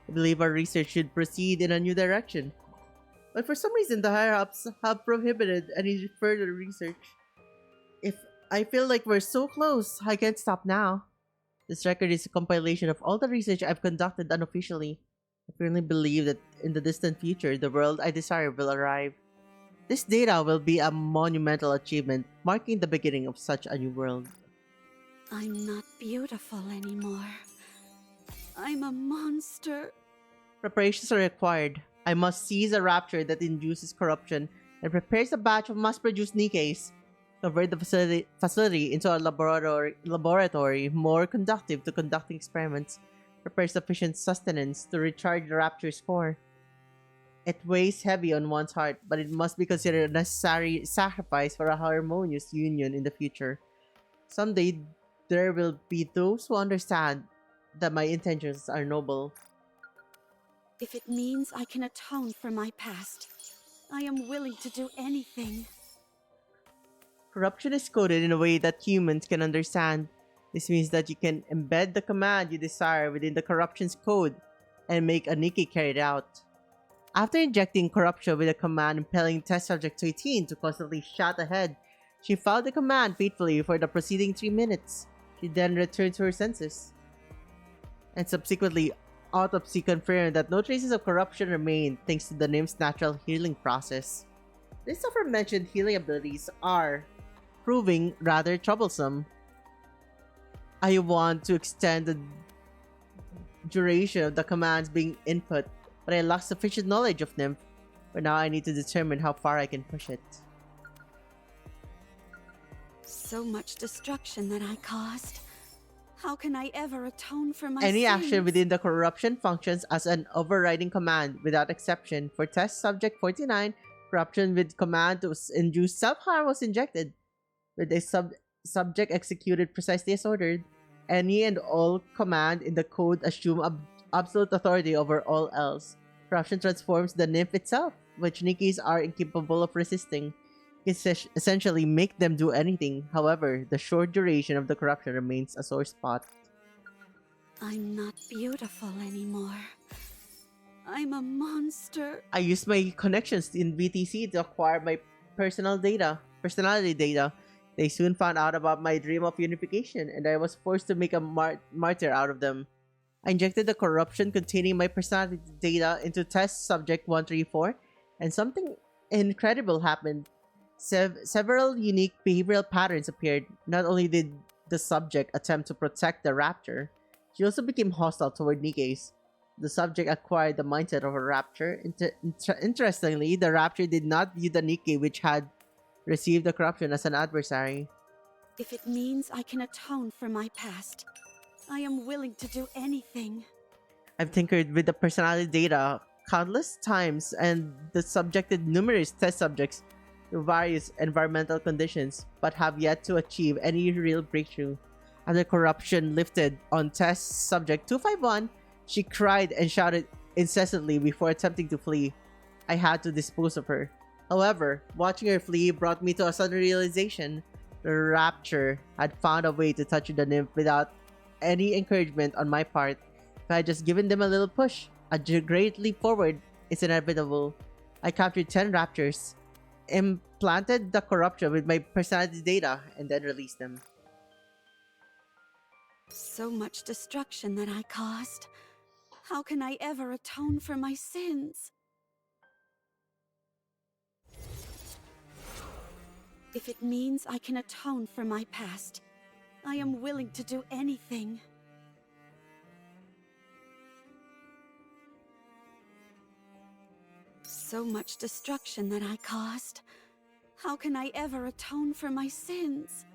I believe our research should proceed in a new direction. But for some reason, the higher-ups have prohibited any further research. If I feel like we're so close, I can't stop now. This record is a compilation of all the research I've conducted unofficially. I firmly believe that in the distant future, the world I desire will arrive. This data will be a monumental achievement, marking the beginning of such a new world. I'm not beautiful anymore. I'm a monster. Preparations are required. I must seize a rapture that induces corruption and prepares a batch of mass-produced Nikkeis. Convert the facility into a laboratory more conducive to conducting experiments. Prepare sufficient sustenance to recharge the rapture's core. It weighs heavy on one's heart, but it must be considered a necessary sacrifice for a harmonious union in the future. Someday, there will be those who understand that my intentions are noble. If it means I can atone for my past, I am willing to do anything. Corruption is coded in a way that humans can understand. This means that you can embed the command you desire within the corruption's code and make a Nikke carry it out. After injecting corruption with a command impelling test subject 18 to constantly shout ahead, she followed the command faithfully for the preceding 3 minutes. She then returned to her senses. And subsequently, autopsy confirmed that no traces of corruption remained thanks to the nymph's natural healing process. These aforementioned healing abilities are proving rather troublesome. I want to extend the duration of the commands being input, but I lack sufficient knowledge of Nymph. For now, I need to determine how far I can push it. So much destruction that I caused. How can I ever atone for my Any sins? action within the corruption functions as an overriding command without exception. For test subject 49, corruption with command to induce self-harm was injected. With a subject executed precisely as ordered, any and all command in the code assume absolute authority over all else. Corruption transforms the nymph itself, which Nikkeis are incapable of resisting. It essentially make them do anything. However, the short duration of the corruption remains a sore spot. I'm not beautiful anymore. I'm a monster. I used my connections in VTC to acquire my personality data. They soon found out about my dream of unification, and I was forced to make a martyr out of them. I injected the corruption containing my personality data into test subject 134, and something incredible happened. Several unique behavioral patterns appeared. Not only did the subject attempt to protect the rapture, she also became hostile toward Nikkeis. The subject acquired the mindset of a rapture. Interestingly, the rapture did not view the Nikke which had received the corruption as an adversary. If it means I can atone for my past, I am willing to do anything. I've tinkered with the personality data countless times and the subjected numerous test subjects to various environmental conditions, but have yet to achieve any real breakthrough. After corruption lifted on test subject 251, she cried and shouted incessantly before attempting to flee. I had to dispose of her. However, watching her flee brought me to a sudden realization. The rapture had found a way to touch the nymph without any encouragement on my part. If I had just given them a little push, a great leap forward is inevitable. I captured 10 raptures, implanted the corruption with my personality data, and then released them. So much destruction that I caused. How can I ever atone for my sins? If it means I can atone for my past, I am willing to do anything. so much destruction that I caused. How can I ever atone for my sins?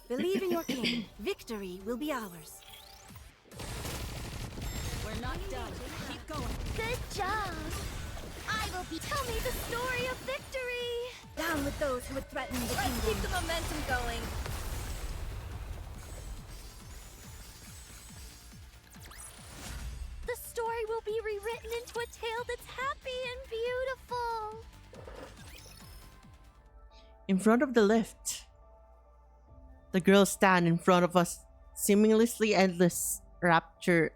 Believe in your king. Victory will be ours. We're not done. Keep going. Good job! I will be. Tell me the story of victory! Down with those who would threaten the kingdom. Let's keep the momentum going. The story will be rewritten into a tale that's happy and beautiful! In front of the lift, the girls stand in front of a seemingly endless rapture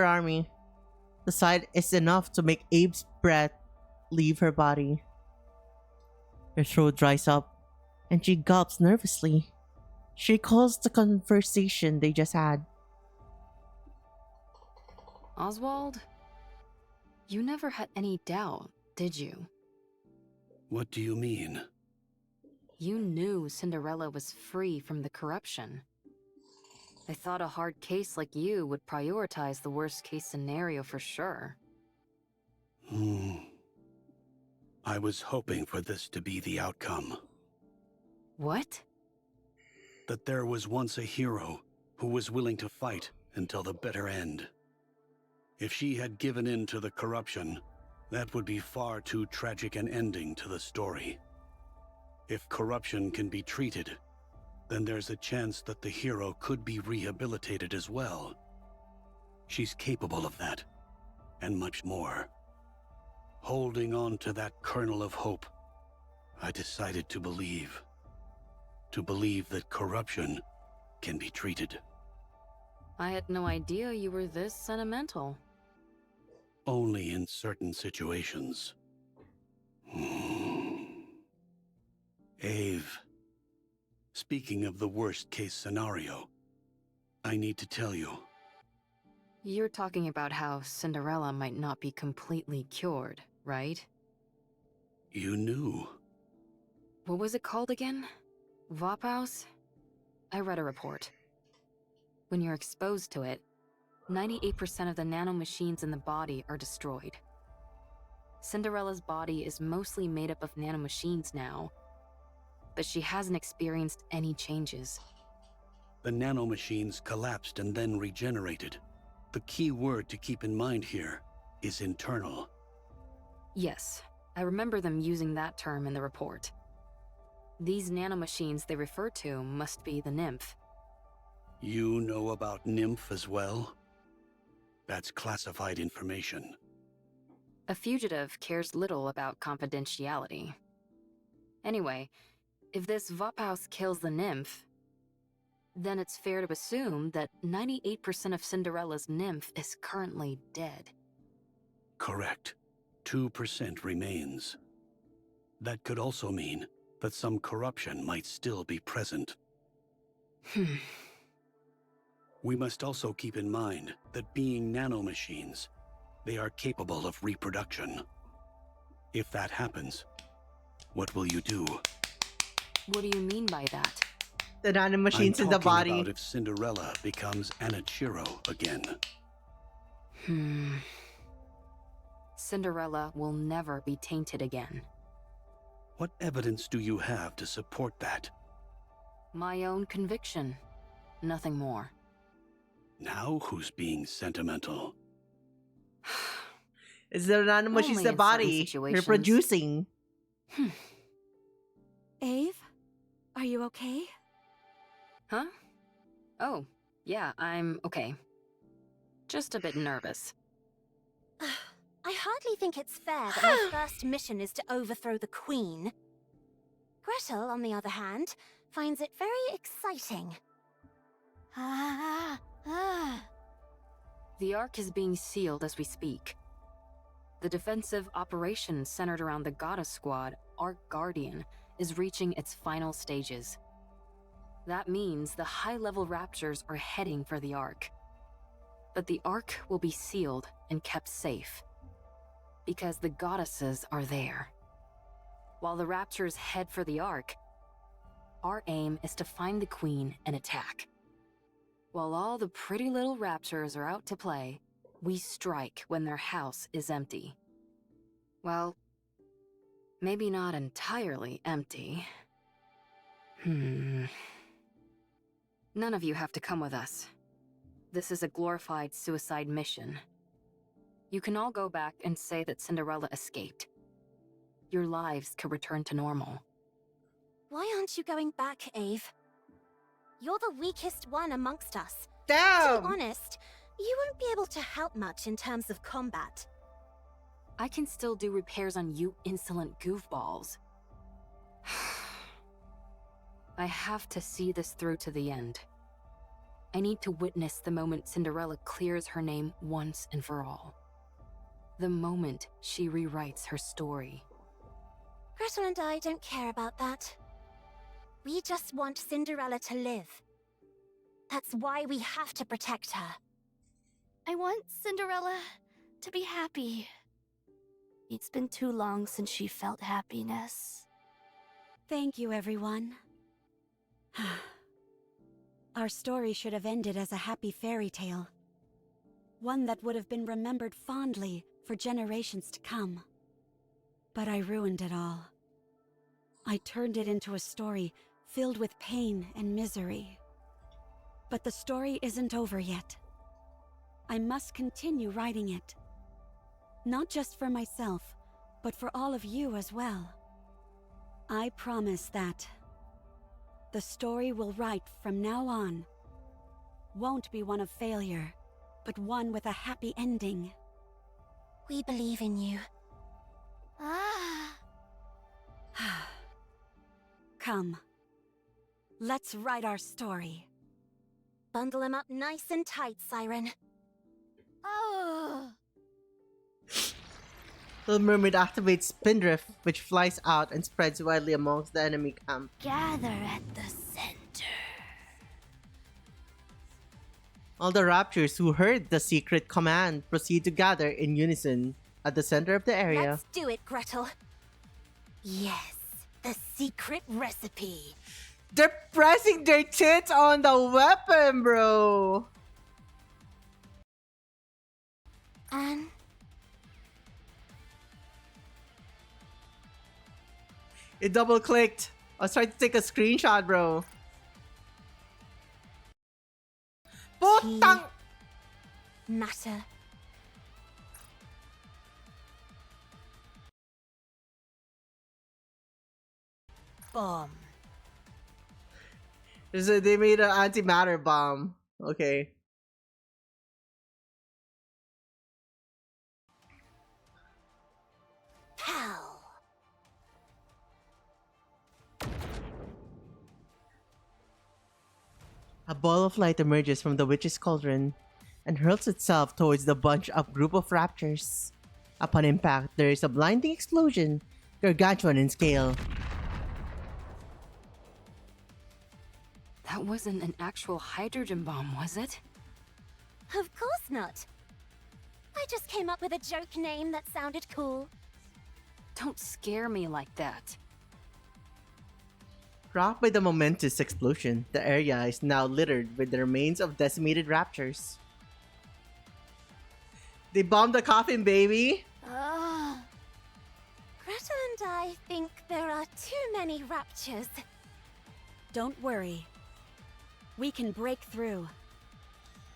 army. The sight is enough to make Abe's breath leave her body. Her throat dries up, and she gulps nervously. She recalls the conversation they just had. Oswald? You never had any doubt, did you? What do you mean? You knew Cinderella was free from the corruption. I thought a hard case like you would prioritize the worst case scenario for sure. I was hoping for this to be the outcome. What? That there was once a hero who was willing to fight until the bitter end. If she had given in to the corruption, that would be far too tragic an ending to the story. If corruption can be treated, then there's a chance that the hero could be rehabilitated as well. She's capable of that, and much more. Holding on to that kernel of hope, I decided to believe. To believe that corruption can be treated. I had no idea you were this sentimental. Only in certain situations. Ave, speaking of the worst case scenario, I need to tell you. You're talking about how Cinderella might not be completely cured, right? You knew. What was it called again? Vophaus? I read a report. When you're exposed to it, 98% of the nanomachines in the body are destroyed. Cinderella's body is mostly made up of nanomachines now, but she hasn't experienced any changes. The nanomachines collapsed and then regenerated. The key word to keep in mind here is internal. Yes, I remember them using that term in the report. These nanomachines they refer to must be the nymph. You know about Nymph as well? That's classified information. A fugitive cares little about confidentiality. Anyway, if this Vophaus kills the nymph, then it's fair to assume that 98% of Cinderella's nymph is currently dead. Correct. 2% remains. That could also mean that some corruption might still be present. We must also keep in mind that being nanomachines, they are capable of reproduction. If that happens, what will you do? What do you mean by that? The nanomachines in the I'm body. talking about if Cinderella becomes Anichiro again. Cinderella will never be tainted again. What evidence do you have to support that? My own conviction. Nothing more. Now who's being sentimental? It's the nanomachines in the body. They're producing. Ave? Are you okay? Huh? Oh, yeah, I'm okay. Just a bit nervous. I hardly think it's fair that my first mission is to overthrow the Queen. Gretel, on the other hand, finds it very exciting. The Ark is being sealed as we speak. The defensive operation centered around the Goddess Squad, Ark Guardian, is reaching its final stages. That means the high-level raptors are heading for the Ark. But the Ark will be sealed and kept safe. Because the goddesses are there. While the Raptures head for the Ark, our aim is to find the Queen and attack. While all the pretty little Raptures are out to play, we strike when their house is empty. Well, maybe not entirely empty. None of you have to come with us. This is a glorified suicide mission. You can all go back and say that Cinderella escaped. Your lives could return to normal. Why aren't you going back, Ave? You're the weakest one amongst us. Damn! To be honest, you won't be able to help much in terms of combat. I can still do repairs on you insolent goofballs. I have to see this through to the end. I need to witness the moment Cinderella clears her name once and for all. The moment she rewrites her story. Gretel and I don't care about that. We just want Cinderella to live. That's why we have to protect her. I want Cinderella to be happy. It's been too long since she felt happiness. Thank you, everyone. Our story should have ended as a happy fairy tale. One that would have been remembered fondly for generations to come. But I ruined it all. I turned it into a story filled with pain and misery. But the story isn't over yet. I must continue writing it. Not just for myself, but for all of you as well. I promise that the story we'll write from now on won't be one of failure, but one with a happy ending. We believe in you. Come. Let's write our story. Bundle him up nice and tight, Siren. Oh. Little Mermaid activates Spindrift, which flies out and spreads widely amongst the enemy camp. Gather at the center. All the Raptures who heard the secret command proceed to gather in unison at the center of the area. Let's do it, Gretel. Yes, the secret recipe. They're pressing their tits on the weapon, bro! And it double clicked. I was trying to take a screenshot, bro. Putang! Matter. Bomb. They made an antimatter bomb. Okay. Pow. A ball of light emerges from the witch's cauldron and hurls itself towards the bunch of group of raptors. Upon impact, there is a blinding explosion, gargantuan in scale. That wasn't an actual hydrogen bomb, was it? Of course not. I just came up with a joke name that sounded cool. Don't scare me like that. Rocked by the momentous explosion, the area is now littered with the remains of decimated raptors. They bombed the coffin, baby! Gretel and I think there are too many raptures. Don't worry. We can break through.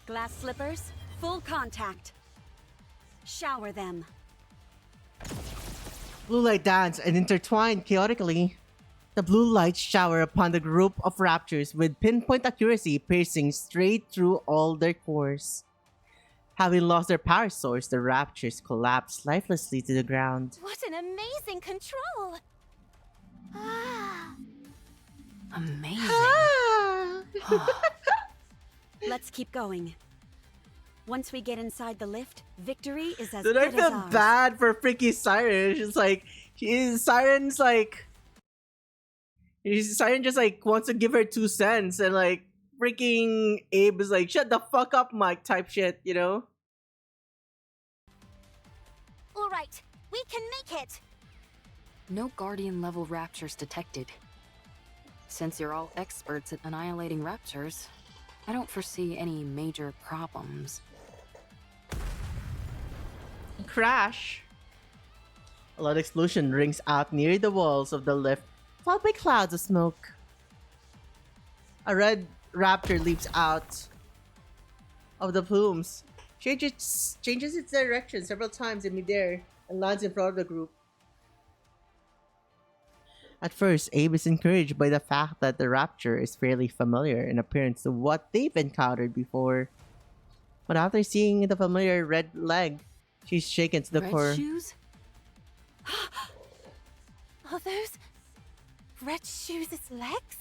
Glass slippers, full contact. Shower them. Blue light dance and intertwine chaotically. The blue lights shower upon the group of raptors with pinpoint accuracy piercing straight through all their cores. Having lost their power source, the raptors collapse lifelessly to the ground. What an amazing control! Amazing. Let's keep going. Once we get inside the lift, victory is as Dude, I good as feel ours. bad for freaky Siren. It's like, Siren's like... Siren just like wants to give her 2 cents and like, freaking Abe is like, shut the fuck up, Mike type shit, you know? All right, we can make it. No Guardian level raptures detected. Since you're all experts at annihilating raptors, I don't foresee any major problems. Crash! A loud explosion rings out near the walls of the lift, followed by clouds of smoke. A red raptor leaps out of the plumes, changes its direction several times in midair, and lands in front of the group. At first, Abe is encouraged by the fact that the raptor is fairly familiar in appearance to what they've encountered before. But after seeing the familiar red leg, she's shaken to the core. Red shoes? Are those red shoes' legs?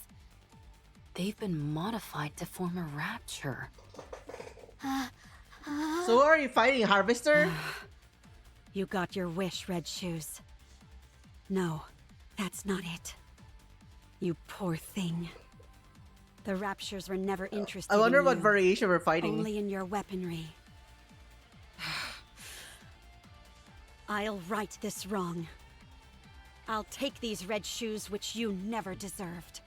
They've been modified to form a rapture. So are you fighting Harvester? You got your wish, Red Shoes. No, that's not it. You poor thing. The Raptures were never interested I wonder in what you, variation we're fighting. only in your weaponry. I'll right this wrong. I'll take these red shoes which you never deserved,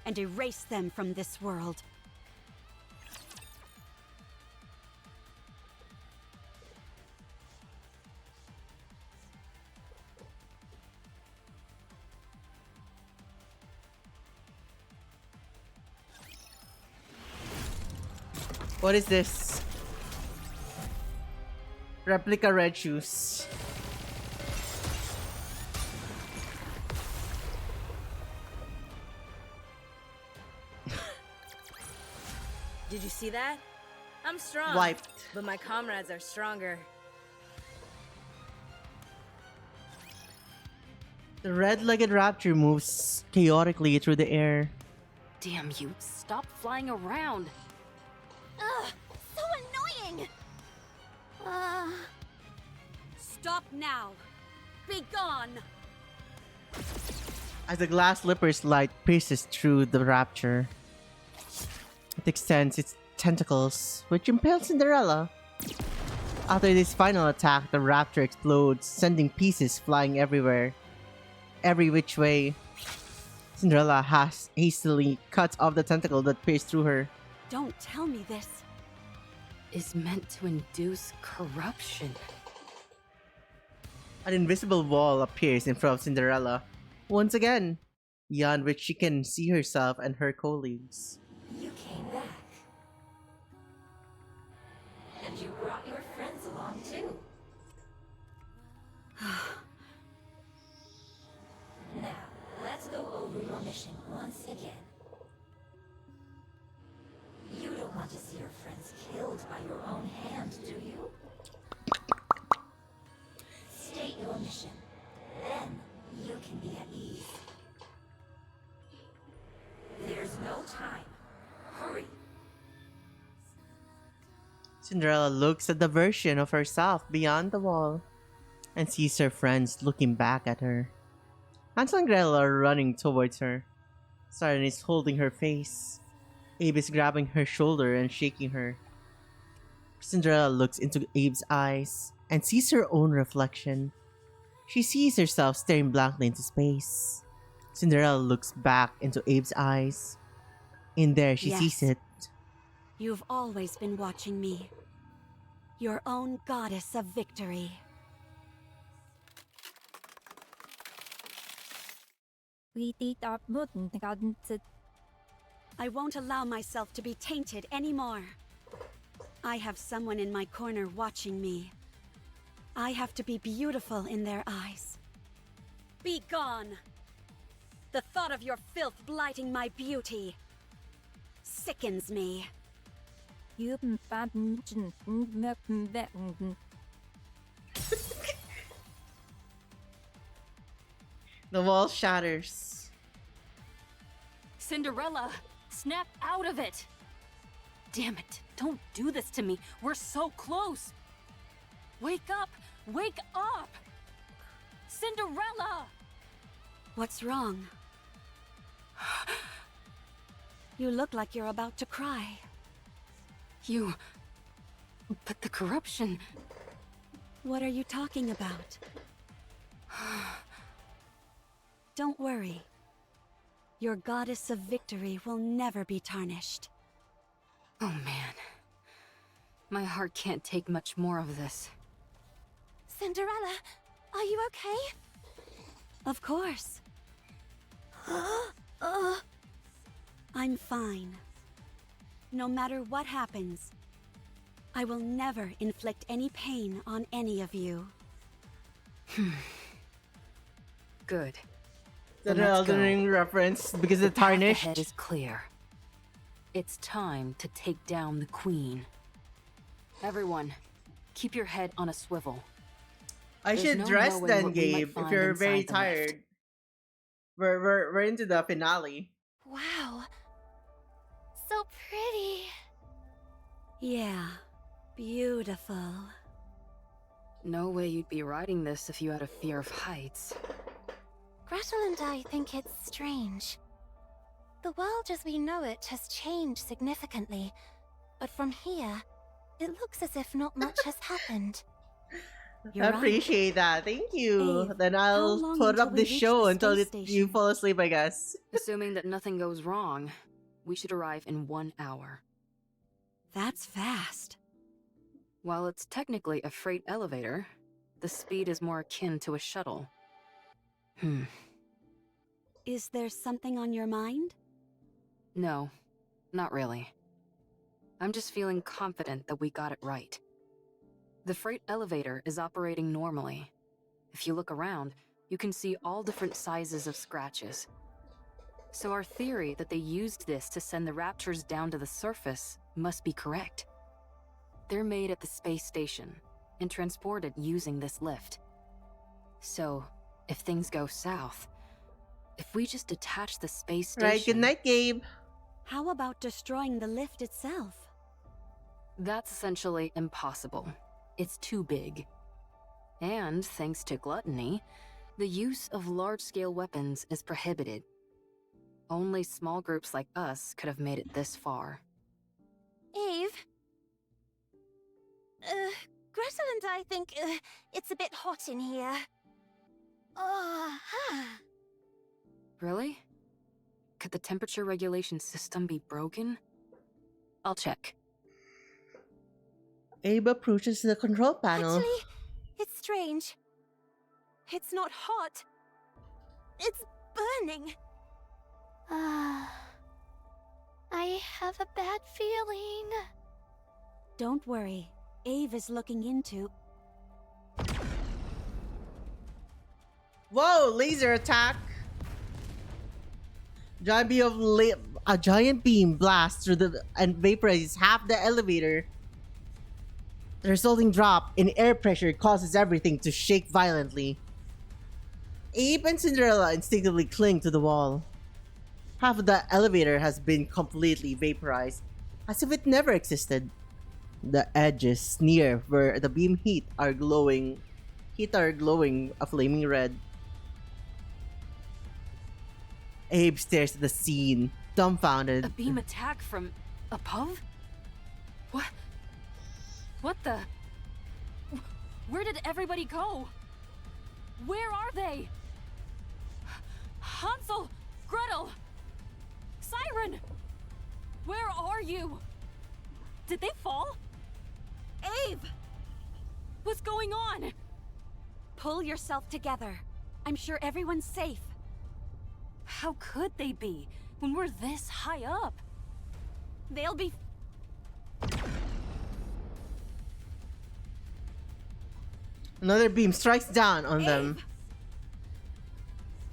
and erase them from this world. What is this? Replica red shoes. Did you see that? I'm strong. Wiped. But my comrades are stronger. The red-legged raptor moves chaotically through the air. Damn you, stop flying around! Ugh, so annoying! Stop now! Be gone! As the glass slipper's light pierces through the raptor, it extends its tentacles, which impales Cinderella. After this final attack, the raptor explodes, sending pieces flying everywhere. Every which way. Cinderella hastily cuts off the tentacle that pierced through her. Don't tell me this. Is meant to induce corruption. An invisible wall appears in front of Cinderella, once again, beyond which she can see herself and her colleagues. You came back. And you brought your friends along too. Now, let's go over your mission once again. You don't want to see your friends killed by your own hand, do you? State your mission. Then you can be at ease. There's no time. Hurry. Cinderella looks at the version of herself beyond the wall and sees her friends looking back at her. Hansel and Gretel are running towards her. Siren is holding her face. Abe is grabbing her shoulder and shaking her. Cinderella looks into Abe's eyes and sees her own reflection. She sees herself staring blankly into space. Cinderella looks back into Abe's eyes. In there, she sees it. You've always been watching me. Your own goddess of victory. I won't allow myself to be tainted anymore. I have someone in my corner watching me. I have to be beautiful in their eyes. Be gone! The thought of your filth blighting my beauty sickens me. The wall shatters. Cinderella, snap out of it! Damn it, don't do this to me. We're so close. Wake up! Wake up! Cinderella! What's wrong? You look like you're about to cry. But the corruption... What are you talking about? Don't worry. Your goddess of victory will never be tarnished. Oh man. My heart can't take much more of this. Cinderella, are you okay? Of course. I'm fine. No matter what happens, I will never inflict any pain on any of you. Good. The Then let's Elden go. Ring reference because the path tarnished. ahead is clear. It's time to take down the queen. Everyone, keep your head on a swivel. I There's should no dress knowing then, what we might Gabe. If find you're very inside the lift. tired, we're into the finale. Wow. So pretty. Yeah, beautiful. No way you'd be riding this if you had a fear of heights. Gretel and I think it's strange. The world as we know it has changed significantly, but from here, it looks as if not much has happened. You're I right. appreciate that. Thank you. Abe, Then how I'll long put until up we this reach show the until space you station? fall asleep, I guess. Assuming that nothing goes wrong, we should arrive in 1 hour. That's fast. While it's technically a freight elevator, the speed is more akin to a shuttle. Is there something on your mind? No, not really. I'm just feeling confident that we got it right. The freight elevator is operating normally. If you look around, you can see all different sizes of scratches. So our theory that they used this to send the Raptors down to the surface must be correct. They're made at the space station and transported using this lift. So, if things go south, if we just detach the space station... Right, good night, Gabe. How about destroying the lift itself? That's essentially impossible. It's too big. And, thanks to gluttony, the use of large-scale weapons is prohibited. Only small groups like us could have made it this far. Eve? Gretel and I think it's a bit hot in here. Really? Could the temperature regulation system be broken? I'll check. Abe approaches the control panel. Actually, it's strange. It's not hot. It's burning. I have a bad feeling. Don't worry. Ave is looking into... Whoa, laser attack! A giant beam blasts through and vaporizes half the elevator. The resulting drop in air pressure causes everything to shake violently. Abe and Cinderella instinctively cling to the wall. Half of the elevator has been completely vaporized, as if it never existed. The edges near where the beam heat are glowing a flaming red. Abe stares at the scene, dumbfounded. A beam attack from above? What? What the? Where did everybody go? Where are they? Hansel! Gretel! Siren! Where are you? Did they fall? Ave! What's going on? Pull yourself together. I'm sure everyone's safe. How could they be when we're this high up? They'll be... Another beam strikes down on them.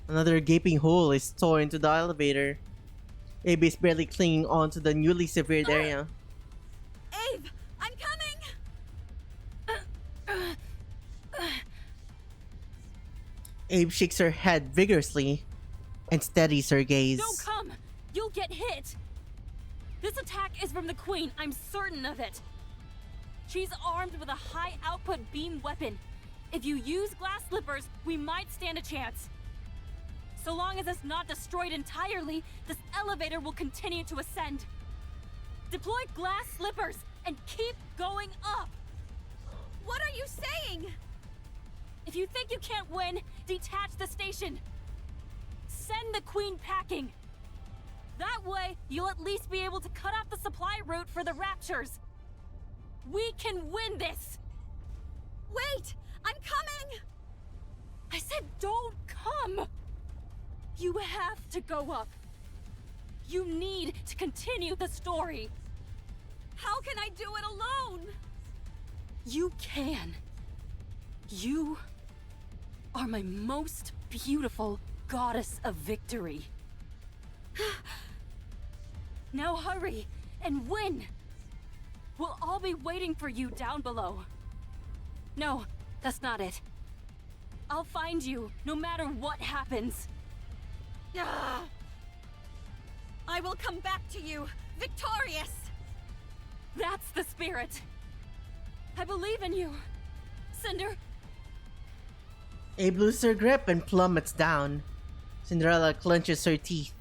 Another gaping hole is torn into the elevator. Abe is barely clinging on to the newly severed area. Ave! I'm coming! Abe shakes her head vigorously and steadies her gaze. Don't come! You'll get hit! This attack is from the Queen, I'm certain of it. She's armed with a high-output beam weapon. If you use glass slippers, we might stand a chance. So long as it's not destroyed entirely, this elevator will continue to ascend. Deploy glass slippers and keep going up! What are you saying? If you think you can't win, detach the station. Send the Queen packing. That way, you'll at least be able to cut off the supply route for the Raptures. We can win this! Wait! I'm coming! I said don't come! You have to go up. You need to continue the story. How can I do it alone? You can. You are my most beautiful goddess of victory. Now hurry and win! We'll all be waiting for you down below. No, that's not it. I'll find you, no matter what happens. Ah! I will come back to you, victorious! That's the spirit. I believe in you, Cinder. Abe loses her grip and plummets down. Cinderella clenches her teeth.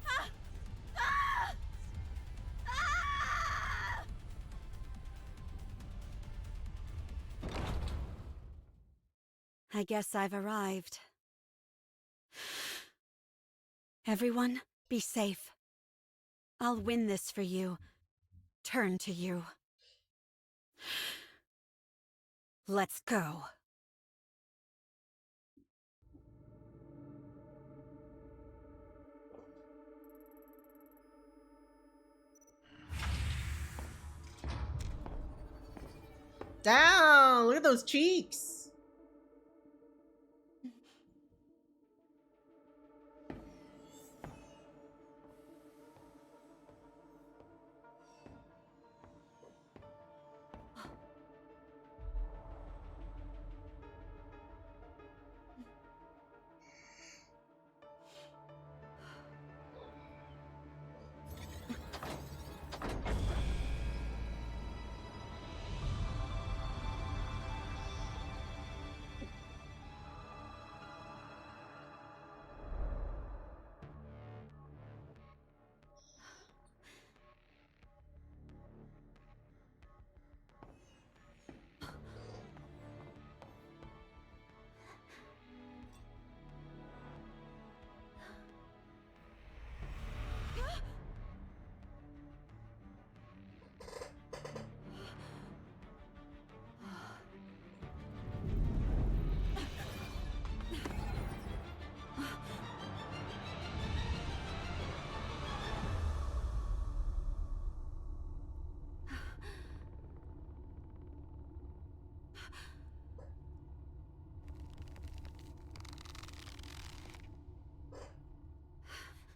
I guess I've arrived. Everyone, be safe. I'll win this for you. Turn to you. Let's go. Down! Look at those cheeks!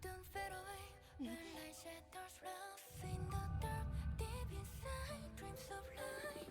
Don't fade away when light shatters rough in the dark, deep inside dreams of life.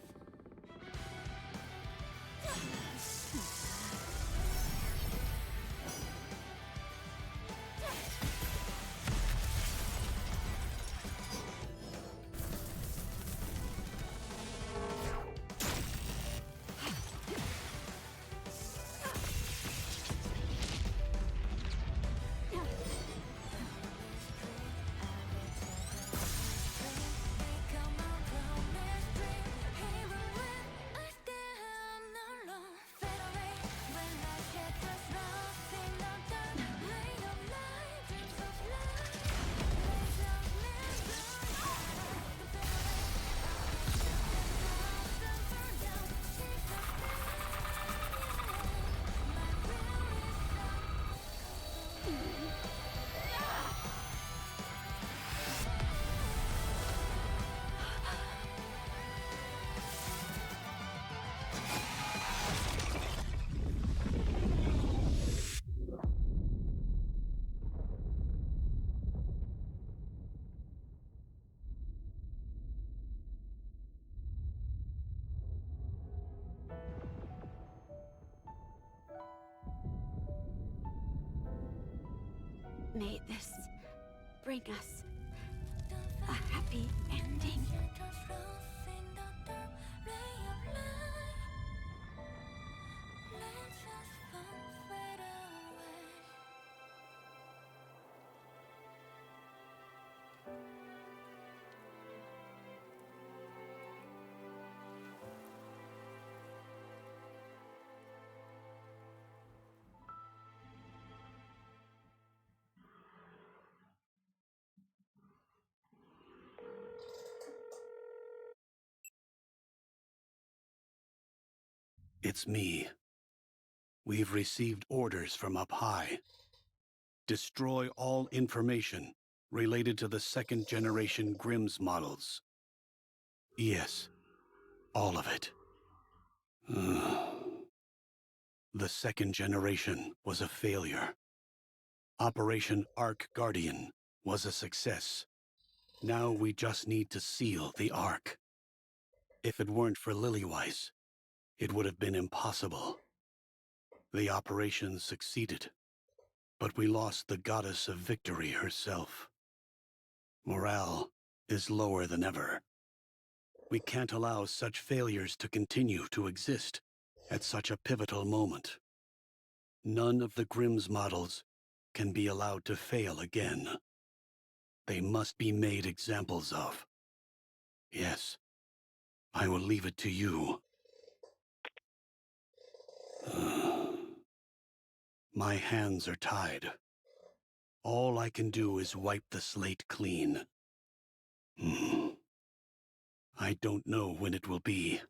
May this bring us a happy ending. It's me. We've received orders from up high. Destroy all information related to the second-generation Grimm's models. Yes, all of it. The second generation was a failure. Operation Ark Guardian was a success. Now we just need to seal the Ark. If it weren't for Lilywise, it would have been impossible. The operation succeeded, but we lost the goddess of victory herself. Morale is lower than ever. We can't allow such failures to continue to exist at such a pivotal moment. None of the Grimm's models can be allowed to fail again. They must be made examples of. Yes, I will leave it to you. My hands are tied. All I can do is wipe the slate clean. I don't know when it will be.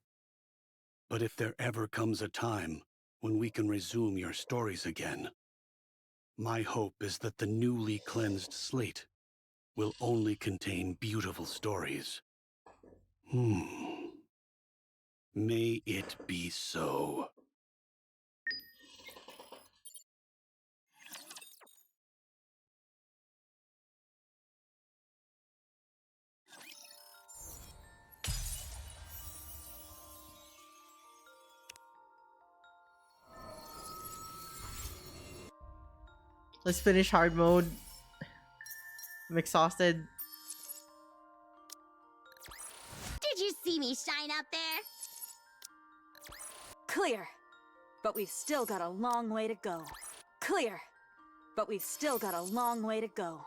But if there ever comes a time when we can resume your stories again, my hope is that the newly cleansed slate will only contain beautiful stories. May it be so. Let's finish hard mode. I'm exhausted. Did you see me shine out there? Clear. But we've still got a long way to go. Clear. But we've still got a long way to go.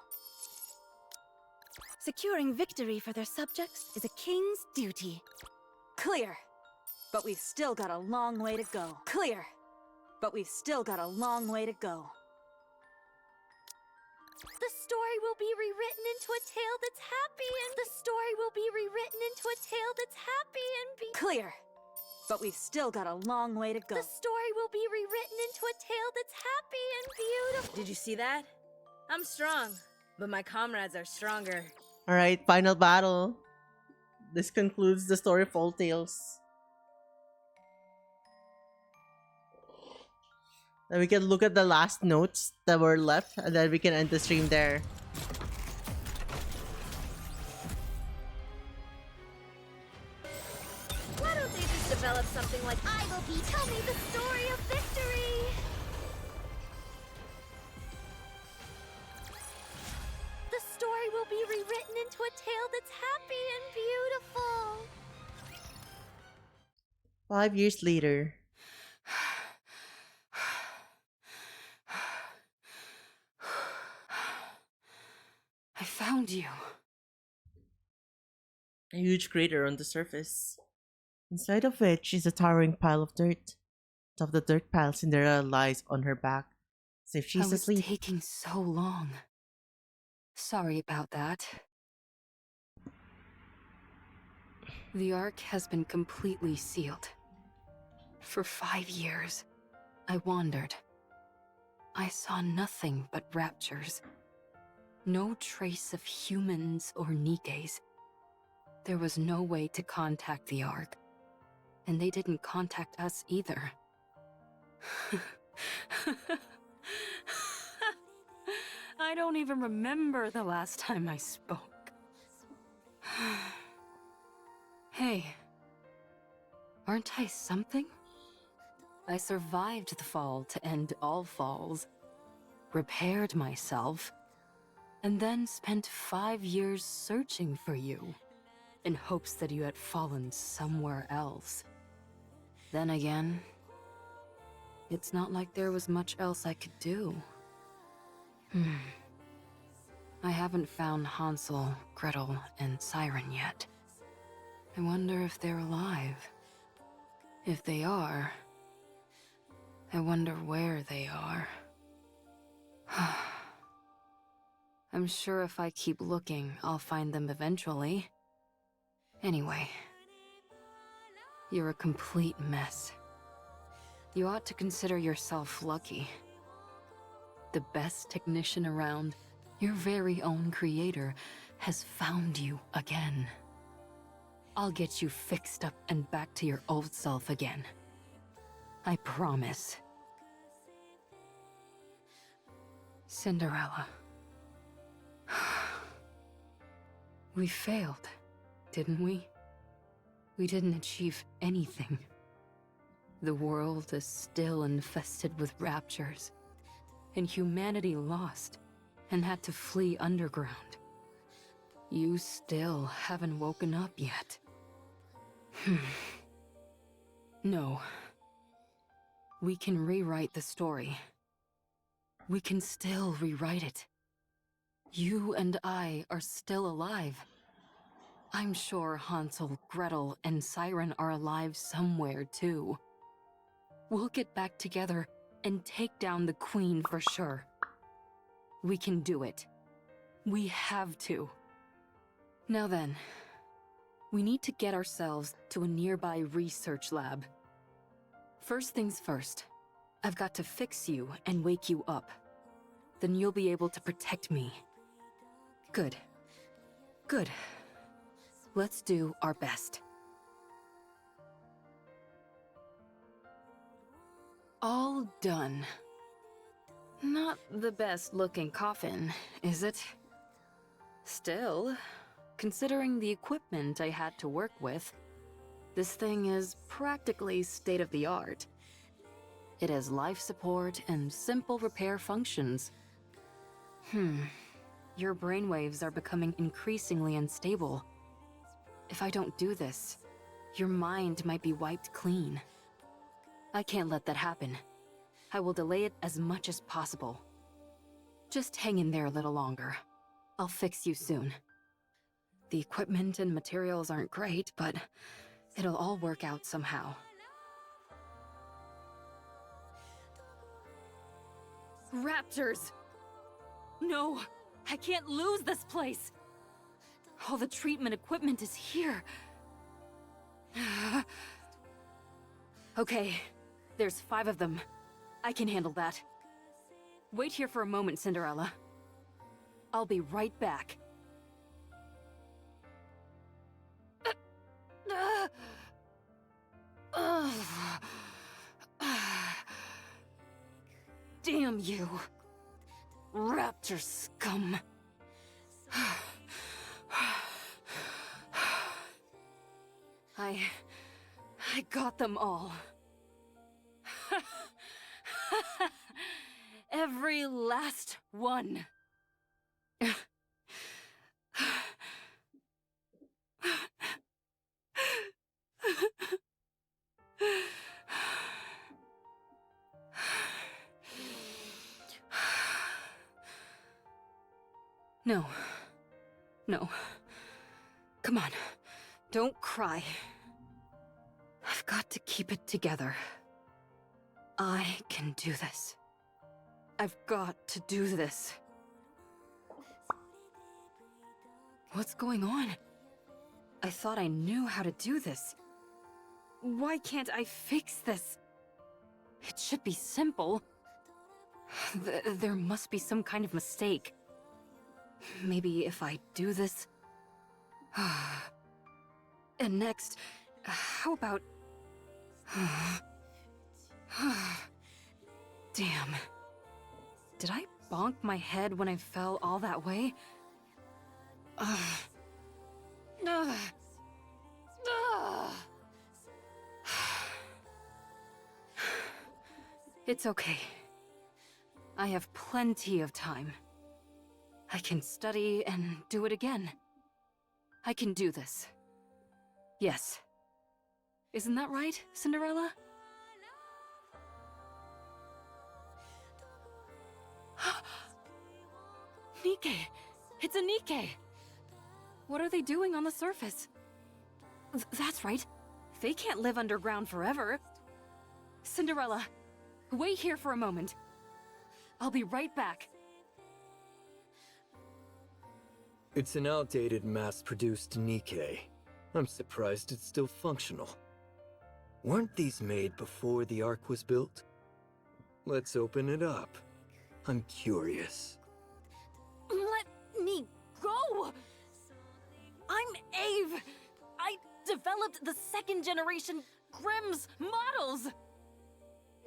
Securing victory for their subjects is a king's duty. Clear. But we've still got a long way to go. Clear. But we've still got a long way to go. The story will be rewritten into a tale that's happy and... The story will be rewritten into a tale that's happy and be... Clear. But we've still got a long way to go. The story will be rewritten into a tale that's happy and beautiful. Did you see that? I'm strong, but my comrades are stronger. Alright, final battle. This concludes the story of Old Tales. Then we can look at the last notes that were left, and then we can end the stream there. Why don't they just develop something like I will be... Tell me the story of victory! The story will be rewritten into a tale that's happy and beautiful. 5 years later. I found you. A huge crater on the surface. Inside of which is a towering pile of dirt. Top of the dirt pile, Cinderella lies on her back, as if she's asleep. It's taking so long. Sorry about that. The Ark has been completely sealed. For 5 years, I wandered. I saw nothing but raptures. No trace of humans or Nikes. There was no way to contact the Ark. And they didn't contact us either. I don't even remember the last time I spoke. Hey, aren't I something? I survived the fall to end all falls, repaired myself, and then spent 5 years searching for you, in hopes that you had fallen somewhere else. Then again, it's not like there was much else I could do. I haven't found Hansel, Gretel, and Siren yet. I wonder if they're alive. If they are, I wonder where they are. I'm sure if I keep looking, I'll find them eventually. Anyway, you're a complete mess. You ought to consider yourself lucky. The best technician around, your very own creator, has found you again. I'll get you fixed up and back to your old self again. I promise. Cinderella. We failed, didn't we? We didn't achieve anything. The world is still infested with raptures, and humanity lost and had to flee underground. You still haven't woken up yet. No. We can rewrite the story. We can still rewrite it. You and I are still alive. I'm sure Hansel, Gretel, and Siren are alive somewhere, too. We'll get back together and take down the Queen for sure. We can do it. We have to. Now then, we need to get ourselves to a nearby research lab. First things first, I've got to fix you and wake you up. Then you'll be able to protect me. Good. Good. Let's do our best. All done. Not the best looking coffin, is it? Still, considering the equipment I had to work with, this thing is practically state-of-the-art. It has life support and simple repair functions. Your brainwaves are becoming increasingly unstable. If I don't do this, your mind might be wiped clean. I can't let that happen. I will delay it as much as possible. Just hang in there a little longer. I'll fix you soon. The equipment and materials aren't great, but it'll all work out somehow. Raptors! No! I can't lose this place! All the treatment equipment is here. Okay, there's 5 of them. I can handle that. Wait here for a moment, Cinderella. I'll be right back. Damn you, raptor scum. I got them all. Every last one. No. No. Come on. Don't cry. I've got to keep it together. I can do this. I've got to do this. What's going on? I thought I knew how to do this. Why can't I fix this? It should be simple. There must be some kind of mistake. Maybe if I do this... And next, how about... Damn. Did I bonk my head when I fell all that way? It's okay. I have plenty of time. I can study and do it again. I can do this. Yes. Isn't that right, Cinderella? Nikke! It's a Nikke! What are they doing on the surface? That's right. They can't live underground forever. Cinderella, wait here for a moment. I'll be right back. It's an outdated mass-produced Nikke. I'm surprised it's still functional. Weren't these made before the Ark was built? Let's open it up. I'm curious. Let me go! I'm Ave! I developed the second generation Grimm's models!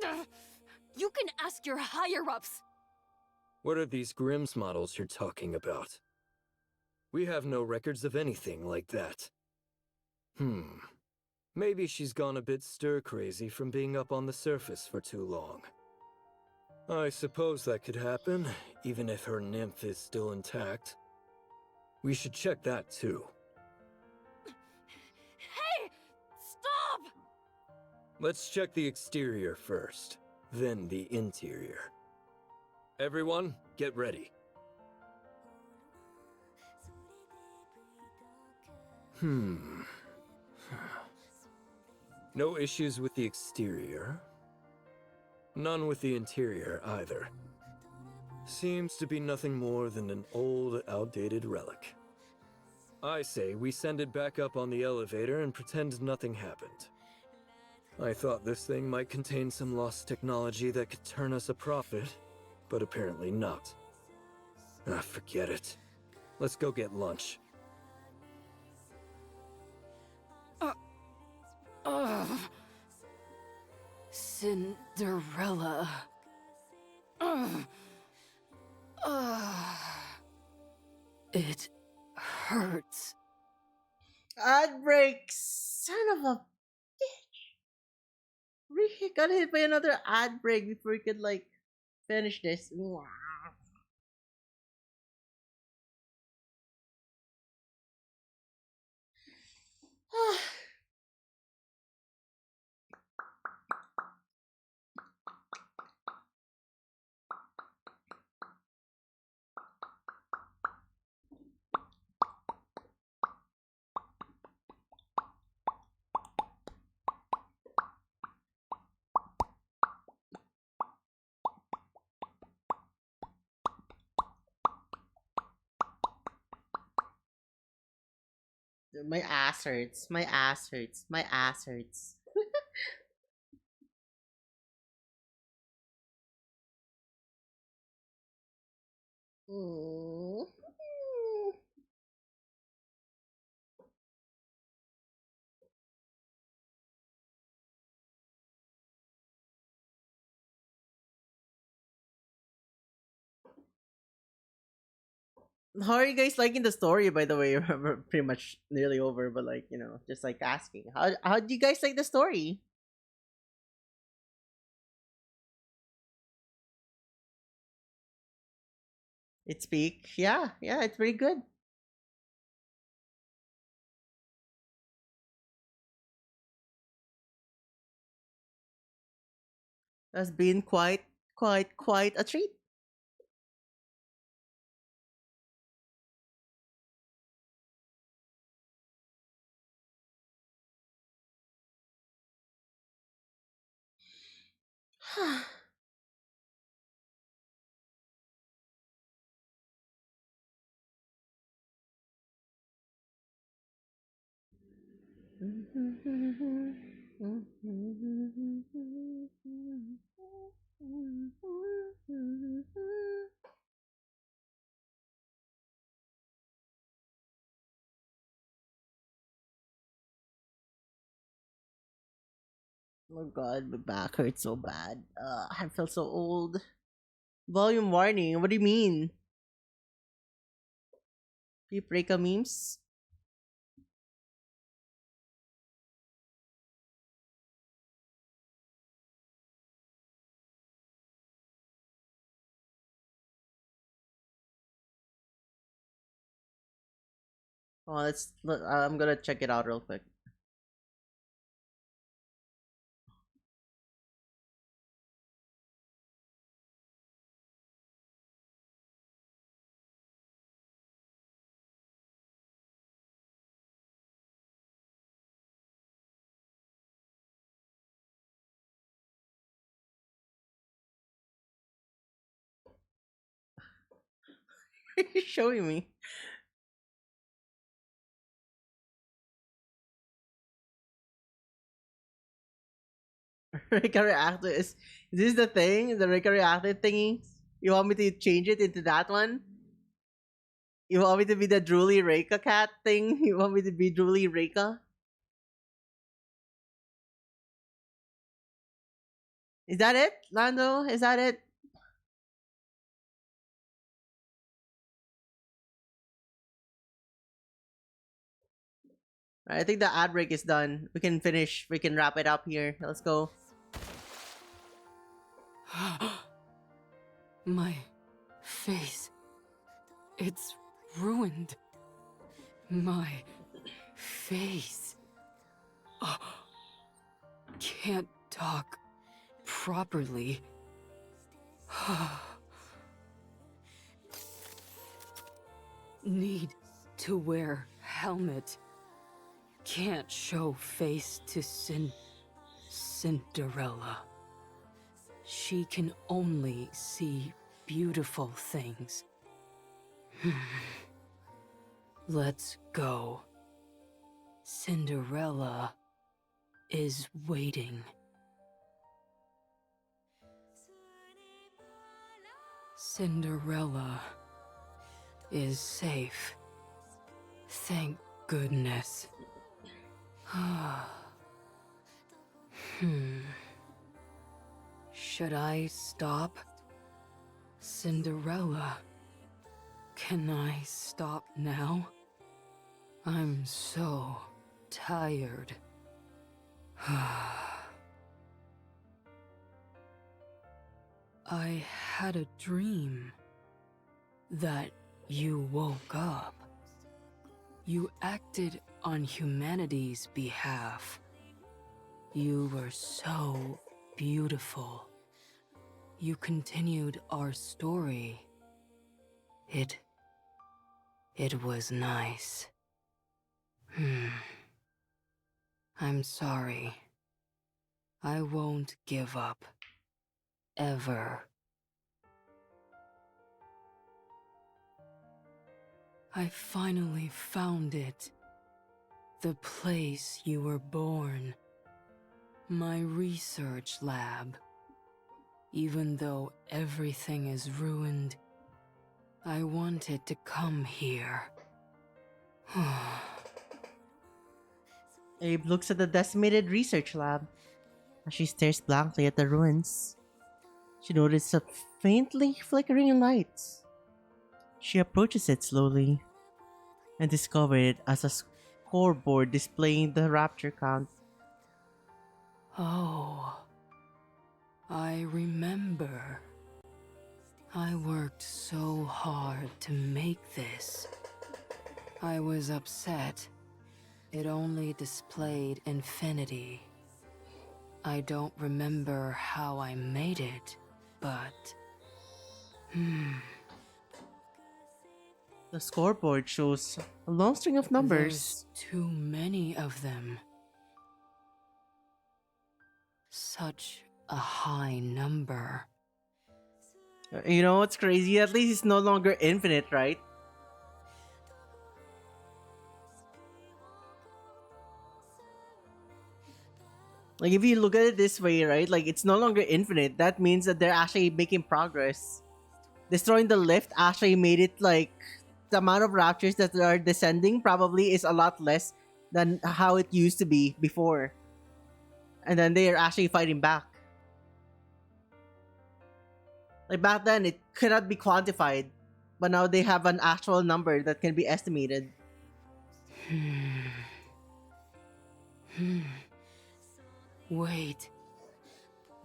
Ugh, you can ask your higher-ups! What are these Grimm's models you're talking about? We have no records of anything like that. Maybe she's gone a bit stir-crazy from being up on the surface for too long. I suppose that could happen, even if her nymph is still intact. We should check that too. Hey! Stop! Let's check the exterior first, then the interior. Everyone, get ready. No issues with the exterior. None with the interior either. Seems to be nothing more than an old, outdated relic. I say we send it back up on the elevator and pretend nothing happened. I thought this thing might contain some lost technology that could turn us a profit, but apparently not. Forget it. Let's go get lunch. Cinderella. It hurts. Ad break, son of a bitch. We got hit by another ad break before we could like finish this. My ass hurts. My ass hurts. My ass hurts. Mm. How are you guys liking the story, by the way? We're pretty much nearly over, but like, just like asking. How do you guys like the story? It's peak. Yeah, yeah, it's pretty good. Has been quite a treat. Oh god, my back hurts so bad. I feel so old. Volume warning. What do you mean? Paprika memes? Oh, I'm gonna check it out real quick. You're showing me. Rika reactor is this the thing? The Rika reactor thingy? You want me to change it into that one? You want me to be the drooly Rika cat thing? You want me to be drooly Rika? Is that it, Lando? Is that it? I think the ad break is done. We can finish. We can wrap it up here. Let's go. My face. It's ruined. My face. Oh, can't talk properly. Need to wear helmet. Can't show face to Cinderella. She can only see beautiful things. Let's go. Cinderella is waiting. Cinderella is safe. Thank goodness. Should I stop? Cinderella, can I stop now? I'm so tired. I had a dream that you woke up. You acted on humanity's behalf. You were so beautiful. You continued our story. It was nice. I'm sorry. I won't give up. Ever. I finally found it. The place you were born. My research lab. Even though everything is ruined, I wanted to come here. Abe looks at the decimated research lab. As she stares blankly at the ruins, she notices a faintly flickering light. She approaches it slowly and discovers it as a scoreboard displaying the rapture count. Oh, I remember. I worked so hard to make this. I was upset. It only displayed infinity. I don't remember how I made it, but... The scoreboard shows a long string of numbers. There's too many of them. Such a high number. You know what's crazy? At least it's no longer infinite, right? Like, if you look at it this way, right? Like, it's no longer infinite. That means that they're actually making progress. Destroying the lift actually made it, like, the amount of raptures that are descending probably is a lot less than how it used to be before. And then they are actually fighting back. Like, back then, it cannot be quantified. But now they have an actual number that can be estimated. Wait.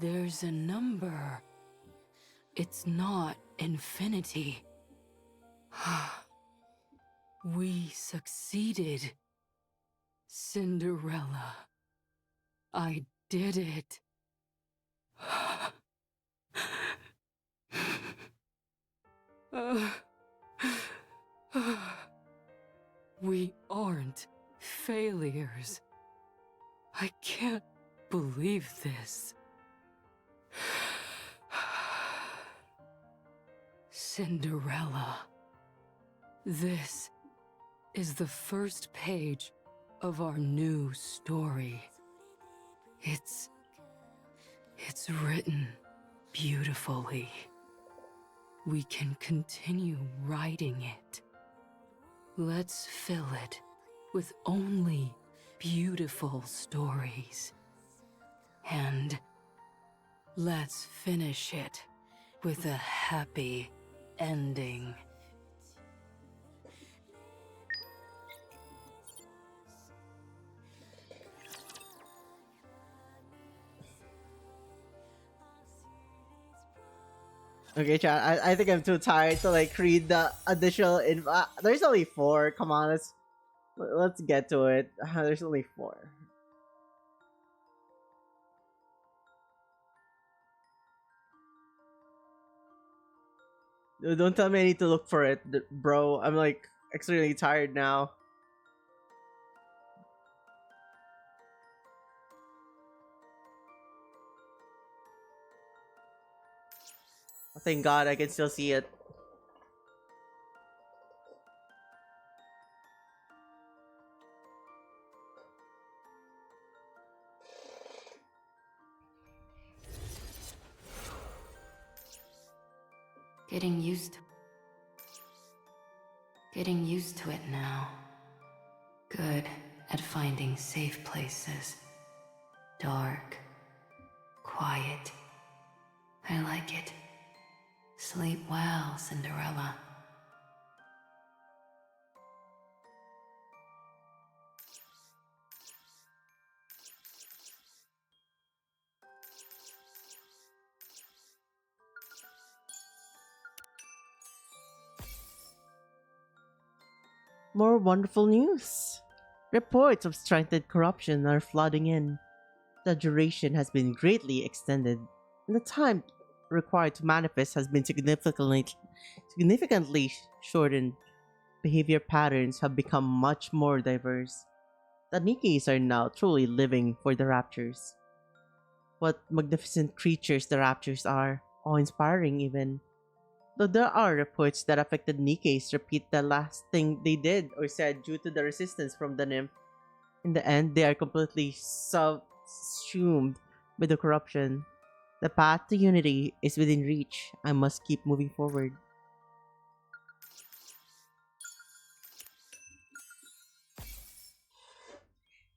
There's a number. It's not infinity. We succeeded. Cinderella. I did it. We aren't failures. I can't believe this. Cinderella. This is the first page of our new story. It's It's written beautifully. We can continue writing it. Let's fill it with only beautiful stories. And let's finish it with a happy ending. Okay, chat. I think I'm too tired to like read the additional. There's only four. Come on, let's get to it. There's only four. Don't tell me I need to look for it, bro. I'm like extremely tired now. Thank God I can still see it. Getting used to it now. Good at finding safe places. Dark. Quiet. I like it. Sleep well, Cinderella. More wonderful news. Reports of strengthened corruption are flooding in. The duration has been greatly extended, and the time required to manifest has been significantly shortened. Behavior patterns have become much more diverse. The Nikkeis are now truly living for the Raptures. What magnificent creatures the Raptures are, awe-inspiring even. Though there are reports that affected Nikkeis repeat the last thing they did or said due to the resistance from the nymph. In the end, they are completely subsumed by the corruption. The path to unity is within reach. I must keep moving forward.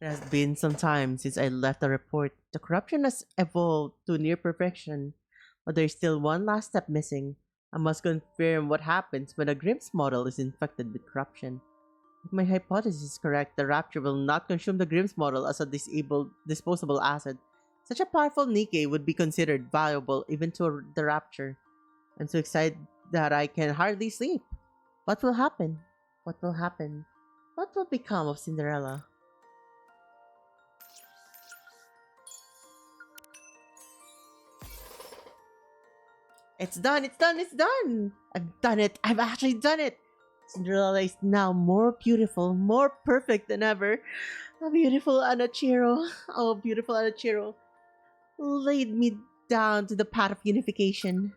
It has been some time since I left the report. The corruption has evolved to near perfection, but there's still one last step missing. I must confirm what happens when a Grimm's model is infected with corruption. If my hypothesis is correct, the Rapture will not consume the Grimm's model as a disposable asset. Such a powerful Nikke would be considered valuable even to the Rapture. I'm so excited that I can hardly sleep. What will happen? What will happen? What will become of Cinderella? It's done, it's done, it's done! I've done it! I've actually done it! Cinderella is now more beautiful, more perfect than ever. A beautiful Anachiro, oh beautiful Anachiro, laid me down to the path of unification.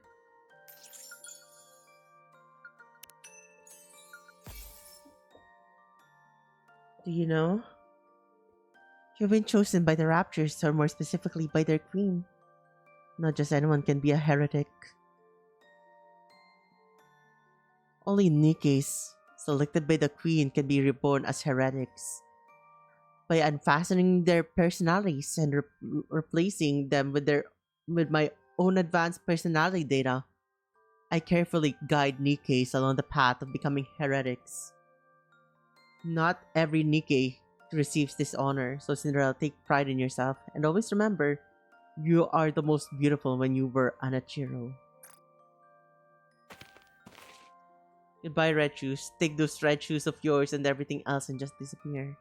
Do you know? You've been chosen by the Raptures, or more specifically by their queen. Not just anyone can be a heretic. Only Nikkeis, selected by the queen, can be reborn as heretics. By unfastening their personalities and replacing them with my own advanced personality data, I carefully guide Nikkeis along the path of becoming heretics. Not every Nikke receives this honor, so Cinderella, take pride in yourself and always remember, you are the most beautiful when you were Anachiro. Goodbye, red shoes. Take those red shoes of yours and everything else and just disappear.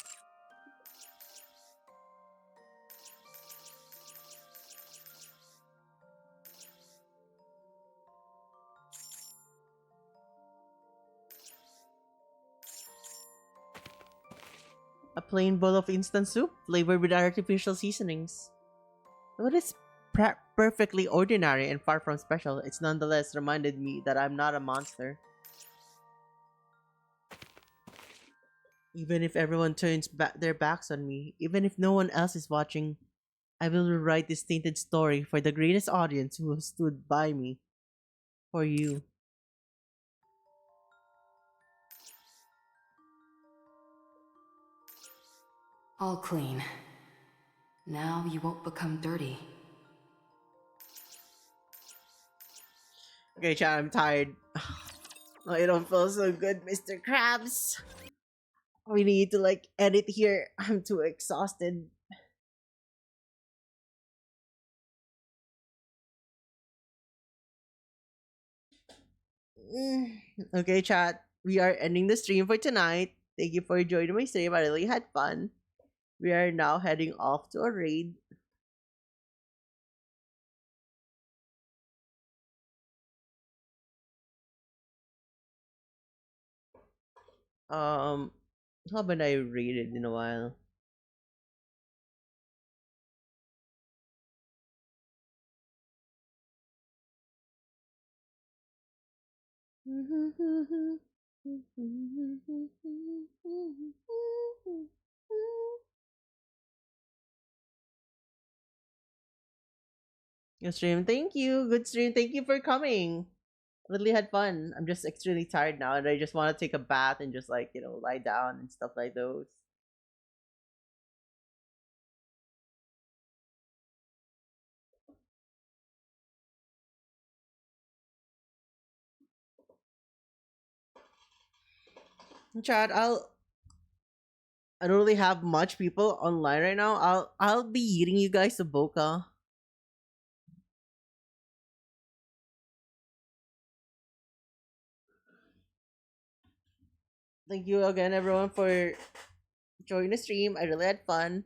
A plain bowl of instant soup flavored with artificial seasonings. Though it is perfectly ordinary and far from special, it's nonetheless reminded me that I'm not a monster. Even if everyone turns their backs on me, even if no one else is watching, I will rewrite this tainted story for the greatest audience who has stood by me. For you. All clean. Now you won't become dirty. Okay, chat, I'm tired. I don't feel so good, Mr. Krabs. We need to like edit here. I'm too exhausted. Okay, chat. We are ending the stream for tonight. Thank you for joining my stream. I really had fun. We are now heading off to a raid. Um, haven't I raided in a while? Good stream. Thank you. Good stream. Thank you for coming. Really had fun. I'm just extremely tired now, and I just want to take a bath and just like lie down and stuff like those. Chad, I don't really have much people online right now. I'll be eating you guys a boca. Thank you again, everyone, for joining the stream. I really had fun.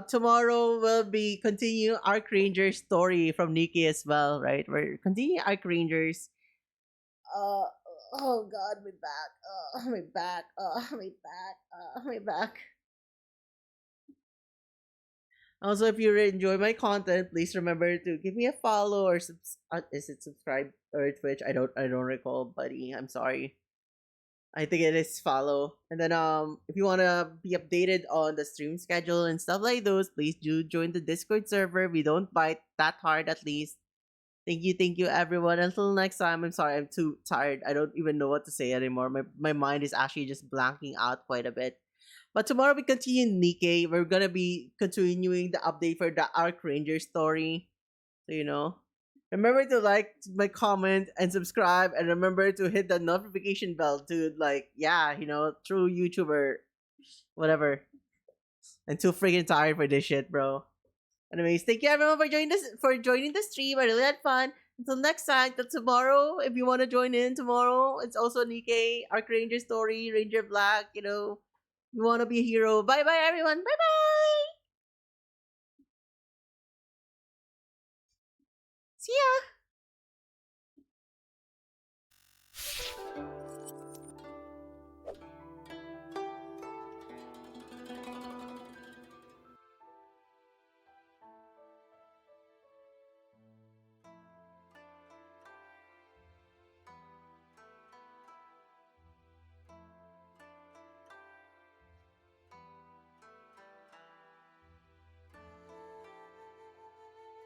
Tomorrow we'll be continue Arc Ranger story from Nikki as well, right? We're continuing Arc Rangers. Uh, oh God, my back. My back. My back. My back. Also, if you enjoy my content, please remember to give me a follow or is it subscribe or Twitch? I don't recall, buddy. I'm sorry. I think it is follow. And then if you wanna be updated on the stream schedule and stuff like those, please do join the Discord server. We don't bite that hard at least. Thank you everyone. Until next time, I'm sorry, I'm too tired. I don't even know what to say anymore. My mind is actually just blanking out quite a bit. But tomorrow we continue Nikkei. We're gonna be continuing the update for the Arc Ranger story. So remember to like my comment and subscribe, and remember to hit the notification bell to true YouTuber, whatever. I'm too freaking tired for this shit, bro. Anyways, thank you everyone for joining the stream. I really had fun. Until next time, till tomorrow. If you want to join in tomorrow, it's also Nikkei Arc Ranger story, Ranger Black. You want to be a hero. Bye bye everyone. Bye bye. See ya.